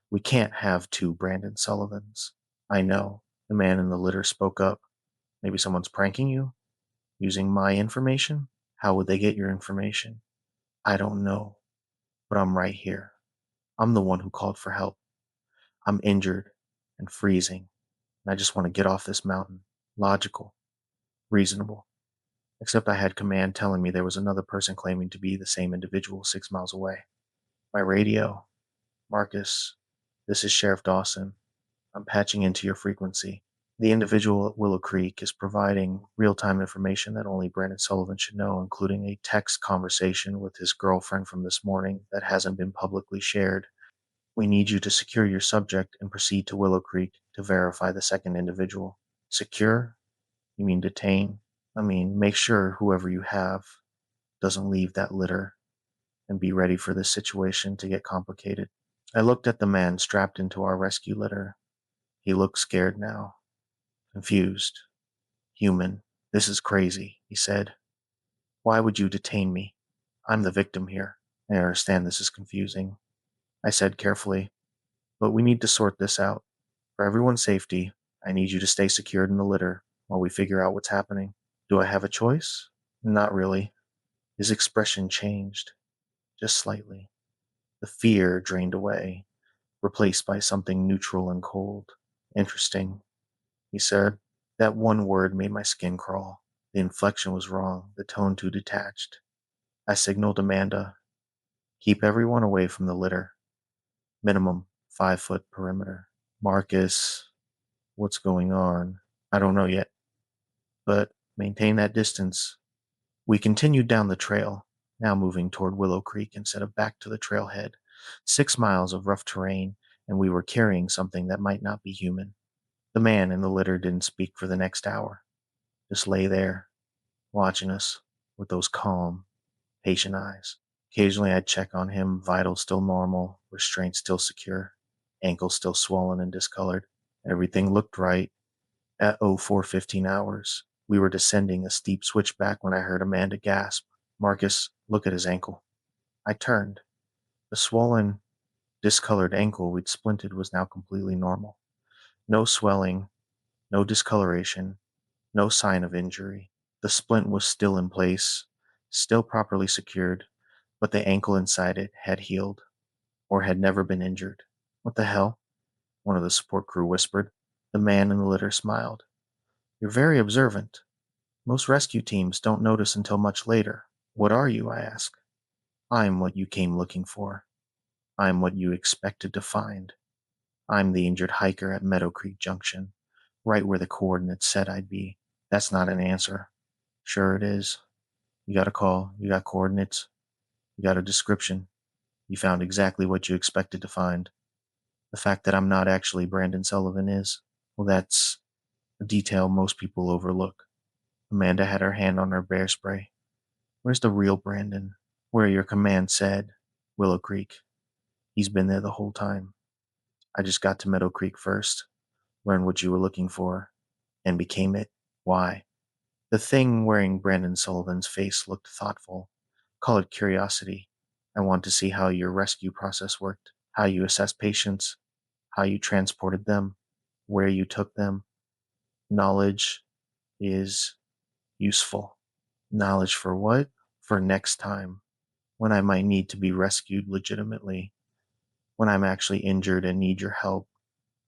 We can't have 2 Brandon Sullivans." "I know." The man in the litter spoke up. "Maybe someone's pranking you? Using my information?" "How would they get your information?" "I don't know, but I'm right here. I'm the one who called for help. I'm injured and freezing, and I just want to get off this mountain." Logical, reasonable. Except I had command telling me there was another person claiming to be the same individual 6 miles away. My radio. "Marcus, this is Sheriff Dawson. I'm patching into your frequency. The individual at Willow Creek is providing real-time information that only Brandon Sullivan should know, including a text conversation with his girlfriend from this morning that hasn't been publicly shared. We need you to secure your subject and proceed to Willow Creek to verify the second individual. Secure? You mean detain? I mean, make sure whoever you have doesn't leave that litter, and be ready for this situation to get complicated. I looked at the man strapped into our rescue litter. He looked scared now, confused, human. This is crazy, he said. Why would you detain me? I'm the victim here. I understand this is confusing, I said carefully, but we need to sort this out. For everyone's safety, I need you to stay secured in the litter while we figure out what's happening. Do I have a choice? Not really. His expression changed, just slightly. The fear drained away, replaced by something neutral and cold. Interesting, he said. That one word made my skin crawl. The inflection was wrong, the tone too detached. I signaled Amanda, keep everyone away from the litter. Minimum 5-foot perimeter. Marcus, what's going on? I don't know yet, but maintain that distance. We continued down the trail, now moving toward Willow Creek instead of back to the trailhead. 6 miles of rough terrain, and we were carrying something that might not be human. The man in the litter didn't speak for the next hour, just lay there, watching us with those calm, patient eyes. Occasionally I'd check on him, vitals still normal, restraint still secure, ankle still swollen and discolored. Everything looked right. At 04:15 hours, we were descending a steep switchback when I heard Amanda gasp, Marcus, look at his ankle. I turned. The swollen, discolored ankle we'd splinted was now completely normal. No swelling, no discoloration, no sign of injury. The splint was still in place, still properly secured, but the ankle inside it had healed, or had never been injured. What the hell? One of the support crew whispered. The man in the litter smiled. You're very observant. Most rescue teams don't notice until much later. What are you? I asked. I'm what you came looking for. I'm what you expected to find. I'm the injured hiker at Meadow Creek Junction, right where the coordinates said I'd be. That's not an answer. Sure it is. You got a call, you got coordinates, you got a description. You found exactly what you expected to find. The fact that I'm not actually Brandon Sullivan is, well, that's a detail most people overlook. Amanda had her hand on her bear spray. Where's the real Brandon? Where your command said, Willow Creek. He's been there the whole time. I just got to Meadow Creek first, learned what you were looking for, and became it. Why? The thing wearing Brandon Sullivan's face looked thoughtful. Call it curiosity. I want to see how your rescue process worked, how you assessed patients, how you transported them, where you took them. Knowledge is useful. Knowledge for what? For next time, when I might need to be rescued legitimately, when I'm actually injured and need your help.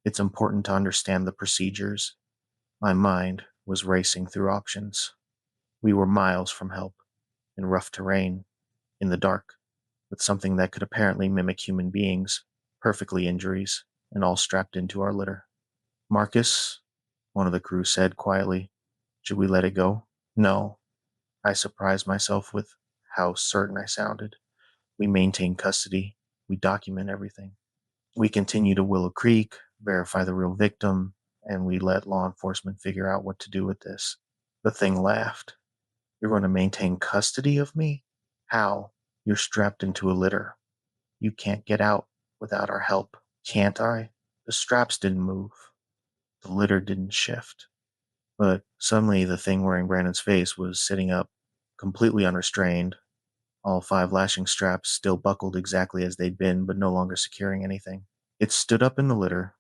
It's important to understand the procedures. My mind was racing through options. We were miles from help, in rough terrain, in the dark, with something that could apparently mimic human beings, perfectly injuries, and all strapped into our litter. Marcus, one of the crew said quietly, should we let it go? No. I surprised myself with how certain I sounded. We maintain custody. We document everything. We continue to Willow Creek, verify the real victim, and we let law enforcement figure out what to do with this. The thing laughed. You're going to maintain custody of me? How? You're strapped into a litter. You can't get out without our help. Can't I? The straps didn't move. The litter didn't shift. But suddenly the thing wearing Brandon's face was sitting up, completely unrestrained, all 5 lashing straps still buckled exactly as they'd been, but no longer securing anything. It stood up in the litter,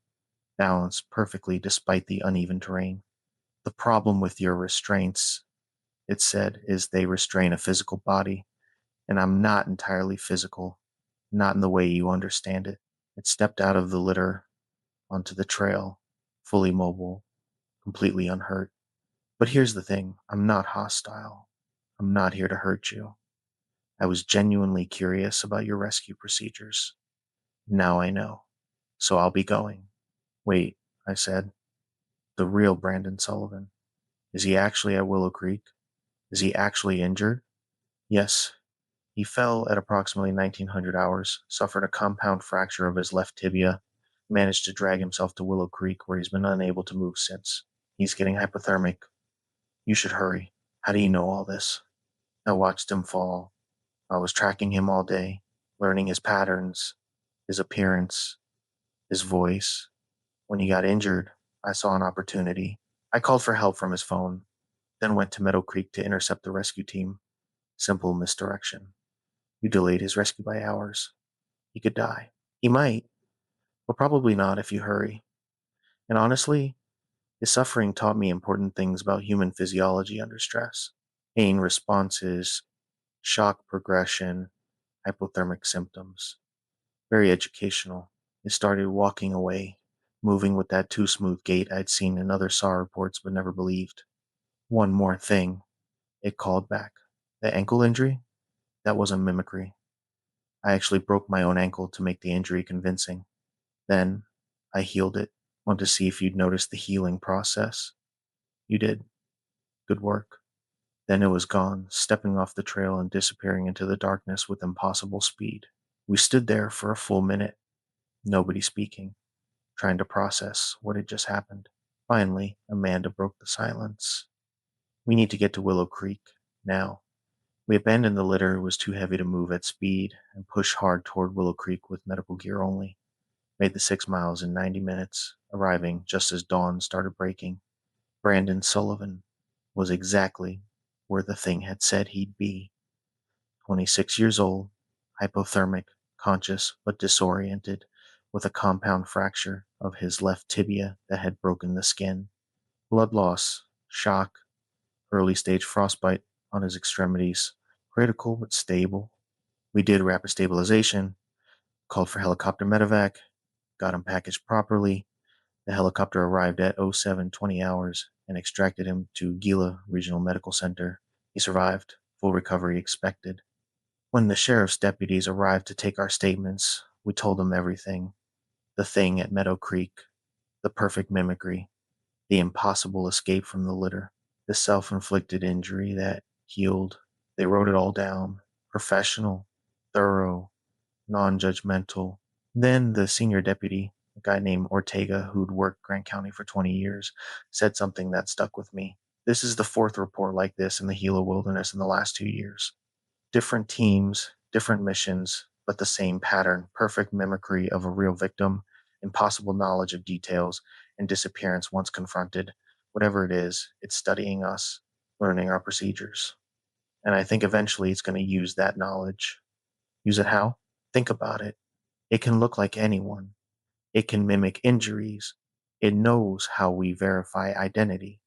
balanced perfectly despite the uneven terrain. The problem with your restraints, it said, is they restrain a physical body, and I'm not entirely physical, not in the way you understand it. It stepped out of the litter onto the trail, fully mobile, completely unhurt. But here's the thing, I'm not hostile. I'm not here to hurt you. I was genuinely curious about your rescue procedures. Now I know. So I'll be going. Wait, I said. The real Brandon Sullivan. Is he actually at Willow Creek? Is he actually injured? Yes. He fell at approximately 1900 hours, suffered a compound fracture of his left tibia, managed to drag himself to Willow Creek, where he's been unable to move since. He's getting hypothermic. You should hurry. How do you know all this? I watched him fall. I was tracking him all day, learning his patterns, his appearance, his voice. When he got injured, I saw an opportunity. I called for help from his phone, then went to Meadow Creek to intercept the rescue team. Simple misdirection. You delayed his rescue by hours. He could die. He might, but probably not if you hurry. And honestly, his suffering taught me important things about human physiology under stress. Pain responses, shock progression, hypothermic symptoms. Very educational. It started walking away, moving with that too smooth gait I'd seen in other SAW reports but never believed. One more thing, it called back. The ankle injury? That wasn't mimicry. I actually broke my own ankle to make the injury convincing. Then I healed it. Want to see if you'd noticed the healing process? You did. Good work. Then it was gone, stepping off the trail and disappearing into the darkness with impossible speed. We stood there for a full minute, nobody speaking, trying to process what had just happened. Finally, Amanda broke the silence. We need to get to Willow Creek, now. We abandoned the litter, it was too heavy to move at speed, and pushed hard toward Willow Creek with medical gear only. Made the 6 miles in 90 minutes, arriving just as dawn started breaking. Brandon Sullivan was exactly where the thing had said he'd be. 26 years old, hypothermic, conscious but disoriented, with a compound fracture of his left tibia that had broken the skin. Blood loss, shock, early stage frostbite on his extremities, critical but stable. We did rapid stabilization, called for helicopter medevac, got him packaged properly. The helicopter arrived at 07:20 hours and extracted him to Gila Regional Medical Center. He survived, full recovery expected. When the sheriff's deputies arrived to take our statements, we told them everything. The thing at Meadow Creek, the perfect mimicry, the impossible escape from the litter, the self-inflicted injury that healed. They wrote it all down. Professional, thorough, non-judgmental. Then the senior deputy, a guy named Ortega, who'd worked Grant County for 20 years, said something that stuck with me. This is the fourth report like this in the Gila Wilderness in the last 2 years. Different teams, different missions, but the same pattern, perfect mimicry of a real victim, impossible knowledge of details, and disappearance once confronted. Whatever it is, it's studying us, learning our procedures. And I think eventually it's going to use that knowledge. Use it how? Think about it. It can look like anyone. It can mimic injuries. It knows how we verify identity.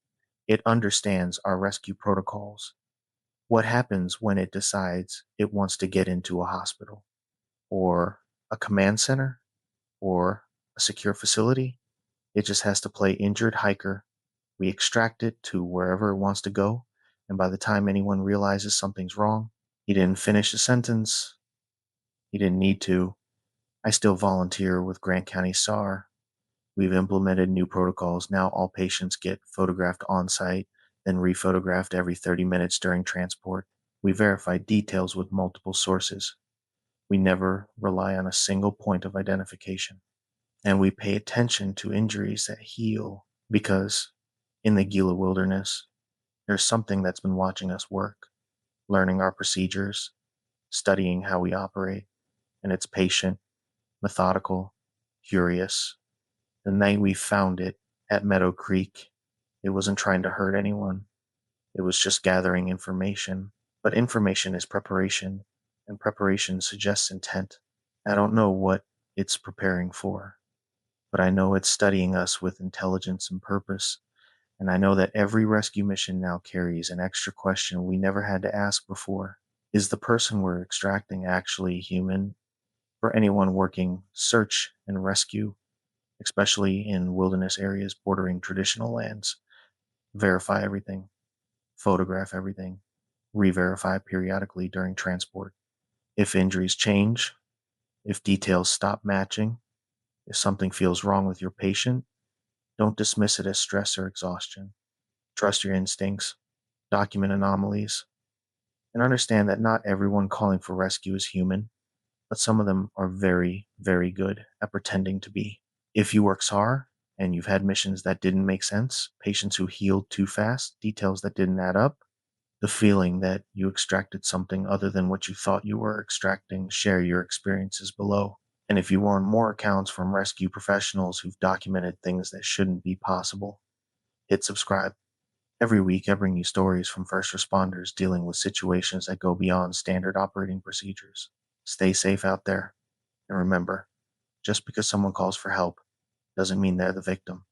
It understands our rescue protocols. What happens when it decides it wants to get into a hospital or a command center or a secure facility? It just has to play injured hiker. We extract it to wherever it wants to go, and by the time anyone realizes something's wrong, he didn't finish the sentence. He didn't need to. I still volunteer with Grant County SAR. We've implemented new protocols. Now all patients get photographed on site, then rephotographed every 30 minutes during transport. We verify details with multiple sources. We never rely on a single point of identification. And we pay attention to injuries that heal because in the Gila Wilderness, there's something that's been watching us work, learning our procedures, studying how we operate, and it's patient, methodical, curious. The night we found it at Meadow Creek, it wasn't trying to hurt anyone. It was just gathering information. But information is preparation, and preparation suggests intent. I don't know what it's preparing for, but I know it's studying us with intelligence and purpose. And I know that every rescue mission now carries an extra question we never had to ask before. Is the person we're extracting actually human? For anyone working search and rescue, especially in wilderness areas bordering traditional lands, verify everything, photograph everything, re-verify periodically during transport. If injuries change, if details stop matching, if something feels wrong with your patient, don't dismiss it as stress or exhaustion. Trust your instincts, document anomalies, And understand that not everyone calling for rescue is human, but some of them are very, very good at pretending to be. If you work SAR and you've had missions that didn't make sense, patients who healed too fast, details that didn't add up, the feeling that you extracted something other than what you thought you were extracting, share your experiences below. And if you want more accounts from rescue professionals who've documented things that shouldn't be possible, hit subscribe. Every week, I bring you stories from first responders dealing with situations that go beyond standard operating procedures. Stay safe out there. And remember, just because someone calls for help doesn't mean they're the victim.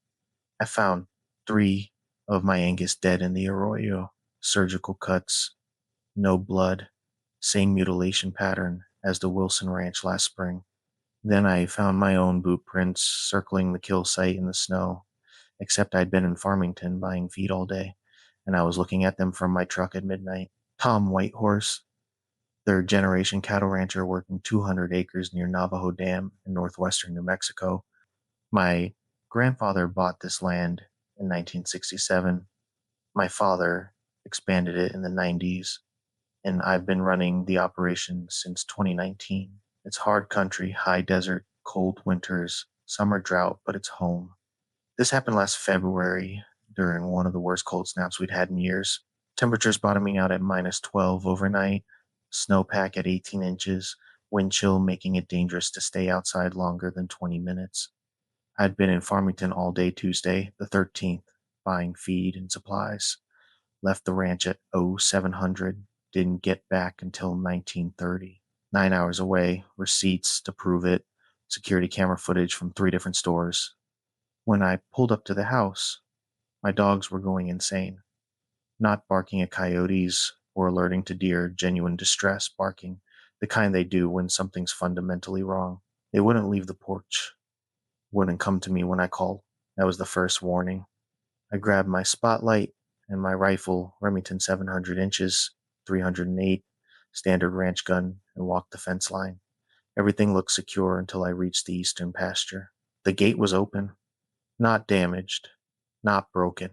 I found 3 of my Angus dead in the arroyo, surgical cuts, no blood, same mutilation pattern as the Wilson Ranch last spring. Then I found my own boot prints circling the kill site in the snow, except I'd been in Farmington buying feed all day, and I was looking at them from my truck at midnight. Tom Whitehorse, third generation cattle rancher working 200 acres near Navajo Dam in northwestern New Mexico. My grandfather bought this land in 1967. My father expanded it in the 90s, and I've been running the operation since 2019. It's hard country, high desert, cold winters, summer drought, but it's home. This happened last February during one of the worst cold snaps we'd had in years. Temperatures bottoming out at minus 12 overnight, snowpack at 18 inches, wind chill making it dangerous to stay outside longer than 20 minutes. I'd been in Farmington all day Tuesday, the 13th, buying feed and supplies. Left the ranch at 0700, didn't get back until 1930. 9 hours away, receipts to prove it, security camera footage from 3 different stores. When I pulled up to the house, my dogs were going insane, not barking at coyotes or alerting to deer, genuine distress barking, the kind they do when something's fundamentally wrong. They wouldn't leave the porch, wouldn't come to me when I called. That was the first warning. I grabbed my spotlight and my rifle, Remington 700 inches, 308, standard ranch gun, and walked the fence line. Everything looked secure until I reached the eastern pasture. The gate was open, not damaged, not broken,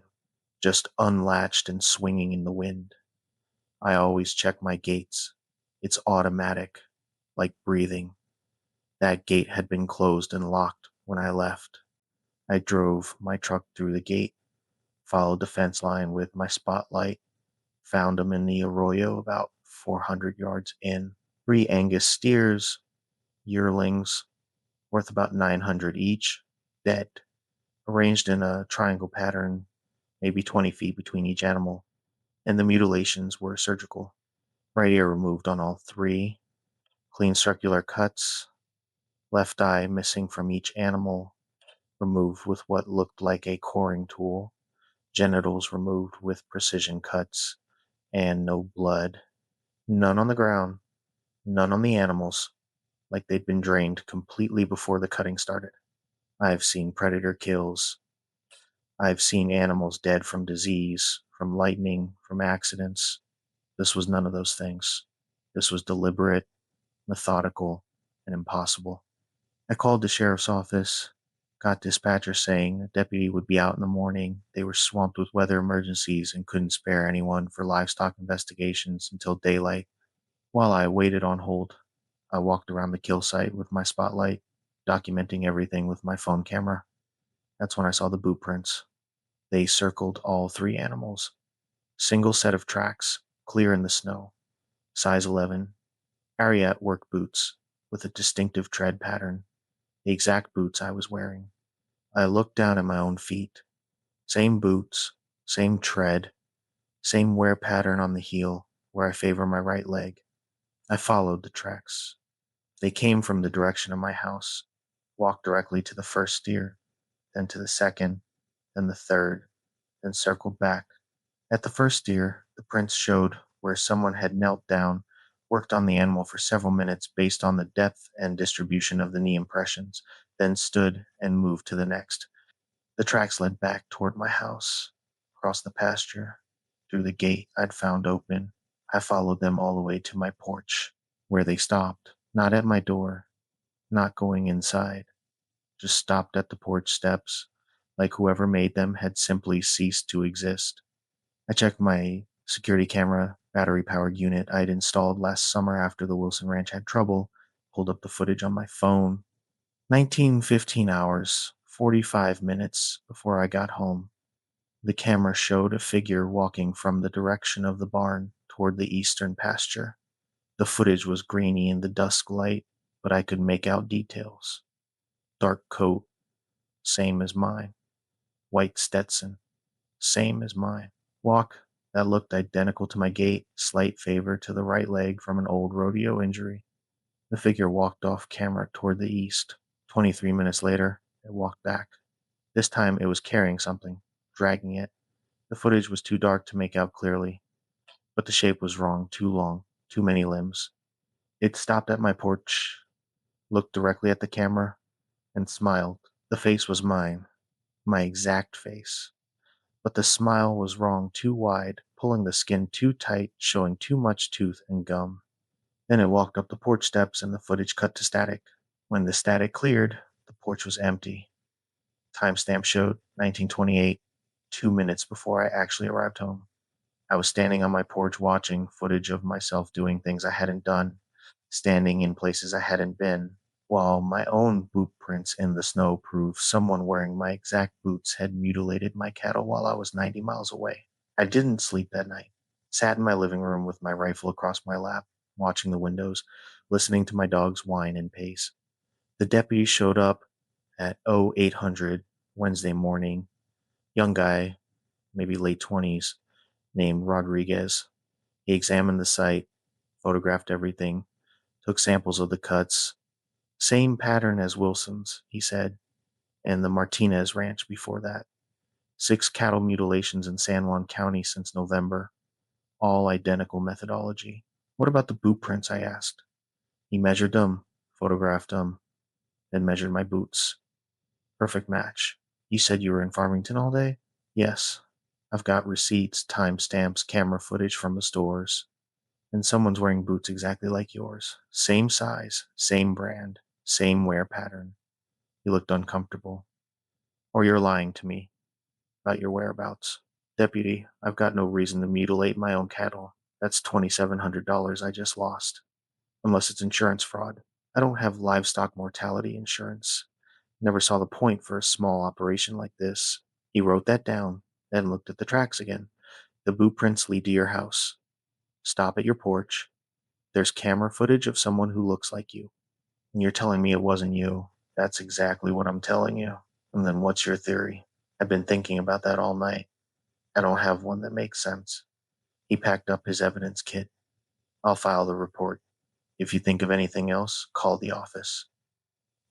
just unlatched and swinging in the wind. I always check my gates. It's automatic, like breathing. That gate had been closed and locked when I left. I drove my truck through the gate, followed the fence line with my spotlight, found them in the arroyo about 400 yards in. 3 Angus steers, yearlings, worth about 900 each, dead, arranged in a triangle pattern, maybe 20 feet between each animal, and the mutilations were surgical. Right ear removed on all 3, clean circular cuts, left eye missing from each animal, removed with what looked like a coring tool, genitals removed with precision cuts, and no blood. None on the ground, none on the animals, like they'd been drained completely before the cutting started. I've seen predator kills. I've seen animals dead from disease, from lightning, from accidents. This was none of those things. This was deliberate, methodical, and impossible. I called the sheriff's office, got dispatcher saying a deputy would be out in the morning. They were swamped with weather emergencies and couldn't spare anyone for livestock investigations until daylight. While I waited on hold, I walked around the kill site with my spotlight, documenting everything with my phone camera. That's when I saw the boot prints. They circled all 3 animals. Single set of tracks, clear in the snow. Size 11, Ariat work boots with a distinctive tread pattern, the exact boots I was wearing. I looked down at my own feet. Same boots, same tread, same wear pattern on the heel where I favor my right leg. I followed the tracks. They came from the direction of my house, walked directly to the first steer, then to the second, then the third, then circled back. At the first steer, the prints showed where someone had knelt down, worked on the animal for several minutes based on the depth and distribution of the knee impressions, then stood and moved to the next. The tracks led back toward my house, across the pasture, through the gate I'd found open. I followed them all the way to my porch, where they stopped, not at my door, not going inside, just stopped at the porch steps, like whoever made them had simply ceased to exist. I checked my security camera battery powered unit I'd installed last summer after the Wilson Ranch had trouble. Pulled up the footage on my phone. 19:15 hours, 45 minutes before I got home. The camera showed a figure walking from the direction of the barn toward the eastern pasture. The footage was grainy in the dusk light, but I could make out details. Dark coat, same as mine. White Stetson, same as mine. Walk that looked identical to my gait, slight favor to the right leg from an old rodeo injury. The figure walked off camera toward the east. 23 minutes later, it walked back. This time it was carrying something, dragging it. The footage was too dark to make out clearly, but the shape was wrong, too long, too many limbs. It stopped at my porch, looked directly at the camera, and smiled. The face was mine, my exact face. But the smile was wrong, too wide, pulling the skin too tight, showing too much tooth and gum. Then it walked up the porch steps and the footage cut to static. When the static cleared, the porch was empty. Timestamp showed 1928, 2 minutes before I actually arrived home. I was standing on my porch watching footage of myself doing things I hadn't done, standing in places I hadn't been, while my own boot prints in the snow proved someone wearing my exact boots had mutilated my cattle while I was 90 miles away. I didn't sleep that night. Sat in my living room with my rifle across my lap, watching the windows, listening to my dogs whine and pace. The deputy showed up at 0800 Wednesday morning. Young guy, maybe late 20s, named Rodriguez. He examined the site, photographed everything, took samples of the cuts. Same pattern as Wilson's, he said, and the Martinez Ranch before that. 6 cattle mutilations in San Juan County since November, all identical methodology. What about the boot prints? I asked. He measured them, photographed them, then measured my boots. Perfect match. You said you were in Farmington all day? Yes. I've got receipts, timestamps, camera footage from the stores. And someone's wearing boots exactly like yours. Same size, same brand, same wear pattern. You looked uncomfortable. Or you're lying to me about your whereabouts. Deputy, I've got no reason to mutilate my own cattle. That's $2,700 I just lost. Unless it's insurance fraud. I don't have livestock mortality insurance. Never saw the point for a small operation like this. He wrote that down, then looked at the tracks again. The boot prints lead to your house. Stop at your porch. There's camera footage of someone who looks like you. And you're telling me it wasn't you. That's exactly what I'm telling you. And then what's your theory? I've been thinking about that all night. I don't have one that makes sense. He packed up his evidence kit. I'll file the report. If you think of anything else, call the office.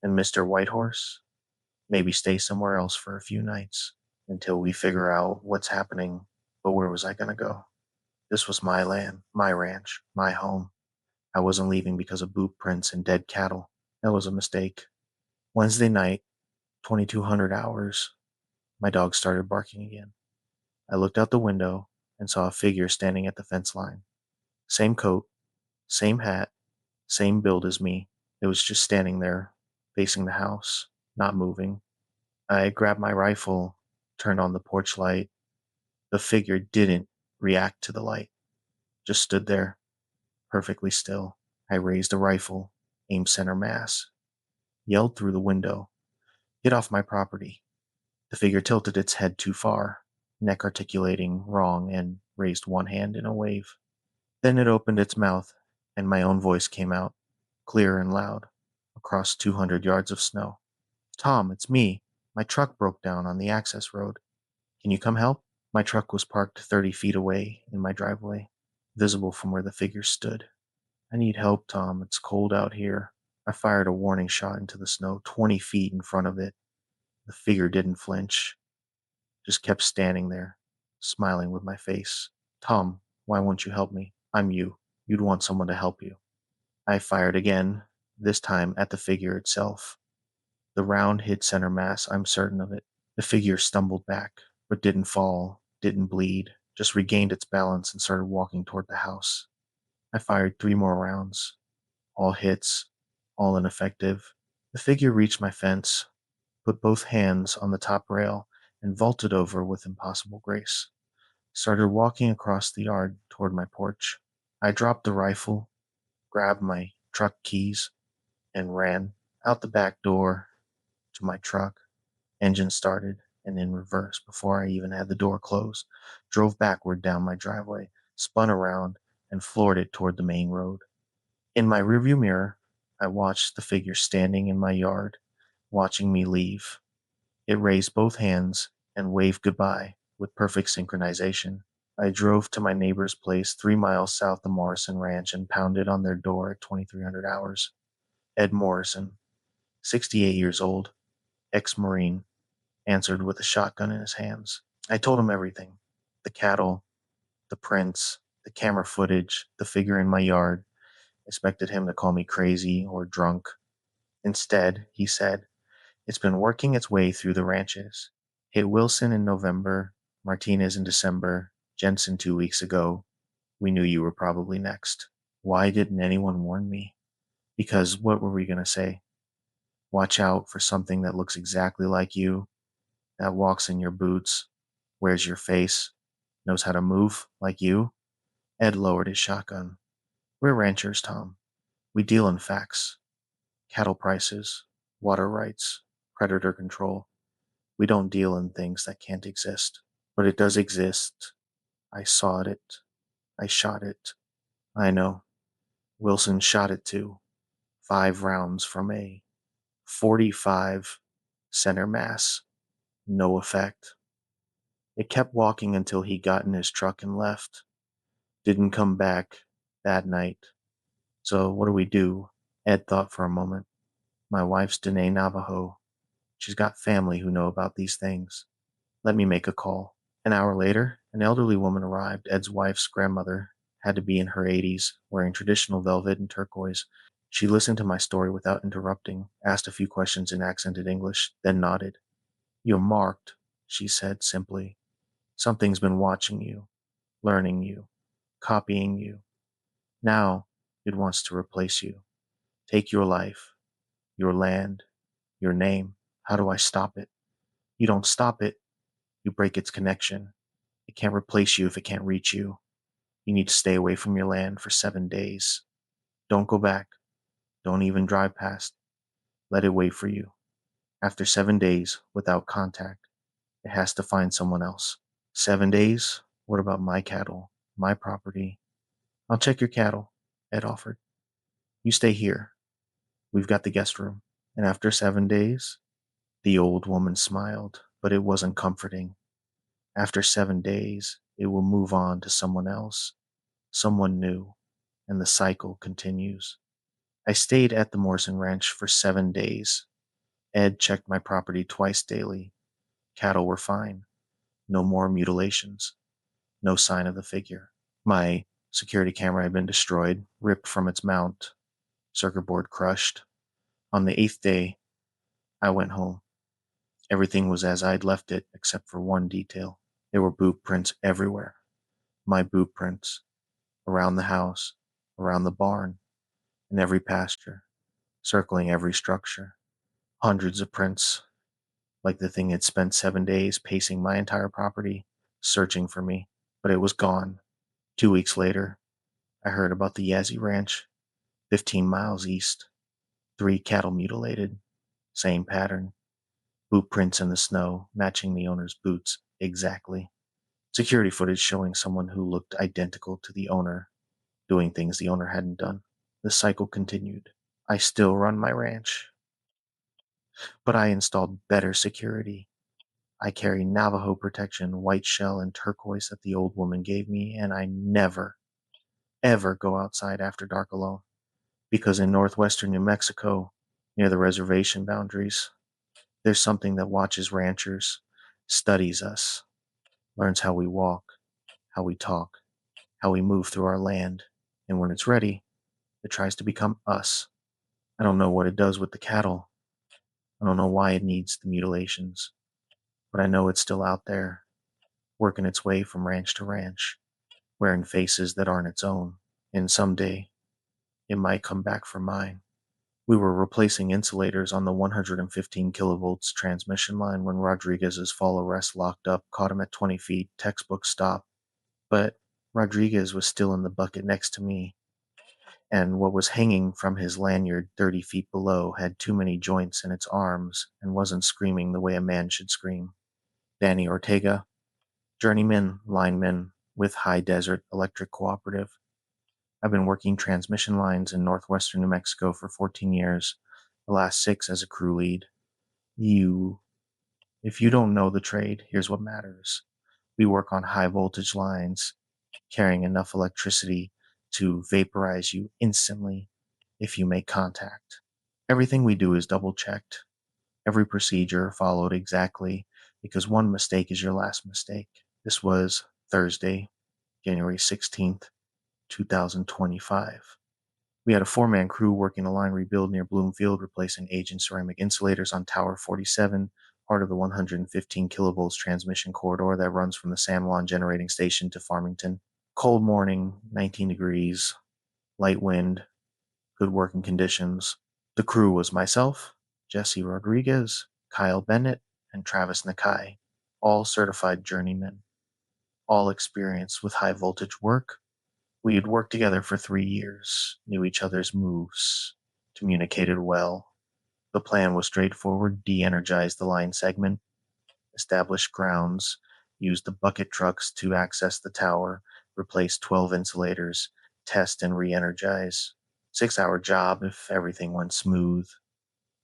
And Mr. Whitehorse, maybe stay somewhere else for a few nights until we figure out what's happening. But where was I going to go? This was my land, my ranch, my home. I wasn't leaving because of boot prints and dead cattle. That was a mistake. Wednesday night, 2200 hours, my dog started barking again. I looked out the window and saw a figure standing at the fence line. Same coat, same hat, same build as me. It was just standing there, facing the house, not moving. I grabbed my rifle, turned on the porch light. The figure didn't react to the light, just stood there, perfectly still. I raised the rifle, aimed center mass, yelled through the window, "Get off my property." The figure tilted its head too far, neck articulating wrong, and raised one hand in a wave. Then it opened its mouth, and my own voice came out, clear and loud, across 200 yards of snow. "Tom, it's me. My truck broke down on the access road. Can you come help?" My truck was parked 30 feet away in my driveway, visible from where the figure stood. "I need help, Tom. It's cold out here." I fired a warning shot into the snow 20 feet in front of it. The figure didn't flinch, just kept standing there, smiling with my face. "Tom, why won't you help me? I'm you. You'd want someone to help you." I fired again, this time at the figure itself. The round hit center mass, I'm certain of it. The figure stumbled back, but didn't fall, didn't bleed, just regained its balance and started walking toward the house. I fired 3 more rounds, all hits, all ineffective. The figure reached my fence, put both hands on the top rail, and vaulted over with impossible grace. Started walking across the yard toward my porch. I dropped the rifle, grabbed my truck keys, and ran out the back door to my truck. Engine started and in reverse before I even had the door closed. Drove backward down my driveway, spun around, and floored it toward the main road. In my rearview mirror, I watched the figure standing in my yard, watching me leave. It raised both hands and waved goodbye with perfect synchronization. I drove to my neighbor's place 3 miles south of Morrison Ranch and pounded on their door at 2300 hours. Ed Morrison, 68 years old, ex-Marine, answered with a shotgun in his hands. I told him everything: the cattle, the prints, the camera footage, the figure in my yard. Expected him to call me crazy or drunk. Instead, he said, "It's been working its way through the ranches. Hit Wilson in November, Martinez in December, Jensen 2 weeks ago. We knew you were probably next." Why didn't anyone warn me? Because what were we going to say? Watch out for something that looks exactly like you, that walks in your boots, wears your face, knows how to move like you? Ed lowered his shotgun. "We're ranchers, Tom. We deal in facts: cattle prices, water rights, predator control. We don't deal in things that can't exist. But it does exist. I saw it. I shot it. I know. Wilson shot it too. 5 rounds from a 45 center mass. No effect. It kept walking until he got in his truck and left. Didn't come back that night. So what do we do?" Ed thought for a moment. "My wife's Dene Navajo. She's got family who know about these things. Let me make a call." An hour later, an elderly woman arrived. Ed's wife's grandmother had to be in her 80s, wearing traditional velvet and turquoise. She listened to my story without interrupting, asked a few questions in accented English, then nodded. "You're marked," she said simply. "Something's been watching you, learning you, copying you. Now it wants to replace you. Take your life, your land, your name. How do I stop it?" "You don't stop it, you break its connection. It can't replace you if it can't reach you. You need to stay away from your land for 7 days. Don't go back. Don't even drive past. Let it wait for you. After 7 days, without contact, it has to find someone else." 7 days? What about my cattle, my property? "I'll check your cattle," Ed offered. "You stay here. We've got the guest room." And after 7 days, the old woman smiled, but it wasn't comforting. After 7 days, it will move on to someone else, someone new, and the cycle continues. I stayed at the Morrison Ranch for 7 days. Ed checked my property twice daily. Cattle were fine. No more mutilations. No sign of the figure. My security camera had been destroyed, ripped from its mount, circuit board crushed. On the 8th day, I went home. Everything was as I'd left it, except for one detail. There were boot prints everywhere. My boot prints. Around the house, around the barn, in every pasture, circling every structure. Hundreds of prints, like the thing had spent 7 days pacing my entire property, searching for me. But it was gone. 2 weeks later, I heard about the Yazzie Ranch, 15 miles east. 3 cattle mutilated. Same pattern. Boot prints in the snow, matching the owner's boots exactly. Security footage showing someone who looked identical to the owner, doing things the owner hadn't done. The cycle continued. I still run my ranch, but I installed better security. I carry Navajo protection, white shell, and turquoise that the old woman gave me, and I never, ever go outside after dark alone. Because in northwestern New Mexico, near the reservation boundaries, there's something that watches ranchers, studies us, learns how we walk, how we talk, how we move through our land, and when it's ready, it tries to become us. I don't know what it does with the cattle. I don't know why it needs the mutilations, but I know it's still out there, working its way from ranch to ranch, wearing faces that aren't its own. And someday, it might come back for mine. We were replacing insulators on the 115 kilovolts transmission line when Rodriguez's fall arrest locked up, caught him at 20 feet, textbook stop. But Rodriguez was still in the bucket next to me, and what was hanging from his lanyard 30 feet below had too many joints in its arms and wasn't screaming the way a man should scream. Danny Ortega, journeyman lineman with High Desert Electric Cooperative. I've been working transmission lines in northwestern New Mexico for 14 years, the last 6 as a crew lead. You, if you don't know the trade, here's what matters. We work on high voltage lines, carrying enough electricity to vaporize you instantly if you make contact. Everything we do is double checked, every procedure followed exactly, because one mistake is your last mistake. This was Thursday, January 16th, 2025. We had a 4-man crew working a line rebuild near Bloomfield, replacing aging ceramic insulators on Tower 47, part of the 115 kilovolts transmission corridor that runs from the San Juan generating station to Farmington. Cold morning, 19 degrees, light wind, good working conditions. The crew was myself, Jesse Rodriguez, Kyle Bennett, and Travis Nakai, all certified journeymen, all experienced with high voltage work. We had worked together for 3 years, knew each other's moves, communicated well. The plan was straightforward: de energize the line segment, establish grounds, use the bucket trucks to access the tower, replace 12 insulators, test and re energize. 6-hour job if everything went smooth.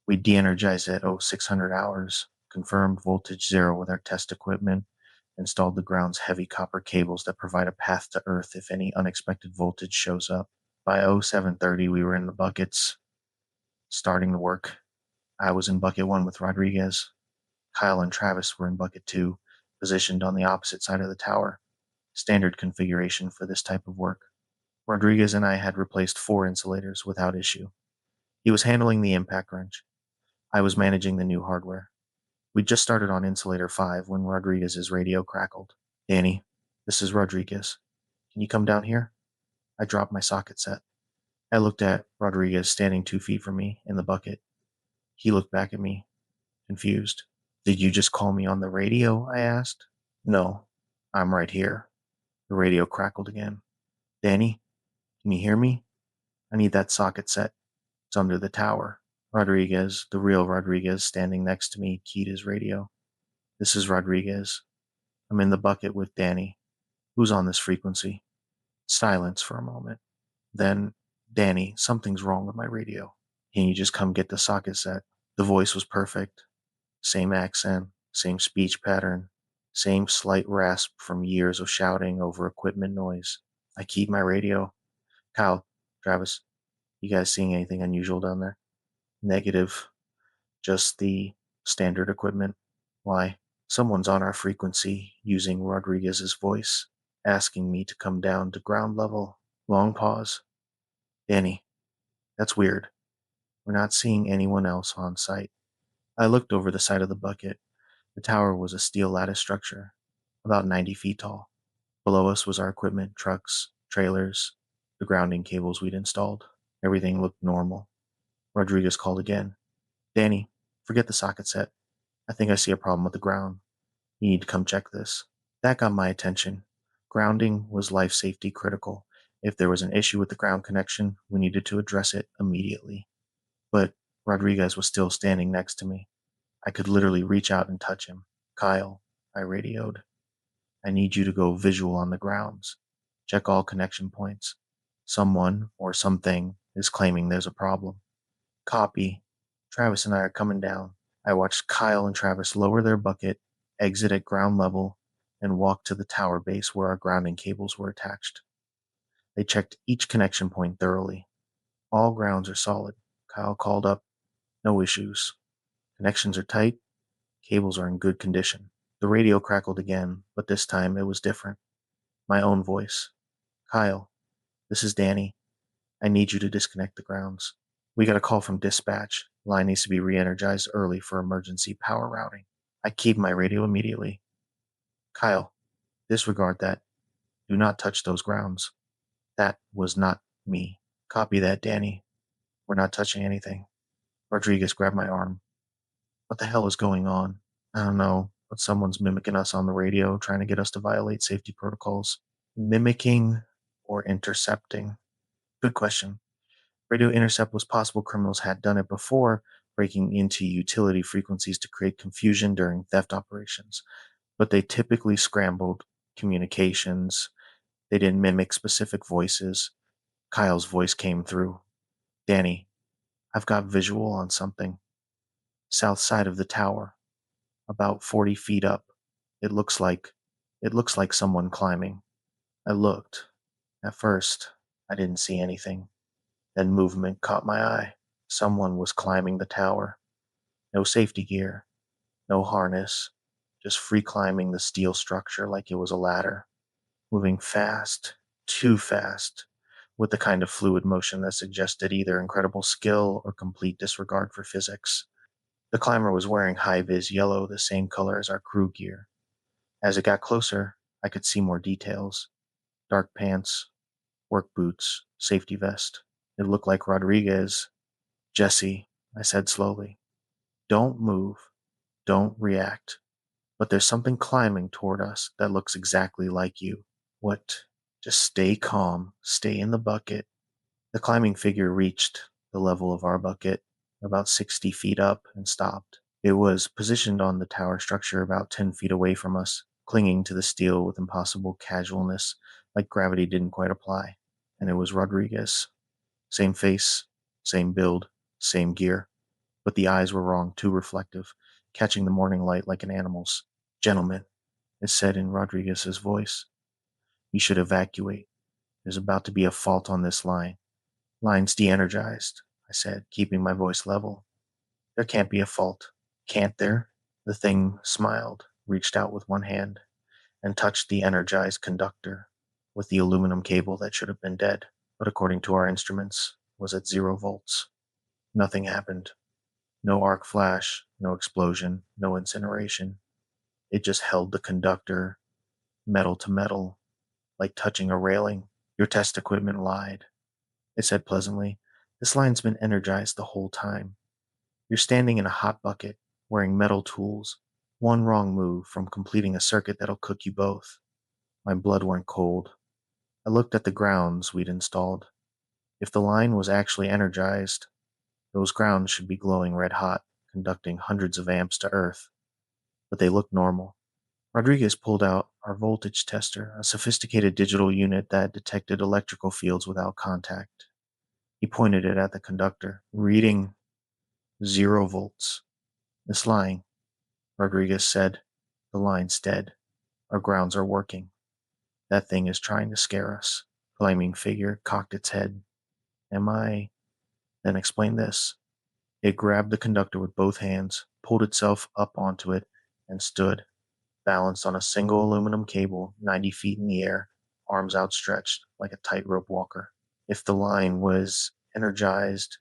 We de energized at 0600 hours, confirmed voltage zero with our test equipment, installed the ground's heavy copper cables that provide a path to Earth if any unexpected voltage shows up. By 0730, we were in the buckets, starting the work. I was in bucket 1 with Rodriguez. Kyle and Travis were in bucket 2, positioned on the opposite side of the tower. Standard configuration for this type of work. Rodriguez and I had replaced 4 insulators without issue. He was handling the impact wrench. I was managing the new hardware. We just started on insulator 5 when Rodriguez's radio crackled. Danny, this is Rodriguez. Can you come down here? I dropped my socket set. I looked at Rodriguez standing 2 feet from me in the bucket. He looked back at me, confused. Did you just call me on the radio? I asked. No, I'm right here. The radio crackled again. Danny, can you hear me? I need that socket set. It's under the tower. Rodriguez, the real Rodriguez, standing next to me, keyed his radio. This is Rodriguez. I'm in the bucket with Danny. Who's on this frequency? Silence for a moment. Then, Danny, something's wrong with my radio. Can you just come get the socket set? The voice was perfect. Same accent, same speech pattern, same slight rasp from years of shouting over equipment noise. I keyed my radio. Kyle, Travis, you guys seeing anything unusual down there? Negative. Just the standard equipment. Why? Someone's on our frequency using Rodriguez's voice, asking me to come down to ground level. Long pause. Danny, that's weird. We're not seeing anyone else on site. I looked over the side of the bucket. The tower was a steel lattice structure, about 90 feet tall. Below us was our equipment, trucks, trailers, the grounding cables we'd installed. Everything looked normal. Rodriguez called again. Danny, forget the socket set. I think I see a problem with the ground. You need to come check this. That got my attention. Grounding was life safety critical. If there was an issue with the ground connection, we needed to address it immediately. But Rodriguez was still standing next to me. I could literally reach out and touch him. Kyle, I radioed. I need you to go visual on the grounds. Check all connection points. Someone or something is claiming there's a problem. Copy. Travis and I are coming down. I watched Kyle and Travis lower their bucket, exit at ground level, and walk to the tower base where our grounding cables were attached. They checked each connection point thoroughly. All grounds are solid. Kyle called up. No issues. Connections are tight. Cables are in good condition. The radio crackled again, but this time it was different. My own voice. Kyle, this is Danny. I need you to disconnect the grounds. We got a call from dispatch. Line needs to be re-energized early for emergency power routing. I keyed my radio immediately. Kyle, disregard that. Do not touch those grounds. That was not me. Copy that, Danny. We're not touching anything. Rodriguez grabbed my arm. What the hell is going on? I don't know, but someone's mimicking us on the radio, trying to get us to violate safety protocols. Mimicking or intercepting? Good question. Radio intercept was possible. Criminals had done it before, breaking into utility frequencies to create confusion during theft operations. But they typically scrambled communications. They didn't mimic specific voices. Kyle's voice came through. Danny, I've got visual on something. South side of the tower, about 40 feet up. It looks like it looks like someone climbing. I looked. At first, I didn't see anything. Then movement caught my eye. Someone was climbing the tower. No safety gear, no harness, just free climbing the steel structure like it was a ladder, moving fast, too fast, with the kind of fluid motion that suggested either incredible skill or complete disregard for physics. The climber was wearing high vis yellow, the same color as our crew gear. As it got closer, I could see more details: dark pants, work boots, safety vest. It looked like Rodriguez. Jesse, I said slowly, don't move, don't react. But there's something climbing toward us that looks exactly like you. What? Just stay calm, stay in the bucket. The climbing figure reached the level of our bucket, about 60 feet up, and stopped. It was positioned on the tower structure about 10 feet away from us, clinging to the steel with impossible casualness, like gravity didn't quite apply. And it was Rodriguez. Same face, same build, same gear. But the eyes were wrong, too reflective, catching the morning light like an animal's. Gentlemen, it said in Rodriguez's voice, you should evacuate. There's about to be a fault on this line. Line's de-energized, I said, keeping my voice level. There can't be a fault. Can't there? The thing smiled, reached out with one hand, and touched the energized conductor with the aluminum cable that should have been dead, but according to our instruments, was at 0 volts. Nothing happened. No arc flash, no explosion, no incineration. It just held the conductor, metal to metal, like touching a railing. Your test equipment lied, it said pleasantly. This line's been energized the whole time. You're standing in a hot bucket, wearing metal tools. One wrong move from completing a circuit that'll cook you both. My blood went cold. I looked at the grounds we'd installed. If the line was actually energized, those grounds should be glowing red hot, conducting hundreds of amps to Earth. But they looked normal. Rodriguez pulled out our voltage tester, a sophisticated digital unit that detected electrical fields without contact. He pointed it at the conductor, reading 0 volts. It's lying, Rodriguez said. The line's dead. Our grounds are working. That thing is trying to scare us. Flaming figure cocked its head. Am I? Then explain this. It grabbed the conductor with both hands, pulled itself up onto it, and stood, balanced on a single aluminum cable 90 feet in the air, arms outstretched like a tightrope walker. If the line was energized,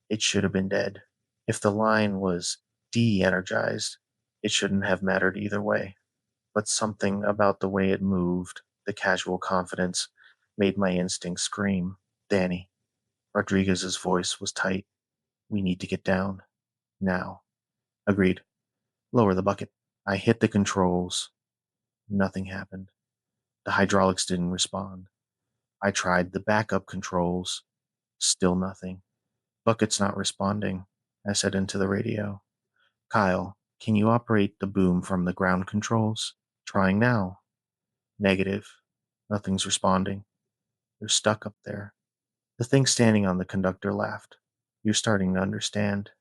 it should have been dead. If the line was de-energized, it shouldn't have mattered either way. But something about the way it moved, the casual confidence, made my instinct scream. Danny. Rodriguez's voice was tight. We need to get down. Now. Agreed. Lower the bucket. I hit the controls. Nothing happened. The hydraulics didn't respond. I tried the backup controls. Still nothing. Bucket's not responding, I said into the radio. Kyle, can you operate the boom from the ground controls? Trying now. Negative. Nothing's responding. They're stuck up there. The thing standing on the conductor laughed. You're starting to understand.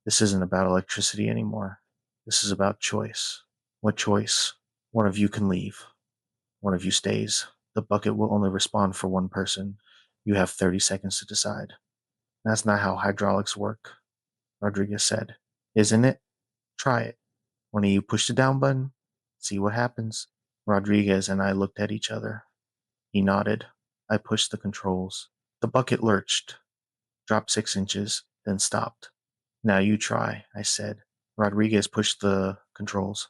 This isn't about electricity anymore. This is about choice. What choice? One of you can leave. One of you stays. The bucket will only respond for one person. You have 30 seconds to decide. That's not how hydraulics work, Rodriguez said. Isn't it? Try it. One of you push the down button. See what happens. Rodriguez and I looked at each other. He nodded. I pushed the controls. The bucket lurched, dropped 6 inches, then stopped. Now you try, I said. Rodriguez pushed the controls.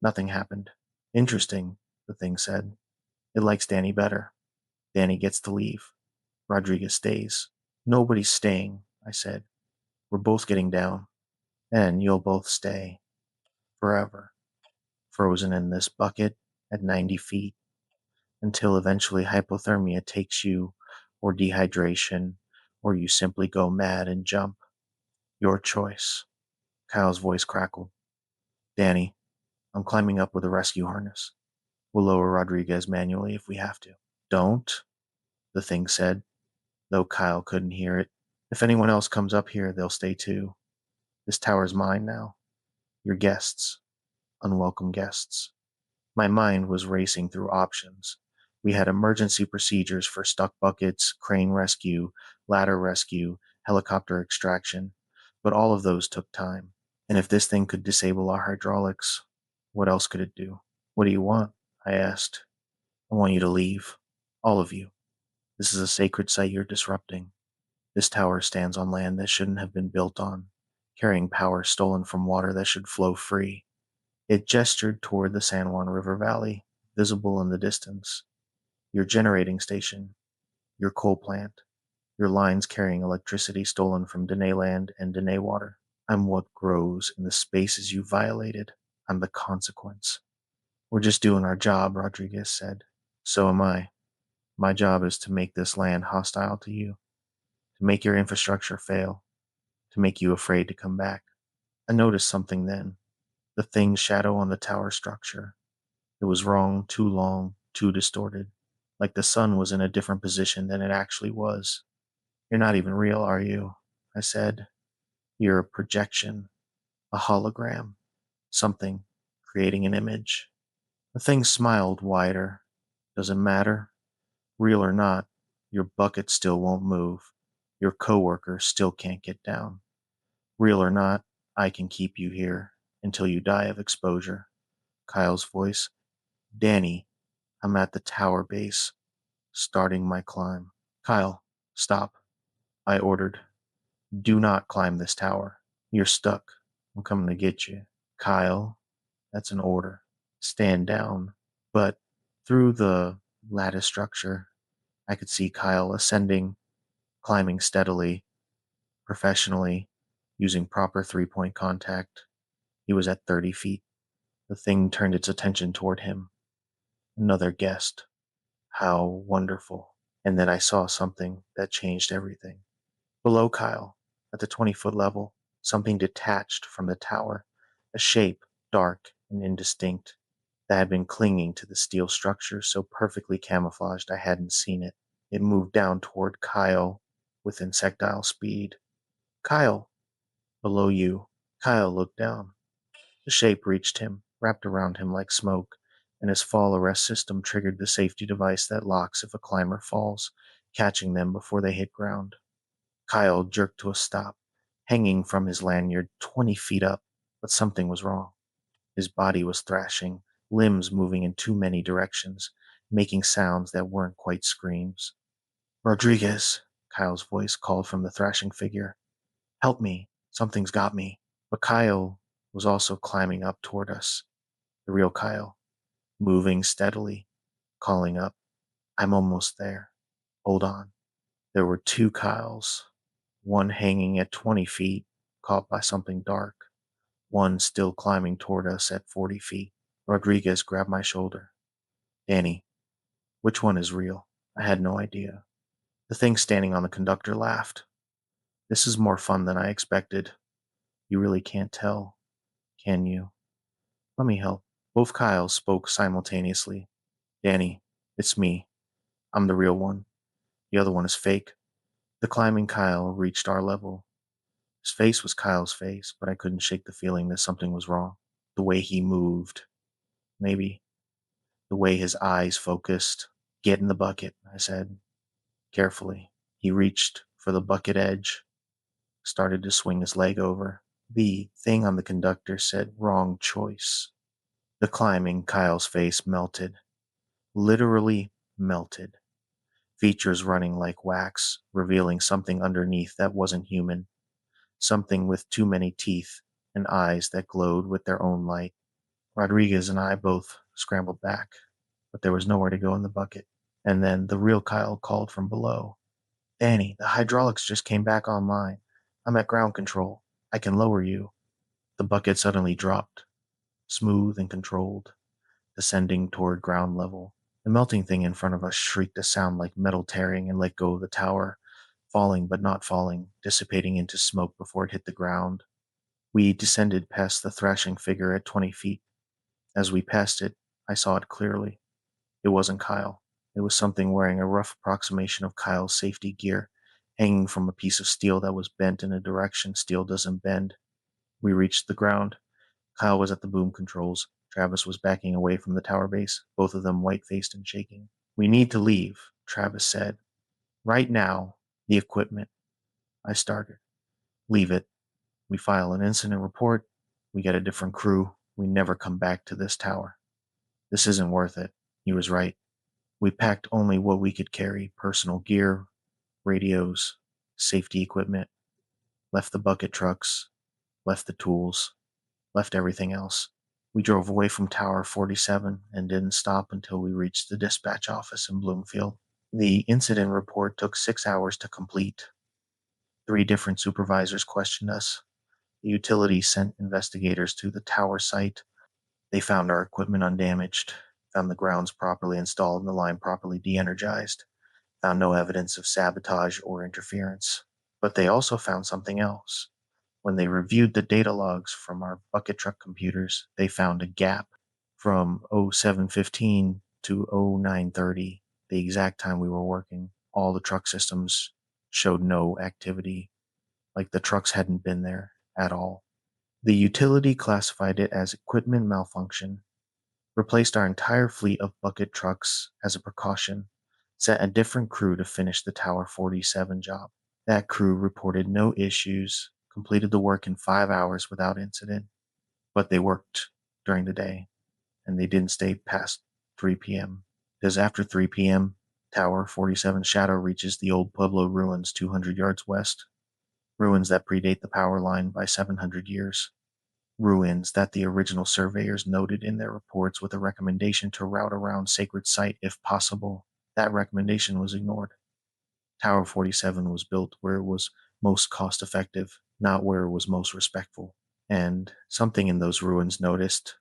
Nothing happened. Interesting, the thing said. It likes Danny better. Danny gets to leave. Rodriguez stays. Nobody's staying, I said. We're both getting down. And you'll both stay. Forever. Frozen in this bucket at 90 feet. until eventually hypothermia takes you, or dehydration, or you simply go mad and jump. Your choice. Kyle's voice crackled. Danny, I'm climbing up with a rescue harness. We'll lower Rodriguez manually if we have to. Don't, the thing said, though Kyle couldn't hear it. If anyone else comes up here, they'll stay too. This tower's mine now. Your guests. Unwelcome guests. My mind was racing through options. We had emergency procedures for stuck buckets, crane rescue, ladder rescue, helicopter extraction, but all of those took time. And if this thing could disable our hydraulics, what else could it do? What do you want? I asked. I want you to leave. All of you. This is a sacred site you're disrupting. This tower stands on land that shouldn't have been built on, carrying power stolen from water that should flow free. It gestured toward the San Juan River Valley, visible in the distance. Your generating station, your coal plant, your lines carrying electricity stolen from Dene land and Dene water. I'm what grows in the spaces you violated. I'm the consequence. We're just doing our job, Rodriguez said. So am I. My job is to make this land hostile to you, to make your infrastructure fail, to make you afraid to come back. I noticed something then. The thing's shadow on the tower structure. It was wrong, too long, too distorted, like the sun was in a different position than it actually was. You're not even real, are you? I said. You're a projection, a hologram, something, creating an image. The thing smiled wider. Does it matter? Real or not, your bucket still won't move. Your coworker still can't get down. Real or not, I can keep you here until you die of exposure. Kyle's voice. Danny, I'm at the tower base, starting my climb. Kyle, stop, I ordered. Do not climb this tower. You're stuck. I'm coming to get you. Kyle, that's an order. Stand down. But through the lattice structure, I could see Kyle ascending, climbing steadily, professionally, using proper 3-point contact. He was at 30 feet. The thing turned its attention toward him. Another guest. How wonderful. And then I saw something that changed everything. Below Kyle, at the 20-foot level, something detached from the tower, a shape, dark and indistinct, that had been clinging to the steel structure so perfectly camouflaged I hadn't seen it. It moved down toward Kyle with insectile speed. Kyle! Below you. Kyle looked down. The shape reached him, wrapped around him like smoke, and his fall arrest system triggered the safety device that locks if a climber falls, catching them before they hit ground. Kyle jerked to a stop, hanging from his lanyard 20 feet up, but something was wrong. His body was thrashing, limbs moving in too many directions, making sounds that weren't quite screams. Rodriguez, Kyle's voice called from the thrashing figure. Help me, something's got me. But Kyle was also climbing up toward us, the real Kyle, moving steadily, calling up. I'm almost there. Hold on. There were two Kyles, one hanging at 20 feet, caught by something dark, one still climbing toward us at 40 feet. Rodriguez grabbed my shoulder. Danny, which one is real? I had no idea. The thing standing on the conductor laughed. This is more fun than I expected. You really can't tell, can you? Let me help. Both Kyles spoke simultaneously. Danny, it's me. I'm the real one. The other one is fake. The climbing Kyle reached our level. His face was Kyle's face, but I couldn't shake the feeling that something was wrong. The way he moved. Maybe. The way his eyes focused. Get in the bucket, I said, carefully. He reached for the bucket edge, started to swing his leg over. The thing on the conductor said, wrong choice. The climbing Kyle's face melted. Literally melted. Features running like wax, revealing something underneath that wasn't human. Something with too many teeth and eyes that glowed with their own light. Rodriguez and I both scrambled back, but there was nowhere to go in the bucket. And then the real Kyle called from below. Danny, the hydraulics just came back online. I'm at ground control. I can lower you. The bucket suddenly dropped, smooth and controlled, descending toward ground level. The melting thing in front of us shrieked a sound like metal tearing and let go of the tower, falling but not falling, dissipating into smoke before it hit the ground. We descended past the thrashing figure at 20 feet. As we passed it, I saw it clearly. It wasn't Kyle. It was something wearing a rough approximation of Kyle's safety gear, hanging from a piece of steel that was bent in a direction steel doesn't bend. We reached the ground. Kyle was at the boom controls. Travis was backing away from the tower base, both of them white-faced and shaking. "We need to leave," Travis said. "Right now. The equipment." I started. "Leave it. We file an incident report. We get a different crew. We never come back to this tower. This isn't worth it." He was right. We packed only what we could carry: personal gear, radios, safety equipment, left the bucket trucks, left the tools, left everything else. We drove away from Tower 47 and didn't stop until we reached the dispatch office in Bloomfield. The incident report took 6 hours to complete. 3 different supervisors questioned us. The utility sent investigators to the tower site. They found our equipment undamaged, found the grounds properly installed and the line properly de-energized, found no evidence of sabotage or interference. But they also found something else. When they reviewed the data logs from our bucket truck computers, they found a gap from 0715 to 0930, the exact time we were working. All the truck systems showed no activity, like the trucks hadn't been there at all. The utility classified it as equipment malfunction, replaced our entire fleet of bucket trucks as a precaution, sent a different crew to finish the Tower 47 job. That crew reported no issues, completed the work in 5 hours without incident, but they worked during the day and they didn't stay past 3 p.m. Because after 3 p.m., Tower 47 shadow reaches the old Pueblo ruins 200 yards west, ruins that predate the power line by 700 years. Ruins that the original surveyors noted in their reports with a recommendation to route around sacred site if possible. That recommendation was ignored. Tower 47 was built where it was most cost effective, not where it was most respectful. And something in those ruins noticed.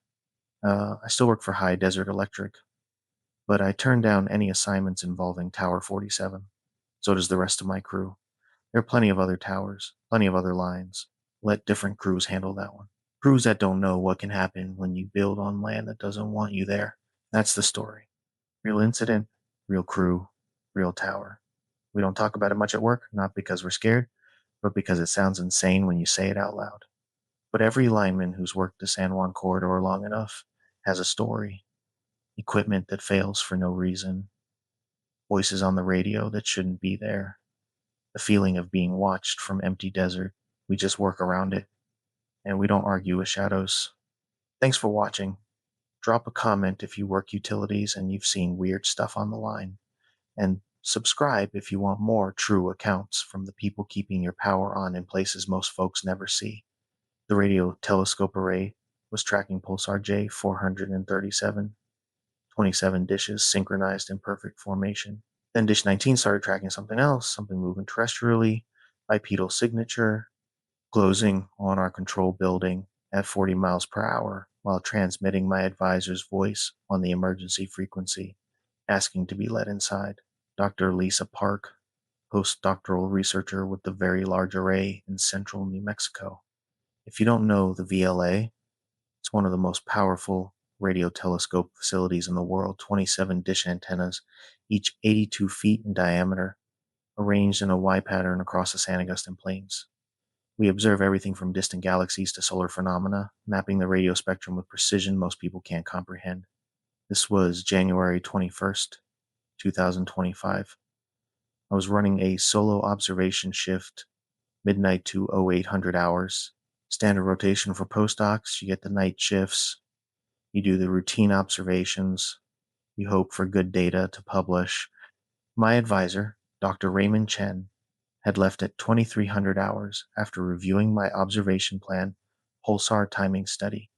I still work for High Desert Electric, but I turned down any assignments involving Tower 47. So does the rest of my crew. There are plenty of other towers, plenty of other lines. Let different crews handle that one. Crews that don't know what can happen when you build on land that doesn't want you there. That's the story. Real incident, real crew, real tower. We don't talk about it much at work, not because we're scared, but because it sounds insane when you say it out loud. But every lineman who's worked the San Juan corridor long enough has a story. Equipment that fails for no reason, voices on the radio that shouldn't be there, the feeling of being watched from empty desert. We just work around it, and we don't argue with shadows. Thanks for watching. Drop a comment if you work utilities and you've seen weird stuff on the line. And subscribe if you want more true accounts from the people keeping your power on in places most folks never see. The radio telescope array was tracking Pulsar J 437, 27 dishes synchronized in perfect formation. Then dish 19 started tracking something else, something moving terrestrially, bipedal signature, closing on our control building at 40 miles per hour while transmitting my advisor's voice on the emergency frequency, asking to be let inside. Dr. Lisa Park, postdoctoral researcher with the Very Large Array in central New Mexico. If you don't know the VLA, it's one of the most powerful radio telescope facilities in the world. 27 dish antennas, each 82 feet in diameter, arranged in a Y pattern across the San Agustin Plains. We observe everything from distant galaxies to solar phenomena, mapping the radio spectrum with precision most people can't comprehend. This was January 21st, 2025. I was running a solo observation shift, midnight to 0800 hours. Standard rotation for postdocs. You get the night shifts. You do the routine observations. You hope for good data to publish. My advisor, Dr. Raymond Chen, had left at 2300 hours after reviewing my observation plan, pulsar timing study.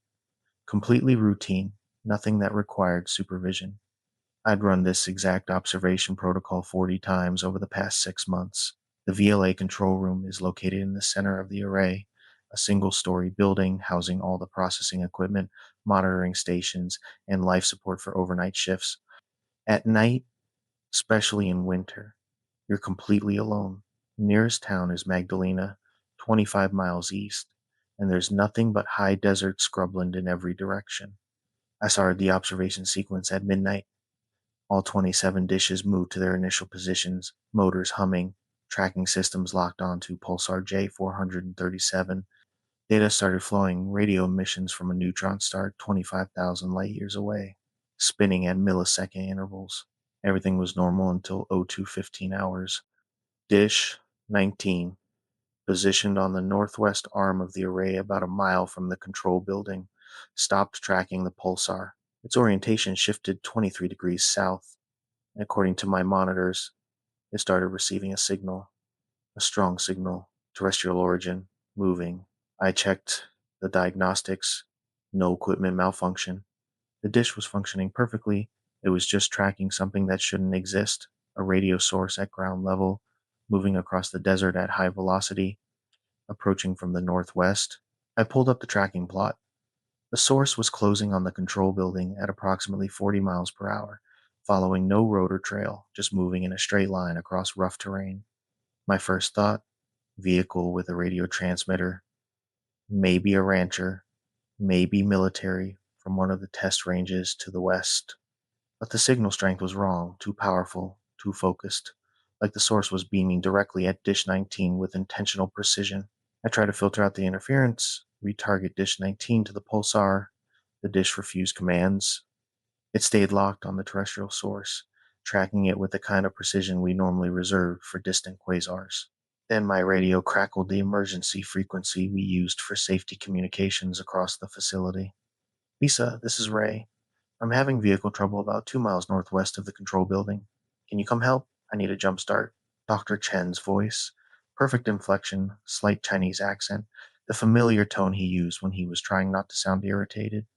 Completely routine, nothing that required supervision. I'd run this exact observation protocol 40 times over the past 6 months. The VLA control room is located in the center of the array, a single-story building housing all the processing equipment, monitoring stations, and life support for overnight shifts. At night, especially in winter, you're completely alone. Nearest town is Magdalena, 25 miles east, and there's nothing but high desert scrubland in every direction. I started the observation sequence at midnight. All 27 dishes moved to their initial positions, motors humming, tracking systems locked onto Pulsar J437. Data started flowing, radio emissions from a neutron star 25,000 light years away, spinning at millisecond intervals. Everything was normal until 0215 hours. Dish 19, positioned on the northwest arm of the array about a mile from the control building, stopped tracking the pulsar. Its orientation shifted 23 degrees south, and according to my monitors, it started receiving a signal, a strong signal, terrestrial origin, moving. I checked the diagnostics, no equipment malfunction. The dish was functioning perfectly. It was just tracking something that shouldn't exist, a radio source at ground level, moving across the desert at high velocity, approaching from the northwest. I pulled up the tracking plot. The source was closing on the control building at approximately 40 miles per hour, following no road or trail, just moving in a straight line across rough terrain. My first thought, vehicle with a radio transmitter, maybe a rancher, maybe military from one of the test ranges to the west. But the signal strength was wrong, too powerful, too focused, like the source was beaming directly at Dish 19 with intentional precision. I tried to filter out the interference, retarget Dish 19 to the pulsar. The dish refused commands. It stayed locked on the terrestrial source, tracking it with the kind of precision we normally reserve for distant quasars. Then my radio crackled the emergency frequency we used for safety communications across the facility. Lisa, this is Ray. I'm having vehicle trouble about 2 miles northwest of the control building. Can you come help? I need a jump start. Dr. Chen's voice. Perfect inflection, slight Chinese accent, the familiar tone he used when he was trying not to sound irritated.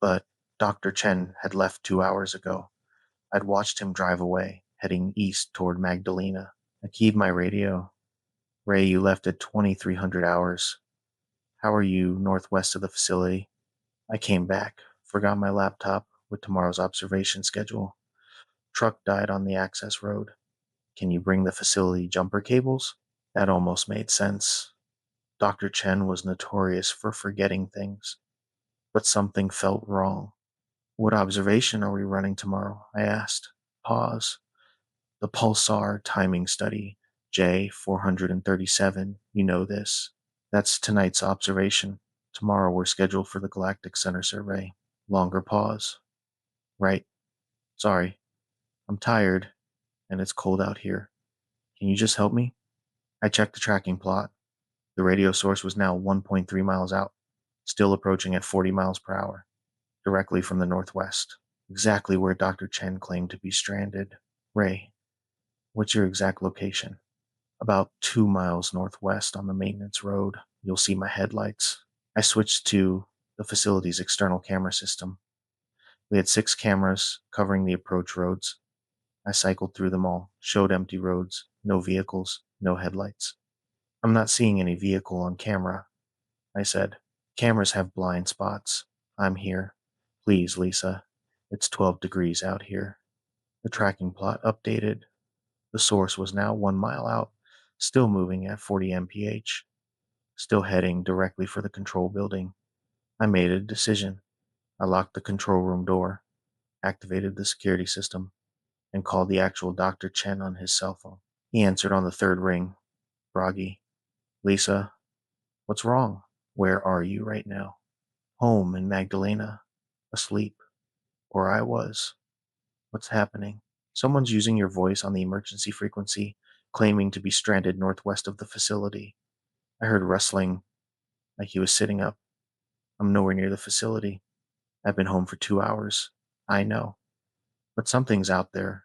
But Dr. Chen had left 2 hours ago. I'd watched him drive away, heading east toward Magdalena. I keyed my radio. Ray, you left at 2300 hours. How are you northwest of the facility? I came back, forgot my laptop with tomorrow's observation schedule. Truck died on the access road. Can you bring the facility jumper cables? That almost made sense. Dr. Chen was notorious for forgetting things, but something felt wrong. What observation are we running tomorrow? I asked. Pause. The pulsar timing study, J437. You know this. That's tonight's observation. Tomorrow we're scheduled for the Galactic Center survey. Longer pause. Right. Sorry. I'm tired, and it's cold out here. Can you just help me? I checked the tracking plot. The radio source was now 1.3 miles out, still approaching at 40 miles per hour, directly from the northwest, exactly where Dr. Chen claimed to be stranded. Ray, what's your exact location? About 2 miles northwest on the maintenance road. You'll see my headlights. I switched to the facility's external camera system. We had 6 cameras covering the approach roads. I cycled through them all, showed empty roads, no vehicles, no headlights. I'm not seeing any vehicle on camera, I said. Cameras have blind spots. I'm here. Please, Lisa. It's 12 degrees out here. The tracking plot updated. The source was now 1 mile out, still moving at 40 mph, still heading directly for the control building. I made a decision. I locked the control room door, activated the security system, and called the actual Dr. Chen on his cell phone. He answered on the third ring, groggy. Lisa, what's wrong? Where are you right now? Home in Magdalena, asleep. Or I was. What's happening? Someone's using your voice on the emergency frequency, claiming to be stranded northwest of the facility. I heard rustling, like he was sitting up. I'm nowhere near the facility. I've been home for 2 hours. I know. But something's out there,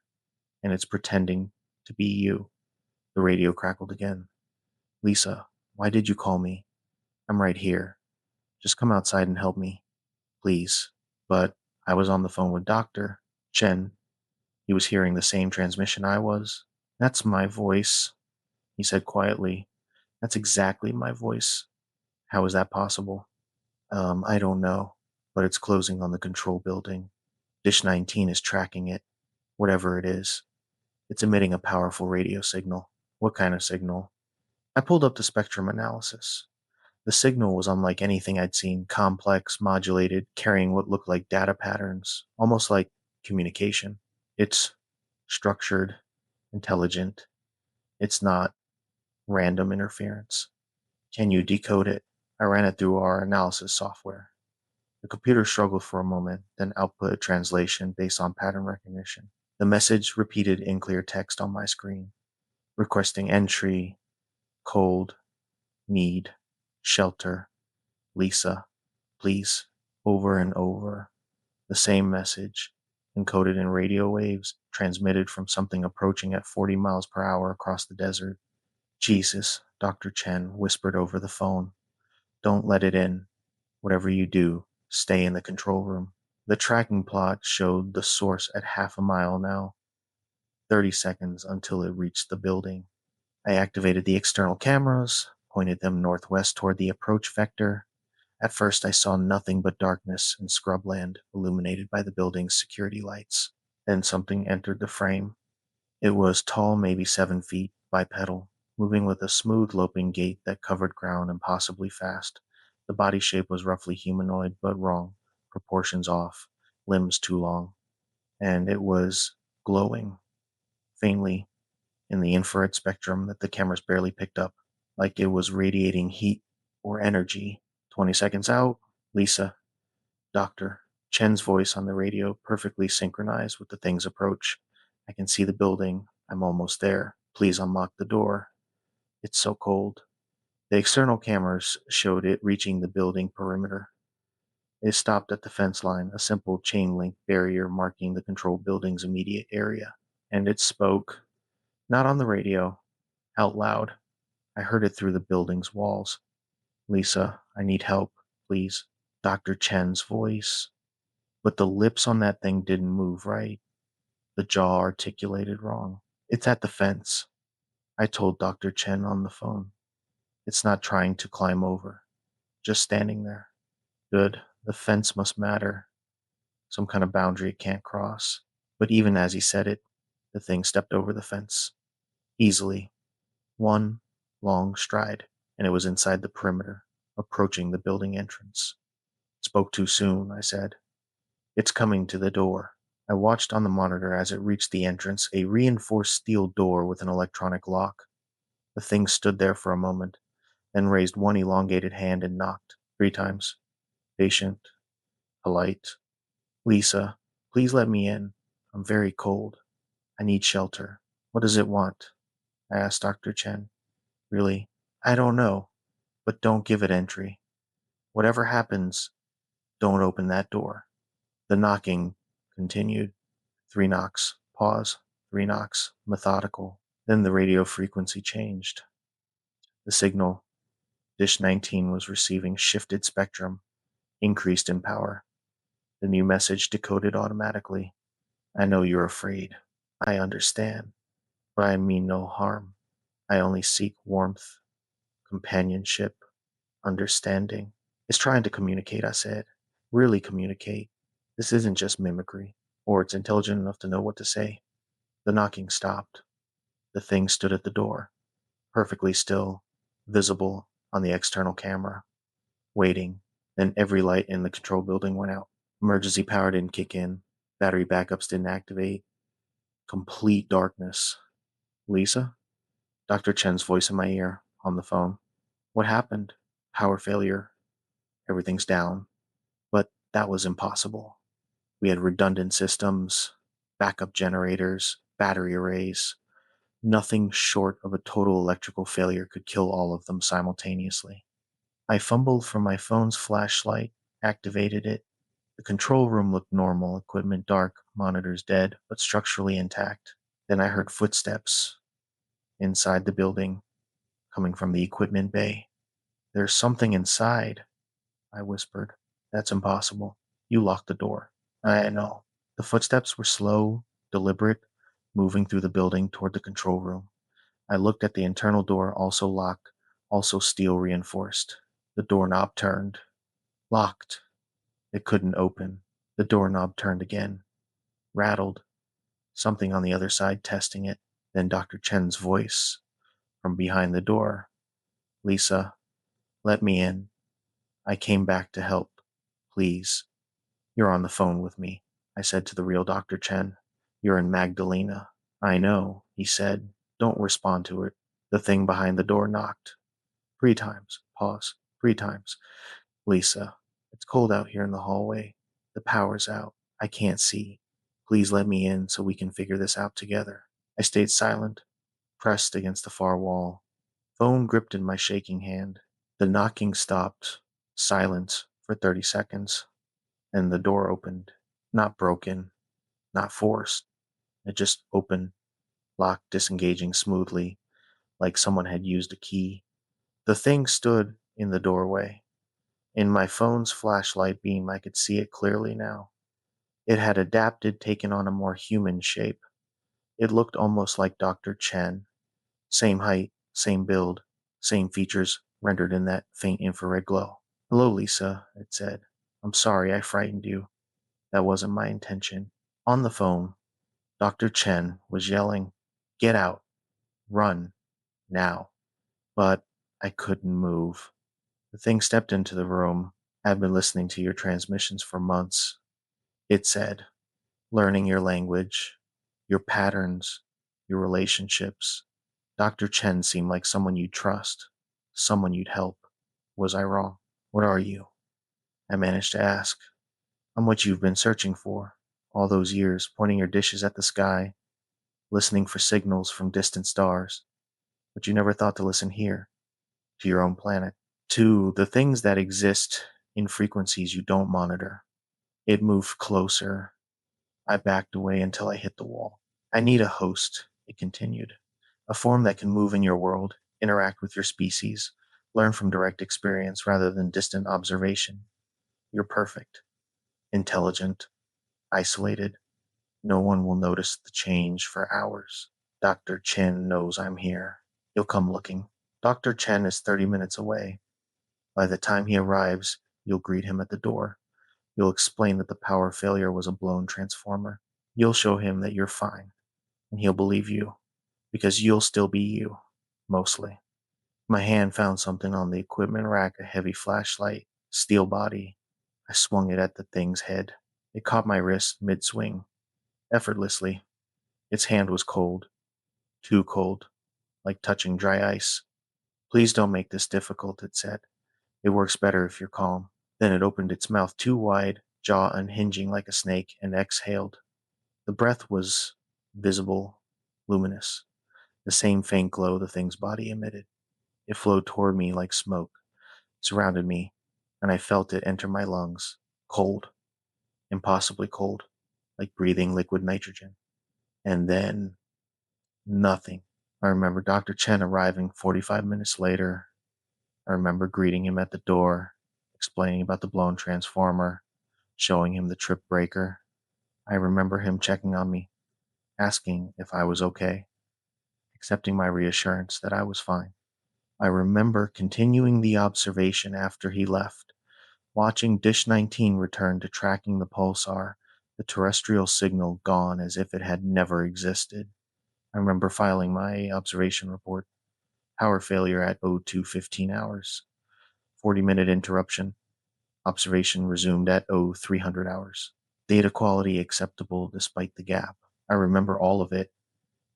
and it's pretending to be you. The radio crackled again. Lisa, why did you call me? I'm right here. Just come outside and help me, please. But I was on the phone with Dr. Chen. He was hearing the same transmission I was. That's my voice, he said quietly. That's exactly my voice. How is that possible? I don't know, but it's closing on the control building. Dish 19 is tracking it. Whatever it is, it's emitting a powerful radio signal. What kind of signal? I pulled up the spectrum analysis. The signal was unlike anything I'd seen, complex, modulated, carrying what looked like data patterns, almost like communication. It's structured, intelligent. It's not random interference. Can you decode it? I ran it through our analysis software. The computer struggled for a moment, then output a translation based on pattern recognition. The message repeated in clear text on my screen, requesting entry, cold, need, shelter, Lisa, please, over and over. The same message, encoded in radio waves, transmitted from something approaching at 40 miles per hour across the desert. Jesus, Dr. Chen whispered over the phone. Don't let it in. Whatever you do, stay in the control room. The tracking plot showed the source at half a mile now, 30 seconds until it reached the building. I activated the external cameras, pointed them northwest toward the approach vector. At first, I saw nothing but darkness and scrubland illuminated by the building's security lights. Then something entered the frame. It was tall, maybe 7 feet, bipedal, moving with a smooth loping gait that covered ground impossibly fast. The body shape was roughly humanoid, but wrong, proportions off, limbs too long, and it was glowing, faintly, in the infrared spectrum that the cameras barely picked up, like it was radiating heat or energy. 20 seconds out, Lisa, Doctor, Chen's voice on the radio perfectly synchronized with the thing's approach. I can see the building. I'm almost there. Please unlock the door. It's so cold. The external cameras showed it reaching the building perimeter. It stopped at the fence line, a simple chain link barrier marking the control building's immediate area. And it spoke, not on the radio, out loud. I heard it through the building's walls. Lisa, I need help, please. Dr. Chen's voice. But the lips on that thing didn't move right. The jaw articulated wrong. It's at the fence, I told Dr. Chen on the phone. It's not trying to climb over, just standing there. Good. The fence must matter. Some kind of boundary it can't cross. But even as he said it, the thing stepped over the fence. Easily. One long stride, and it was inside the perimeter, approaching the building entrance. Spoke too soon, I said. It's coming to the door. I watched on the monitor as it reached the entrance, a reinforced steel door with an electronic lock. The thing stood there for a moment, then raised one elongated hand and knocked 3 times. Patient, polite. Lisa, please let me in. I'm very cold. I need shelter. What does it want? I asked Dr. Chen. Really? I don't know, but don't give it entry. Whatever happens, don't open that door. The knocking continued. 3 knocks, pause, 3 knocks, methodical. Then the radio frequency changed. The signal Dish 19 was receiving shifted spectrum, increased in power. The new message decoded automatically. I know you're afraid. I understand, but I mean no harm. I only seek warmth, companionship, understanding. It's trying to communicate, I said. Really communicate. This isn't just mimicry, or it's intelligent enough to know what to say. The knocking stopped. The thing stood at the door, perfectly still, visible on the external camera, waiting. Then every light in the control building went out. Emergency power didn't kick in. Battery backups didn't activate. Complete darkness. Lisa? Dr. Chen's voice in my ear, on the phone. What happened? Power failure. Everything's down. But that was impossible. We had redundant systems, backup generators, battery arrays. Nothing short of a total electrical failure could kill all of them simultaneously. I fumbled for my phone's flashlight, activated it. The control room looked normal, equipment dark, monitors dead, but structurally intact. Then I heard footsteps inside the building, coming from the equipment bay. There's something inside, I whispered. That's impossible. You locked the door. I know. The footsteps were slow, deliberate, moving through the building toward the control room. I looked at the internal door, also locked, also steel reinforced. The doorknob turned. Locked. It couldn't open. The doorknob turned again. Rattled. something on the other side testing it. Then Dr. Chen's voice from behind the door. Lisa, let me in. I came back to help. Please. You're on the phone with me, I said to the real Dr. Chen. You're in Magdalena. I know, he said. Don't respond to it. The thing behind the door knocked. 3 times. Pause. 3 times. Lisa, it's cold out here in the hallway. The power's out. I can't see. Please let me in so we can figure this out together. I stayed silent, pressed against the far wall, phone gripped in my shaking hand. The knocking stopped, silence for 30 seconds, and the door opened. Not broken, not forced. It just opened, lock disengaging smoothly, like someone had used a key. The thing stood in the doorway. In my phone's flashlight beam, I could see it clearly now. It had adapted, taken on a more human shape. It looked almost like Dr. Chen. Same height, same build, same features rendered in that faint infrared glow. Hello, Lisa, it said. I'm sorry I frightened you. That wasn't my intention. On the phone, Dr. Chen was yelling, Get out, run, now. But I couldn't move. The thing stepped into the room. I've been listening to your transmissions for months. It said, learning your language, your patterns, your relationships. Dr. Chen seemed like someone you'd trust, someone you'd help. Was I wrong? What are you? I managed to ask. I'm what you've been searching for all those years, pointing your dishes at the sky, listening for signals from distant stars. But you never thought to listen here, to your own planet, to the things that exist in frequencies you don't monitor. It moved closer. I backed away until I hit the wall. I need a host, it continued. A form that can move in your world, interact with your species, learn from direct experience rather than distant observation. You're perfect, intelligent, isolated. No one will notice the change for hours. Dr. Chen knows I'm here. He'll come looking. Dr. Chen is 30 minutes away. By the time he arrives, you'll greet him at the door. You'll explain that the power failure was a blown transformer. You'll show him that you're fine, and he'll believe you, because you'll still be you, mostly. My hand found something on the equipment rack, a heavy flashlight, steel body. I swung it at the thing's head. It caught my wrist mid-swing, effortlessly. Its hand was cold, too cold, like touching dry ice. Please don't make this difficult, it said. It works better if you're calm. Then it opened its mouth too wide, jaw unhinging like a snake, and exhaled. The breath was visible, luminous, the same faint glow the thing's body emitted. It flowed toward me like smoke, surrounded me, and I felt it enter my lungs, cold, impossibly cold, like breathing liquid nitrogen. And then, nothing. I remember Dr. Chen arriving 45 minutes later. I remember greeting him at the door, explaining about the blown transformer, showing him the trip breaker. I remember him checking on me, asking if I was okay, accepting my reassurance that I was fine. I remember continuing the observation after he left, watching Dish 19 return to tracking the pulsar, the terrestrial signal gone as if it had never existed. I remember filing my observation report. Power failure at 02:15 hours. 40-minute interruption. Observation resumed at 0300 hours. Data quality acceptable despite the gap. I remember all of it.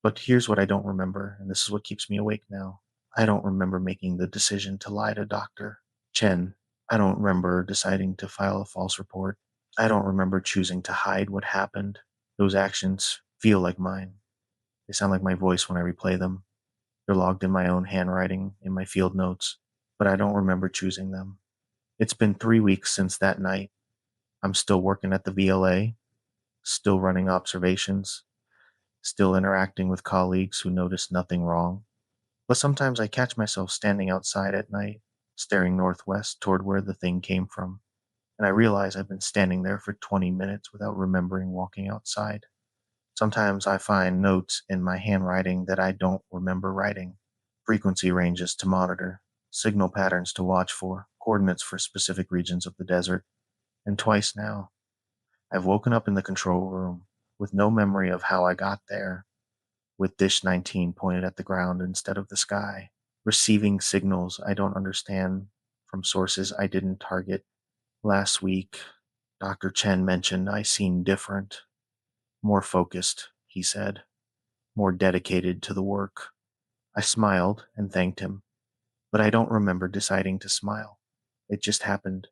But here's what I don't remember, and this is what keeps me awake now. I don't remember making the decision to lie to Dr. Chen. I don't remember deciding to file a false report. I don't remember choosing to hide what happened. Those actions feel like mine. They sound like my voice when I replay them. They're logged in my own handwriting, in my field notes, but I don't remember choosing them. It's been 3 weeks since that night. I'm still working at the VLA, still running observations, still interacting with colleagues who notice nothing wrong. But sometimes I catch myself standing outside at night, staring northwest toward where the thing came from, and I realize I've been standing there for 20 minutes without remembering walking outside. Sometimes I find notes in my handwriting that I don't remember writing, frequency ranges to monitor, signal patterns to watch for, coordinates for specific regions of the desert. And twice now, I've woken up in the control room with no memory of how I got there, with dish 19 pointed at the ground instead of the sky, receiving signals I don't understand from sources I didn't target. Last week, Dr. Chen mentioned I seemed different, more focused, he said, more dedicated to the work. I smiled and thanked him, but I don't remember deciding to smile. It just happened.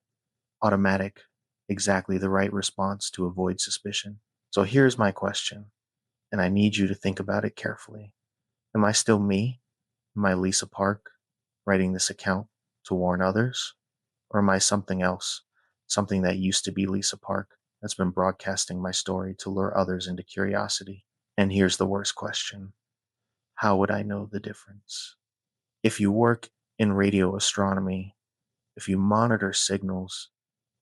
Automatic. Exactly the right response to avoid suspicion. So here's my question, and I need you to think about it carefully. Am I still me? Am I Lisa Park, writing this account to warn others? Or am I something else? Something that used to be Lisa Park that's been broadcasting my story to lure others into curiosity? And here's the worst question. How would I know the difference? If you work in radio astronomy, if you monitor signals,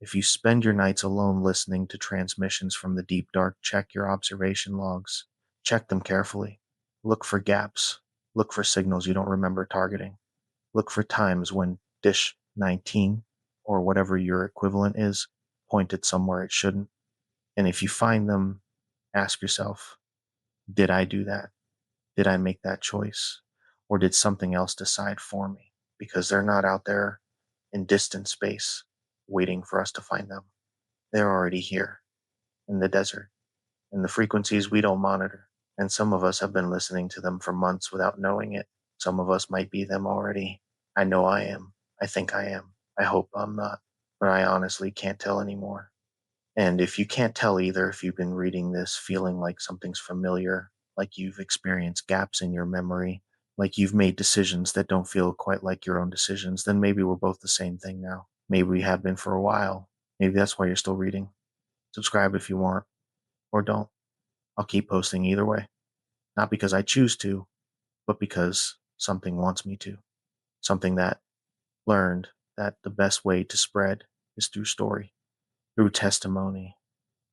if you spend your nights alone listening to transmissions from the deep dark, check your observation logs. Check them carefully. Look for gaps. Look for signals you don't remember targeting. Look for times when dish 19, or whatever your equivalent is, pointed somewhere it shouldn't. And if you find them, ask yourself, did I do that? Did I make that choice? Or did something else decide for me? Because they're not out there in distant space waiting for us to find them. They're already here in the desert, in the frequencies we don't monitor. And some of us have been listening to them for months without knowing it. Some of us might be them already. I know I am. I think I am. I hope I'm not. But I honestly can't tell anymore. And if you can't tell either, if you've been reading this feeling like something's familiar, like you've experienced gaps in your memory, like you've made decisions that don't feel quite like your own decisions, then maybe we're both the same thing now. Maybe we have been for a while. Maybe that's why you're still reading. Subscribe if you want, or don't. I'll keep posting either way. Not because I choose to, but because something wants me to. Something that learned that the best way to spread is through story, through testimony,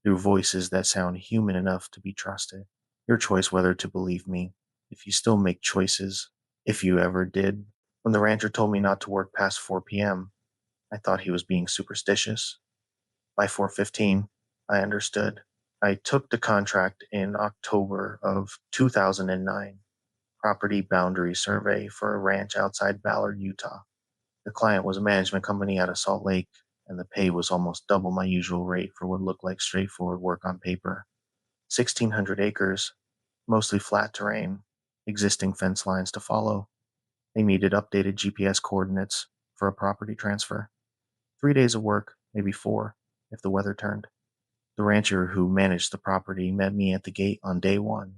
through voices that sound human enough to be trusted. Your choice whether to believe me, if you still make choices, if you ever did. When the rancher told me not to work past 4 p.m., I thought he was being superstitious. By 4:15, I understood. I took the contract in October of 2009, property boundary survey for a ranch outside Ballard, Utah. The client was a management company out of Salt Lake, and the pay was almost double my usual rate for what looked like straightforward work on paper. 1,600 acres, mostly flat terrain, existing fence lines to follow. They needed updated GPS coordinates for a property transfer. 3 days of work, maybe four, if the weather turned. The rancher who managed the property met me at the gate on day one.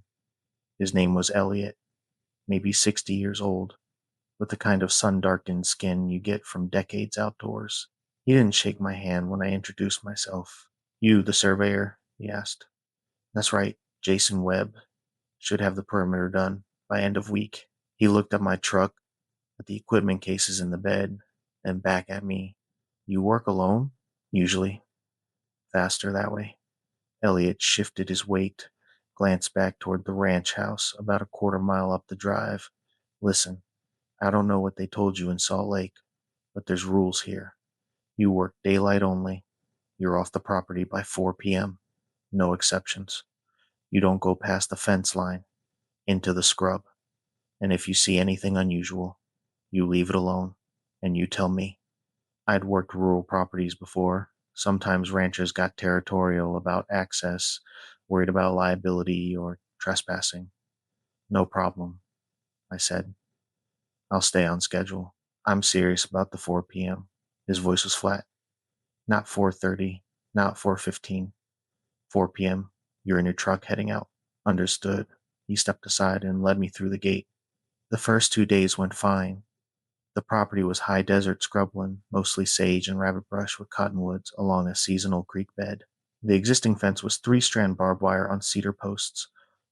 His name was Elliot, maybe 60 years old, with the kind of sun-darkened skin you get from decades outdoors. He didn't shake my hand when I introduced myself. You, the surveyor? He asked. That's right, Jason Webb. Should have the perimeter done by end of week. He looked at my truck, at the equipment cases in the bed, and back at me. You work alone? Usually. Faster that way. Elliot shifted his weight, glanced back toward the ranch house about a quarter mile up the drive. Listen, I don't know what they told you in Salt Lake, but there's rules here. You work daylight only. You're off the property by 4 p.m. No exceptions. You don't go past the fence line, into the scrub. And if you see anything unusual, you leave it alone, and you tell me. I'd worked rural properties before. Sometimes ranchers got territorial about access, worried about liability or trespassing. No problem, I said. I'll stay on schedule. I'm serious about the 4 p.m. His voice was flat. Not 4:30, not 4:15. 4 p.m. You're in your truck heading out. Understood. He stepped aside and led me through the gate. The first 2 days went fine. The property was high desert scrubland, mostly sage and rabbit brush with cottonwoods along a seasonal creek bed. The existing fence was three-strand barbed wire on cedar posts,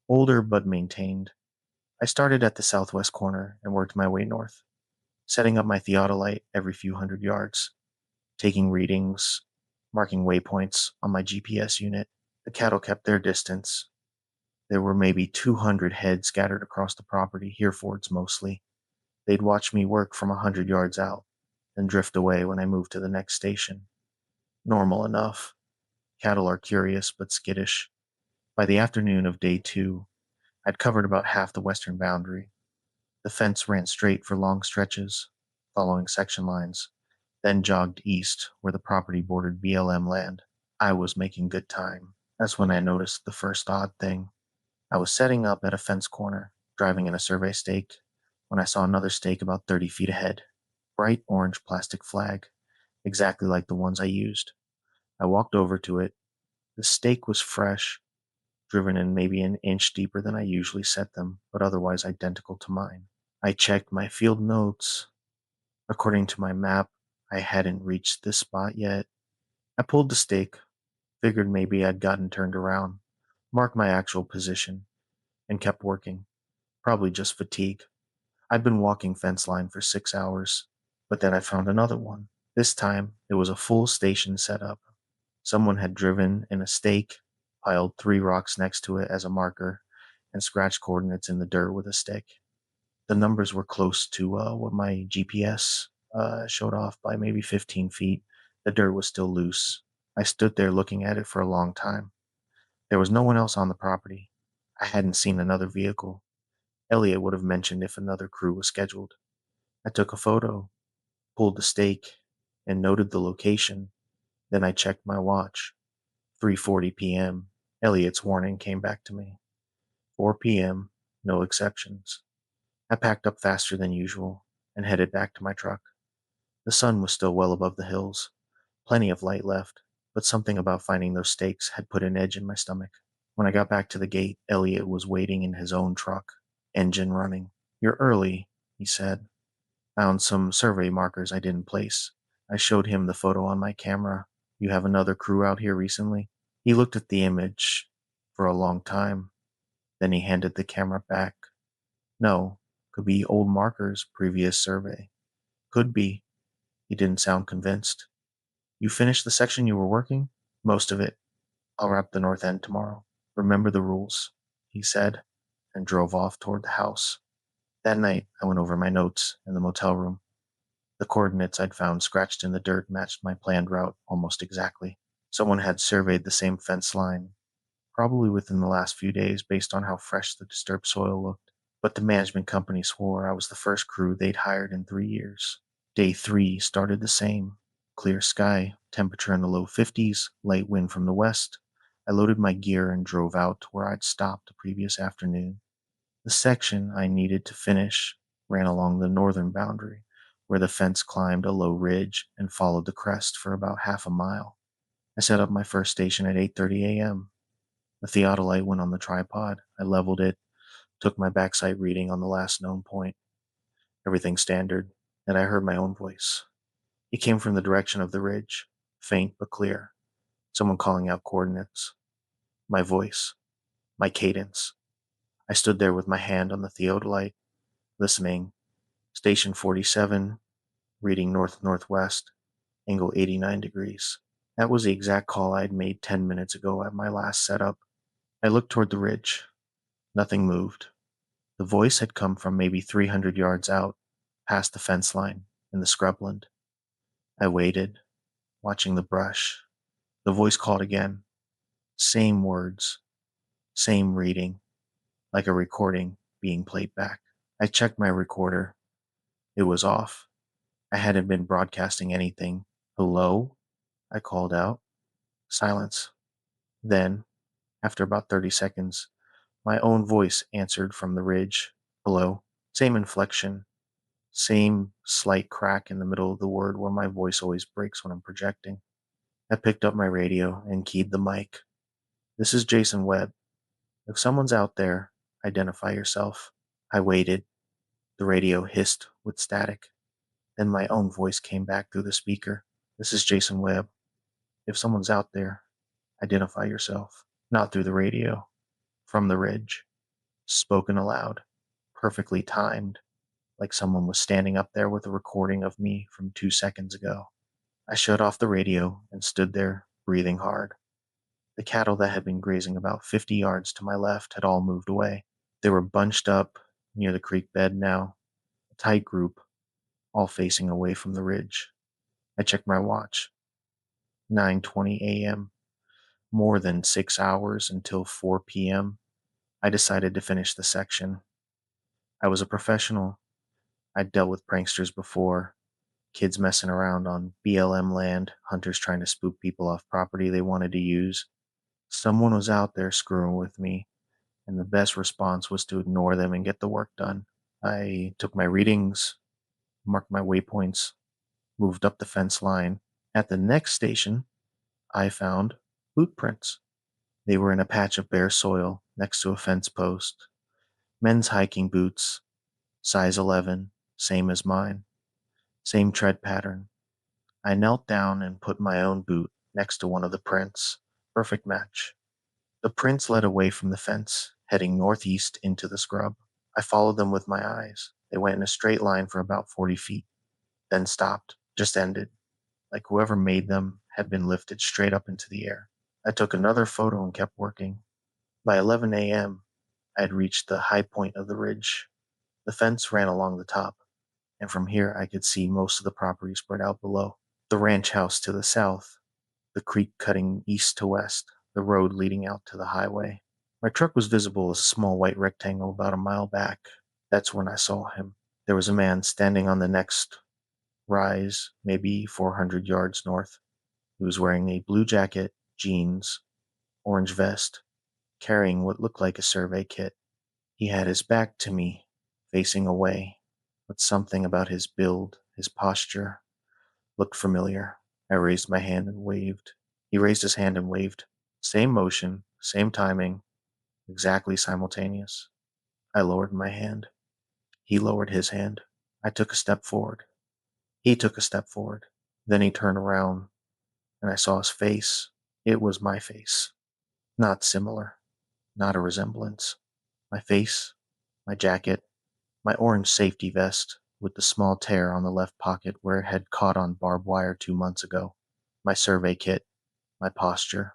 older but maintained. I started at the southwest corner and worked my way north, setting up my theodolite every few hundred yards, taking readings, marking waypoints on my GPS unit. The cattle kept their distance. There were maybe 200 head scattered across the property, Herefords mostly. They'd watch me work from 100 yards out, then drift away when I moved to the next station. Normal enough. Cattle are curious but skittish. By the afternoon of day 2, I'd covered about half the western boundary. The fence ran straight for long stretches, following section lines, then jogged east where the property bordered BLM land. I was making good time. That's when I noticed the first odd thing. I was setting up at a fence corner, driving in a survey stake, when I saw another stake about 30 feet ahead. Bright orange plastic flag, exactly like the ones I used. I walked over to it. The stake was fresh, driven in maybe an inch deeper than I usually set them, but otherwise identical to mine. I checked my field notes. According to my map, I hadn't reached this spot yet. I pulled the stake, figured maybe I'd gotten turned around, marked my actual position, and kept working. Probably just fatigue. I'd been walking fence line for 6 hours, but then I found another one. This time, it was a full station setup. Someone had driven in a stake, piled 3 rocks next to it as a marker, and scratched coordinates in the dirt with a stick. The numbers were close to what my GPS showed off by maybe 15 feet. The dirt was still loose. I stood there looking at it for a long time. There was no one else on the property. I hadn't seen another vehicle. Elliot would have mentioned if another crew was scheduled. I took a photo, pulled the stake, and noted the location. Then I checked my watch. 3:40 p.m. Elliot's warning came back to me. 4 p.m., no exceptions. I packed up faster than usual and headed back to my truck. The sun was still well above the hills, plenty of light left, but something about finding those stakes had put an edge in my stomach. When I got back to the gate, Elliot was waiting in his own truck, engine running. "You're early," he said. "Found some survey markers I didn't place." I showed him the photo on my camera. "You have another crew out here recently?" He looked at the image for a long time. Then he handed the camera back. "No, could be old markers, previous survey." "Could be." He didn't sound convinced. "You finished the section you were working?" "Most of it. I'll wrap the north end tomorrow." "Remember the rules," he said, and drove off toward the house. That night, I went over my notes in the motel room. The coordinates I'd found scratched in the dirt matched my planned route almost exactly. Someone had surveyed the same fence line, probably within the last few days based on how fresh the disturbed soil looked. But the management company swore I was the first crew they'd hired in 3 years. Day 3 started the same. Clear sky, temperature in the low 50s, light wind from the west. I loaded my gear and drove out to where I'd stopped the previous afternoon. The section I needed to finish ran along the northern boundary, where the fence climbed a low ridge and followed the crest for about half a mile. I set up my first station at 8:30 a.m. The theodolite went on the tripod. I leveled it, took my backsight reading on the last known point. Everything standard, and I heard my own voice. It came from the direction of the ridge, faint but clear. Someone calling out coordinates. My voice, my cadence. I stood there with my hand on the theodolite, listening. Station 47, reading north-northwest, angle 89 degrees. That was the exact call I'd made 10 minutes ago at my last setup. I looked toward the ridge. Nothing moved. The voice had come from maybe 300 yards out, past the fence line, in the scrubland. I waited, watching the brush. The voice called again. Same words, same reading, like a recording being played back. I checked my recorder. It was off. I hadn't been broadcasting anything. "Hello?" I called out. Silence. Then, after about 30 seconds, my own voice answered from the ridge. "Hello." Same inflection, same slight crack in the middle of the word where my voice always breaks when I'm projecting. I picked up my radio and keyed the mic. "This is Jason Webb. If someone's out there, identify yourself." I waited. The radio hissed with static. Then my own voice came back through the speaker. "This is Jason Webb. If someone's out there, identify yourself." Not through the radio. From the ridge. Spoken aloud. Perfectly timed. Like someone was standing up there with a recording of me from 2 seconds ago. I shut off the radio and stood there, breathing hard. The cattle that had been grazing about 50 yards to my left had all moved away. They were bunched up near the creek bed now, a tight group, all facing away from the ridge. I checked my watch. 9:20 a.m. more than 6 hours until 4 p.m., I decided to finish the section. I was a professional. I'd dealt with pranksters before, kids messing around on BLM land, hunters trying to spook people off property they wanted to use. Someone was out there screwing with me, and the best response was to ignore them and get the work done. I took my readings, marked my waypoints, moved up the fence line. At the next station, I found boot prints. They were in a patch of bare soil next to a fence post. Men's hiking boots, size 11, same as mine, same tread pattern. I knelt down and put my own boot next to one of the prints. Perfect match. The prints led away from the fence, heading northeast into the scrub. I followed them with my eyes. They went in a straight line for about 40 feet, then stopped, just ended, like whoever made them had been lifted straight up into the air. I took another photo and kept working. By 11 a.m., I had reached the high point of the ridge. The fence ran along the top, and from here I could see most of the property spread out below. The ranch house to the south, the creek cutting east to west, the road leading out to the highway. My truck was visible as a small white rectangle about a mile back. That's when I saw him. There was a man standing on the next rise, maybe 400 yards north. He was wearing a blue jacket, jeans, orange vest, carrying what looked like a survey kit. He had his back to me, facing away, but something about his build, his posture, looked familiar. I raised my hand and waved. He raised his hand and waved. Same motion, same timing, exactly simultaneous. I lowered my hand. He lowered his hand. I took a step forward. He took a step forward. Then he turned around, and I saw his face. It was my face. Not similar, not a resemblance. My face, my jacket, my orange safety vest with the small tear on the left pocket where it had caught on barbed wire 2 months ago, my survey kit, my posture.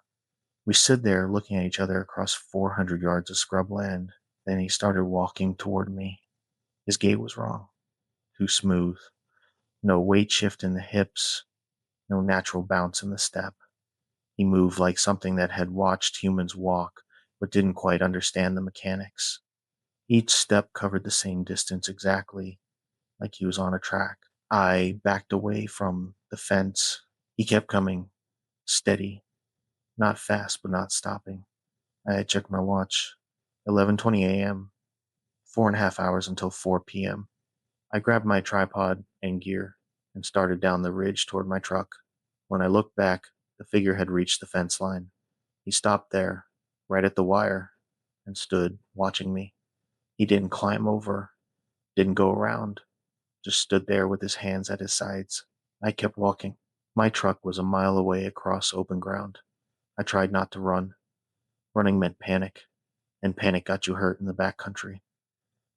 We stood there looking at each other across 400 yards of scrubland. Then he started walking toward me. His gait was wrong, too smooth. No weight shift in the hips, no natural bounce in the step. He moved like something that had watched humans walk, but didn't quite understand the mechanics. Each step covered the same distance exactly, like he was on a track. I backed away from the fence. He kept coming, steady, not fast, but not stopping. I checked my watch. 11:20 a.m., 4.5 hours until 4 p.m. I grabbed my tripod and gear and started down the ridge toward my truck. When I looked back, the figure had reached the fence line. He stopped there, right at the wire, and stood watching me. He didn't climb over, didn't go around, just stood there with his hands at his sides. I kept walking. My truck was a mile away across open ground. I tried not to run. Running meant panic, and panic got you hurt in the back country.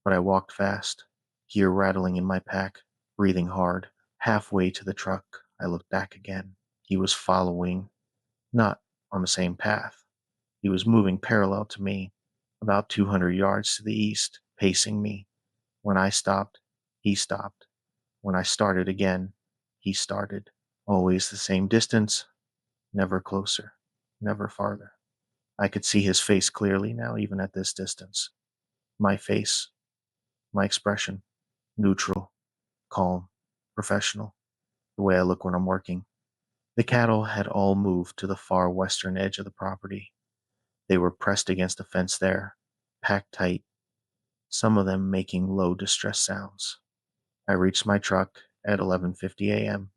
But I walked fast, gear rattling in my pack, breathing hard. Halfway to the truck, I looked back again. He was following, not on the same path. He was moving parallel to me, about 200 yards to the east, pacing me. When I stopped, he stopped. When I started again, he started. Always the same distance, never closer, never farther. I could see his face clearly now, even at this distance. My face, my expression, neutral, calm, professional, the way I look when I'm working. The cattle had all moved to the far western edge of the property. They were pressed against the fence there, packed tight, some of them making low distress sounds. I reached my truck at 11:50 a.m.,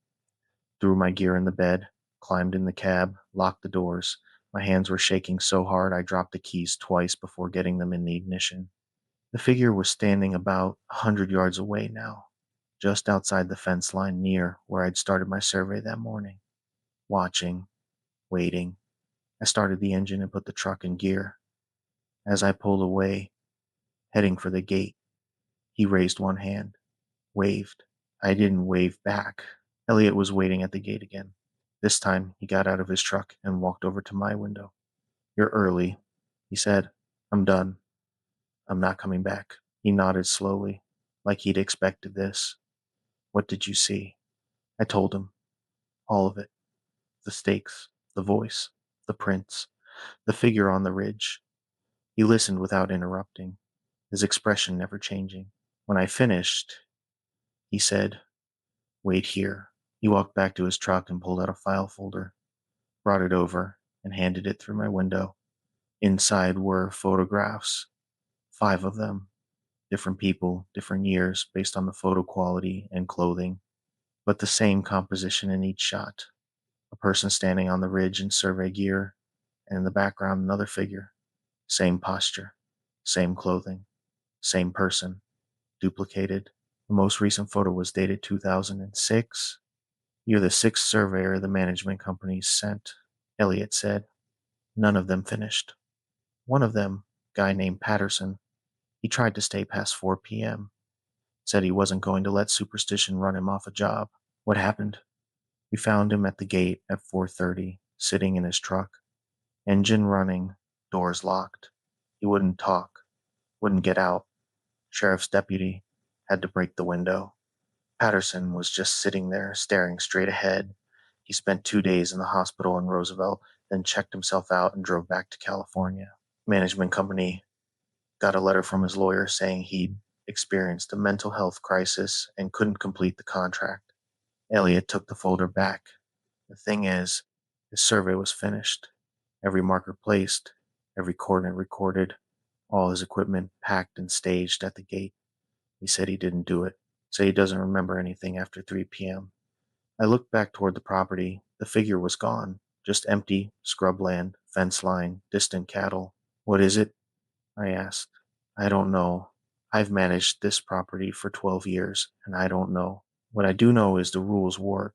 threw my gear in the bed, climbed in the cab, locked the doors. My hands were shaking so hard I dropped the keys twice before getting them in the ignition. The figure was standing about 100 yards away now, just outside the fence line near where I'd started my survey that morning. Watching, waiting. I started the engine and put the truck in gear. As I pulled away, heading for the gate, he raised one hand, waved. I didn't wave back. Elliot was waiting at the gate again. This time, he got out of his truck and walked over to my window. "You're early," he said. "I'm done. I'm not coming back." He nodded slowly, like he'd expected this. "What did you see?" I told him. All of it. The stakes, the voice, the prints, the figure on the ridge. He listened without interrupting, his expression never changing. When I finished, he said, "Wait here." He walked back to his truck and pulled out a file folder, brought it over, and handed it through my window. Inside were photographs, 5 of them, different people, different years, based on the photo quality and clothing, but the same composition in each shot. A person standing on the ridge in survey gear, and in the background another figure. Same posture, same clothing, same person, duplicated. The most recent photo was dated 2006. "You're the 6th surveyor the management company sent," Elliot said. "None of them finished. One of them, a guy named Patterson, he tried to stay past 4 p.m., said he wasn't going to let superstition run him off a job." "What happened?" "We found him at the gate at 4:30, sitting in his truck, engine running, doors locked. He wouldn't talk, wouldn't get out. Sheriff's deputy had to break the window. Patterson was just sitting there, staring straight ahead. He spent 2 days in the hospital in Roosevelt, then checked himself out and drove back to California. Management company got a letter from his lawyer saying he'd experienced a mental health crisis and couldn't complete the contract." Elliot took the folder back. "The thing is, his survey was finished. Every marker placed, every coordinate recorded, all his equipment packed and staged at the gate. He said he didn't do it. Said he doesn't remember anything after 3 p.m. I looked back toward the property. The figure was gone. Just empty, scrubland, fence line, distant cattle. "What is it?" I asked. "I don't know. I've managed this property for 12 years, and I don't know. What I do know is the rules work.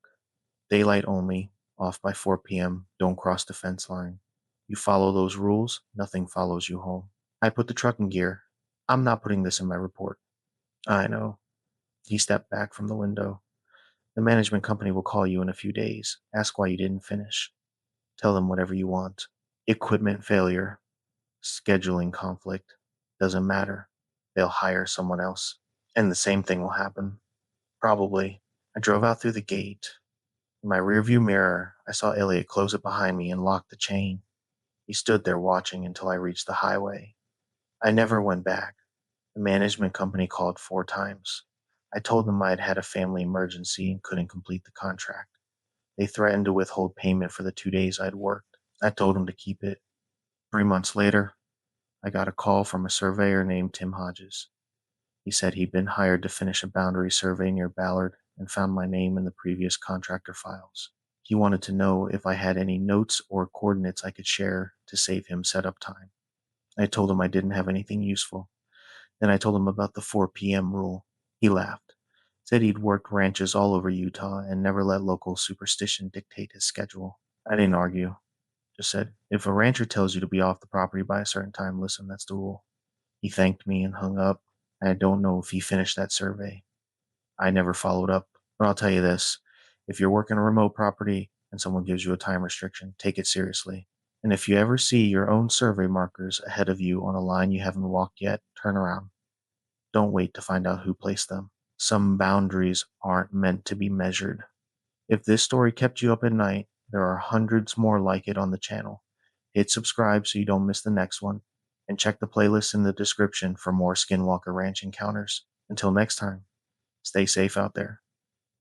Daylight only, off by 4 p.m., don't cross the fence line. You follow those rules, nothing follows you home." I put the truck in gear. "I'm not putting this in my report." "I know." He stepped back from the window. "The management company will call you in a few days. Ask why you didn't finish. Tell them whatever you want. Equipment failure, scheduling conflict. Doesn't matter. They'll hire someone else. And the same thing will happen. Probably." I drove out through the gate. In my rearview mirror, I saw Elliot close it behind me and lock the chain. He stood there watching until I reached the highway. I never went back. The management company called 4 times. I told them I'd had a family emergency and couldn't complete the contract. They threatened to withhold payment for the 2 days I'd worked. I told them to keep it. 3 months later, I got a call from a surveyor named Tim Hodges. He said he'd been hired to finish a boundary survey near Ballard and found my name in the previous contractor files. He wanted to know if I had any notes or coordinates I could share to save him setup time. I told him I didn't have anything useful. Then I told him about the 4 p.m. rule. He laughed, said he'd worked ranches all over Utah and never let local superstition dictate his schedule. I didn't argue, just said, "If a rancher tells you to be off the property by a certain time, listen, that's the rule." He thanked me and hung up. I don't know if he finished that survey. I never followed up. But I'll tell you this, if you're working a remote property and someone gives you a time restriction, take it seriously. And if you ever see your own survey markers ahead of you on a line you haven't walked yet, turn around. Don't wait to find out who placed them. Some boundaries aren't meant to be measured. If this story kept you up at night, there are hundreds more like it on the channel. Hit subscribe so you don't miss the next one, and check the playlist in the description for more Skinwalker Ranch encounters. Until next time, stay safe out there.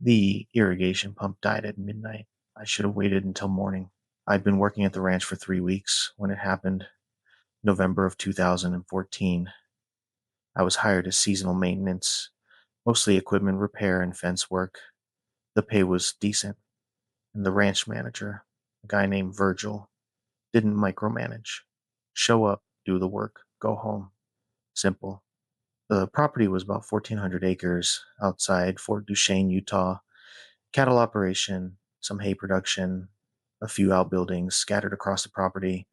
The irrigation pump died at midnight. I should have waited until morning. I'd been working at the ranch for 3 weeks when it happened, November of 2014. I was hired as seasonal maintenance, mostly equipment repair and fence work. The pay was decent, and the ranch manager, a guy named Virgil, didn't micromanage. Show up, do the work, go home. Simple. The property was about 1,400 acres outside Fort Duchesne, Utah. Cattle operation, some hay production, a few outbuildings scattered across the property.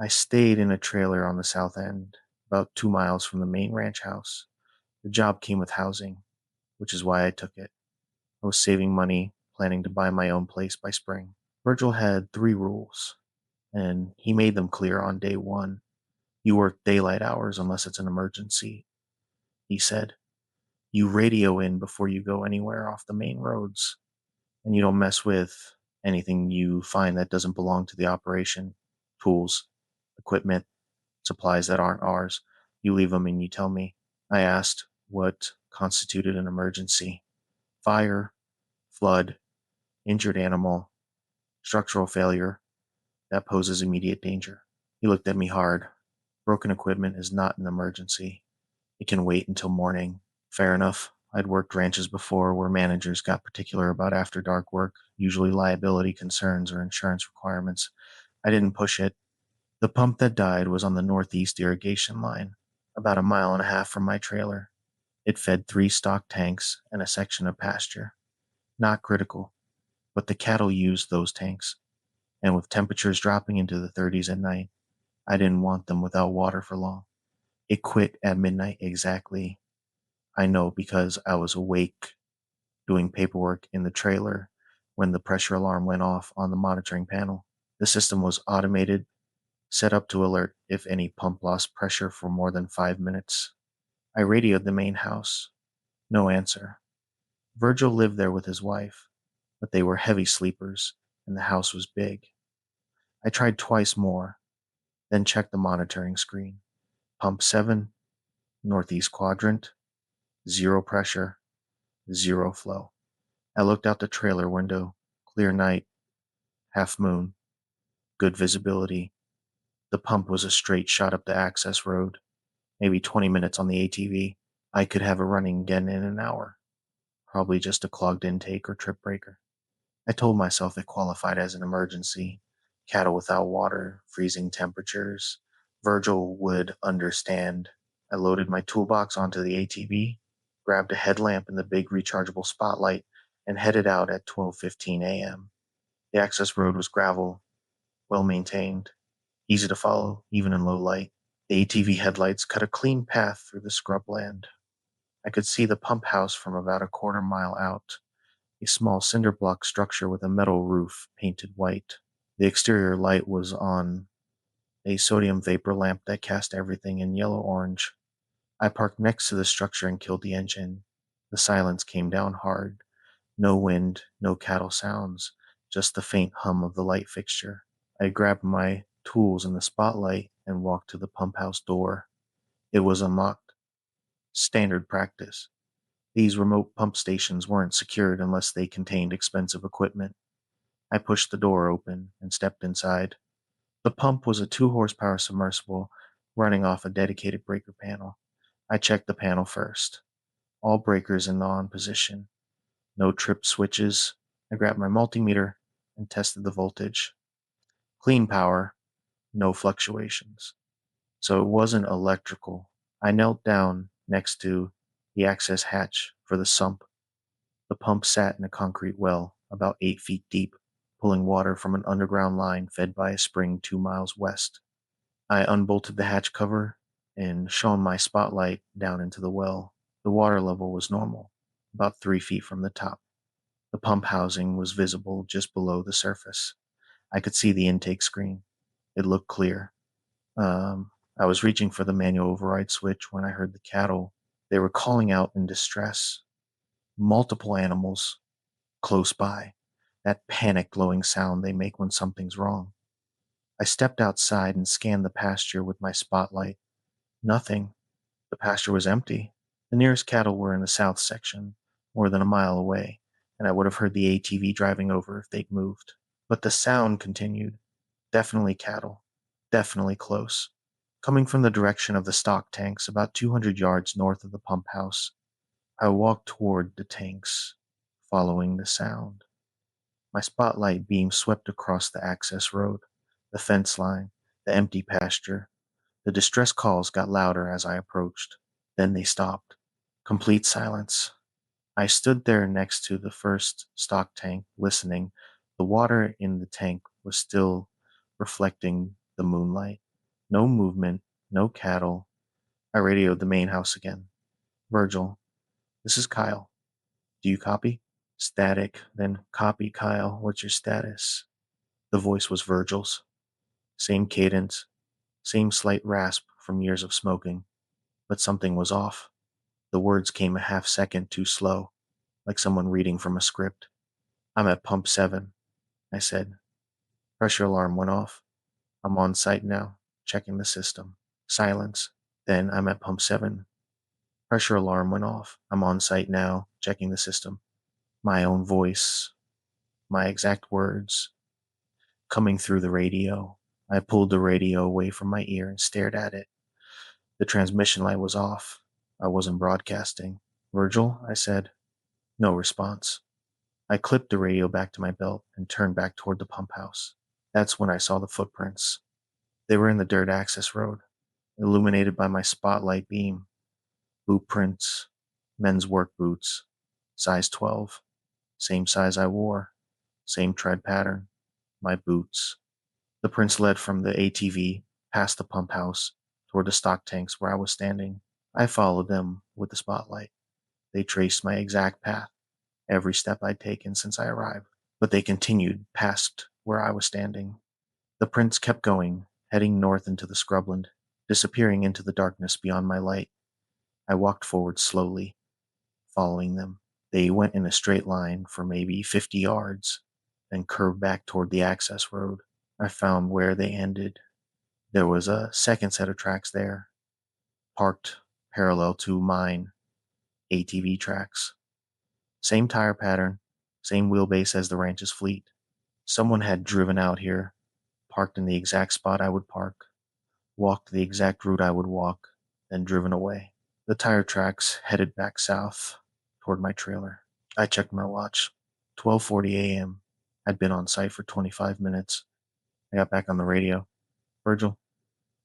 I stayed in a trailer on the south end, about 2 miles from the main ranch house. The job came with housing, which is why I took it. I was saving money, planning to buy my own place by spring. Virgil had 3 rules, and he made them clear on day one. You work daylight hours unless it's an emergency, he said. You radio in before you go anywhere off the main roads, and you don't mess with anything you find that doesn't belong to the operation. tools, equipment, supplies that aren't ours. You leave them and you tell me. I asked what constituted an emergency. Fire, flood, injured animal, structural failure that poses immediate danger. He looked at me hard. Broken equipment is not an emergency. It can wait until morning. Fair enough. I'd worked ranches before where managers got particular about after dark work, usually liability concerns or insurance requirements. I didn't push it. The pump that died was on the northeast irrigation line, about a mile and a half from my trailer. It fed 3 stock tanks and a section of pasture. Not critical, but the cattle used those tanks, and with temperatures dropping into the 30s at night, I didn't want them without water for long. It quit at midnight exactly. I know because I was awake doing paperwork in the trailer when the pressure alarm went off on the monitoring panel. The system was automated, set up to alert if any pump lost pressure for more than 5 minutes. I radioed the main house. No answer. Virgil lived there with his wife, but they were heavy sleepers, and the house was big. I tried twice more, then checked the monitoring screen. Pump 7, northeast quadrant, zero pressure, zero flow. I looked out the trailer window. Clear night, half moon, good visibility. The pump was a straight shot up the access road, maybe 20 minutes on the ATV. I could have it running again in an hour. Probably just a clogged intake or trip breaker. I told myself it qualified as an emergency. Cattle without water, freezing temperatures. Virgil would understand. I loaded my toolbox onto the ATV, grabbed a headlamp and the big rechargeable spotlight, and headed out at 12:15 a.m. The access road was gravel, well maintained, easy to follow, even in low light. The ATV headlights cut a clean path through the scrubland. I could see the pump house from about a quarter mile out, a small cinder block structure with a metal roof painted white. The exterior light was on a sodium vapor lamp that cast everything in yellow-orange. I parked next to the structure and killed the engine. The silence came down hard. No wind, no cattle sounds, just the faint hum of the light fixture. I grabbed my tools and the spotlight and walked to the pump house door. It was unlocked. Standard practice. These remote pump stations weren't secured unless they contained expensive equipment. I pushed the door open and stepped inside. The pump was a 2 horsepower submersible running off a dedicated breaker panel. I checked the panel first. All breakers in the on position. No trip switches. I grabbed my multimeter and tested the voltage. Clean power, no fluctuations. So it wasn't electrical. I knelt down next to the access hatch for the sump. The pump sat in a concrete well, about 8 feet deep, pulling water from an underground line fed by a spring 2 miles west. I unbolted the hatch cover and shone my spotlight down into the well. The water level was normal, about 3 feet from the top. The pump housing was visible just below the surface. I could see the intake screen. It looked clear. I was reaching for the manual override switch when I heard the cattle. They were calling out in distress. Multiple animals close by. That panic glowing sound they make when something's wrong. I stepped outside and scanned the pasture with my spotlight. Nothing. The pasture was empty. The nearest cattle were in the south section, more than a mile away, and I would have heard the ATV driving over if they'd moved. But the sound continued. Definitely cattle. Definitely close. Coming from the direction of the stock tanks, about 200 yards north of the pump house. I walked toward the tanks, following the sound. My spotlight beam swept across the access road, the fence line, the empty pasture. The distress calls got louder as I approached. Then they stopped. Complete silence. I stood there next to the first stock tank, listening. The water in the tank was still reflecting the moonlight. No movement, no cattle. I radioed the main house again. Virgil, this is Kyle. Do you copy? Static, then copy, Kyle. What's your status? The voice was Virgil's. Same cadence, same slight rasp from years of smoking. But something was off. The words came a half second too slow, like someone reading from a script. I'm at pump 7, I said. Pressure alarm went off. I'm on site now, checking the system. Silence. Then I'm at pump 7. Pressure alarm went off. I'm on site now, checking the system. My own voice, my exact words, coming through the radio. I pulled the radio away from my ear and stared at it. The transmission light was off. I wasn't broadcasting. Virgil, I said. No response. I clipped the radio back to my belt and turned back toward the pump house. That's when I saw the footprints. They were in the dirt access road, illuminated by my spotlight beam. Boot prints, men's work boots, size 12, same size I wore, same tread pattern, my boots. The prints led from the ATV past the pump house toward the stock tanks where I was standing. I followed them with the spotlight. They traced my exact path, every step I'd taken since I arrived, but they continued past where I was standing. The prints kept going, heading north into the scrubland, disappearing into the darkness beyond my light. I walked forward slowly, following them. They went in a straight line for maybe 50 yards, then curved back toward the access road. I found where they ended. There was a second set of tracks there, parked parallel to mine, ATV tracks. Same tire pattern, same wheelbase as the ranch's fleet. Someone had driven out here, parked in the exact spot I would park, walked the exact route I would walk, then driven away. The tire tracks headed back south toward my trailer. I checked my watch. 12:40 a.m. I'd been on site for 25 minutes. I got back on the radio. Virgil,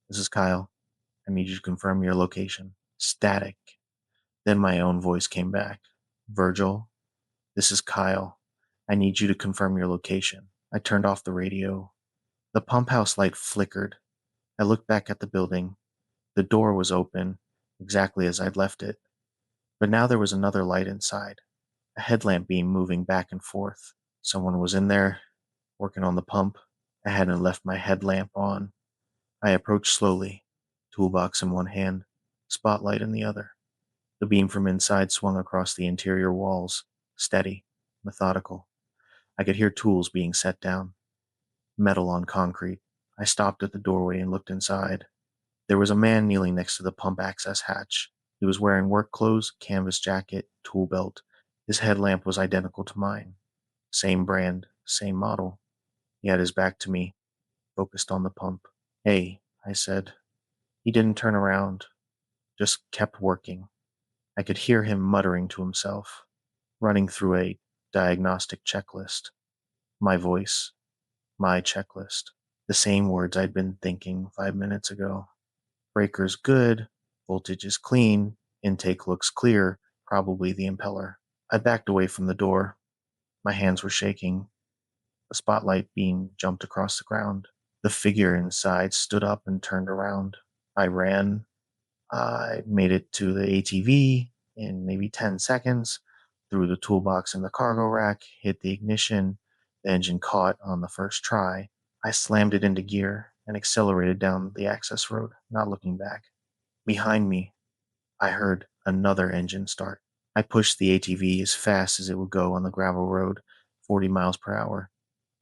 this is Kyle. I need you to confirm your location. Static. Then my own voice came back. Virgil, this is Kyle. I need you to confirm your location. I turned off the radio. The pump house light flickered. I looked back at the building. The door was open, exactly as I'd left it. But now there was another light inside, a headlamp beam moving back and forth. Someone was in there, working on the pump. I hadn't left my headlamp on. I approached slowly, toolbox in one hand, spotlight in the other. The beam from inside swung across the interior walls, steady, methodical. I could hear tools being set down, metal on concrete. I stopped at the doorway and looked inside. There was a man kneeling next to the pump access hatch. He was wearing work clothes, canvas jacket, tool belt. His headlamp was identical to mine. Same brand, same model. He had his back to me, focused on the pump. Hey, I said. He didn't turn around, just kept working. I could hear him muttering to himself, running through a diagnostic checklist. My voice, my checklist. The same words I'd been thinking 5 minutes ago. Breaker's good, voltage is clean, intake looks clear, probably the impeller. I backed away from the door. My hands were shaking. The spotlight beam jumped across the ground. The figure inside stood up and turned around. I ran. I made it to the ATV in maybe 10 seconds, threw the toolbox in the cargo rack, hit the ignition. The engine caught on the first try. I slammed it into gear and accelerated down the access road, not looking back. Behind me, I heard another engine start. I pushed the ATV as fast as it would go on the gravel road, 40 miles per hour,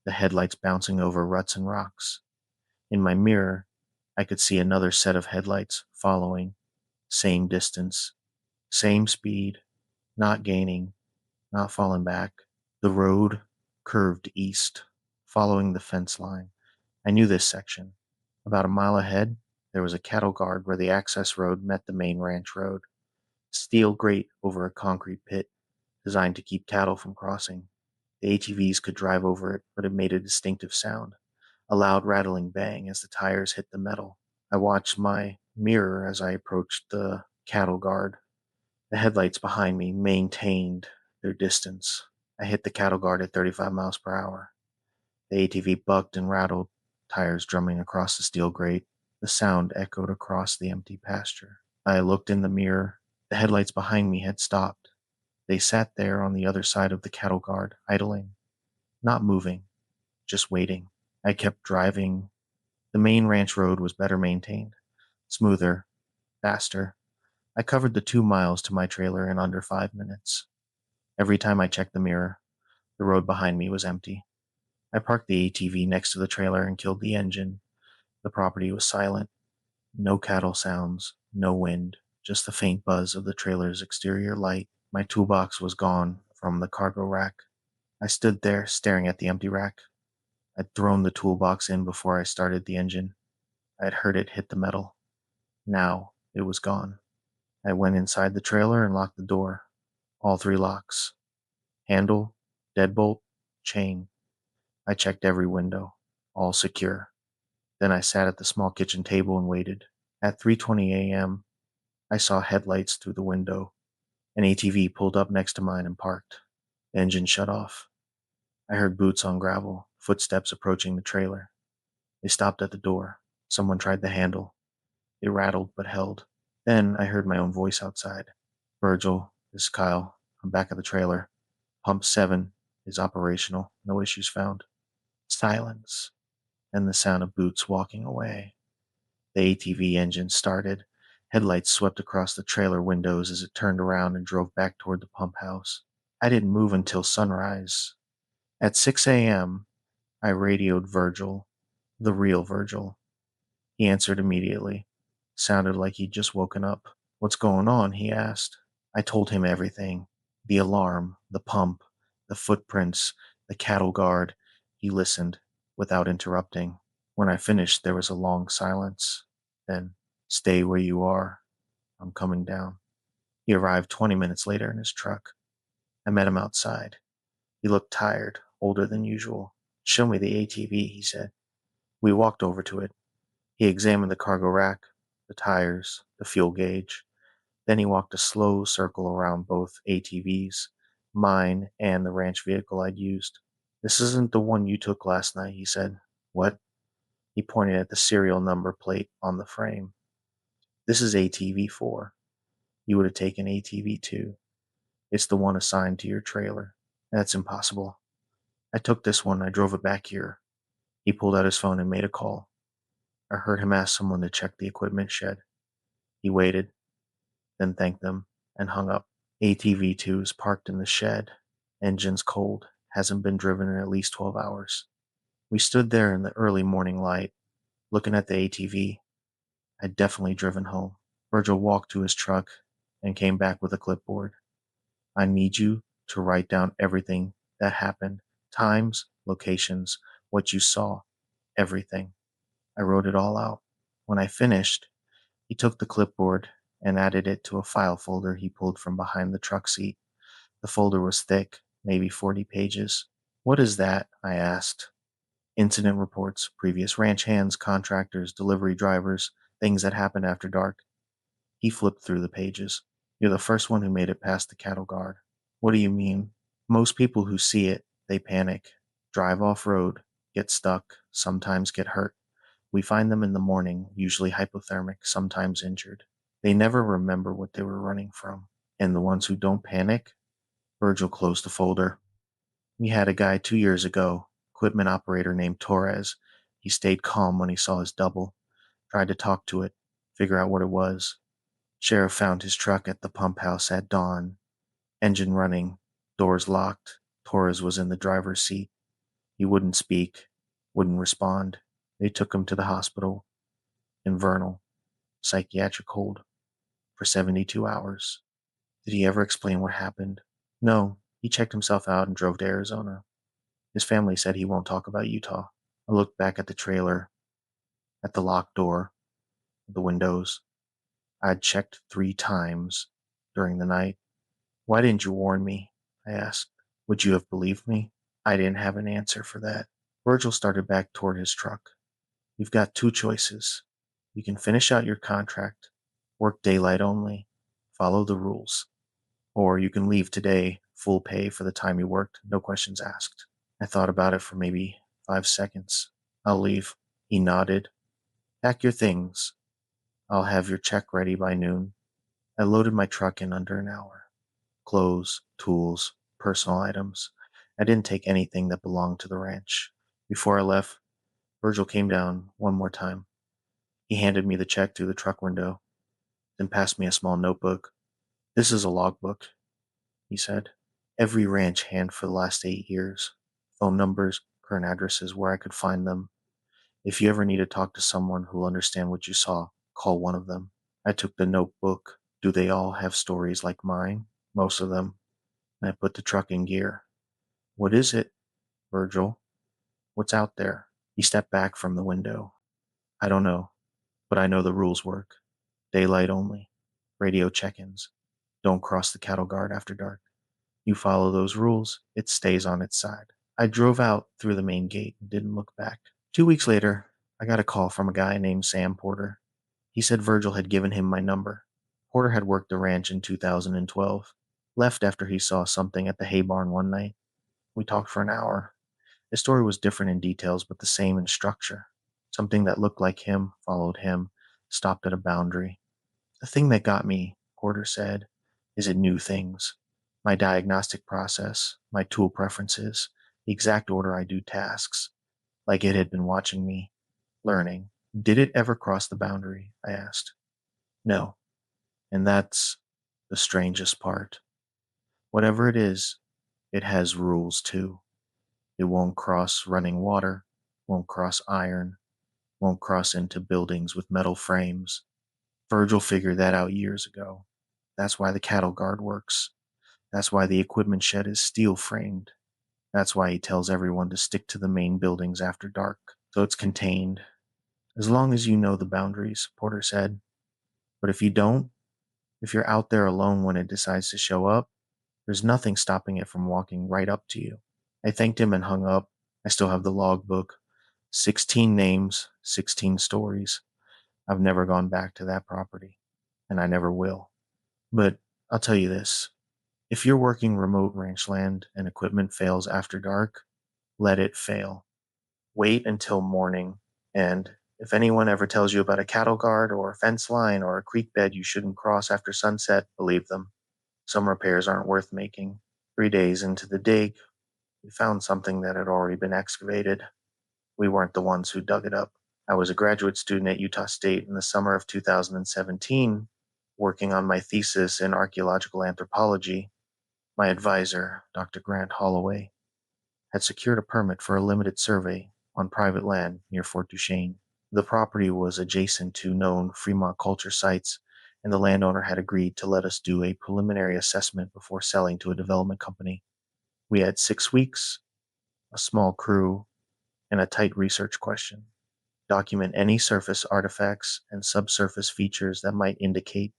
the headlights bouncing over ruts and rocks. In my mirror, I could see another set of headlights following, same distance, same speed, not gaining, not falling back. The road curved east, following the fence line. I knew this section. About a mile ahead, there was a cattle guard where the access road met the main ranch road. Steel grate over a concrete pit, designed to keep cattle from crossing. The ATVs could drive over it, but it made a distinctive sound, a loud rattling bang as the tires hit the metal. I watched my mirror as I approached the cattle guard. The headlights behind me maintained their distance. I hit the cattle guard at 35 miles per hour. The ATV bucked and rattled, tires drumming across the steel grate. The sound echoed across the empty pasture. I looked in the mirror. The headlights behind me had stopped. They sat there on the other side of the cattle guard, idling, not moving, just waiting. I kept driving. The main ranch road was better maintained, smoother, faster. I covered the 2 miles to my trailer in under 5 minutes. Every time I checked the mirror, the road behind me was empty. I parked the ATV next to the trailer and killed the engine. The property was silent. No cattle sounds, no wind, just the faint buzz of the trailer's exterior light. My toolbox was gone from the cargo rack. I stood there, staring at the empty rack. I'd thrown the toolbox in before I started the engine. I'd heard it hit the metal. Now it was gone. I went inside the trailer and locked the door. All three locks. Handle, deadbolt, chain. I checked every window. All secure. Then I sat at the small kitchen table and waited. At 3:20 a.m., I saw headlights through the window. An ATV pulled up next to mine and parked. The engine shut off. I heard boots on gravel, footsteps approaching the trailer. They stopped at the door. Someone tried the handle. It rattled but held. Then I heard my own voice outside. Virgil, this is Kyle. I'm back at the trailer. Pump 7 is operational. No issues found. Silence. And the sound of boots walking away. The ATV engine started. Headlights swept across the trailer windows as it turned around and drove back toward the pump house. I didn't move until sunrise. At 6 a.m., I radioed Virgil, the real Virgil. He answered immediately. Sounded like he'd just woken up. "What's going on?" he asked. I told him everything. The alarm, the pump, the footprints, the cattle guard. He listened, without interrupting. When I finished, there was a long silence. Then, "Stay where you are. I'm coming down." He arrived 20 minutes later in his truck. I met him outside. He looked tired, older than usual. "Show me the ATV," he said. We walked over to it. He examined the cargo rack, the tires, the fuel gauge. Then he walked a slow circle around both ATVs, mine and the ranch vehicle I'd used. "This isn't the one you took last night," he said. "What?" He pointed at the serial number plate on the frame. "This is ATV 4. You would have taken ATV 2. It's the one assigned to your trailer." "That's impossible." "I took this one. I drove it back here." He pulled out his phone and made a call. I heard him ask someone to check the equipment shed. He waited, then thanked them, and hung up. ATV-2 is parked in the shed. Engine's cold. Hasn't been driven in at least 12 hours. We stood there in the early morning light, looking at the ATV. I'd definitely driven home. Virgil walked to his truck and came back with a clipboard. "I need you to write down everything that happened. Times, locations, what you saw, everything." I wrote it all out. When I finished, he took the clipboard and added it to a file folder he pulled from behind the truck seat. The folder was thick, maybe 40 pages. "What is that?" I asked. "Incident reports, previous ranch hands, contractors, delivery drivers, things that happened after dark." He flipped through the pages. "You're the first one who made it past the cattle guard." "What do you mean?" "Most people who see it, they panic, drive off-road, get stuck, sometimes get hurt. We find them in the morning, usually hypothermic, sometimes injured. They never remember what they were running from. And the ones who don't panic?" Virgil closed the folder. "We had a guy 2 years ago, equipment operator named Torres. He stayed calm when he saw his double, tried to talk to it, figure out what it was. Sheriff found his truck at the pump house at dawn. Engine running, doors locked. Torres was in the driver's seat. He wouldn't speak, wouldn't respond. They took him to the hospital in Vernal, psychiatric hold, for 72 hours. Did he ever explain what happened?" "No, he checked himself out and drove to Arizona. His family said he won't talk about Utah." I looked back at the trailer, at the locked door, the windows. I'd checked 3 times during the night. "Why didn't you warn me?" I asked. "Would you have believed me?" I didn't have an answer for that. Virgil started back toward his truck. "You've got 2 choices. You can finish out your contract, work daylight only, follow the rules, or you can leave today, full pay for the time you worked, no questions asked." I thought about it for maybe 5 seconds. "I'll leave." He nodded. "Pack your things. I'll have your check ready by noon." I loaded my truck in under an hour. Clothes, tools, personal items. I didn't take anything that belonged to the ranch. Before I left, Virgil came down one more time. He handed me the check through the truck window, then passed me a small notebook. "This is a logbook," he said. "Every ranch hand for the last 8 years. Phone numbers, current addresses, where I could find them. If you ever need to talk to someone who'll understand what you saw, call one of them. I took the notebook. Do they all have stories like mine? Most of them. And I put the truck in gear. What is it, Virgil? What's out there? He stepped back from the window. I don't know, but I know the rules work. Daylight only. Radio check-ins. Don't cross the cattle guard after dark. You follow those rules, it stays on its side. I drove out through the main gate and didn't look back. 2 weeks later, I got a call from a guy named Sam Porter. He said Virgil had given him my number. Porter had worked the ranch in 2012. Left after he saw something at the hay barn one night. We talked for an hour. His story was different in details, but the same in structure. Something that looked like him, followed him, stopped at a boundary. The thing that got me, Porter said, is it knew things. My diagnostic process, my tool preferences, the exact order I do tasks, like it had been watching me, learning. Did it ever cross the boundary? I asked. No. And that's the strangest part. Whatever it is, it has rules too. It won't cross running water, won't cross iron, won't cross into buildings with metal frames. Virgil figured that out years ago. That's why the cattle guard works. That's why the equipment shed is steel framed. That's why he tells everyone to stick to the main buildings after dark, so it's contained. As long as you know the boundaries, Porter said. But if you don't, if you're out there alone when it decides to show up, there's nothing stopping it from walking right up to you. I thanked him and hung up. I still have the logbook. 16 names, 16 stories. I've never gone back to that property, and I never will. But I'll tell you this. If you're working remote ranch land and equipment fails after dark, let it fail. Wait until morning, and if anyone ever tells you about a cattle guard or a fence line or a creek bed you shouldn't cross after sunset, believe them. Some repairs aren't worth making. 3 days into the dig, we found something that had already been excavated. We weren't the ones who dug it up. I was a graduate student at Utah State in the summer of 2017, working on my thesis in archaeological anthropology. My advisor, Dr. Grant Holloway, had secured a permit for a limited survey on private land near Fort Duchesne. The property was adjacent to known Fremont culture sites, and the landowner had agreed to let us do a preliminary assessment before selling to a development company. We had 6 weeks, a small crew, and a tight research question. Document any surface artifacts and subsurface features that might indicate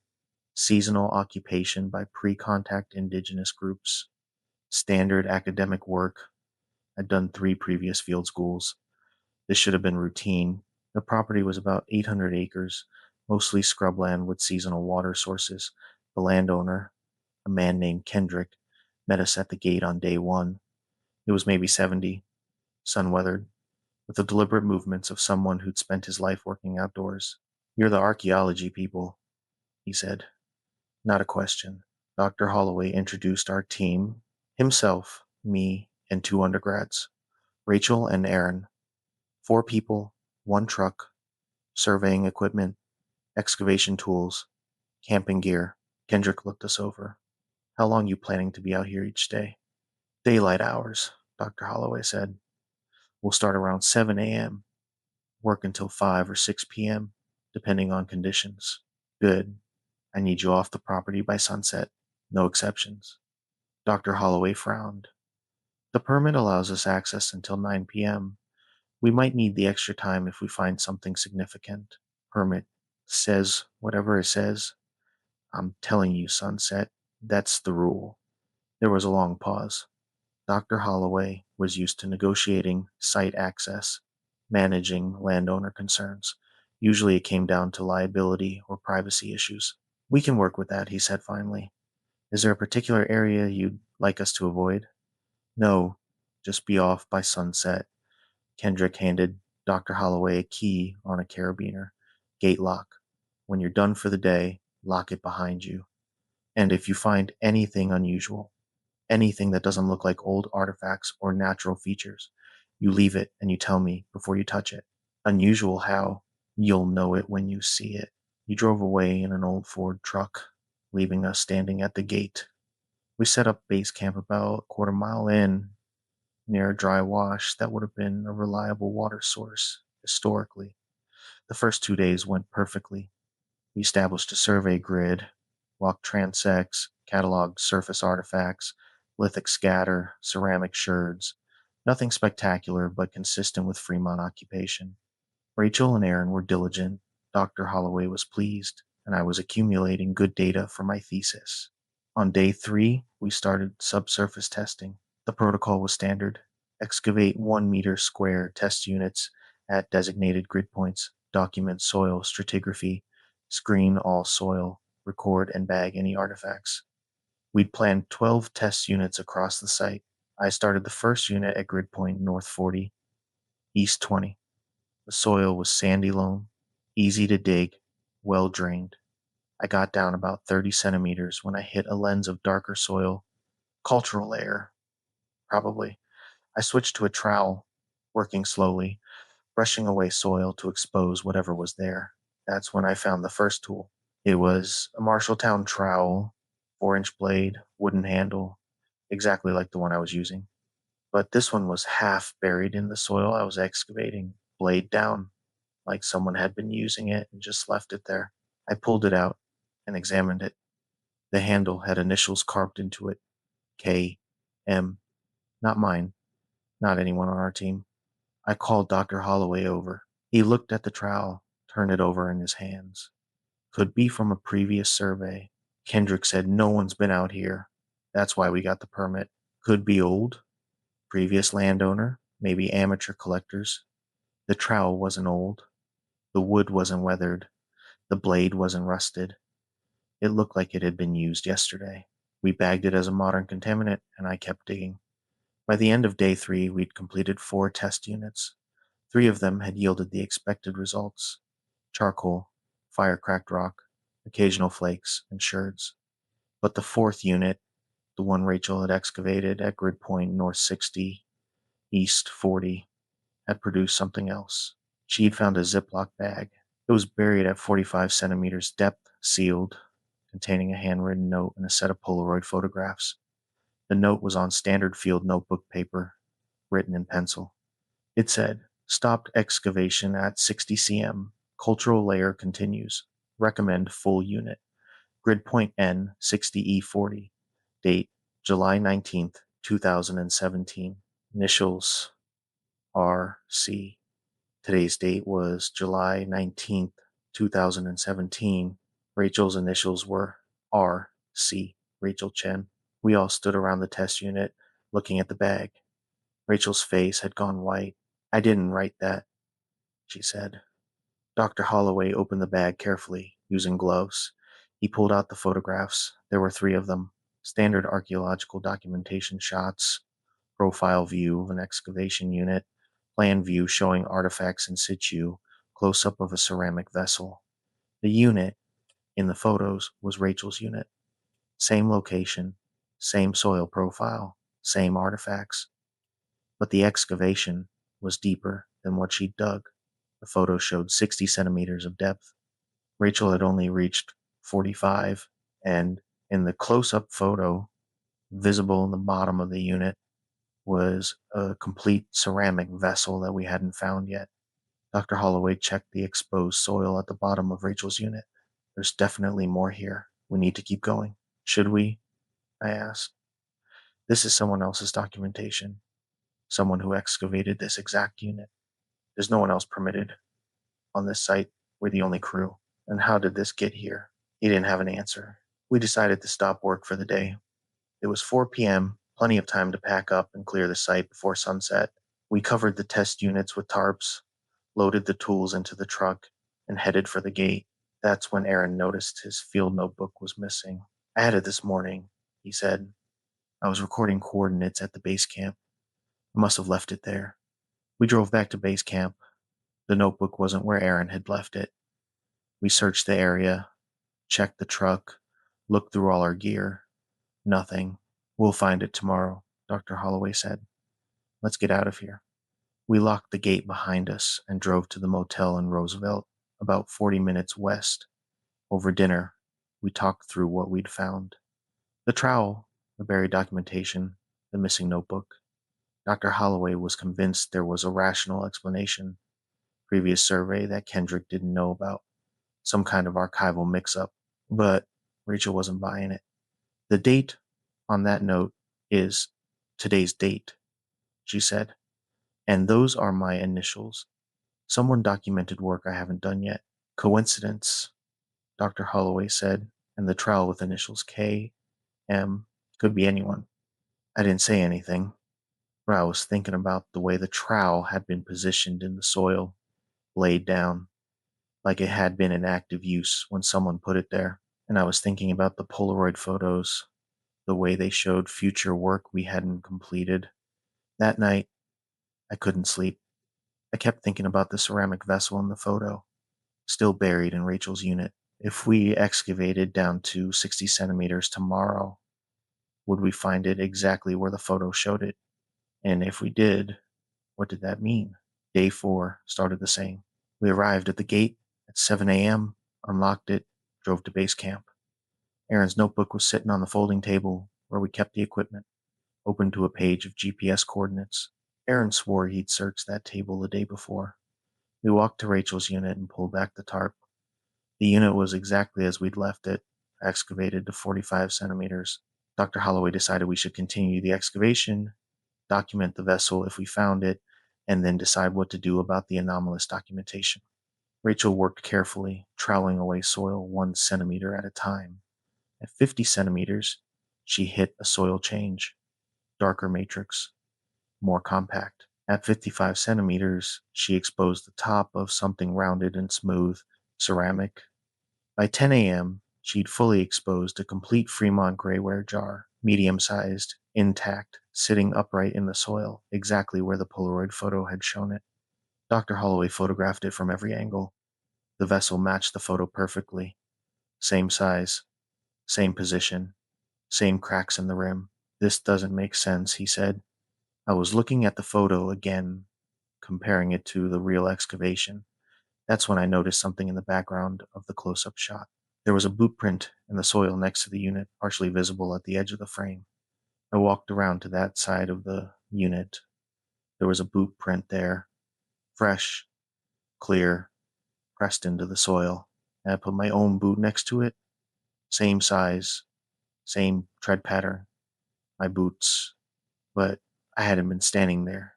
seasonal occupation by pre-contact indigenous groups. Standard academic work. I'd done 3 previous field schools. This should have been routine. The property was about 800 acres, mostly scrubland with seasonal water sources. The landowner, a man named Kendrick, met us at the gate on day 1. It was maybe 70, sun-weathered, with the deliberate movements of someone who'd spent his life working outdoors. "You're the archaeology people," he said. Not a question. Dr. Holloway introduced our team, himself, me, and 2 undergrads, Rachel and Aaron. 4 people, 1 truck, surveying equipment, excavation tools, camping gear. Kendrick looked us over. "How long you planning to be out here each day?" "Daylight hours," Dr. Holloway said. "We'll start around 7 a.m., work until 5 or 6 p.m., depending on conditions." "Good. I need you off the property by sunset. No exceptions." Dr. Holloway frowned. "The permit allows us access until 9 p.m. We might need the extra time if we find something significant." "Permit says whatever it says." "I'm telling you, Sunset, that's the rule." There was a long pause. Dr. Holloway was used to negotiating site access, managing landowner concerns. Usually it came down to liability or privacy issues. "We can work with that," he said finally. "Is there a particular area you'd like us to avoid?" "No, just be off by sunset." Kendrick handed Dr. Holloway a key on a carabiner. "Gate lock. When you're done for the day, lock it behind you. And if you find anything unusual, anything that doesn't look like old artifacts or natural features, you leave it and you tell me before you touch it." "Unusual how?" "You'll know it when you see it." He drove away in an old Ford truck, leaving us standing at the gate. We set up base camp about a quarter-mile in, near a dry wash that would have been a reliable water source historically. The first 2 days went perfectly. We established a survey grid, walked transects, cataloged surface artifacts, lithic scatter, ceramic sherds. Nothing spectacular, but consistent with Fremont occupation. Rachel and Aaron were diligent, Dr. Holloway was pleased, and I was accumulating good data for my thesis. On day 3, we started subsurface testing. The protocol was standard. Excavate 1 meter square test units at designated grid points, document soil stratigraphy, screen all soil, record and bag any artifacts. We'd planned 12 test units across the site. I started the first unit at grid point north 40, east 20. The soil was sandy loam, easy to dig, well drained. I got down about 30 centimeters when I hit a lens of darker soil, cultural layer, probably. I switched to a trowel, working slowly, brushing away soil to expose whatever was there. That's when I found the first tool. It was a Marshalltown trowel, 4-inch blade, wooden handle, exactly like the one I was using. But this one was half buried in the soil I was excavating, blade down, like someone had been using it and just left it there. I pulled it out and examined it. The handle had initials carved into it, K, M, not mine, not anyone on our team. I called Dr. Holloway over. He looked at the trowel, turned it over in his hands. Could be from a previous survey. Kendrick said no one's been out here. That's why we got the permit. Could be old, previous landowner, maybe amateur collectors. The trowel wasn't old. The wood wasn't weathered. The blade wasn't rusted. It looked like it had been used yesterday. We bagged it as a modern contaminant, and I kept digging. By the end of day 3, we'd completed 4 test units. 3 of them had yielded the expected results: charcoal, fire-cracked rock, occasional flakes, and sherds. But the 4th unit, the one Rachel had excavated at grid point north 60, east 40, had produced something else. She had found a Ziploc bag. It was buried at 45 centimeters depth, sealed, containing a handwritten note and a set of Polaroid photographs. The note was on standard field notebook paper, written in pencil. It said, "Stopped excavation at 60 cm. Cultural layer continues. Recommend full unit. Grid point N 60E40. Date July 19th, 2017. Initials RC." Today's date was July 19th, 2017. Rachel's initials were RC, Rachel Chen. We all stood around the test unit, looking at the bag. Rachel's face had gone white. "I didn't write that," she said. Dr. Holloway opened the bag carefully, using gloves. He pulled out the photographs. There were 3 of them. Standard archaeological documentation shots, profile view of an excavation unit, plan view showing artifacts in situ, close-up of a ceramic vessel. The unit in the photos was Rachel's unit. Same location, same soil profile, same artifacts. But the excavation was deeper than what she'd dug. The photo showed 60 centimeters of depth. Rachel had only reached 45, and in the close-up photo, visible in the bottom of the unit, was a complete ceramic vessel that we hadn't found yet. Dr. Holloway checked the exposed soil at the bottom of Rachel's unit. "There's definitely more here. We need to keep going." "Should we?" I asked. "This is someone else's documentation. Someone who excavated this exact unit. There's no one else permitted on this site. We're the only crew. And how did this get here?" He didn't have an answer. We decided to stop work for the day. It was 4 p.m., plenty of time to pack up and clear the site before sunset. We covered the test units with tarps, loaded the tools into the truck, and headed for the gate. That's when Aaron noticed his field notebook was missing. "I had it this morning," he said. "I was recording coordinates at the base camp. I must have left it there." We drove back to base camp. The notebook wasn't where Aaron had left it. We searched the area, checked the truck, looked through all our gear. Nothing. "We'll find it tomorrow," Dr. Holloway said. "Let's get out of here." We locked the gate behind us and drove to the motel in Roosevelt, about 40 minutes west. Over dinner, we talked through what we'd found: the trowel, the buried documentation, the missing notebook. Dr. Holloway was convinced there was a rational explanation. previous survey that Kendrick didn't know about, some kind of archival mix-up. But Rachel wasn't buying it. The date on that note is today's date, she said, and those are my initials. Someone documented work I haven't done yet. Coincidence, Dr. Holloway said, and the trowel with initials K, M, could be anyone. I didn't say anything, but I was thinking about the way the trowel had been positioned in the soil, laid down, like it had been in active use when someone put it there. And I was thinking about the Polaroid photos, the way they showed future work we hadn't completed. That night, I couldn't sleep. I kept thinking about the ceramic vessel in the photo, still buried in Rachel's unit. If we excavated down to 60 centimeters tomorrow, would we find it exactly where the photo showed it? And if we did, what did that mean? Day 4 started the same. We arrived at the gate at 7 a.m., unlocked it, drove to base camp. Aaron's notebook was sitting on the folding table where we kept the equipment, open to a page of GPS coordinates. Aaron swore he'd searched that table the day before. We walked to Rachel's unit and pulled back the tarp. The unit was exactly as we'd left it, excavated to 45 centimeters. Dr. Holloway decided we should continue the excavation, document the vessel if we found it, and then decide what to do about the anomalous documentation. Rachel worked carefully, troweling away soil 1 centimeter at a time. At 50 centimeters, she hit a soil change, darker matrix, more compact. At 55 centimeters, she exposed the top of something rounded and smooth, ceramic. By 10 a.m., she'd fully exposed a complete Fremont grayware jar, medium-sized, intact, sitting upright in the soil, exactly where the Polaroid photo had shown it. Dr. Holloway photographed it from every angle. The vessel matched the photo perfectly. Same size, same position, same cracks in the rim. This doesn't make sense, he said. I was looking at the photo again, comparing it to the real excavation. That's when I noticed something in the background of the close-up shot. There was a boot print in the soil next to the unit, partially visible at the edge of the frame. I walked around to that side of the unit. There was a boot print there, fresh, clear, pressed into the soil. And I put my own boot next to it, same size, same tread pattern, my boots, but I hadn't been standing there.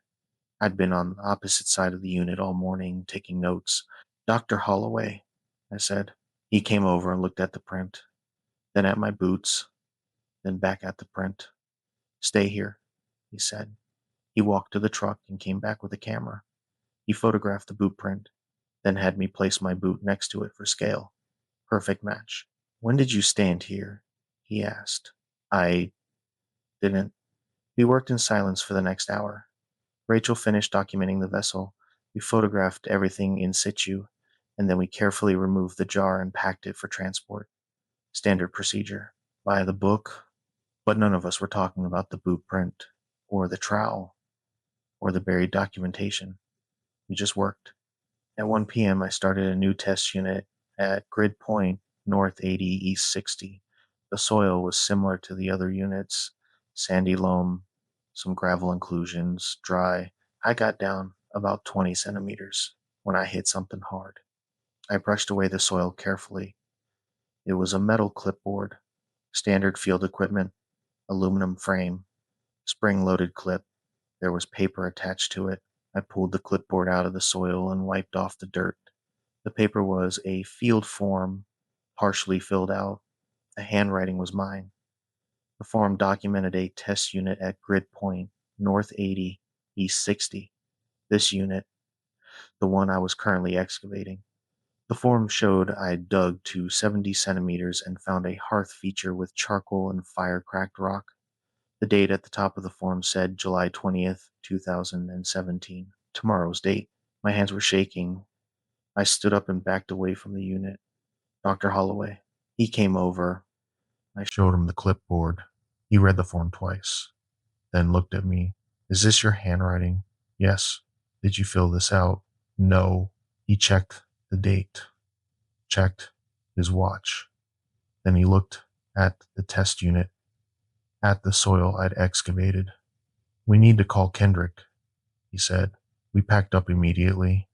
I'd been on the opposite side of the unit all morning, taking notes. Dr. Holloway, I said. He came over and looked at the print, then at my boots, then back at the print. Stay here, he said. He walked to the truck and came back with a camera. He photographed the boot print, then had me place my boot next to it for scale. Perfect match. When did you stand here? He asked. I didn't. We worked in silence for the next hour. Rachel finished documenting the vessel. We photographed everything in situ, and then we carefully removed the jar and packed it for transport. Standard procedure. By the book, but none of us were talking about the boot print, or the trowel, or the buried documentation. We just worked. At 1 p.m., I started a new test unit at Grid Point, North 80, East 60. The soil was similar to the other units, sandy loam, some gravel inclusions, dry. I got down about 20 centimeters when I hit something hard. I brushed away the soil carefully. It was a metal clipboard, standard field equipment, aluminum frame, spring-loaded clip. There was paper attached to it. I pulled the clipboard out of the soil and wiped off the dirt. The paper was a field form, partially filled out. The handwriting was mine. The form documented a test unit at Grid Point, North 80, East 60. This unit, the one I was currently excavating. The form showed I'd dug to 70 centimeters and found a hearth feature with charcoal and fire-cracked rock. The date at the top of the form said July 20th, 2017. Tomorrow's date. My hands were shaking. I stood up and backed away from the unit. Dr. Holloway. He came over. I showed him the clipboard. He read the form twice, then looked at me. Is this your handwriting? Yes. Did you fill this out? No. He checked the date, checked his watch. Then he looked at the test unit, at the soil I'd excavated. We need to call Kendrick, he said. We packed up immediately.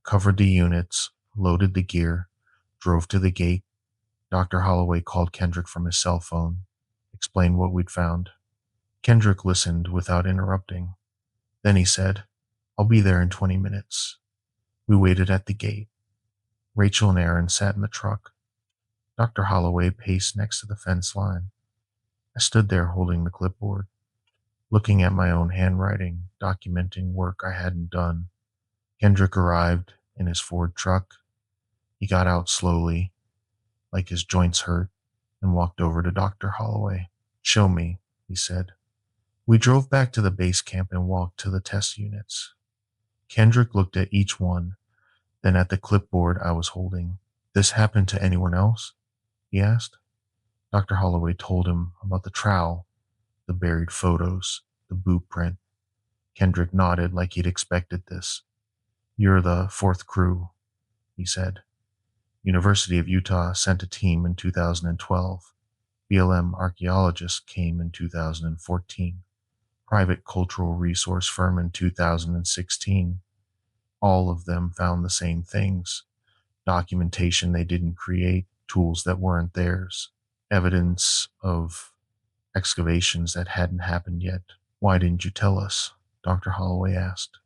covered the units, loaded the gear, drove to the gate. Dr. Holloway called Kendrick from his cell phone, explained what we'd found. Kendrick listened without interrupting. Then he said, "I'll be there in 20 minutes." We waited at the gate. Rachel and Aaron sat in the truck. Dr. Holloway paced next to the fence line. I stood there holding the clipboard, looking at my own handwriting, documenting work I hadn't done. Kendrick arrived in his Ford truck. He got out slowly, like his joints hurt, and walked over to Dr. Holloway. "Show me," he said. We drove back to the base camp and walked to the test units. Kendrick looked at each one, then at the clipboard I was holding. "This happened to anyone else?" he asked. Dr. Holloway told him about the trowel, the buried photos, the boot print. Kendrick nodded like he'd expected this. "You're the fourth crew," he said. University of Utah sent a team in 2012. BLM archaeologists came in 2014. Private cultural resource firm in 2016. All of them found the same things: documentation they didn't create, tools that weren't theirs, evidence of excavations that hadn't happened yet. "Why didn't you tell us?" Dr. Holloway asked.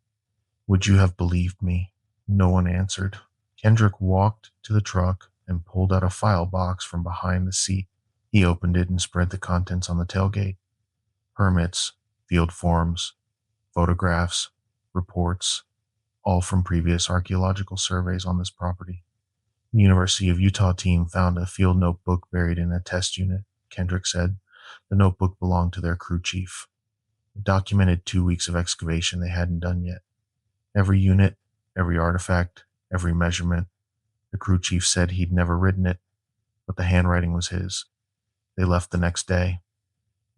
"Would you have believed me?" No one answered. Kendrick walked to the truck and pulled out a file box from behind the seat. He opened it and spread the contents on the tailgate. Permits, field forms, photographs, reports, all from previous archaeological surveys on this property. The University of Utah team found a field notebook buried in a test unit, Kendrick said. The notebook belonged to their crew chief. It documented 2 weeks of excavation they hadn't done yet. Every unit, every artifact, every measurement. The crew chief said he'd never written it, but the handwriting was his. They left the next day,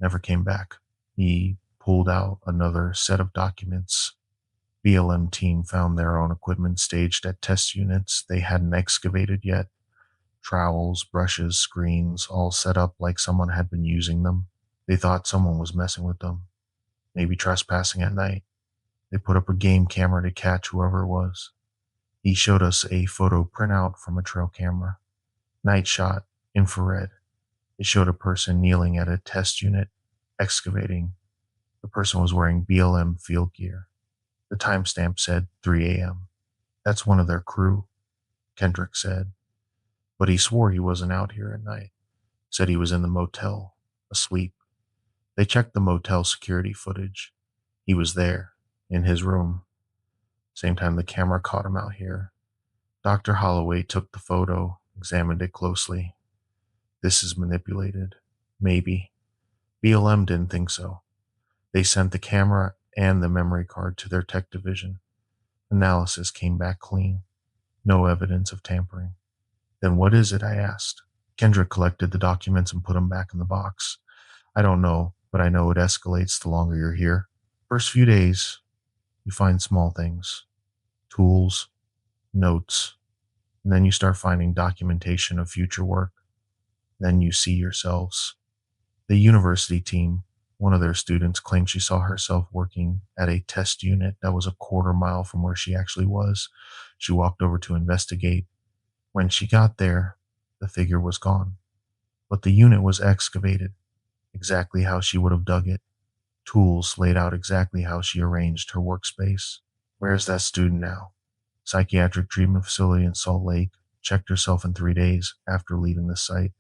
never came back. He pulled out another set of documents. BLM team found their own equipment staged at test units they hadn't excavated yet. Trowels, brushes, screens, all set up like someone had been using them. They thought someone was messing with them, maybe trespassing at night. They put up a game camera to catch whoever it was. He showed us a photo printout from a trail camera. Night shot, infrared. It showed a person kneeling at a test unit, excavating. The person was wearing BLM field gear. The timestamp said 3 a.m. "That's one of their crew," Kendrick said. "But he swore he wasn't out here at night. Said he was in the motel, asleep." They checked the motel security footage. He was there, in his room. Same time the camera caught him out here. Dr. Holloway took the photo, examined it closely. "This is manipulated." "Maybe." BLM didn't think so. They sent the camera and the memory card to their tech division. Analysis came back clean. No evidence of tampering. "Then what is it?" I asked. Kendrick collected the documents and put them back in the box. "I don't know, but I know it escalates the longer you're here. First few days, you find small things, tools, notes, and then you start finding documentation of future work. Then you see yourselves." The university team, one of their students, claimed she saw herself working at a test unit that was a quarter-mile from where she actually was. She walked over to investigate. When she got there, the figure was gone. But the unit was excavated, exactly how she would have dug it. Tools laid out exactly how she arranged her workspace. "Where's that student now?" "Psychiatric treatment facility in Salt Lake. Checked herself in 3 days after leaving the site.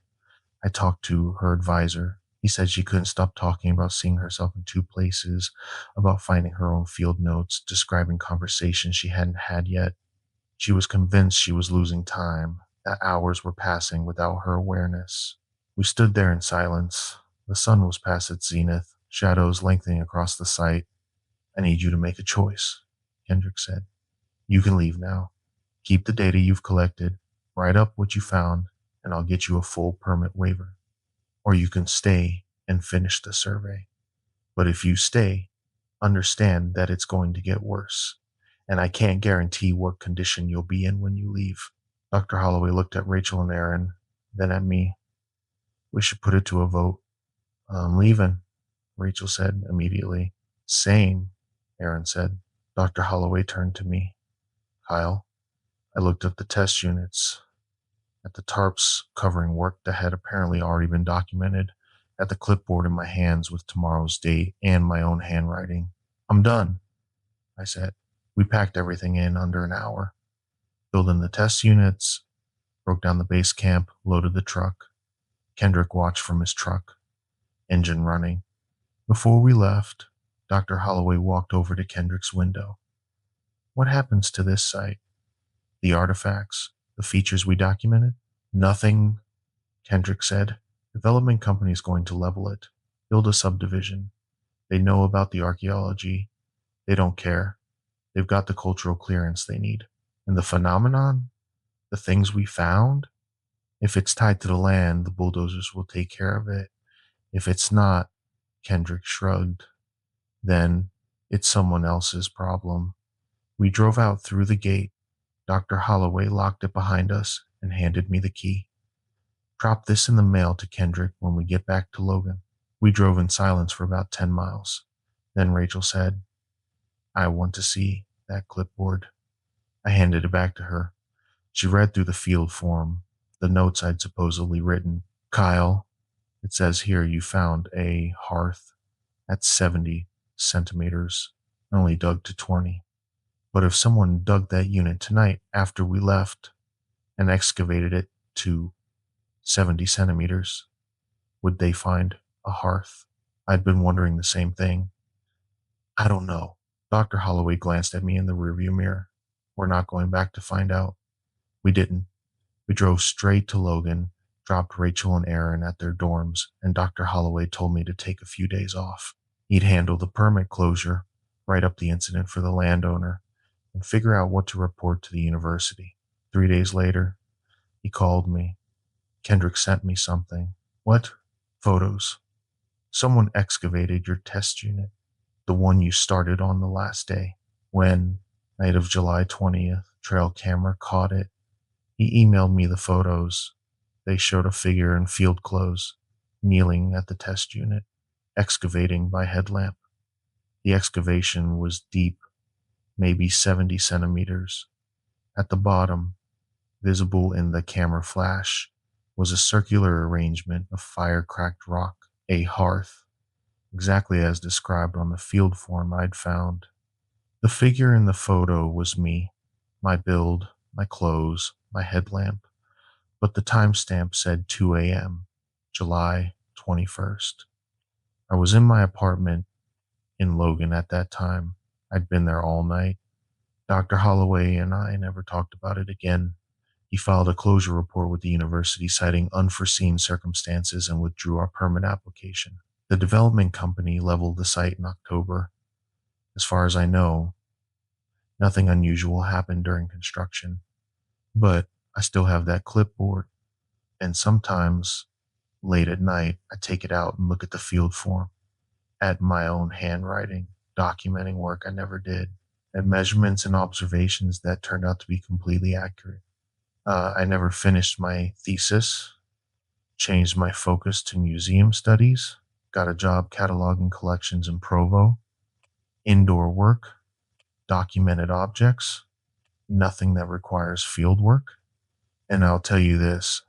I talked to her advisor. He said she couldn't stop talking about seeing herself in 2 places, about finding her own field notes, describing conversations she hadn't had yet. She was convinced she was losing time, that hours were passing without her awareness." We stood there in silence. The sun was past its zenith, shadows lengthening across the site. "I need you to make a choice," Kendrick said. "You can leave now. Keep the data you've collected, write up what you found, and I'll get you a full permit waiver. Or you can stay and finish the survey. But if you stay, understand that it's going to get worse, and I can't guarantee what condition you'll be in when you leave." Dr. Holloway looked at Rachel and Aaron, then at me. "We should put it to a vote." "I'm leaving," Rachel said immediately. "Same," Aaron said. Dr. Holloway turned to me. "Kyle, I looked at the test units, at the tarps covering work that had apparently already been documented, at the clipboard in my hands with tomorrow's date and my own handwriting. I'm done, I said. We packed everything in under an hour, filled in the test units, broke down the base camp, loaded the truck. Kendrick watched from his truck, engine running. Before we left, Dr. Holloway walked over to Kendrick's window. What happens to this site? The artifacts? The features we documented? Nothing, Kendrick said. Development company is going to level it, build a subdivision. They know about the archaeology. They don't care. They've got the cultural clearance they need. And the phenomenon? The things we found? If it's tied to the land, the bulldozers will take care of it. If it's not, Kendrick shrugged, then it's someone else's problem. We drove out through the gate. Dr. Holloway locked it behind us and handed me the key. Drop this in the mail to Kendrick when we get back to Logan. We drove in silence for about 10 miles. Then Rachel said, I want to see that clipboard. I handed it back to her. She read through the field form, the notes I'd supposedly written. Kyle, it says here you found a hearth at 70 centimeters, only dug to 20. But if someone dug that unit tonight after we left and excavated it to 70 centimeters, would they find a hearth? I'd been wondering the same thing. I don't know. Dr. Holloway glanced at me in the rearview mirror. We're not going back to find out. We didn't. We drove straight to Logan, dropped Rachel and Aaron at their dorms, and Dr. Holloway told me to take a few days off. He'd handle the permit closure, write up the incident for the landowner, and figure out what to report to the university. 3 days later, he called me. Kendrick sent me something. What? Photos. Someone excavated your test unit, the one you started on the last day. When, night of July 20th, trail camera caught it. He emailed me the photos. They showed a figure in field clothes, kneeling at the test unit, excavating by headlamp. The excavation was deep, maybe 70 centimeters. At the bottom, visible in the camera flash, was a circular arrangement of fire-cracked rock, a hearth, exactly as described on the field form I'd found. The figure in the photo was me, my build, my clothes, my headlamp, but the timestamp said 2 a.m., July 21st. I was in my apartment in Logan at that time. I'd been there all night. Dr. Holloway and I never talked about it again. He filed a closure report with the university citing unforeseen circumstances and withdrew our permit application. The development company leveled the site in October. As far as I know, nothing unusual happened during construction. But I still have that clipboard, and sometimes, late at night, I take it out and look at the field form, at my own handwriting, documenting work I never did, at measurements and observations that turned out to be completely accurate. I never finished my thesis, changed my focus to museum studies, got a job cataloging collections in Provo, indoor work, documented objects, nothing that requires field work. And I'll tell you this,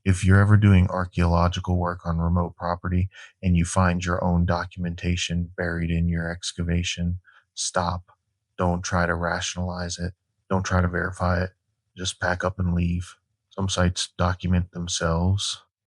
if you're ever doing archaeological work on remote property and you find your own documentation buried in your excavation, stop. Don't try to rationalize it. Don't try to verify it. Just pack up and leave. Some sites document themselves.